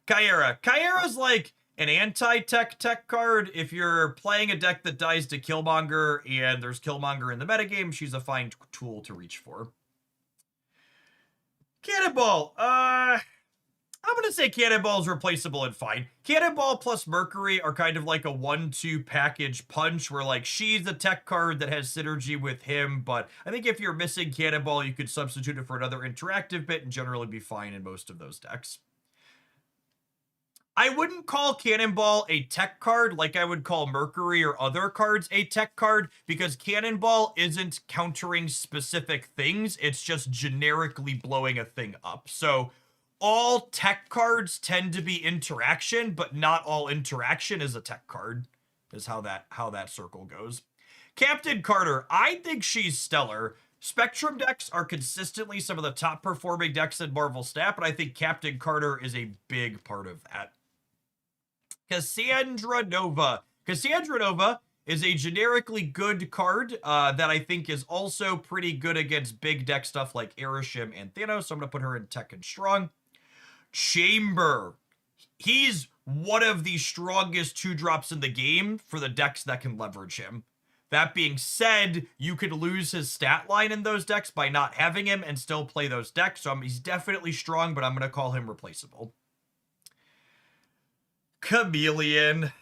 Kyera. Kyera's like an anti-tech card. If you're playing a deck that dies to Killmonger and there's Killmonger in the metagame, she's a fine tool to reach for. Cannonball. I'm going to say Cannonball's replaceable and fine. Cannonball plus Mercury are kind of like a 1-2 package punch where, like, she's a tech card that has synergy with him, but I think if you're missing Cannonball, you could substitute it for another interactive bit and generally be fine in most of those decks. I wouldn't call Cannonball a tech card like I would call Mercury or other cards a tech card, because Cannonball isn't countering specific things, it's just generically blowing a thing up. So all tech cards tend to be interaction, but not all interaction is a tech card, is how that circle goes. Captain Carter, I think she's stellar. Spectrum decks are consistently some of the top performing decks in Marvel Snap, and I think Captain Carter is a big part of that. Cassandra Nova. Cassandra Nova is a generically good card that I think is also pretty good against big deck stuff like Arishem and Thanos, so I'm going to put her in Tech and Strong. Chamber. He's one of the strongest 2-drops in the game for the decks that can leverage him. That being said, you could lose his stat line in those decks by not having him and still play those decks, so he's definitely strong, but I'm going to call him replaceable. Chameleon.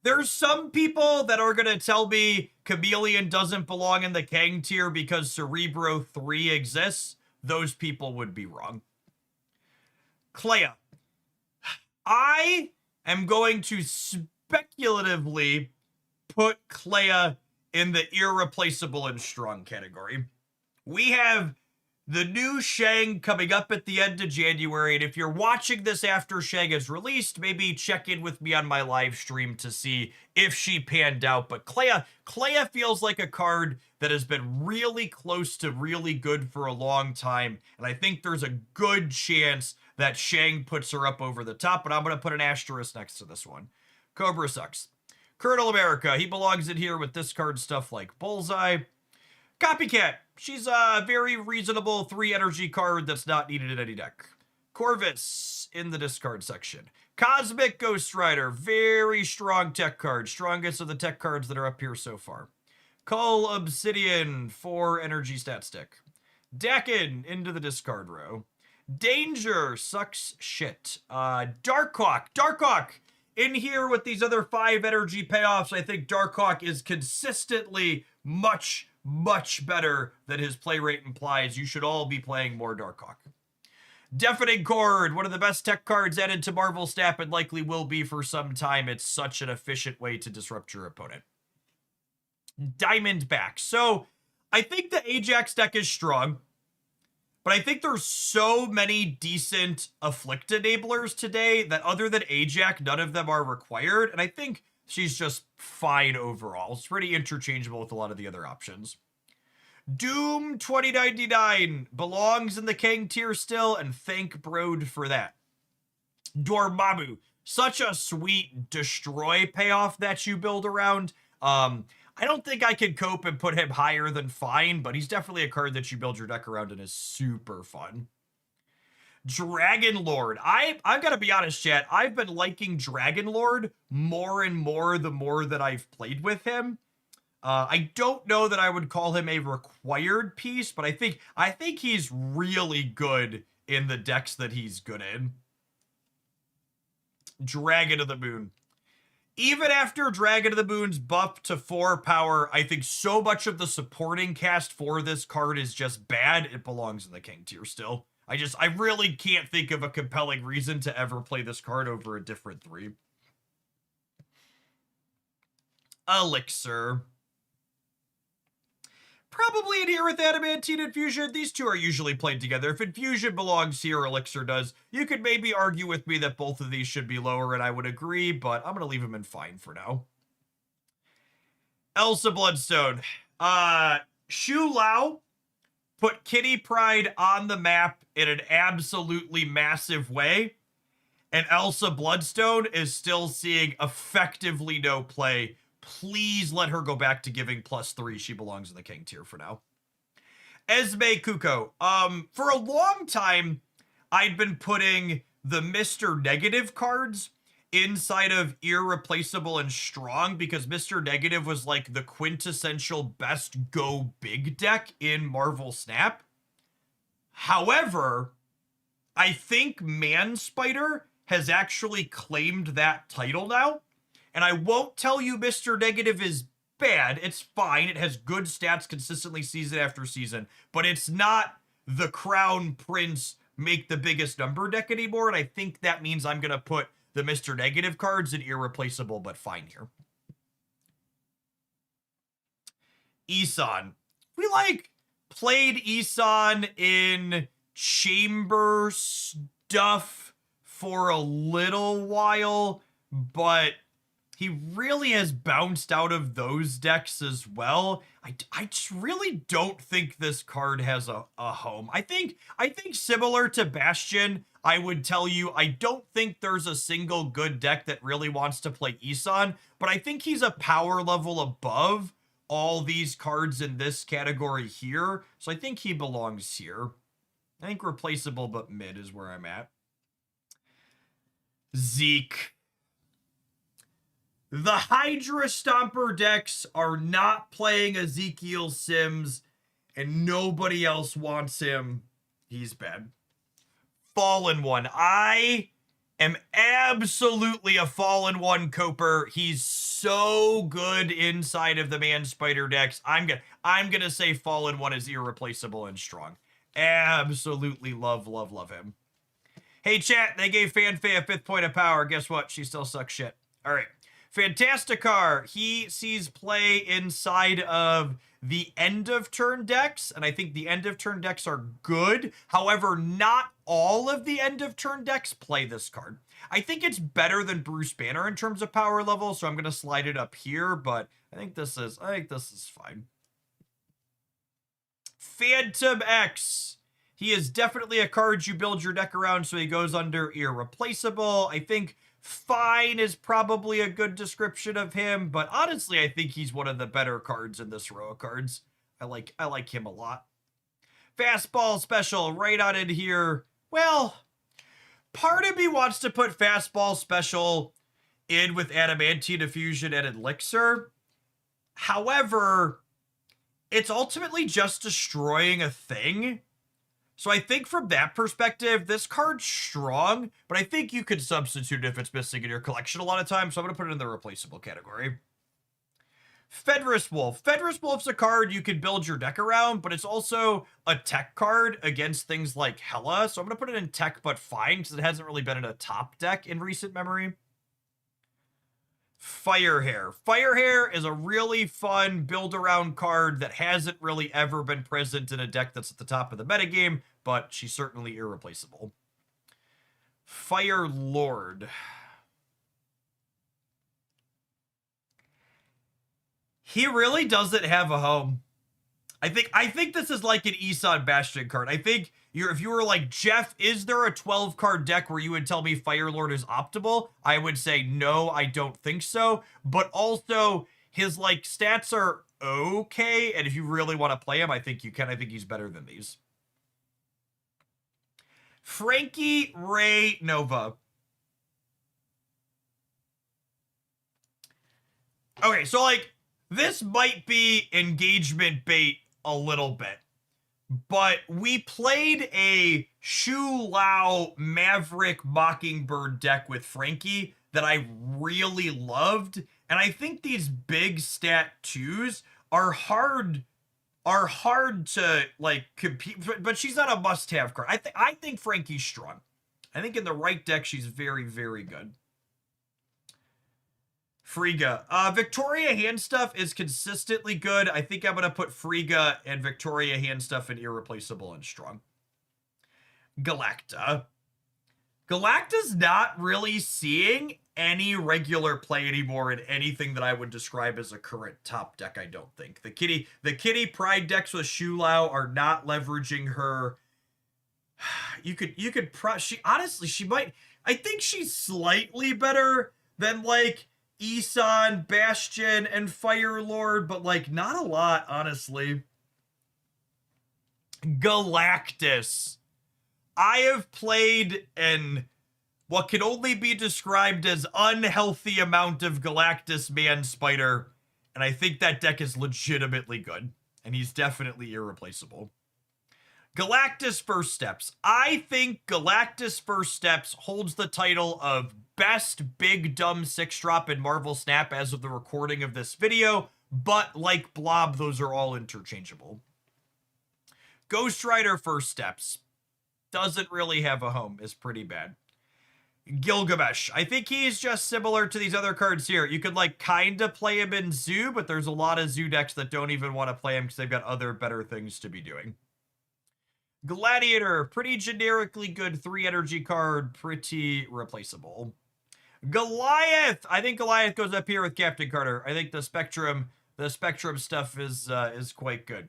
There's some people that are going to tell me Chameleon doesn't belong in the Kang tier because Cerebro 3 exists. Those people would be wrong. Clea. I am going to speculatively put Clea in the irreplaceable and strong category. We have the new Shang coming up at the end of January, and if you're watching this after Shang is released, maybe check in with me on my live stream to see if she panned out. But Clea feels like a card that has been really close to really good for a long time, and I think there's a good chance that Shang puts her up over the top, but I'm going to put an asterisk next to this one. Cobra sucks. Colonel America, he belongs in here with discard stuff like Bullseye. Copycat, she's a very reasonable 3 energy card that's not needed in any deck. Corvus in the discard section. Cosmic Ghost Rider, very strong tech card. Strongest of the tech cards that are up here so far. Cull Obsidian, 4 energy stat stick. Dakin into the discard row. Danger sucks shit. Darkhawk in here with these other 5 energy payoffs. I think Darkhawk is consistently much better than his play rate implies. You should all be playing more Darkhawk. Deafening Chord, one of the best tech cards added to Marvel Snap and likely will be for some time. It's such an efficient way to disrupt your opponent. Diamondback. So I think the Ajax deck is strong, but I think there's so many decent Afflict enablers today that other than Ajax, none of them are required, and I think she's just fine overall. It's pretty interchangeable with a lot of the other options. Doom 2099 belongs in the Kang tier still, and thank Brode for that. Dormammu, such a sweet destroy payoff that you build around. I don't think I could cope and put him higher than fine, but he's definitely a card that you build your deck around and is super fun. Dragon Lord. I've got to be honest, chat. I've been liking Dragon Lord more and more the more that I've played with him. I don't know that I would call him a required piece, but I think he's really good in the decks that he's good in. Dragon of the Moon. Even after Dragon of the Moon's buff to 4 power, I think so much of the supporting cast for this card is just bad. It belongs in the King tier still. I really can't think of a compelling reason to ever play this card over a different 3. Elixir. Probably in here with Adamantine Infusion. These two are usually played together. If Infusion belongs here, Elixir does. You could maybe argue with me that both of these should be lower, and I would agree, but I'm going to leave them in fine for now. Elsa Bloodstone. Shu Lao put Kitty Pryde on the map in an absolutely massive way, and Elsa Bloodstone is still seeing effectively no play. Please let her go back to giving +3. She belongs in the King tier for now. Esme Kuko. For a long time, I'd been putting the Mr. Negative cards inside of Irreplaceable and Strong because Mr. Negative was like the quintessential best go big deck in Marvel Snap. However, I think Man Spider has actually claimed that title now. And I won't tell you Mr. Negative is bad. It's fine. It has good stats consistently season after season. But it's not the Crown Prince make the biggest number deck anymore. And I think that means I'm going to put the Mr. Negative cards in irreplaceable, but fine here. Isan. We like played Isan in chamber stuff for a little while, but he really has bounced out of those decks as well. I just really don't think this card has a home. I think similar to Bastion, I would tell you I don't think there's a single good deck that really wants to play Isan, but I think he's a power level above all these cards in this category here. So I think he belongs here. I think replaceable but mid is where I'm at. Zeke. The Hydra Stomper decks are not playing Ezekiel Sims, and nobody else wants him. He's bad. Fallen One. I am absolutely a Fallen One Coper. He's so good inside of the Man Spider decks. I'm gonna say Fallen One is irreplaceable and strong. Absolutely love him. Hey chat, they gave Fanfei a 5th point of power. Guess what? She still sucks shit. All right. Fantasticar, he sees play inside of the end of turn decks, and I think the end of turn decks are good. However, not all of the end of turn decks play this card. I think it's better than Bruce Banner in terms of power level, so I'm going to slide it up here, but I think this is fine. Phantom X. He is definitely a card you build your deck around, so he goes under irreplaceable. I think fine is probably a good description of him, but honestly, I think he's one of the better cards in this row of cards. I like him a lot. Fastball Special right on in here. Well, part of me wants to put Fastball Special in with Adamantine Diffusion and Elixir. However, it's ultimately just destroying a thing. So I think from that perspective, this card's strong, but I think you could substitute if it's missing in your collection a lot of times, so I'm going to put it in the replaceable category. Fenris Wolf. Fenris Wolf's a card you can build your deck around, but it's also a tech card against things like Hela, so I'm going to put it in tech, but fine, because it hasn't really been in a top deck in recent memory. Firehair. Firehair is a really fun build-around card that hasn't really ever been present in a deck that's at the top of the metagame, but she's certainly irreplaceable. Fire Lord. He really doesn't have a home. I think this is like an Isan Bastion card. I think if you were like, Jeff, is there a 12 card deck where you would tell me Fire Lord is optimal? I would say no, I don't think so. But also his like stats are okay, and if you really want to play him, I think you can. I think he's better than these. Frankie Ray Nova. Okay, so like this might be engagement bait a little bit, but we played a Shu Lao Maverick Mockingbird deck with Frankie that I really loved, and I think these big stat 2s are hard to like compete, but she's not a must-have card. I think Frankie's strong. I think in the right deck she's very, very good. Frigga. Victoria hand stuff is consistently good. I think I'm going to put Frigga and Victoria hand stuff in irreplaceable and strong. Galacta. Galacta's not really seeing any regular play anymore in anything that I would describe as a current top deck, I don't think. The Kitty Pride decks with Shu Lao are not leveraging her. She might, I think she's slightly better than like Isan, Bastion, and Fire Lord, but like not a lot, honestly. Galactus. I have played an what can only be described as unhealthy amount of Galactus Man Spider, and I think that deck is legitimately good, and he's definitely irreplaceable. Galactus First Steps. I think Galactus First Steps holds the title of best big dumb 6-drop in Marvel Snap as of the recording of this video, but like Blob, those are all interchangeable. Ghost Rider First Steps. Doesn't really have a home, is pretty bad. Gilgamesh. I think he's just similar to these other cards here. You could like kind of play him in Zoo, but there's a lot of Zoo decks that don't even want to play him because they've got other better things to be doing. Gladiator, pretty generically good 3 energy card, pretty replaceable. Goliath, I think Goliath goes up here with Captain Carter. I think the Spectrum stuff is quite good.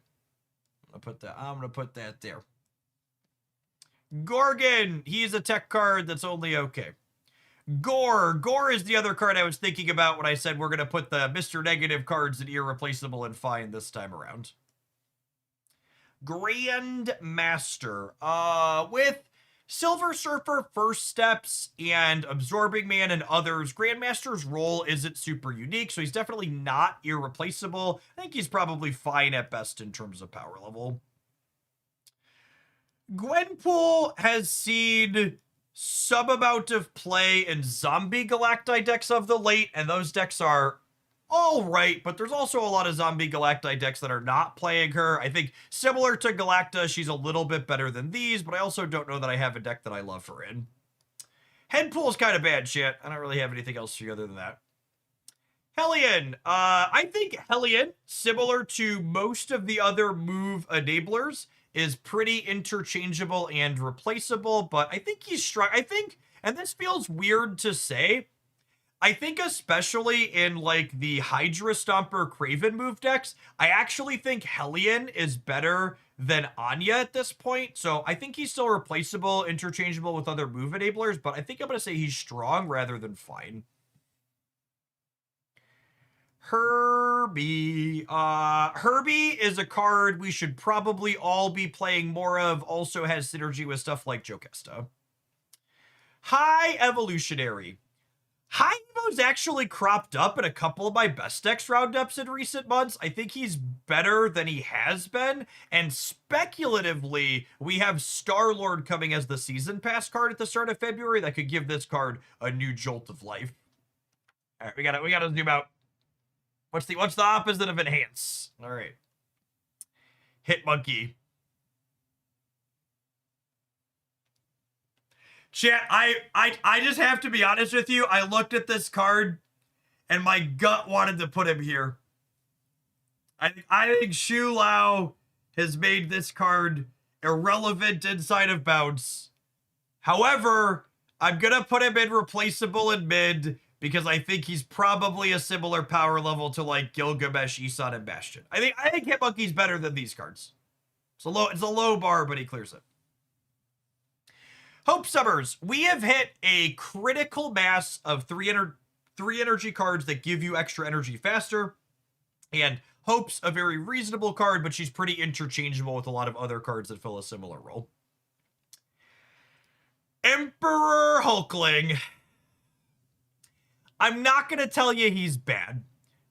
I'm gonna put that there. Gorgon, he's a tech card that's only okay. Gore is the other card I was thinking about when I said we're gonna put the Mr. Negative cards in irreplaceable and fine this time around. Grand Master, with Silver Surfer First Steps and Absorbing Man and others, Grandmaster's role isn't super unique, so he's definitely not irreplaceable. I think he's probably fine at best in terms of power level. Gwenpool has seen some amount of play in Zombie Galacti decks of the late, and those decks are all right, but there's also a lot of Zombie Galacti decks that are not playing her. I think similar to Galacta, she's a little bit better than these, but I also don't know that I have a deck that I love her in. Headpool's kind of bad shit. I don't really have anything else for you other than that. Hellion. I think Hellion, similar to most of the other move enablers, is pretty interchangeable and replaceable, but I think he's strong. I think, and this feels weird to say, I think especially in like the Hydra Stomper Craven move decks, I actually think Hellion is better than Anya at this point. So I think he's still replaceable, interchangeable with other move enablers, but I think I'm going to say he's strong rather than fine. Herbie. Herbie is a card we should probably all be playing more of. Also has synergy with stuff like Jokesta. High Evolutionary. High Evo's actually cropped up in a couple of my best decks roundups in recent months. I think he's better than he has been. And speculatively, we have Star-Lord coming as the Season Pass card at the start of February that could give this card a new jolt of life. All right, we gotta zoom out. What's the opposite of enhance? All right. Hit Monkey. Chat, I just have to be honest with you. I looked at this card and my gut wanted to put him here. I think Shu Lao has made this card irrelevant inside of bounce. However, I'm gonna put him in replaceable in mid because I think he's probably a similar power level to like Gilgamesh, Isan, and Bastion. I think Hitmonkey's better than these cards. It's a low bar, but he clears it. Hope Summers. We have hit a critical mass of 3 energy cards that give you extra energy faster. And Hope's a very reasonable card, but she's pretty interchangeable with a lot of other cards that fill a similar role. Emperor Hulkling. I'm not going to tell you he's bad,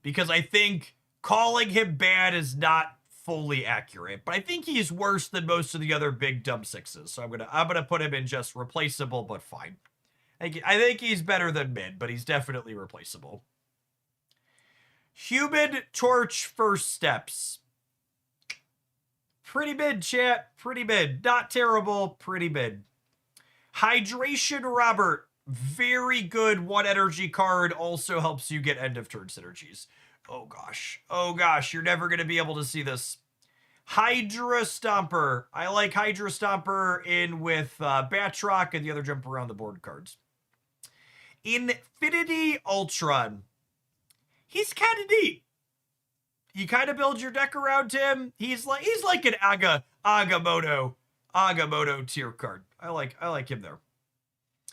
because I think calling him bad is not fully accurate, but I think he's worse than most of the other big dumb 6s. So I'm gonna put him in just replaceable, but fine. I think he's better than mid, but he's definitely replaceable. Human Torch First Steps. Pretty mid, chat. Pretty mid. Not terrible. Pretty mid. Hydration Robert. Very good 1 energy card. Also helps you get end of turn synergies. Oh gosh. Oh gosh. You're never going to be able to see this. Hydra Stomper. I like Hydra Stomper in with Batroc and the other jump around the board cards. Infinity Ultron. He's kind of neat. You kind of build your deck around him. He's like an Agamotto tier card. I like him there.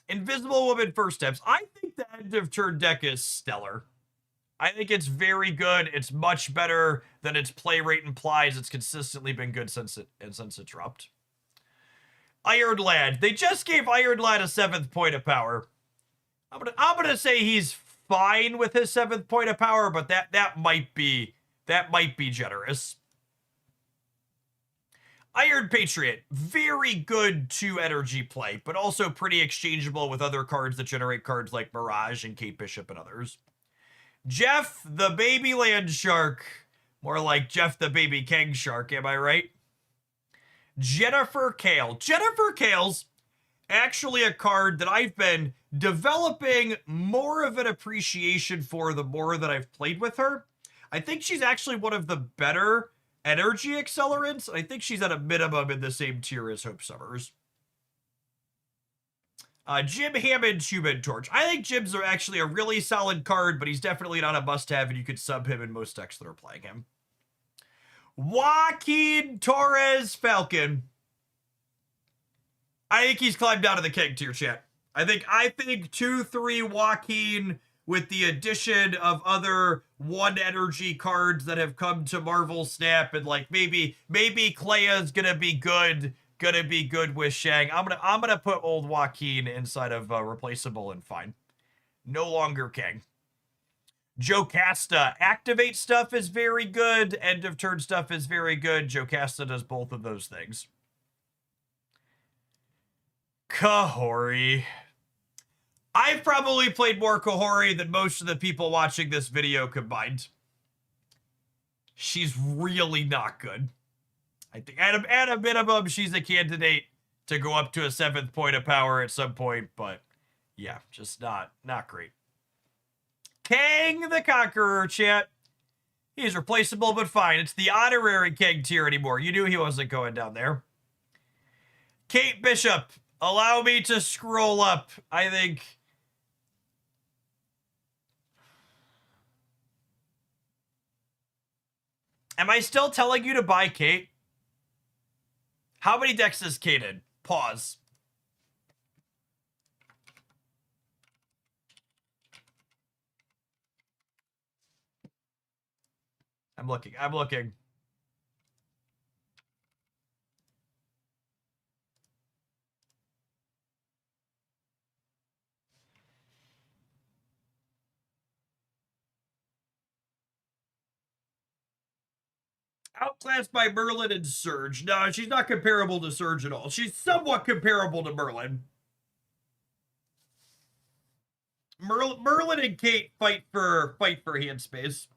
Invisible Woman First Steps. I think the end of turn deck is stellar. I think it's very good. It's much better than its play rate implies. It's consistently been good since it dropped. Iron Lad. They just gave Iron Lad a 7th point of power. I'm gonna say he's fine with his 7th point of power, but that might be generous. Iron Patriot, very good 2 energy play, but also pretty exchangeable with other cards that generate cards like Mirage and Kate Bishop and others. Jeff the Baby Land Shark, more like Jeff the Baby Keg Shark, am I right? Jennifer Kale. Jennifer Kale's actually a card that I've been developing more of an appreciation for the more that I've played with her. I think she's actually one of the better energy accelerants. I think she's at a minimum in the same tier as Hope Summers. Jim Hammond's Human Torch. I think Jim's are actually a really solid card, but he's definitely not a must-have, and you could sub him in most decks that are playing him. Joaquin Torres Falcon. I think he's climbed out of the keg tier, chat. I think 2-3 Joaquin with the addition of other 1 energy cards that have come to Marvel Snap, and like maybe Clea's gonna be good with Shang. I'm gonna put old Joaquin inside of replaceable and fine. No longer King. Jocasta. Activate stuff is very good. End of turn stuff is very good. Jocasta does both of those things. Kahori. I've probably played more Kahori than most of the people watching this video combined. She's really not good. I think at a minimum, she's a candidate to go up to a 7th point of power at some point, but yeah, just not great. Kang the Conqueror, chat. He's replaceable, but fine. It's the honorary Kang tier anymore. You knew he wasn't going down there. Kate Bishop. Allow me to scroll up. I think... Am I still telling you to buy Kate? How many decks is Kate in? Pause. I'm looking. Outclassed by Merlin and Surge. No, she's not comparable to Surge at all. She's somewhat comparable to Merlin. Merlin and Kate fight for hand space.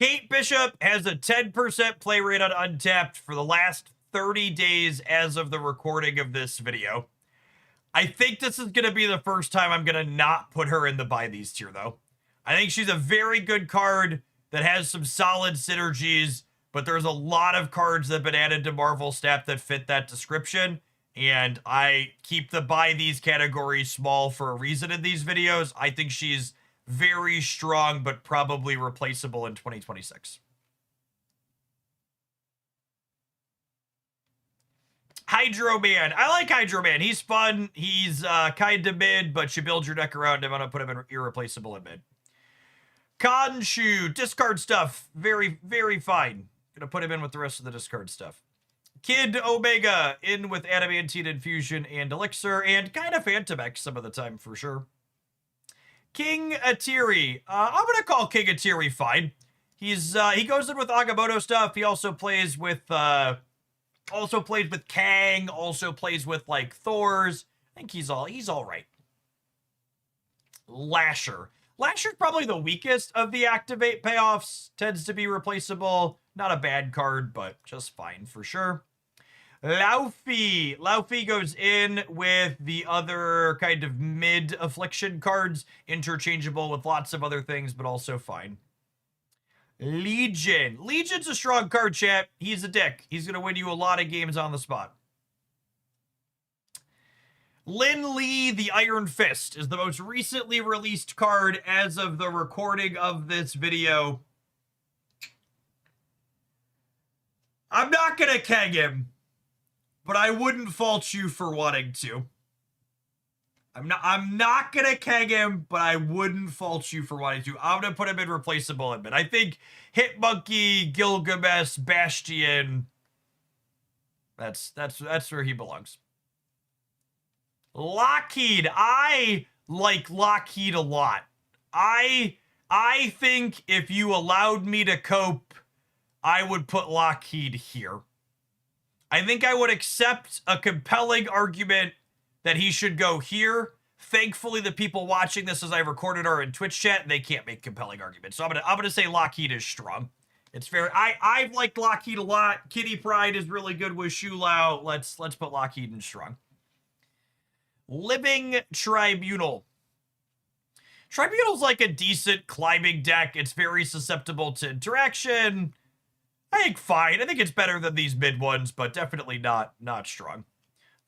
Kate Bishop has a 10% play rate on Untapped for the last 30 days as of the recording of this video. I think this is going to be the first time I'm going to not put her in the buy these tier, though. I think she's a very good card that has some solid synergies, but there's a lot of cards that have been added to Marvel Snap that fit that description, and I keep the buy these categories small for a reason in these videos. I think she's very strong, but probably replaceable in 2026. Hydro Man. I like Hydro Man. He's fun. He's kind of mid, but you build your deck around him. I'm going to put him in irreplaceable in mid. Khonshu. Discard stuff. Very, very fine. Going to put him in with the rest of the discard stuff. Kid Omega in with Adamantine Infusion and Elixir, and kind of Phantom X some of the time for sure. King Atiri. I'm going to call King Atiri fine. He goes in with Agamotto stuff. He also plays with... Also plays with Kang, also plays with, like, Thor's. I think he's all right. Lasher. Lasher's probably the weakest of the activate payoffs. Tends to be replaceable. Not a bad card, but just fine for sure. Laufey. Laufey goes in with the other kind of mid-affliction cards. Interchangeable with lots of other things, but also fine. Legion. Legion's a strong card, chat. He's a dick. He's going to win you a lot of games on the spot. Lin Lee, the Iron Fist, is the most recently released card as of the recording of this video. I'm not going to keg him, but I wouldn't fault you for wanting to. I'm not gonna keg him, but I wouldn't fault you for wanting to. I'm gonna put him in replaceable in mid. I think Hitmonkey, Gilgamesh, Bastion. That's where he belongs. Lockheed. I like Lockheed a lot. I think if you allowed me to cope, I would put Lockheed here. I think I would accept a compelling argument that he should go here. Thankfully, the people watching this as I recorded are in Twitch chat, and they can't make compelling arguments. So I'm gonna say Lockheed is strong. It's fair. I've liked Lockheed a lot. Kitty Pride is really good with Shu Lao. Let's put Lockheed in strong. Living Tribunal. Tribunal's like a decent climbing deck. It's very susceptible to interaction. I think fine. I think it's better than these mid ones, but definitely not strong.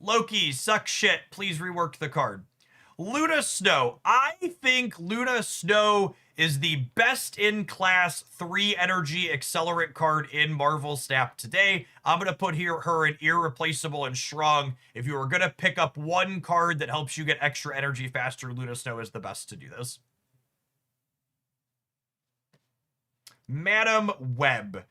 Loki, suck shit. Please rework the card. Luna Snow. I think Luna Snow is the best in class 3 energy accelerant card in Marvel Snap today. I'm going to put her in irreplaceable and strong. If you were going to pick up one card that helps you get extra energy faster, Luna Snow is the best to do this. Madam Web.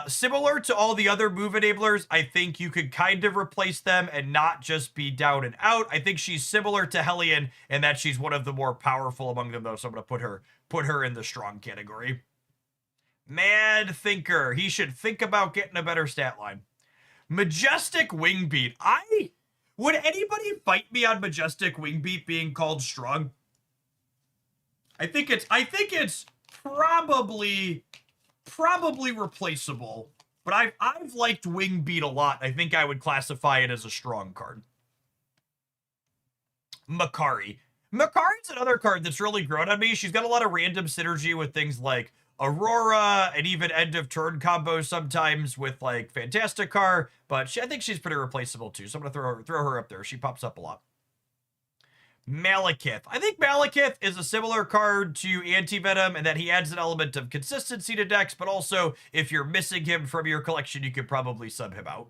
Similar to all the other move enablers, I think you could kind of replace them and not just be down and out. I think she's similar to Hellion in that she's one of the more powerful among them, though, so I'm going to put her in the strong category. Mad Thinker. He should think about getting a better stat line. Majestic Wingbeat. Would anybody fight me on Majestic Wingbeat being called strong? I think it's probably replaceable, but I've liked Wingbeat a lot. I think I would classify it as a strong card. Makari. Makari's another card that's really grown on me. She's got a lot of random synergy with things like Aurora and even end of turn combos sometimes with like Fantastic Car, but I think she's pretty replaceable too. So I'm gonna throw her up there. She pops up a lot. Malekith. I think Malekith is a similar card to Anti-Venom in that he adds an element of consistency to decks, but also if you're missing him from your collection, you could probably sub him out.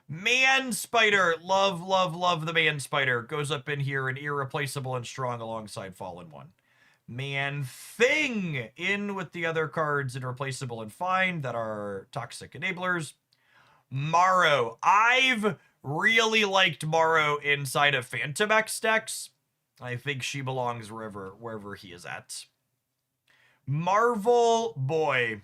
Man Spider. Love the Man Spider. Goes up in here and irreplaceable and strong alongside Fallen One. Man Thing in with the other cards in replaceable and fine that are toxic enablers. Morrow. I've really liked Morrow inside of Phantom X decks. I think she belongs wherever he is at. Marvel Boy.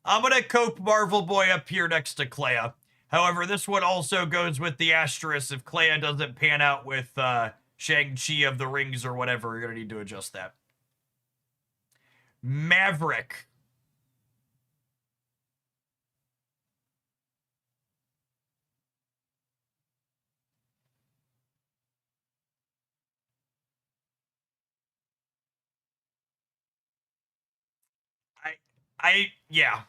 I'm going to cope Marvel Boy up here next to Clea. However, this one also goes with the asterisk. If Clea doesn't pan out with Shang-Chi of the Rings or whatever, you're going to need to adjust that. Maverick. Yeah.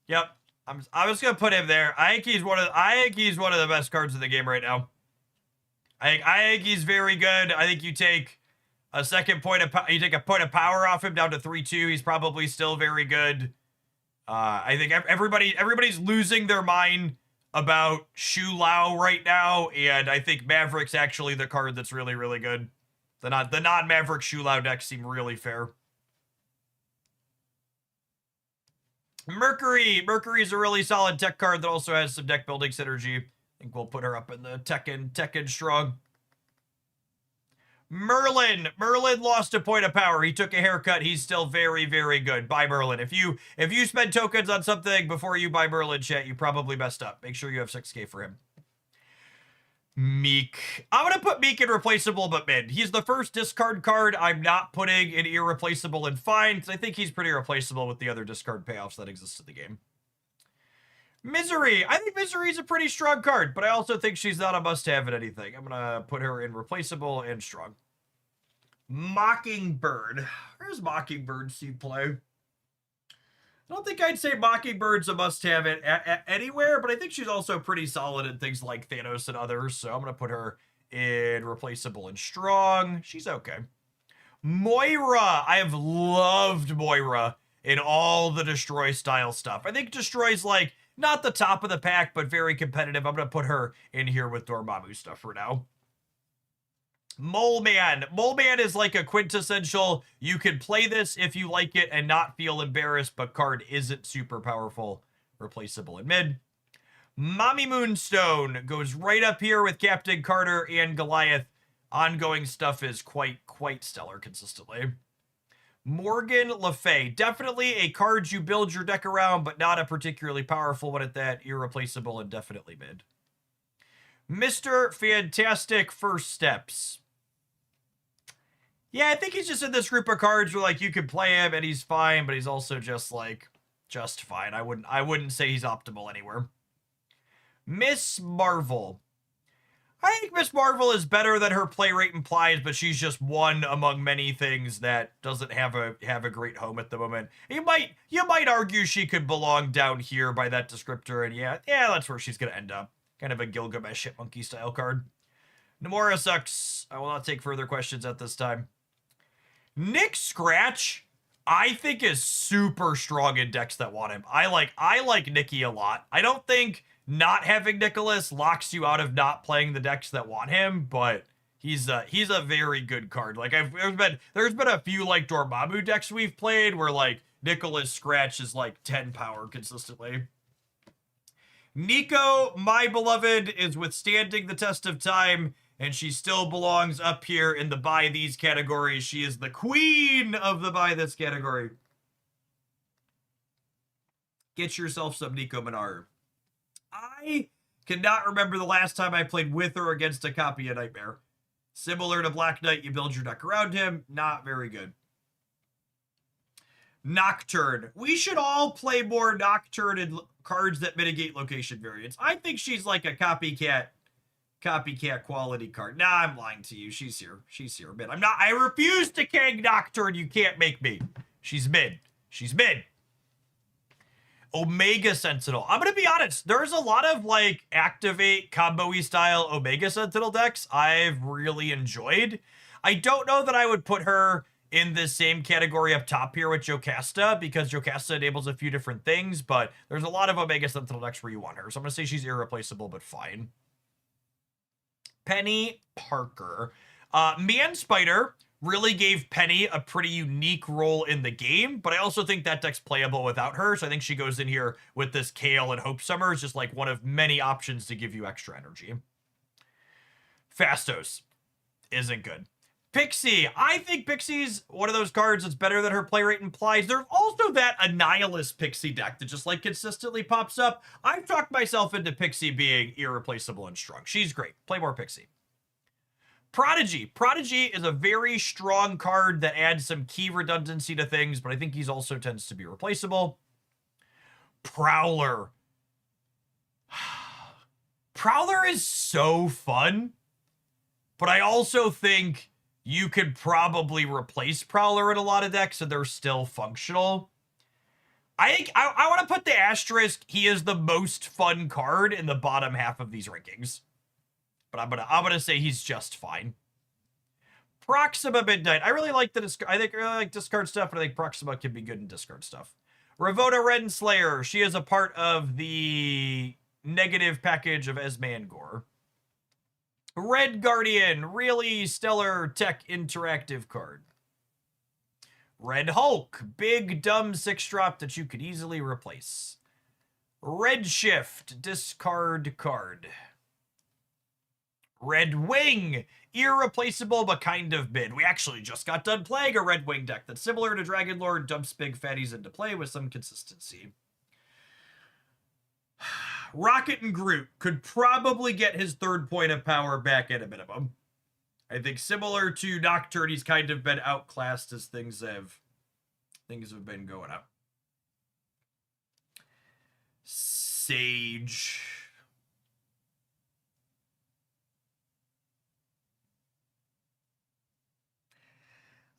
Yep. I was gonna put him there. I think he's one of the best cards in the game right now. I think he's very good. I think you take a point of power off him down to 3/2. He's probably still very good. I think everybody's losing their mind about Shu Lao right now, and I think Maverick's actually the card that's really, really good. The non-Maverick Shu Lao decks seem really fair. Mercury. Mercury's a really solid tech card that also has some deck building synergy. I think we'll put her up in the Tekken strong. Merlin. Merlin lost a point of power. He took a haircut. He's still very, very good. Buy Merlin. If you spend tokens on something before you buy Merlin, chat, you probably messed up. Make sure you have 6K for him. Meek. I'm going to put Meek in replaceable but mid. He's the first discard card I'm not putting in irreplaceable and fine, because I think he's pretty replaceable with the other discard payoffs that exist in the game. Misery. I think Misery's a pretty strong card, but I also think she's not a must-have in anything. I'm going to put her in replaceable and strong. Mockingbird. Where's Mockingbird see play? I don't think I'd say Mockingbird's a must-have anywhere, but I think she's also pretty solid in things like Thanos and others, so I'm going to put her in replaceable and strong. She's okay. Moira. I have loved Moira in all the Destroy style stuff. I think Destroy's like not the top of the pack, but very competitive. I'm going to put her in here with Dormammu stuff for now. Mole Man. Mole Man is like a quintessential, you can play this if you like it and not feel embarrassed, but card isn't super powerful. Replaceable in mid. Mommy Moonstone goes right up here with Captain Carter and Goliath. Ongoing stuff is quite stellar consistently. Morgan Le Fay, definitely a card you build your deck around, but not a particularly powerful one at that. Irreplaceable and definitely mid. Mr. Fantastic First Steps. Yeah, I think he's just in this group of cards where like you could play him and he's fine, but he's also just like just fine. I wouldn't say he's optimal anywhere. Miss Marvel. I think Miss Marvel is better than her play rate implies, but she's just one among many things that doesn't have a great home at the moment. You might argue she could belong down here by that descriptor, and yeah, that's where she's gonna end up. Kind of a Gilgamesh Hitmonkey style card. Namora sucks. I will not take further questions at this time. Nick Scratch, I think is super strong in decks that want him. I like Nikki a lot. I don't think not having Nicholas locks you out of not playing the decks that want him, but he's a very good card. Like there's been a few like Dormammu decks we've played where like Nicholas Scratch is like 10 power consistently. Nico, my beloved, is withstanding the test of time, and she still belongs up here in the buy these categories. She is the queen of the buy this category. Get yourself some Nico Minar. I cannot remember the last time I played with or against a copy of Nightmare. Similar to Black Knight, you build your deck around him. Not very good. Nocturne. We should all play more Nocturne and cards that mitigate location variance. I think she's like a copycat quality card. Nah, I'm lying to you. She's here. She's here. Mid. I refuse to Kang Nocturne. You can't make me. She's mid. She's mid. Omega Sentinel. I'm going to be honest. There's a lot of like activate combo-y style Omega Sentinel decks I've really enjoyed. I don't know that I would put her in the same category up top here with Jocasta, because Jocasta enables a few different things, but there's a lot of Omega Sentinel decks where you want her. So I'm going to say she's irreplaceable, but fine. Penny Parker. Man Spider really gave Penny a pretty unique role in the game, but I also think that deck's playable without her, so I think she goes in here with this Kale and Hope Summer is just like one of many options to give you extra energy. Fastos isn't good. Pixie. I think Pixie's one of those cards that's better than her play rate implies. There's also that Annihilus Pixie deck that just like consistently pops up. I've talked myself into Pixie being irreplaceable and strong. She's great. Play more Pixie. Prodigy. Prodigy is a very strong card that adds some key redundancy to things, but I think he's also tends to be replaceable. Prowler. Prowler is so fun, but I also think you could probably replace Prowler in a lot of decks and they're still functional. I think I want to put the asterisk, he is the most fun card in the bottom half of these rankings. But I'm gonna say he's just fine. Proxima Midnight. I really like I really like discard stuff, and I think Proxima can be good in discard stuff. Ravona Renslayer. She is a part of the negative package of Esme and Gore. Red Guardian. Really stellar tech interactive card. Red Hulk. Big dumb 6-drop that you could easily replace. Red Shift. Discard card. Red Wing, irreplaceable but kind of mid. We actually just got done playing a Red Wing deck that's similar to Dragon Lord, dumps big fatties into play with some consistency. Rocket and Groot could probably get his third point of power back at a minimum. I think similar to Nocturne, he's kind of been outclassed as things have been going up. Sage.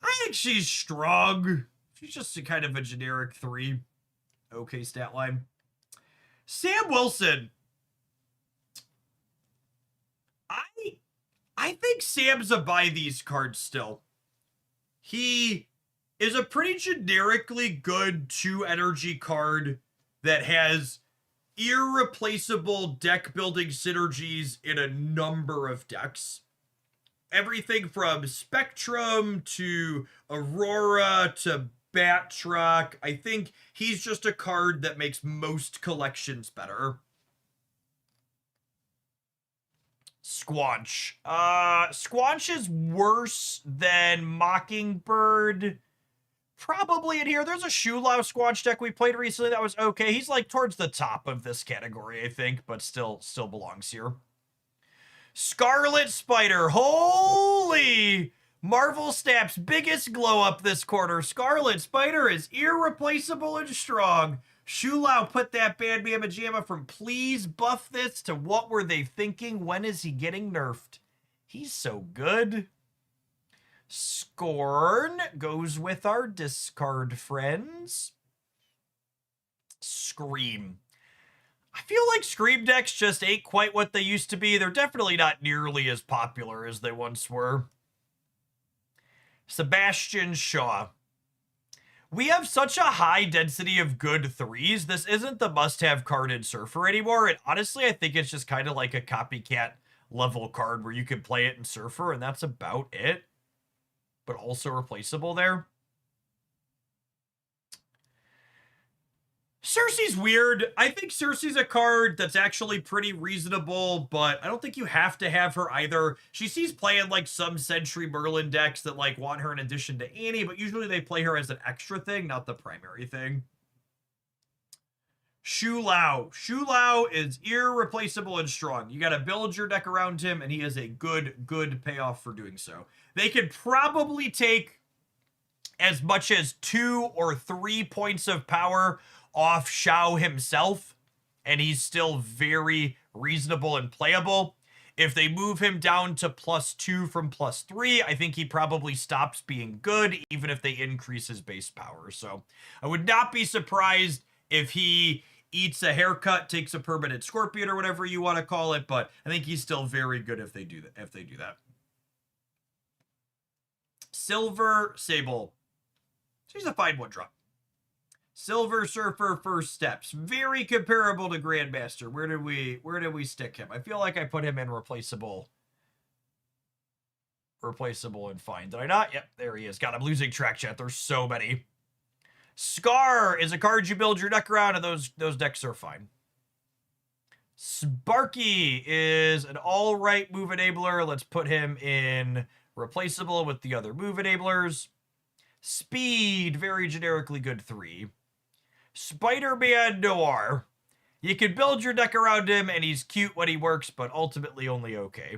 I think she's strong. She's just a kind of a generic 3. Okay, stat line. Sam Wilson. I think Sam's a buy these cards still. He is a pretty generically good 2 energy card that has irreplaceable deck building synergies in a number of decks. Everything from Spectrum to Aurora to Batroc. I think he's just a card that makes most collections better. Squanch. Squanch is worse than Mockingbird. Probably in here. There's a Shulao Squanch deck we played recently that was okay. He's like towards the top of this category, I think, but still belongs here. Scarlet Spider. Holy! Marvel Snap's biggest glow up this quarter. Scarlet Spider is irreplaceable and strong. Shulao put that Bad Mamma Jamma from please buff this to what were they thinking? When is he getting nerfed? He's so good. Scorn goes with our discard friends. Scream. I feel like Scream decks just ain't quite what they used to be. They're definitely not nearly as popular as they once were. Sebastian Shaw. We have such a high density of good threes. This isn't the must-have card in Surfer anymore. And honestly, I think it's just kind of like a copycat level card where you can play it in Surfer, and that's about it. But also replaceable there. Cersei's weird. I think Cersei's a card that's actually pretty reasonable, but I don't think you have to have her either. She sees play in like some Sentry Merlin decks that like want her in addition to Annie, but usually they play her as an extra thing, not the primary thing. Shulao. Shulao is irreplaceable and strong. You got to build your deck around him, and he has a good payoff for doing so. They could probably take as much as 2 or 3 points of power off Shao himself, and he's still very reasonable and playable. If they move him down to +2 from +3, I think he probably stops being good, even if they increase his base power. So I would not be surprised if he eats a haircut, takes a permanent scorpion or whatever you want to call it, but I think he's still very good if they do that. Silver Sable. She's a fine 1-drop. Silver Surfer First Steps. Very comparable to Grandmaster. Where did we stick him? I feel like I put him in replaceable and fine. Did I not? Yep, there he is. God, I'm losing track, chat. There's so many. Scar is a card you build your deck around, and those decks are fine. Sparky is an all-right move enabler. Let's put him in replaceable with the other move enablers. Speed, very generically good 3. Spider-Man Noir. You can build your deck around him, and he's cute when he works, but ultimately only okay.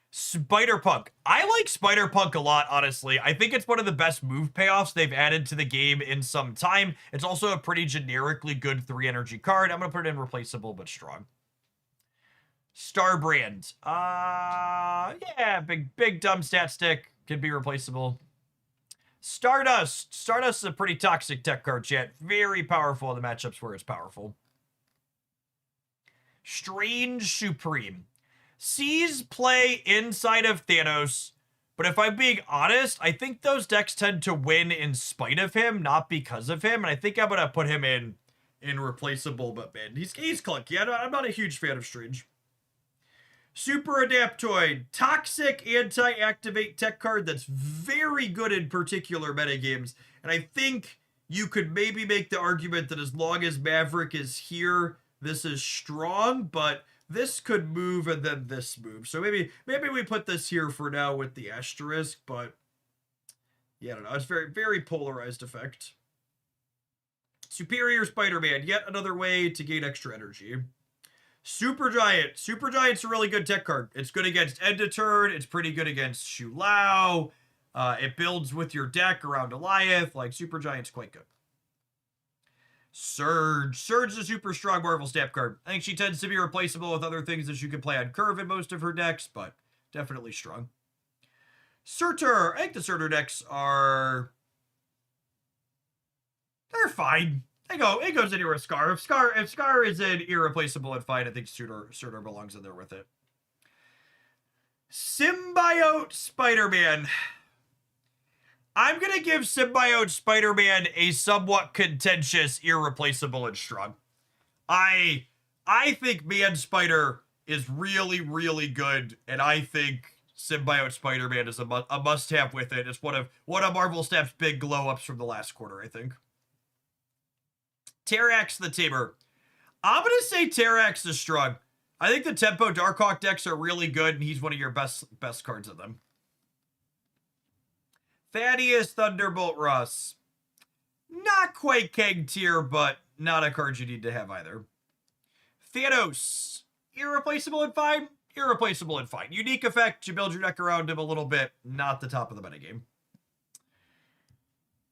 Spider-Punk. I like Spider-Punk a lot, honestly. I think it's one of the best move payoffs they've added to the game in some time. It's also a pretty generically good 3-energy card. I'm going to put it in replaceable, but strong. Starbrand. Yeah, big dumb stat stick. Can be replaceable. Stardust. Stardust is a pretty toxic tech card, chat. Very powerful in the matchups where it's powerful. Strange Supreme. Sees play inside of Thanos, but if I'm being honest, I think those decks tend to win in spite of him, not because of him, and I think I'm going to put him in replaceable, but man, he's clunky. I'm not a huge fan of Strange. Super Adaptoid. Toxic anti-activate tech card that's very good in particular metagames. And I think you could maybe make the argument that as long as Maverick is here, this is strong, but this could move and then this move. So maybe we put this here for now with the asterisk, but yeah, I don't know. It's very polarized effect. Superior Spider-Man. Yet another way to gain extra energy. Supergiant. Supergiant's a really good tech card. It's good against End of Turn. It's pretty good against Shulao. It builds with your deck around Goliath. Like, Supergiant's quite good. Surge. Surge is a super strong Marvel Snap card. I think she tends to be replaceable with other things that you can play on Curve in most of her decks, but definitely strong. Surtur. I think the Surtur decks are... they're fine. It goes anywhere with Scar. If Scar is an irreplaceable and fine, I think Surtur belongs in there with it. Symbiote Spider-Man. I'm going to give Symbiote Spider-Man a somewhat contentious, irreplaceable, and strong. I think Man Spider is really, really good, and I think Symbiote Spider-Man is a must-have with it. It's one of Marvel Snap's big glow-ups from the last quarter, I think. Terrax the Tamer. I'm going to say Terrax is strong. I think the Tempo Darkhawk decks are really good, and he's one of your best cards of them. Thaddeus Thunderbolt Russ. Not quite keg tier, but not a card you need to have either. Thanos. Irreplaceable and fine. Irreplaceable and fine. Unique effect. You build your deck around him a little bit. Not the top of the metagame.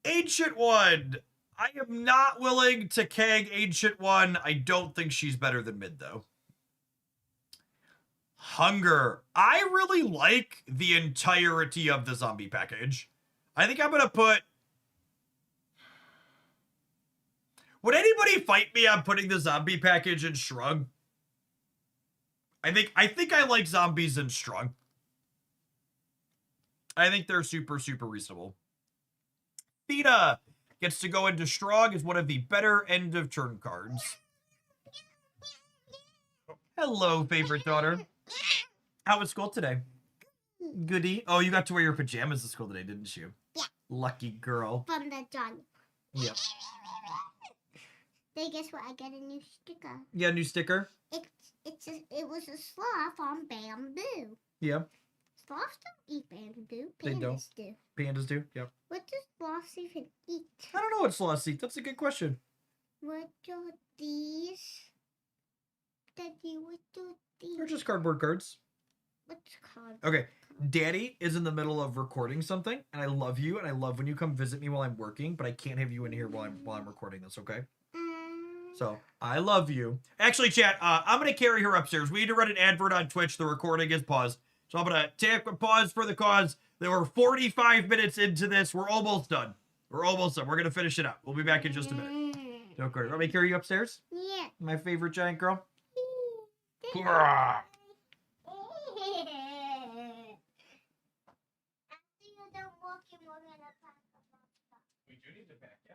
Ancient One. I am not willing to keg Ancient One. I don't think she's better than mid, though. Hunger. I really like the entirety of the zombie package. I think I'm going to put... Would anybody fight me on putting the zombie package in Shrug? I think I like zombies in Shrug. I think they're super, super reasonable. Theta gets to go into Strong as one of the better end of turn cards. Hello, favorite daughter. How was school today? Goody. Oh, you got to wear your pajamas to school today, didn't you? Yeah. Lucky girl. From the John. Yep. Then guess what? I get a new sticker. Yeah, new sticker. It was a sloth on bamboo. Yeah. Sloths don't eat bamboo. They don't. Pandas do. Pandas do. Yep. What does sloths even eat? I don't know what sloths eat. That's a good question. What are these? Daddy, what are these? They're just cardboard cards. What's called? Okay. Daddy is in the middle of recording something, and I love you, and I love when you come visit me while I'm working, but I can't have you in here while I'm recording this, okay? So, I love you. Actually, chat, I'm going to carry her upstairs. We need to run an advert on Twitch. The recording is paused. So I'm going to take a pause for the cause. There were 45 minutes into this. We're almost done. We're almost done. We're going to finish it up. We'll be back in just a minute. Don't worry. Want me to carry you upstairs? Yeah. My favorite giant girl? After you're done walking, we're gonna pack up our stuff. We do need to pack, yeah.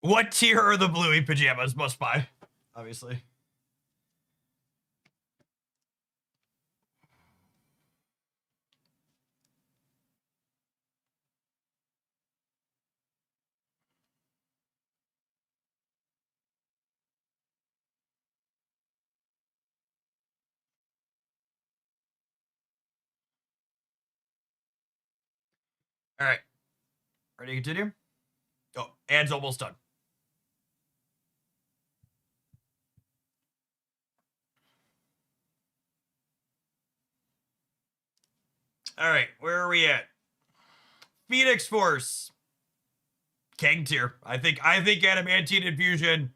What tier are the bluey pajamas? Must buy, obviously. All right. Ready to continue? Oh, ad's almost done. All right, where are we at? Phoenix Force. Keg tier. I think Adamantine Infusion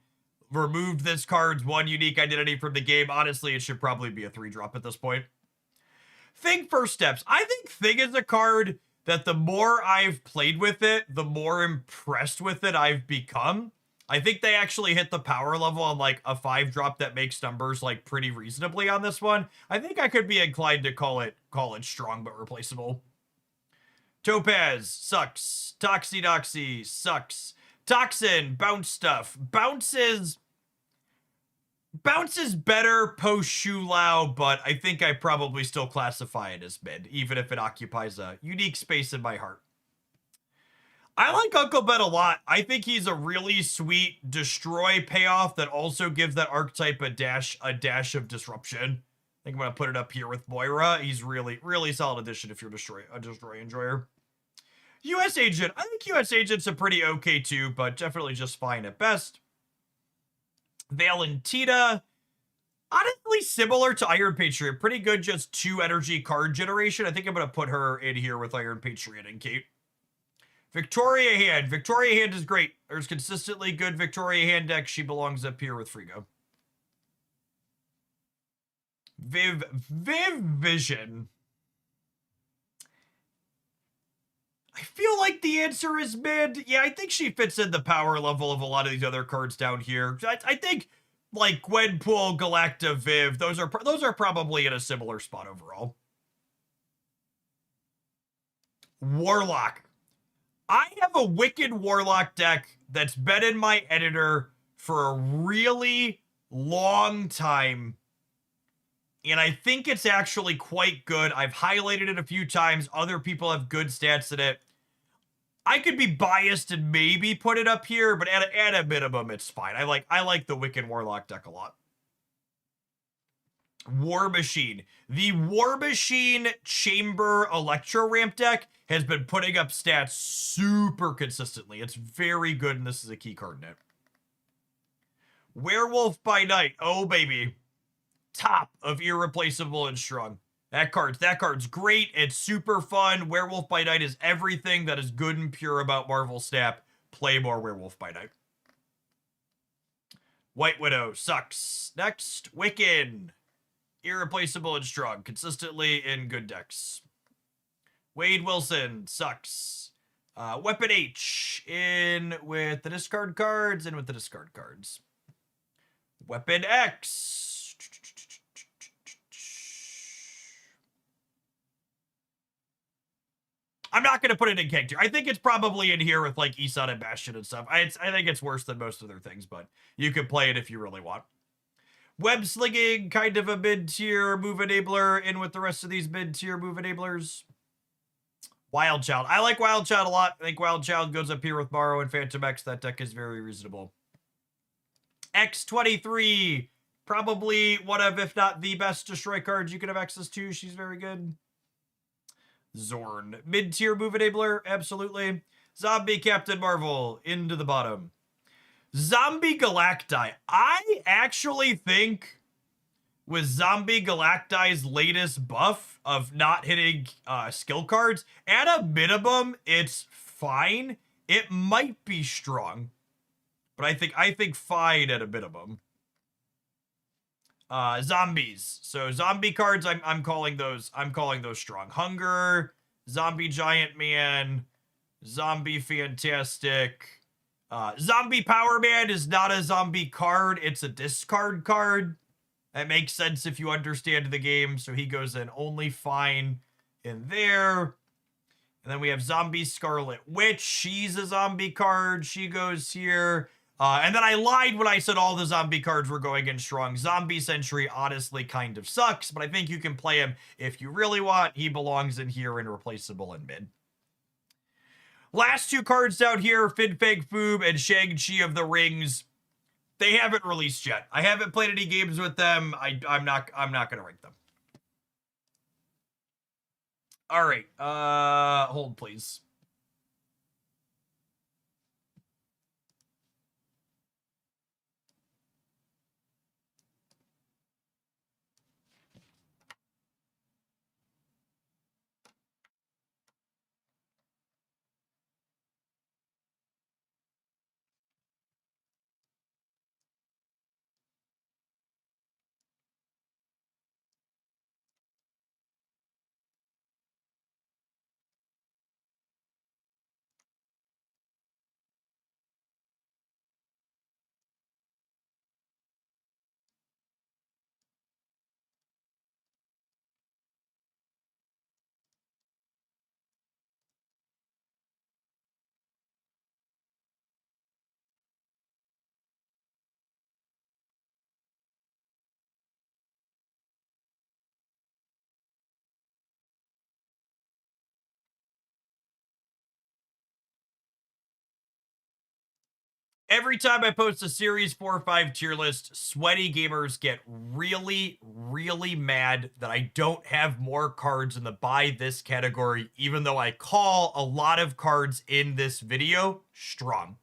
removed this card's one unique identity from the game. Honestly, it should probably be a 3-drop at this point. Thing First Steps. I think Thing is a card that the more I've played with it, the more impressed with it I've become. I think they actually hit the power level on like a 5-drop that makes numbers like pretty reasonably on this one. I think I could be inclined to call it strong but replaceable. Topaz sucks. Toxie sucks. Toxin bounce stuff. Bounces better post Shulao, but I think I probably still classify it as mid, even if it occupies a unique space in my heart. I like Uncle Ben a lot. I think he's a really sweet destroy payoff that also gives that archetype a dash of disruption. think I'm gonna put it up here with Moira. He's really, really solid addition if you're a destroy enjoyer. U.S. Agent. I think U.S. Agent's a pretty okay too, but definitely just fine at best. Valentina. Honestly, similar to Iron Patriot. Pretty good, just 2 energy card generation. I think I'm going to put her in here with Iron Patriot and Kate. Victoria Hand. Victoria Hand is great. There's consistently good Victoria Hand decks. She belongs up here with Frigo. Viv Vision. I feel like the answer is mid. Yeah, I think she fits in the power level of a lot of these other cards down here. I think like Gwenpool, Galacta, Viv, those are probably in a similar spot overall. Warlock. I have a Wicked Warlock deck that's been in my editor for a really long time. And I think it's actually quite good. I've highlighted it a few times. Other people have good stats in it. I could be biased and maybe put it up here, but at a minimum, it's fine. I like the Wicked Warlock deck a lot. War Machine. The War Machine Chamber Electro Ramp deck has been putting up stats super consistently. It's very good, and this is a key card in it. Werewolf by Night. Oh, baby. Top of Irreplaceable and Strong. That card's great. It's super fun. Werewolf by Night is everything that is good and pure about Marvel Snap. Play more Werewolf by Night. White Widow sucks. Next, Wiccan. Irreplaceable and Strong. Consistently in good decks. Wade Wilson sucks. Weapon H. In with the discard cards. In with the discard cards. Weapon X. I'm not going to put it in Keg tier. I think it's probably in here with like Isan and Bastion and stuff. I think it's worse than most of their things, but you could play it if you really want. Web Slinging, kind of a mid-tier move enabler, in with the rest of these mid-tier move enablers. Wild Child. I like Wild Child a lot. I think Wild Child goes up here with Morrow and Phantom X. That deck is very reasonable. X23. Probably one of, if not the best destroy cards you can have access to. She's very good. Zorn. Mid-tier move enabler, absolutely. Zombie Captain Marvel, into the bottom. Zombie Galacti. I actually think with Zombie Galacti's latest buff of not hitting skill cards, at a minimum, it's fine. It might be strong, but I think fine at a minimum. Zombies. So zombie cards, I'm calling those strong. Hunger, Zombie Giant Man, Zombie Fantastic. Zombie Power Man is not a zombie card, it's a discard card. That makes sense if you understand the game, so he goes in only fine in there. And then we have Zombie Scarlet Witch. She's a zombie card. She goes here. And then I lied when I said all the zombie cards were going in strong. Zombie Sentry honestly kind of sucks, but I think you can play him if you really want. He belongs in here in Replaceable and mid. Last 2 cards down here, Fin Fang Foom and Shang-Chi of the Rings. They haven't released yet. I haven't played any games with them. I'm not gonna rank them. All right. Hold please. Every time I post a Series 4 or 5 tier list, sweaty gamers get really, really mad that I don't have more cards in the buy this category, even though I call a lot of cards in this video strong.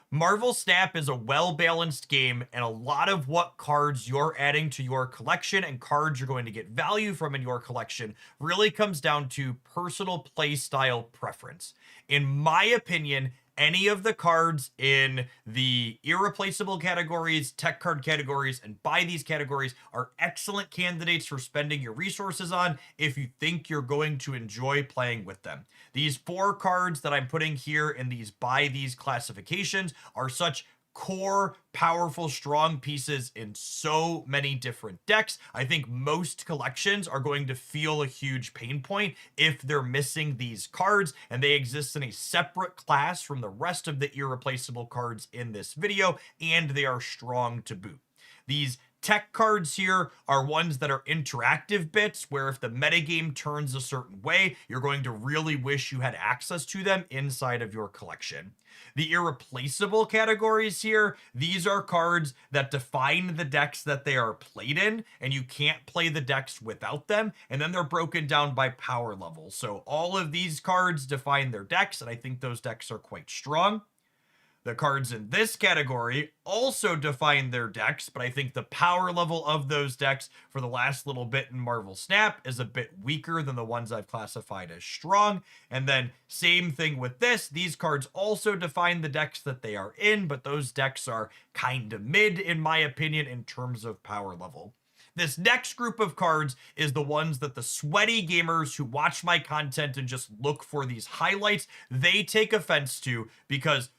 Marvel Snap is a well-balanced game, and a lot of what cards you're adding to your collection and cards you're going to get value from in your collection really comes down to personal play style preference. In my opinion, any of the cards in the irreplaceable categories, tech card categories, and buy these categories are excellent candidates for spending your resources on if you think you're going to enjoy playing with them. These 4 cards that I'm putting here in these buy these classifications are such core, powerful, strong pieces in so many different decks. I think most collections are going to feel a huge pain point if they're missing these cards, and they exist in a separate class from the rest of the irreplaceable cards in this video, and they are strong to boot. These tech cards here are ones that are interactive bits where if the metagame turns a certain way, you're going to really wish you had access to them inside of your collection. The irreplaceable categories here, these are cards that define the decks that they are played in, and you can't play the decks without them, and then they're broken down by power level. So all of these cards define their decks, and I think those decks are quite strong. The cards in this category also define their decks, but I think the power level of those decks for the last little bit in Marvel Snap is a bit weaker than the ones I've classified as strong. And then same thing with this. These cards also define the decks that they are in, but those decks are kind of mid, in my opinion, in terms of power level. This next group of cards is the ones that the sweaty gamers who watch my content and just look for these highlights, they take offense to, because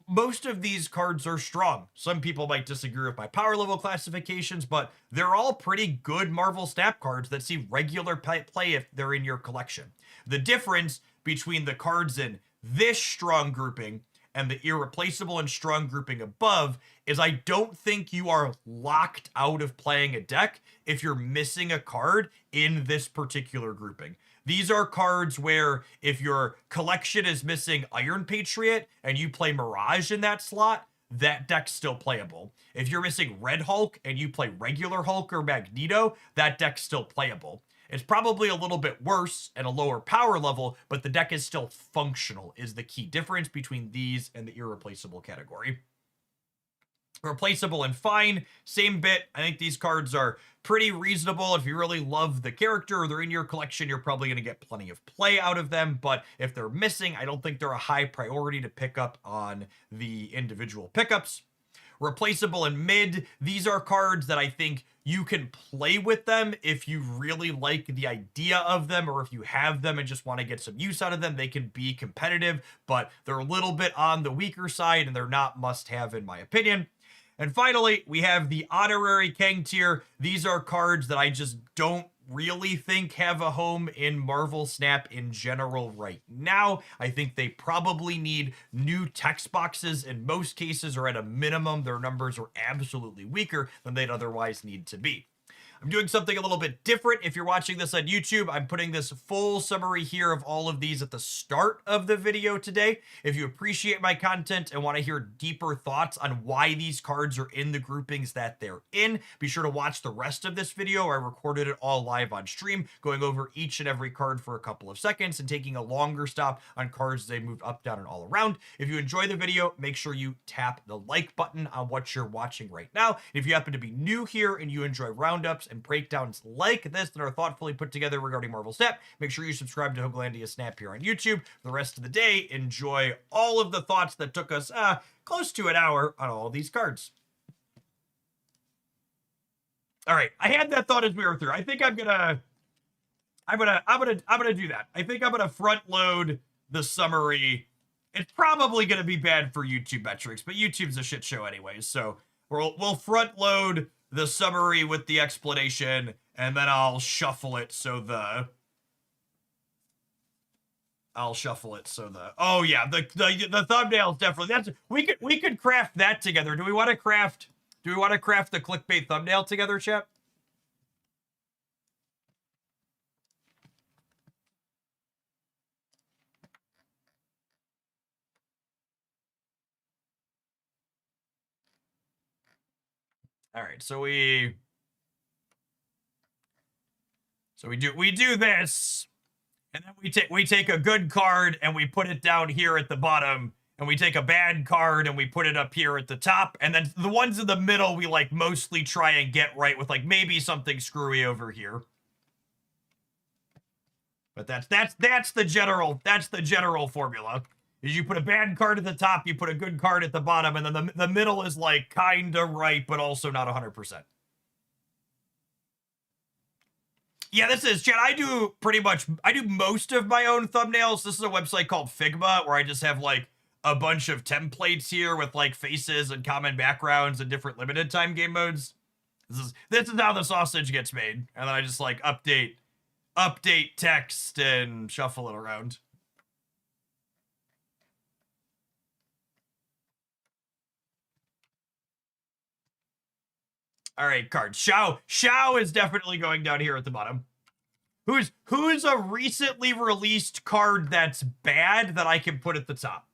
most of these cards are strong. Some people might disagree with my power level classifications, but they're all pretty good Marvel Snap cards that see regular play if they're in your collection. The difference between the cards in this strong grouping and the irreplaceable and strong grouping above is I don't think you are locked out of playing a deck if you're missing a card in this particular grouping. These are cards where if your collection is missing Iron Patriot and you play Mirage in that slot, that deck's still playable. If you're missing Red Hulk and you play regular Hulk or Magneto, that deck's still playable. It's probably a little bit worse and a lower power level, but the deck is still functional, is the key difference between these and the irreplaceable category. Replaceable and fine, same bit. I think these cards are pretty reasonable. If you really love the character or they're in your collection, you're probably going to get plenty of play out of them. But if they're missing, I don't think they're a high priority to pick up on the individual pickups. Replaceable and mid, these are cards that I think you can play with them if you really like the idea of them, or if you have them and just want to get some use out of them. They can be competitive, but they're a little bit on the weaker side and they're not must-have in my opinion. And finally, we have the honorary Kang tier. These are cards that I just don't really think have a home in Marvel Snap in general right now. I think they probably need new text boxes in most cases, or at a minimum, their numbers are absolutely weaker than they'd otherwise need to be. I'm doing something a little bit different. If you're watching this on YouTube, I'm putting this full summary here of all of these at the start of the video today. If you appreciate my content and want to hear deeper thoughts on why these cards are in the groupings that they're in, be sure to watch the rest of this video. I recorded it all live on stream, going over each and every card for a couple of seconds and taking a longer stop on cards as they move up, down, and all around. If you enjoy the video, make sure you tap the like button on what you're watching right now. If you happen to be new here and you enjoy roundups and breakdowns like this that are thoughtfully put together regarding Marvel Snap, make sure you subscribe to Hooglandia Snap here on YouTube. For the rest of the day, enjoy all of the thoughts that took us close to an hour on all these cards. All right, I had that thought as we were through. I think I'm gonna do that. I think I'm gonna front load the summary. It's probably gonna be bad for YouTube metrics, but YouTube's a shit show anyways, so we'll front load the summary with the explanation, and then I'll shuffle it so the oh yeah, the thumbnails definitely, we could craft that together. Do we want to craft the clickbait thumbnail together, chat? All right, so we do this, and then we take a good card and we put it down here at the bottom, and we take a bad card and we put it up here at the top, and then the ones in the middle we like mostly try and get right with like maybe something screwy over here. But that's the general formula. Is you put a bad card at the top, you put a good card at the bottom, and then the middle is like kinda right, but also not 100%. Yeah, this is, chat, I do most of my own thumbnails. This is a website called Figma, where I just have like a bunch of templates here with like faces and common backgrounds and different limited time game modes. This is how the sausage gets made. And then I just like update text and shuffle it around. All right, cards. Xiao is definitely going down here at the bottom. Who's a recently released card that's bad that I can put at the top?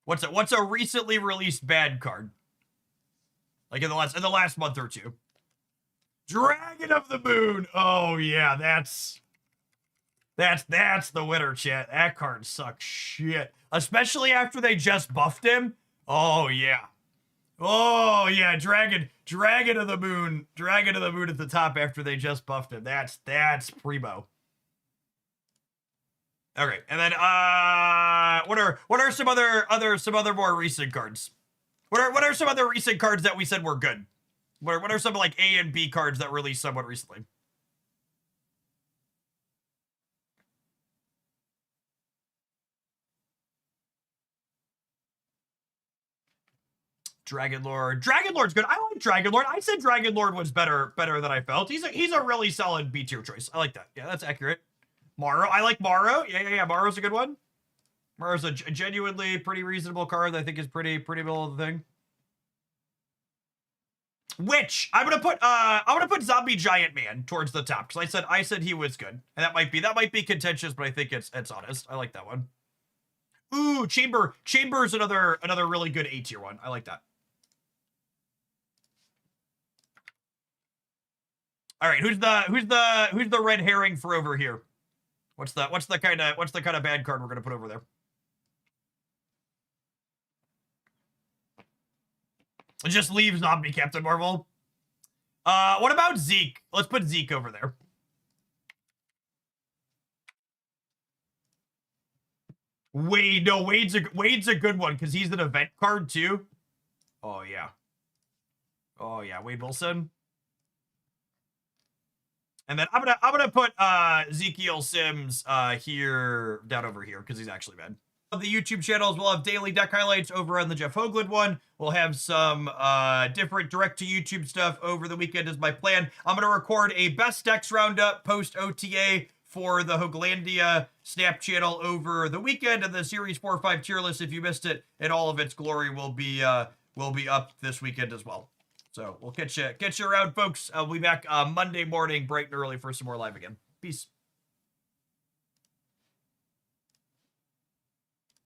What's a recently released bad card? Like in the last month or two. Dragon of the Moon. Oh yeah, that's the winner, chat. That card sucks shit. Especially after they just buffed him. Oh yeah. Oh yeah, Dragon of the Moon. Dragon of the Moon at the top after they just buffed him. That's primo. Okay, and then what are some other more recent cards? What are some other recent cards that we said were good? What are some like A and B cards that released somewhat recently? Dragon Lord. Dragon Lord's good. I like Dragon Lord. I said Dragon Lord was better than I felt. He's a really solid B tier choice. I like that. Yeah, that's accurate. Maro. I like Maro. Yeah. Maro's a good one. Maro's a genuinely pretty reasonable card that I think is pretty middle of the thing. Which I'm gonna put Zombie Giant Man towards the top because I said he was good, and that might be contentious, but I think it's honest. I like that one. Ooh, Chamber's another really good A tier one. I like that. All right, who's the red herring for over here? What's the kind of bad card we're gonna put over there? Just leave Zombie Captain Marvel. What about Zeke? Let's put Zeke over there. Wade, no, Wade's a good one because he's an event card too. Oh yeah. Wade Wilson. And then I'm gonna put Ezekiel Sims here down over here because he's actually bad. The YouTube channels will have daily deck highlights over on the Jeff Hoagland one. We'll have some different direct to YouTube stuff over the weekend is my plan. I'm gonna record a best decks roundup post OTA for the Hoaglandia Snap channel over the weekend, and the Series 4-5 tier list, if you missed it, in all of its glory, will be up this weekend as well. So we'll catch you around, folks. I'll be back Monday morning, bright and early, for some more live again. Peace.